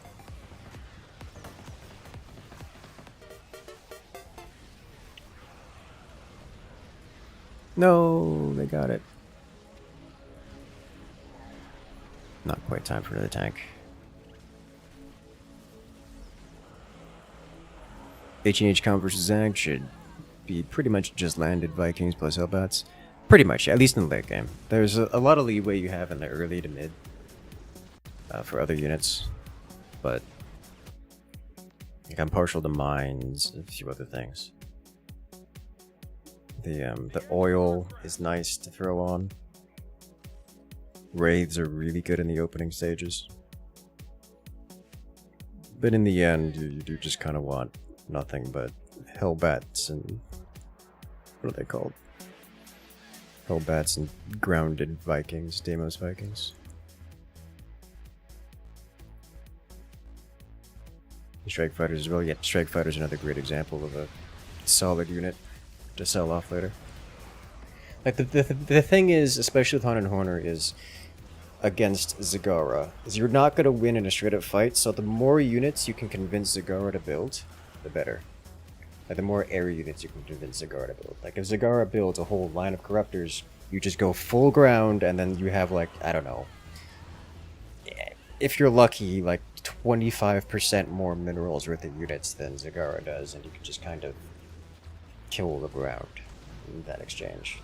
A: No, they got it. Not quite time for another tank. H&H Count versus Zag should be pretty much just landed Vikings plus Hellbats. Pretty much, at least in the late game. There's a lot of leeway you have in the early to mid for other units, but like, I'm partial to mines and a few other things. The oil is nice to throw on. Wraiths are really good in the opening stages. But in the end, you do just kind of want nothing but Hellbats and... what are they called? Hellbats and grounded Vikings, Deimos Vikings. Strike Fighters as well. Yeah, Strike Fighter's another great example of a solid unit to sell off later. Like, the thing is, especially with Haunted Horner, is against Zagara, is you're not going to win in a straight-up fight, so the more units you can convince Zagara to build, the better. Like, the more area units you can convince Zagara to build. Like, if Zagara builds a whole line of Corruptors, you just go full ground, and then you have, like, I don't know, if you're lucky, like 25% more minerals worth of units than Zagara does, and you can just kind of kill the ground in that exchange.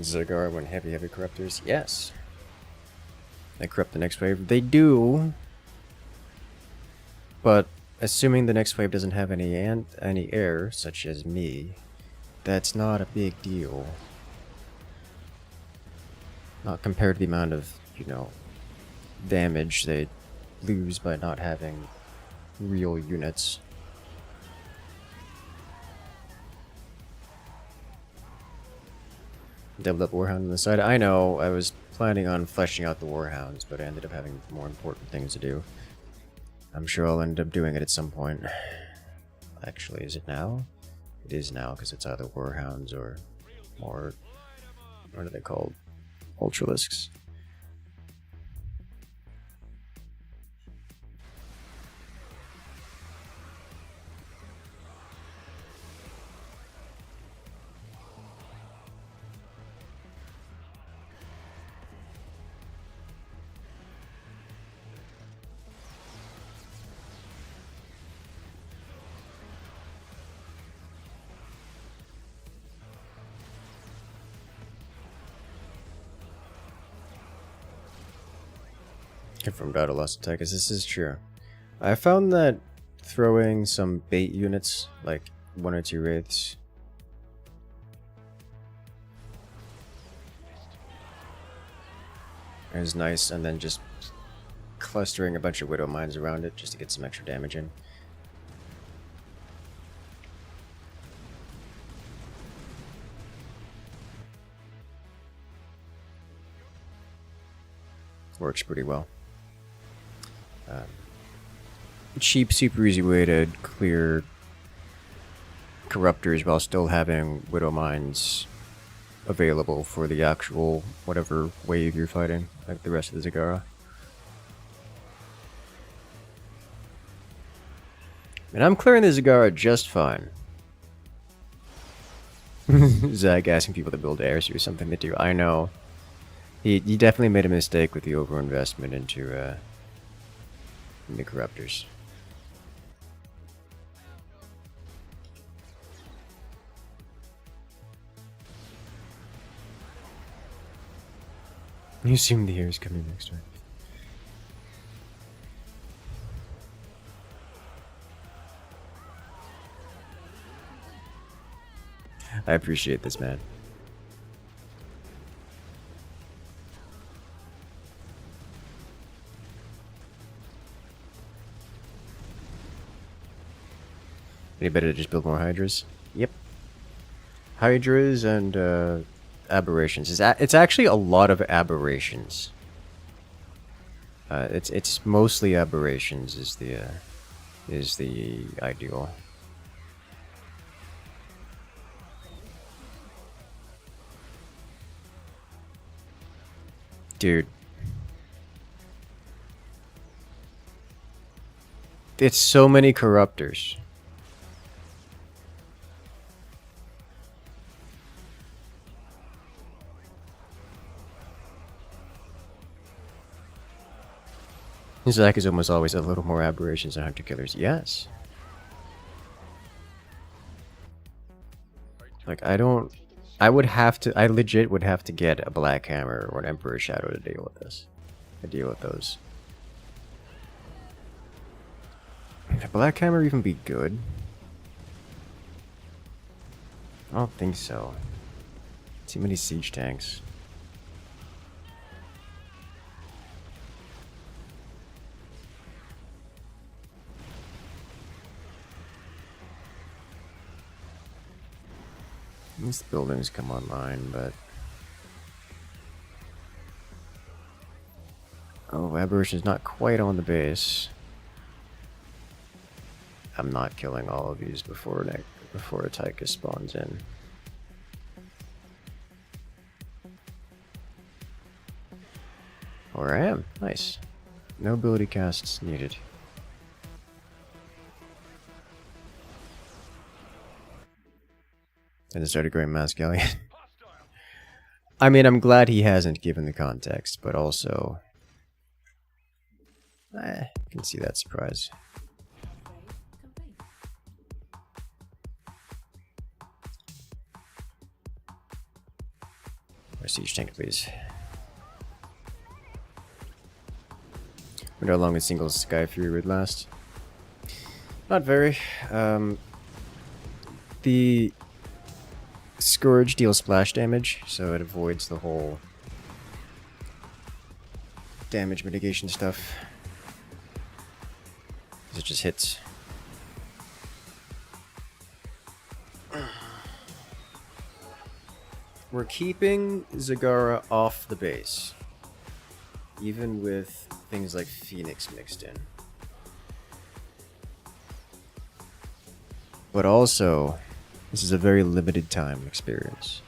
A: Zagara went heavy corruptors? Yes. They corrupt the next wave? They do. But assuming the next wave doesn't have any air, such as me, that's not a big deal. Not compared to the amount of, you know, damage they lose by not having real units. Double up Warhound on the side. I know, I was planning on fleshing out the Warhounds, but I ended up having more important things to do. I'm sure I'll end up doing it at some point. Actually, is it now? It is now, because it's either Warhounds or more... what are they called? Ultralisks. Confirmed auto loss attack, as this is true. I found that throwing some bait units, like 1 or 2 wraiths, is nice, and then just clustering a bunch of widow mines around it just to get some extra damage in. Works pretty well. Cheap, super easy way to clear corruptors while still having widow mines available for the actual whatever wave you're fighting, like the rest of the Zagara. And I'm clearing the Zagara just fine. Zag asking people to build airs or something to do. I know. He definitely made a mistake with the overinvestment into the corruptors. You assume the air is coming next time. I appreciate this, man. Any better to just build more Hydras? Yep. Hydras and aberrations. It's actually a lot of aberrations. It's mostly aberrations is the ideal. Dude. It's so many corruptors. Zach is almost always a little more aberrations than hunter killers. Yes. Like, I legit would have to get a Black Hammer or an Emperor Shadow to deal with this. To deal with those. Would a Black Hammer even be good? I don't think so. Too many siege tanks. These buildings come online, but... Oh, Aberration's not quite on the base. I'm not killing all of these before a Tychus spawns in. Or I am. Nice. No ability casts needed. And it started going Mass Galleon. I mean, I'm glad he hasn't given the context, but also... I can see that surprise. Our siege tank, please. Wonder how long a single Sky Fury would last. Not very. The Scourge deals splash damage, so it avoids the whole damage mitigation stuff. It just hits. We're keeping Zagara off the base, even with things like Phoenix mixed in. But also, this is a very limited time experience.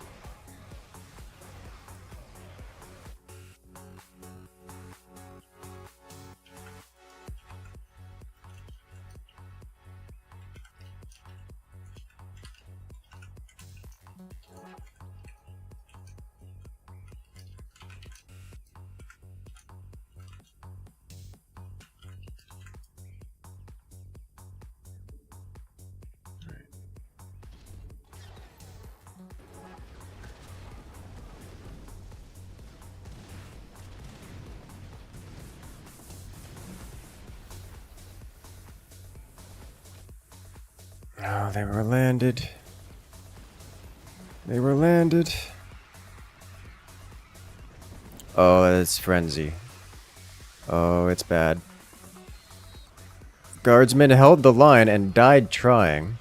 A: Oh, they were landed. They were landed. Oh, it's frenzy. Oh, it's bad. Guardsmen held the line and died trying.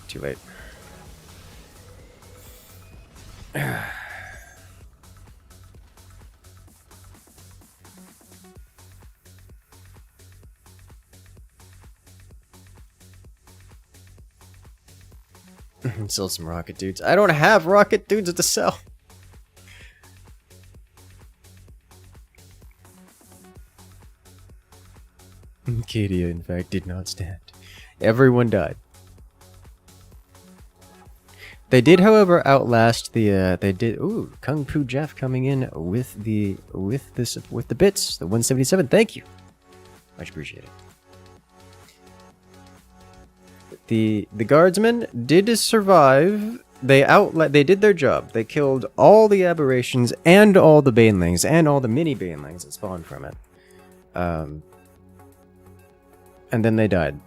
A: Too late. Sell some rocket dudes. I don't have rocket dudes to sell. Cadia, in fact, did not stand. Everyone died. They did, however, outlast the. They did. Ooh, Kung Fu Jeff coming in with the bits. The 177. Thank you. Much appreciated. The guardsmen did survive. They did their job. They killed all the aberrations and all the banelings and all the mini banelings that spawned from it. And then they died.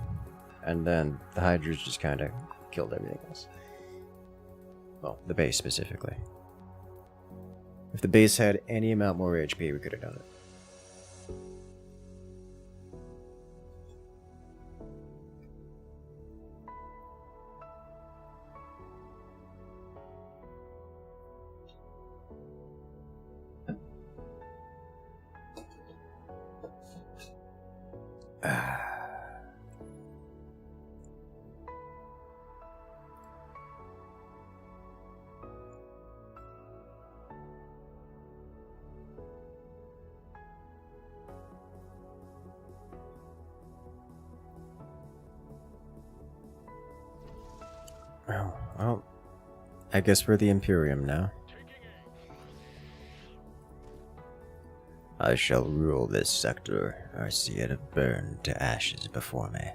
A: And then the Hydras just kind of killed everything else. Well, the base specifically. If the base had any amount more HP, we could have done it. Well, I guess we're the Imperium now. I shall rule this sector, or see it burn to ashes before me.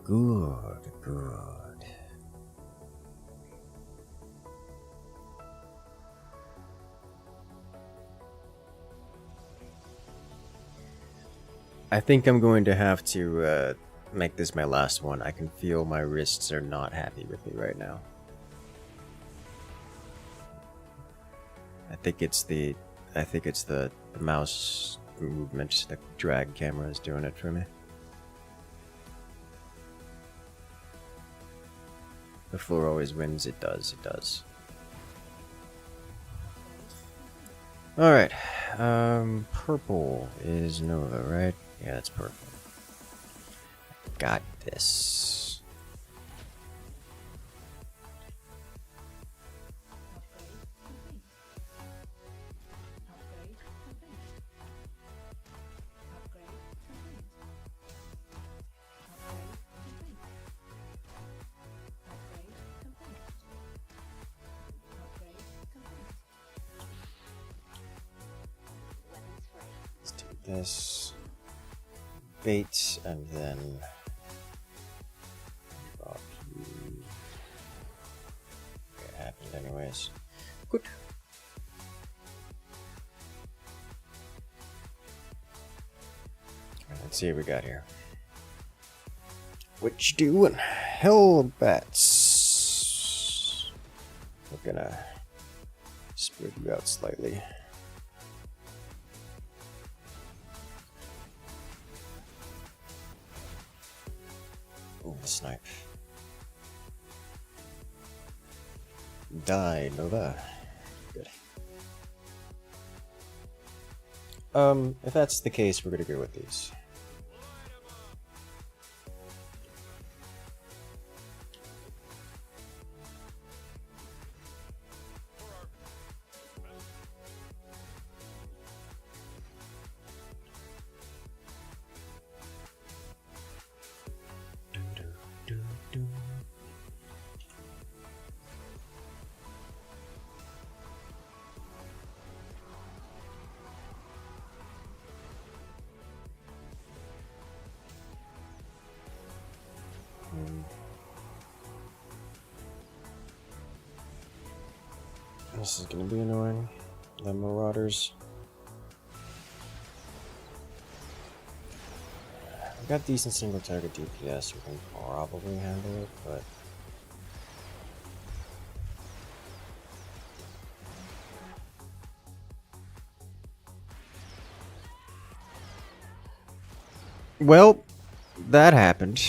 A: Good, good. I think I'm going to have to make this my last one. I can feel my wrists are not happy with me right now. I think it's the mouse movement, the drag camera is doing it for me. The floor always wins. It does. It does. Alright. Purple is Nova, right? Yeah, it's purple. Got this. Let's do this. Bait, and then it happened anyways. Good. Let's see what we got here. What you doing? Hellbats. We're gonna spread you out slightly. Ooh, snipe. Die, Nova. Good. If that's the case, we're gonna go with these. This is gonna be annoying. The marauders. We got decent single target DPS, we can probably handle it, but well, that happened.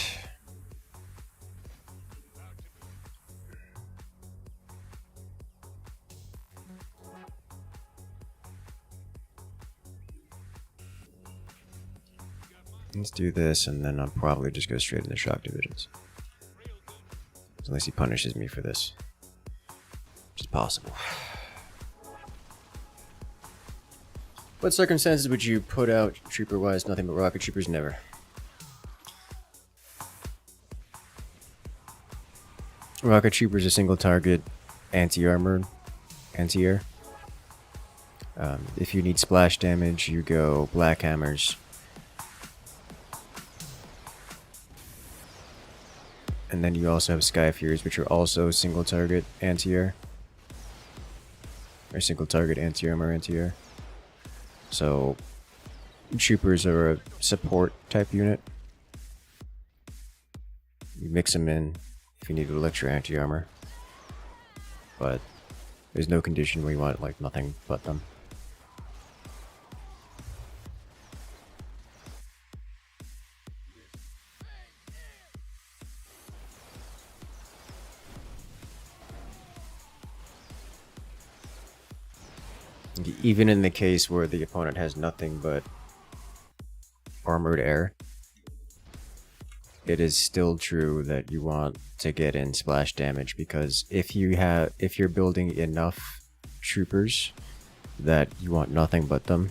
A: Let's do this, and then I'll probably just go straight into shock divisions. Unless he punishes me for this. Which is possible. What circumstances would you put out trooper-wise? Nothing but rocket troopers? Never. Rocket troopers are single target, anti-armor, anti-air. If you need splash damage, you go black hammers. And then you also have Sky Furies, which are also single target anti-air. Or single target anti-armor, anti-air. So, troopers are a support type unit. You mix them in if you need to elect your anti-armor. But there's no condition where you want like nothing but them. Even in the case where the opponent has nothing but armored air, it is still true that you want to get in splash damage, because if you're building enough troopers that you want nothing but them,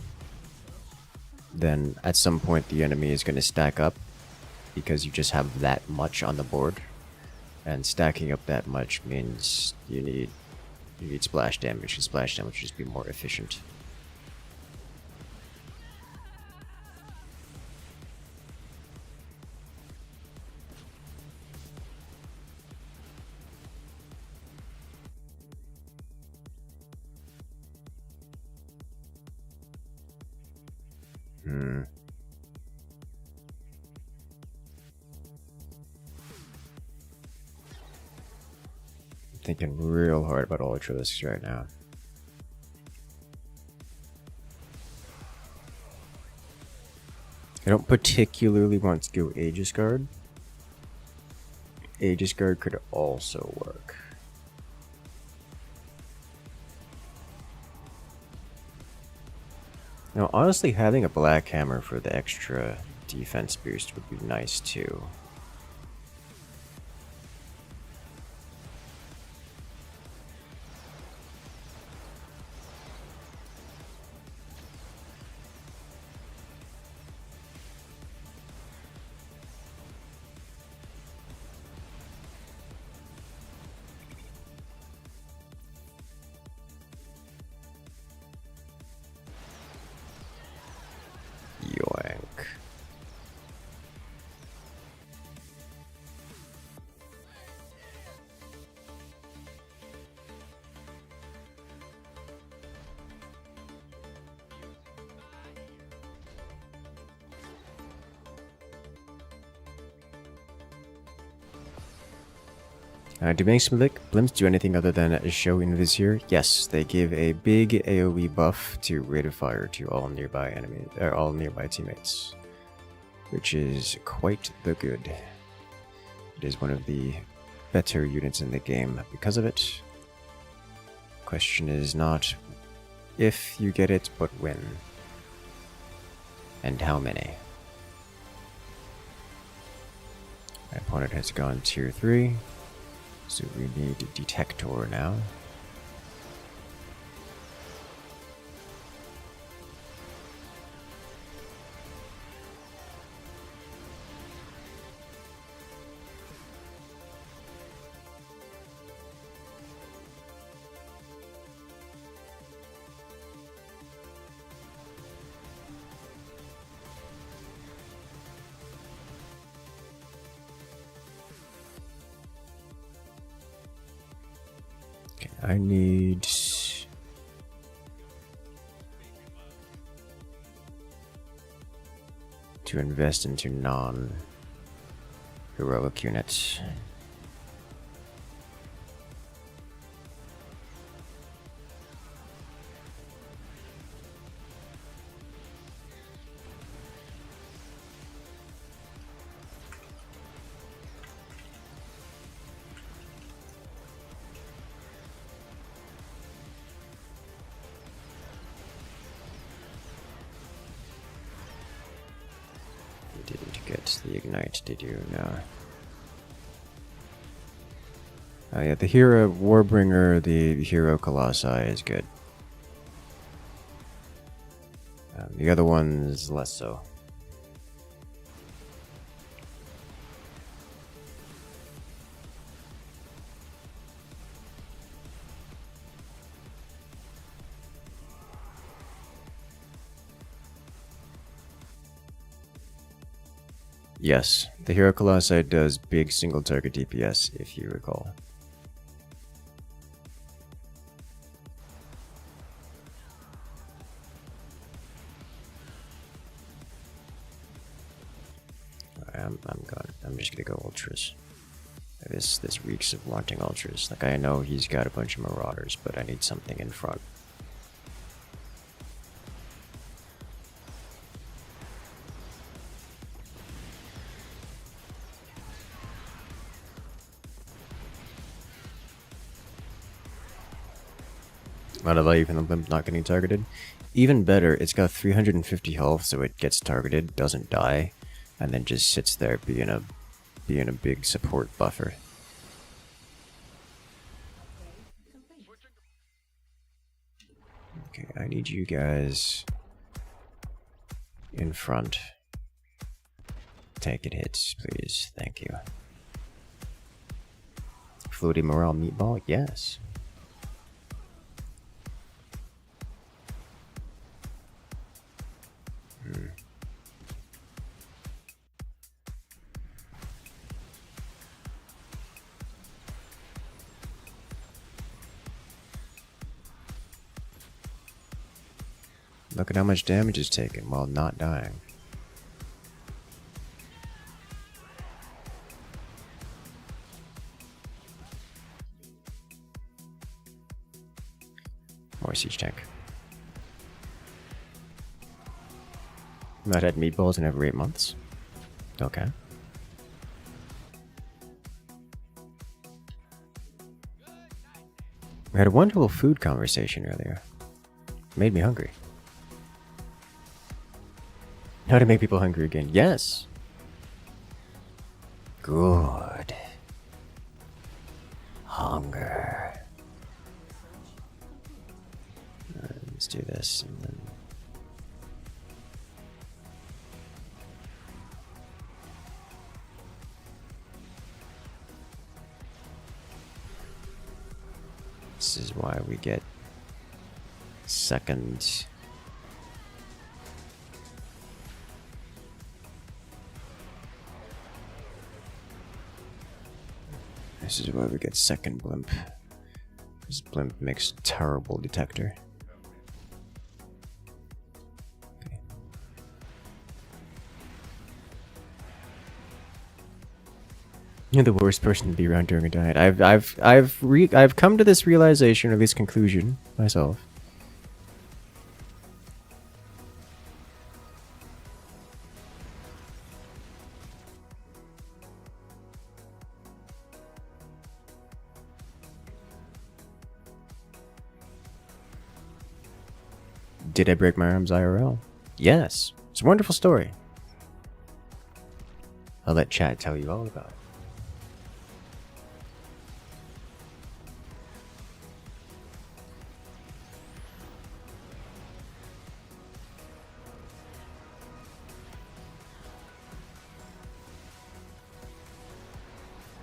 A: then at some point the enemy is going to stack up because you just have that much on the board, and stacking up that much means you need splash damage, and splash damage will just be more efficient. Thinking real hard about Ultralisks right now. I don't particularly want to go Aegis Guard. Aegis Guard could also work. Now, honestly, having a Black Hammer for the extra defense boost would be nice too. Yoink. Do Banks Blimps do anything other than show in Vizier? Yes, they give a big AoE buff to rate of fire to all nearby enemies, or all nearby teammates, which is quite the good. It is one of the better units in the game because of it. Question is not if you get it, but when, and how many. My opponent has gone tier 3. So we need a detector now. I need to invest into non-heroic units. You didn't get the ignite, did you? No. Oh yeah, the hero Warbringer, the hero Colossi is good. The other one's less so. Yes, the hero Colossi does big single target DPS, if you recall. I'm gone. I'm just gonna go ultras. This reeks of wanting ultras. Like, I know he's got a bunch of marauders, but I need something in front. Out of value from the blimp not getting targeted. Even better, it's got 350 health, so it gets targeted, doesn't die, and then just sits there being a big support buffer. Okay, I need you guys in front. Taking hits, please. Thank you. Floaty morale meatball? Yes. Look at how much damage is taken while not dying. More siege tank. Not had meatballs in every 8 months. Okay. We had a wonderful food conversation earlier. Made me hungry. How to make people hungry again? Yes. Good. Hunger. Let's do this and then. This is why we get second. This is why we get second blimp. This blimp makes terrible detector. Okay. You're the worst person to be around during a diet. I've come to this realization or this conclusion myself. Did I break my arms IRL? Yes. It's a wonderful story. I'll let chat tell you all about it.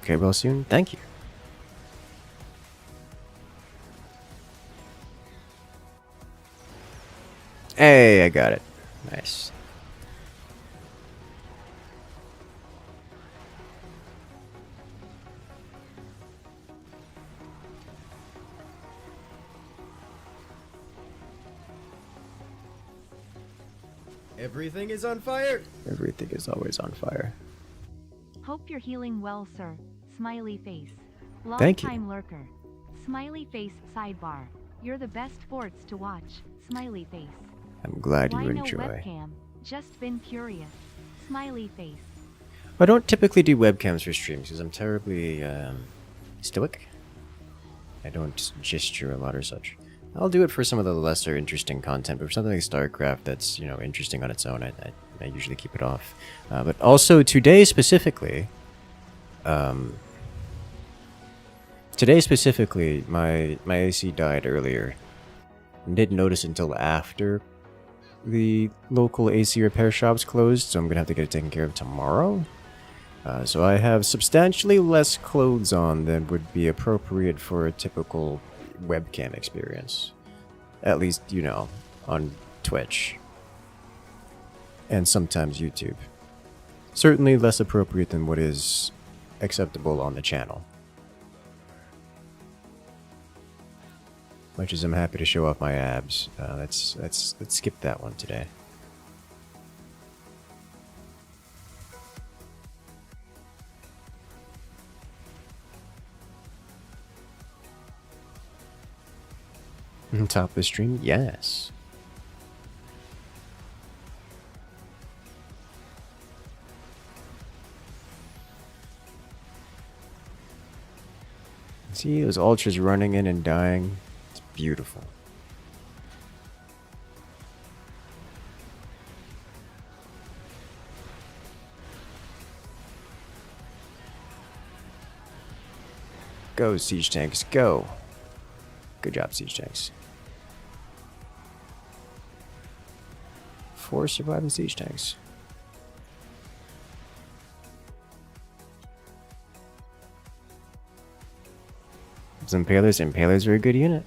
A: Okay, well soon. Thank you. Hey, I got it. Nice. Everything is on fire! Everything is always on fire.
C: Hope you're healing well, sir. Smiley face. Long
A: Thank you.
C: time lurker. Smiley face sidebar. You're the best sports to watch. Smiley face.
A: I'm glad
C: Why
A: you
C: no
A: enjoy.
C: webcam? Just been curious. Smiley face.
A: I don't typically do webcams for streams because I'm terribly stoic. I don't gesture a lot or such. I'll do it for some of the lesser interesting content, but for something like StarCraft that's, you know, interesting on its own, I usually keep it off. But also today specifically, my AC died earlier. Didn't notice until after the local AC repair shops closed, so I'm gonna have to get it taken care of tomorrow. So I have substantially less clothes on than would be appropriate for a typical webcam experience. At least, you know, on Twitch. And sometimes YouTube. Certainly less appropriate than what is acceptable on the channel. Much as I'm happy to show off my abs, let's skip that one today. Top of the stream? Yes. See those ultras running in and dying? It's beautiful. Go, siege tanks, go! Good job, siege tanks. 4 surviving siege tanks. Some Impalers. Impalers are a good unit.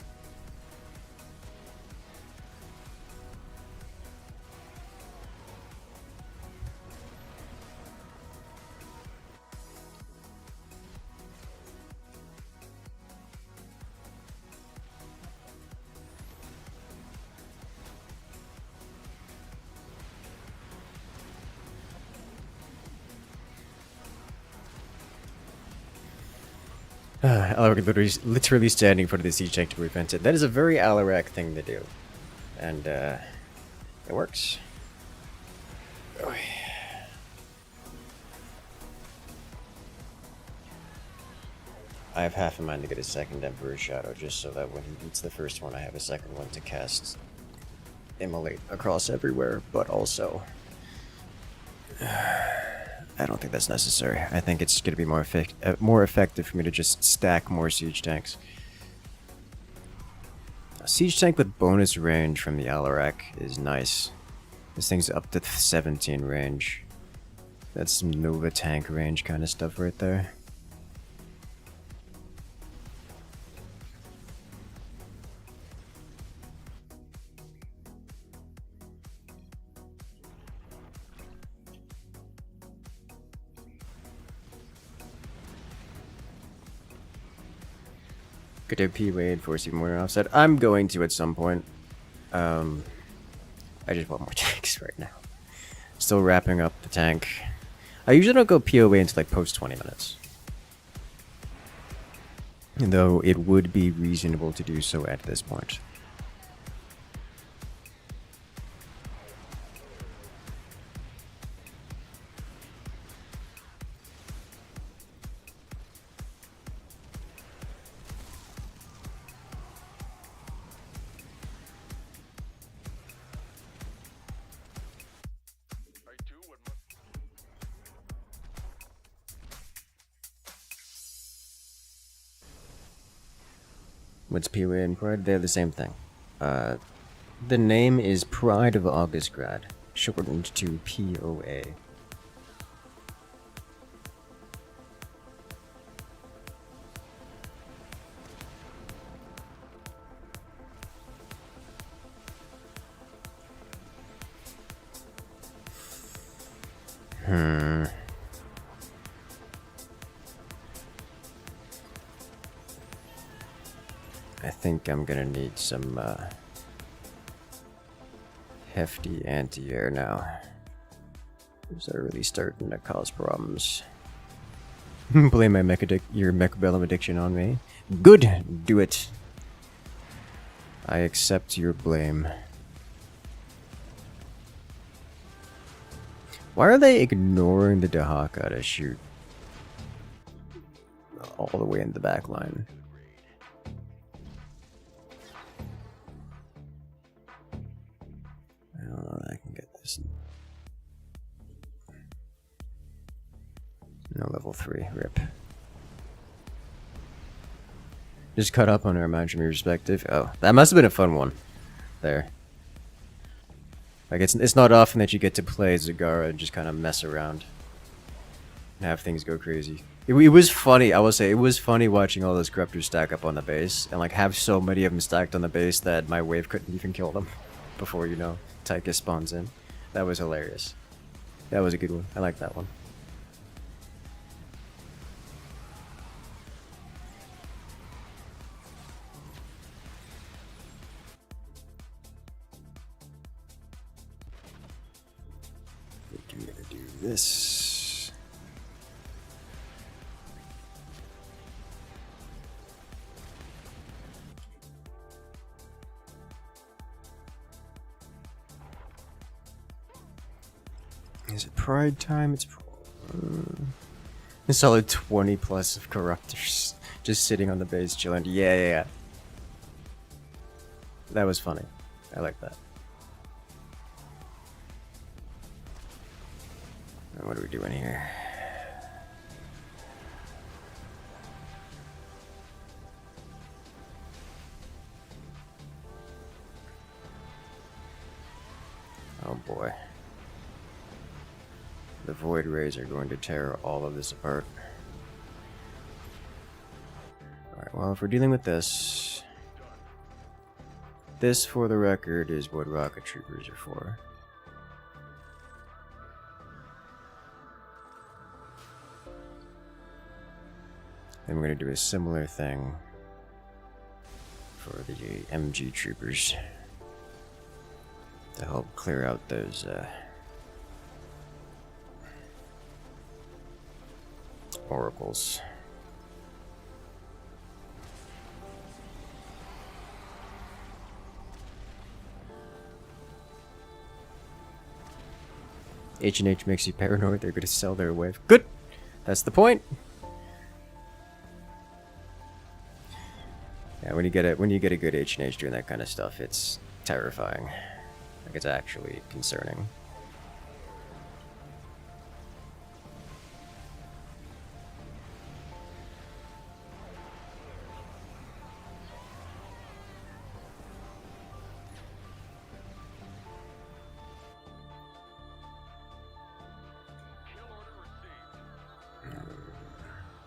A: Alaric literally standing in front of the siege tank to prevent it. That is a very Alaric thing to do. And, it works. I have half a mind to get a second Emperor Shadow, just so that when he beats the first one, I have a second one to cast Immolate across everywhere, but also... I don't think that's necessary. I think it's going to be more effective for me to just stack more siege tanks. A siege tank with bonus range from the Alaric is nice. This thing's up to 17 range. That's some Nova tank range kind of stuff right there. Could do POA and force even more offset. I'm going to at some point. I just want more tanks right now. Still wrapping up the tank. I usually don't go POA until like post 20 minutes. Though it would be reasonable to do so at this point. What's POA and Pride? They're the same thing. The name is Pride of Augustgrad, shortened to POA. I think I'm gonna need some hefty anti-air now. These are really starting to cause problems. Blame my your mechabellum addiction on me. Good! Do it! I accept your blame. Why are they ignoring the Dahaka to shoot all the way in the back line? I don't know that I can get this. No, level 3. Rip. Just cut up on our imaginary perspective. Oh, that must have been a fun one. There. Like, it's not often that you get to play Zagara and just kind of mess around. And have things go crazy. It was funny, I will say, it was funny watching all those corruptors stack up on the base. And, like, have so many of them stacked on the base that my wave couldn't even kill them. Before, you know, Tychus spawns in. That was hilarious. That was a good one. I like that one. I'm gonna do this. Is it pride time? It's a solid 20 plus of corruptors just sitting on the base chilling. Yeah. That was funny. I like that. What are we doing here? Oh boy. The Void Rays are going to tear all of this apart. Alright, well, if we're dealing with this... This, for the record, is what rocket troopers are for. Then we're going to do a similar thing for the MG troopers to help clear out those oracles. H&H makes you paranoid. They're going to sell their wave. Good! That's the point! Yeah, when you get a good H&H doing that kind of stuff, it's terrifying. Like, it's actually concerning.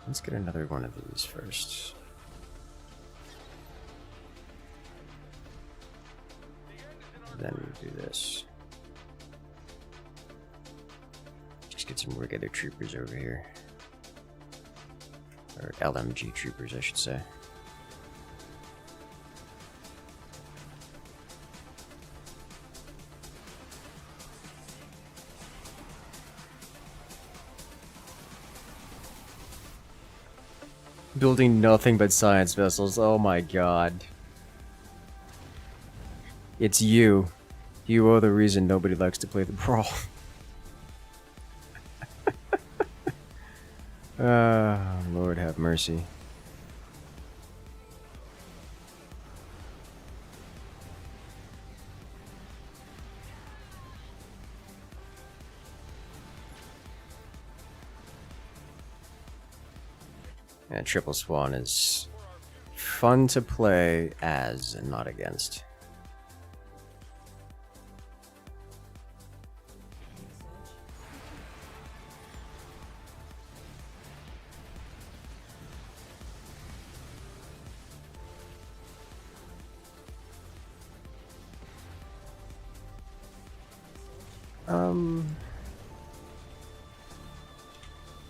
A: Let's get another one of these first. Then we do this. Just get some regular troopers over here. Or LMG troopers, I should say. Building nothing but science vessels, oh my god. It's you. You are the reason nobody likes to play the brawl. Lord have mercy. Yeah, Triple Swan is fun to play as and not against.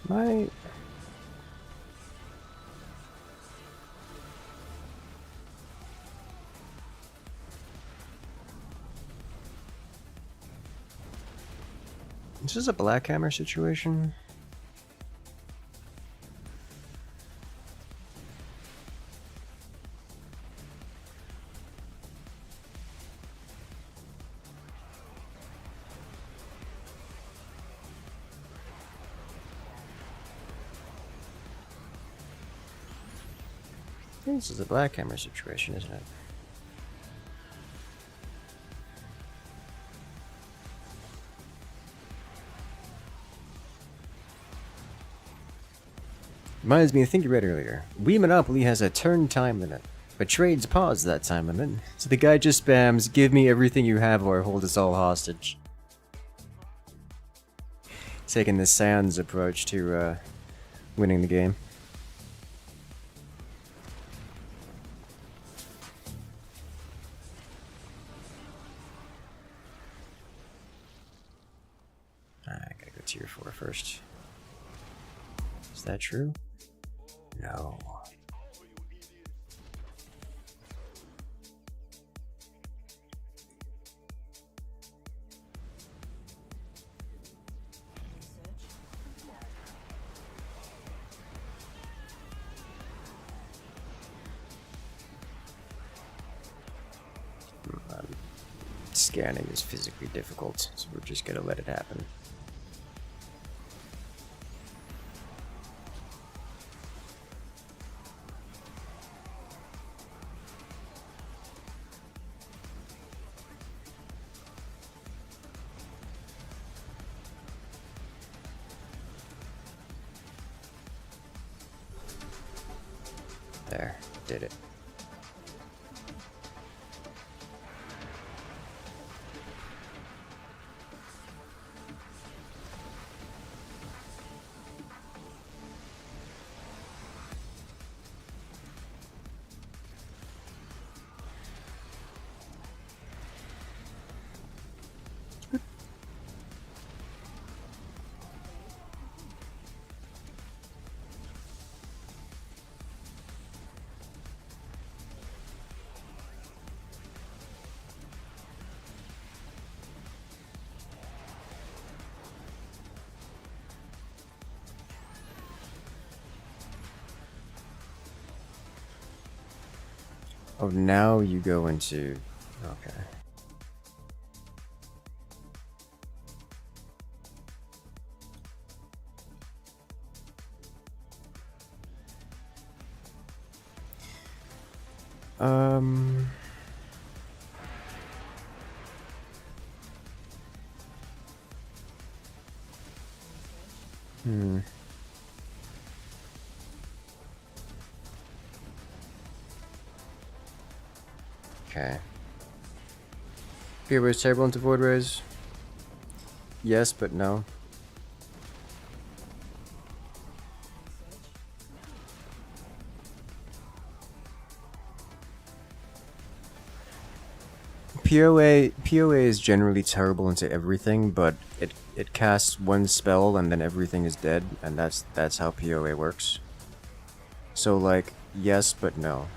A: My... This is a Black Hammer situation. This is a Black Hammer situation, isn't it? Reminds me, I think you read earlier. Wii Monopoly has a turn time limit, but trades pause that time limit. So the guy just spams, give me everything you have or hold us all hostage. Taking the Sans approach to winning the game. I gotta go tier 4 first. Is that true? No. Scanning is physically difficult, so we're just gonna let it happen. There, did it. Oh, now you go into... Okay. Okay. POA is terrible into Void Rays? Yes, but no. POA is generally terrible into everything, but it casts one spell and then everything is dead, and that's how POA works. So like, yes, but no.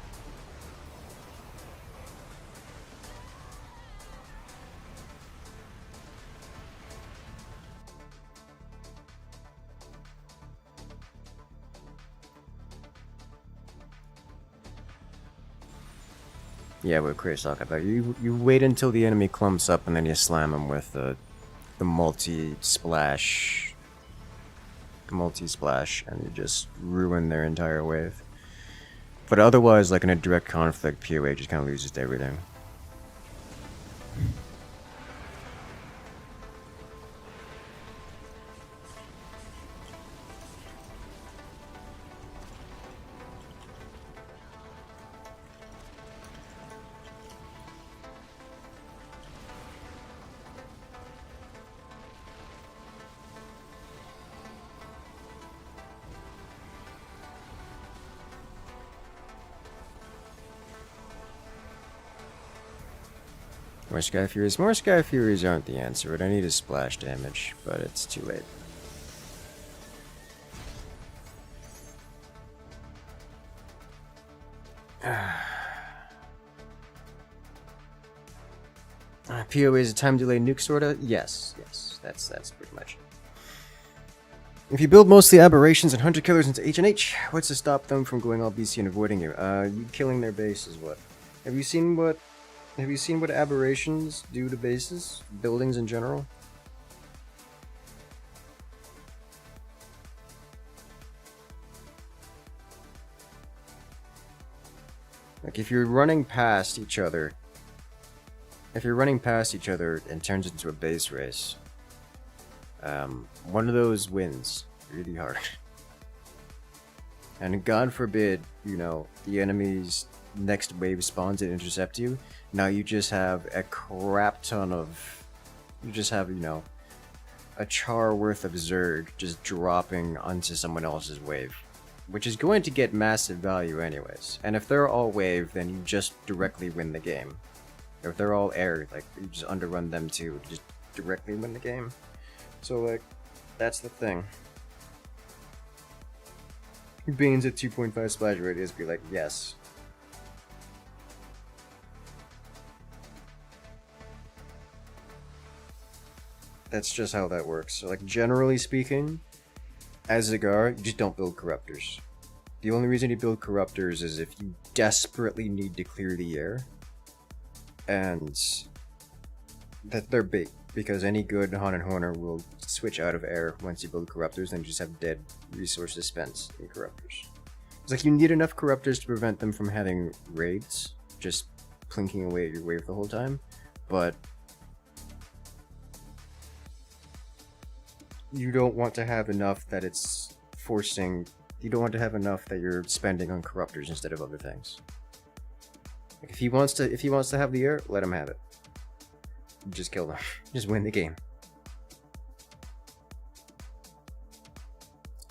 A: Yeah, what Chris talking about. You wait until the enemy clumps up and then you slam them with the multi-splash, and you just ruin their entire wave. But otherwise, like in a direct conflict, POA just kind of loses to everything. More Sky Furies. More Sky Furies aren't the answer. What I need is splash damage, but it's too late. POA is a time delay nuke sorta? Yes, yes. That's pretty much it. If you build mostly aberrations and hunter killers into H&H, what's to stop them from going all BC and avoiding you? You killing their base is what? Have you seen what aberrations do to bases? Buildings in general? Like if you're running past each other, it turns into a base race. One of those wins really hard. And God forbid, you know, the enemy's next wave spawns and intercept you. Now you just have a crap ton of... You just have, you know, a char worth of Zerg just dropping onto someone else's wave. Which is going to get massive value anyways. And if they're all wave, then you just directly win the game. Or if they're all air, like, you just underrun them too, just directly win the game. So, like, that's the thing. Bane's at 2.5 splash radius, be like, yes. That's just how that works. So, like, generally speaking, as Zagar, you just don't build Corruptors. The only reason you build Corruptors is if you desperately need to clear the air. And that they're bait, because any good Haunted Horner will switch out of air once you build Corruptors, and you just have dead resources spent in Corruptors. It's like you need enough Corruptors to prevent them from having raids, just plinking away at your wave the whole time, but you don't want to have enough that it's forcing... You don't want to have enough that you're spending on Corruptors instead of other things. Like if he wants to have the air, let him have it. Just kill them. Just win the game.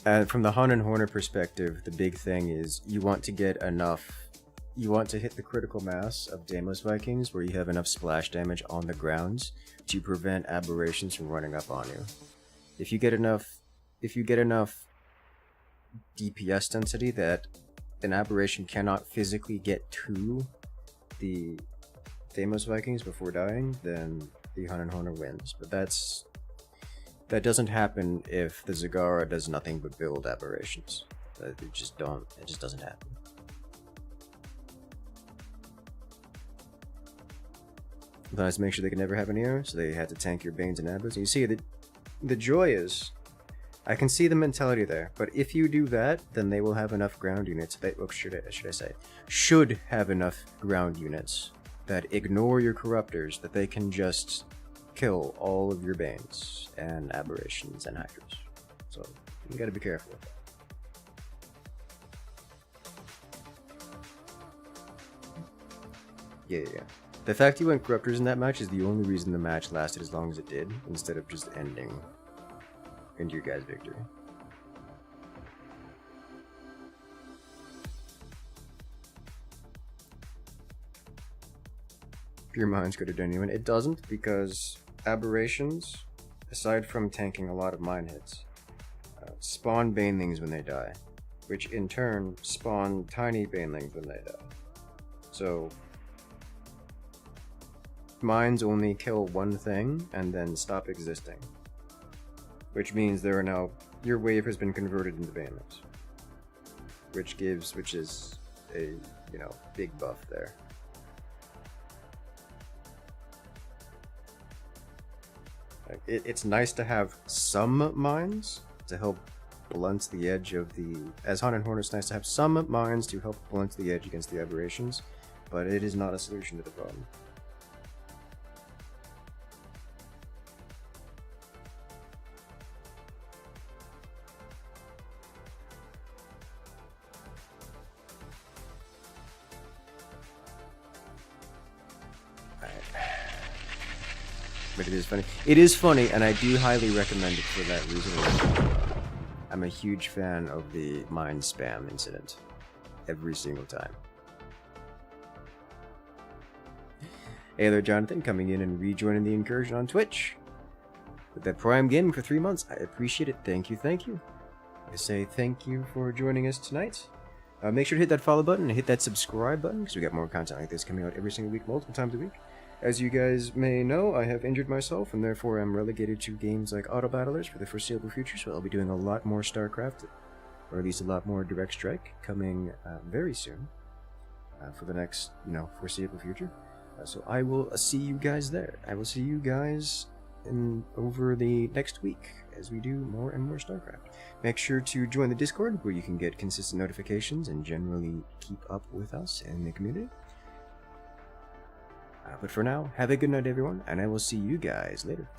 A: From the Haunted Horner perspective, the big thing is you want to get enough... You want to hit the critical mass of Deimos Vikings where you have enough splash damage on the ground to prevent aberrations from running up on you. If you get enough DPS density that an aberration cannot physically get to the Deimos Vikings before dying, then the Haunted Horner wins. But that doesn't happen if the Zagara does nothing but build aberrations. It just doesn't happen. Sometimes make sure they can never have any error, so they had to tank your Banes and Abbas. And you see that the joy is, I can see the mentality there, but if you do that, then they will have enough ground units. Should have enough ground units that ignore your Corruptors, that they can just kill all of your Banes and Aberrations and Hydras. So you gotta be careful with that. Yeah. The fact you went Corruptors in that match is the only reason the match lasted as long as it did, instead of just ending into your guys' victory. Pure Minds could have done anyone. It doesn't, because Aberrations, aside from tanking a lot of mine hits, spawn Banelings when they die, which in turn spawn tiny Banelings when they die. So mines only kill one thing and then stop existing, which means there are now, your wave has been converted into Banelings, which is a, you know, big buff there. It's nice to have some mines to help blunt the edge of the... As Haunted Horner, it's nice to have some mines to help blunt the edge against the aberrations, but it is not a solution to the problem. But it is funny. It is funny, and I do highly recommend it for that reason. I'm a huge fan of the mine spam incident. Every single time. Hey there, Jonathan, coming in and rejoining the incursion on Twitch. With that Prime Gaming for 3 months. I appreciate it. Thank you. I say thank you for joining us tonight. Make sure to hit that follow button and hit that subscribe button, because we got more content like this coming out every single week, multiple times a week. As you guys may know, I have injured myself, and therefore I'm relegated to games like Auto Battlers for the foreseeable future, so I'll be doing a lot more StarCraft, or at least a lot more Direct Strike, coming very soon, for the next, foreseeable future. So I will see you guys there. I will see you guys over the next week as we do more and more StarCraft. Make sure to join the Discord, where you can get consistent notifications and generally keep up with us in the community. But for now, have a good night, everyone, and I will see you guys later.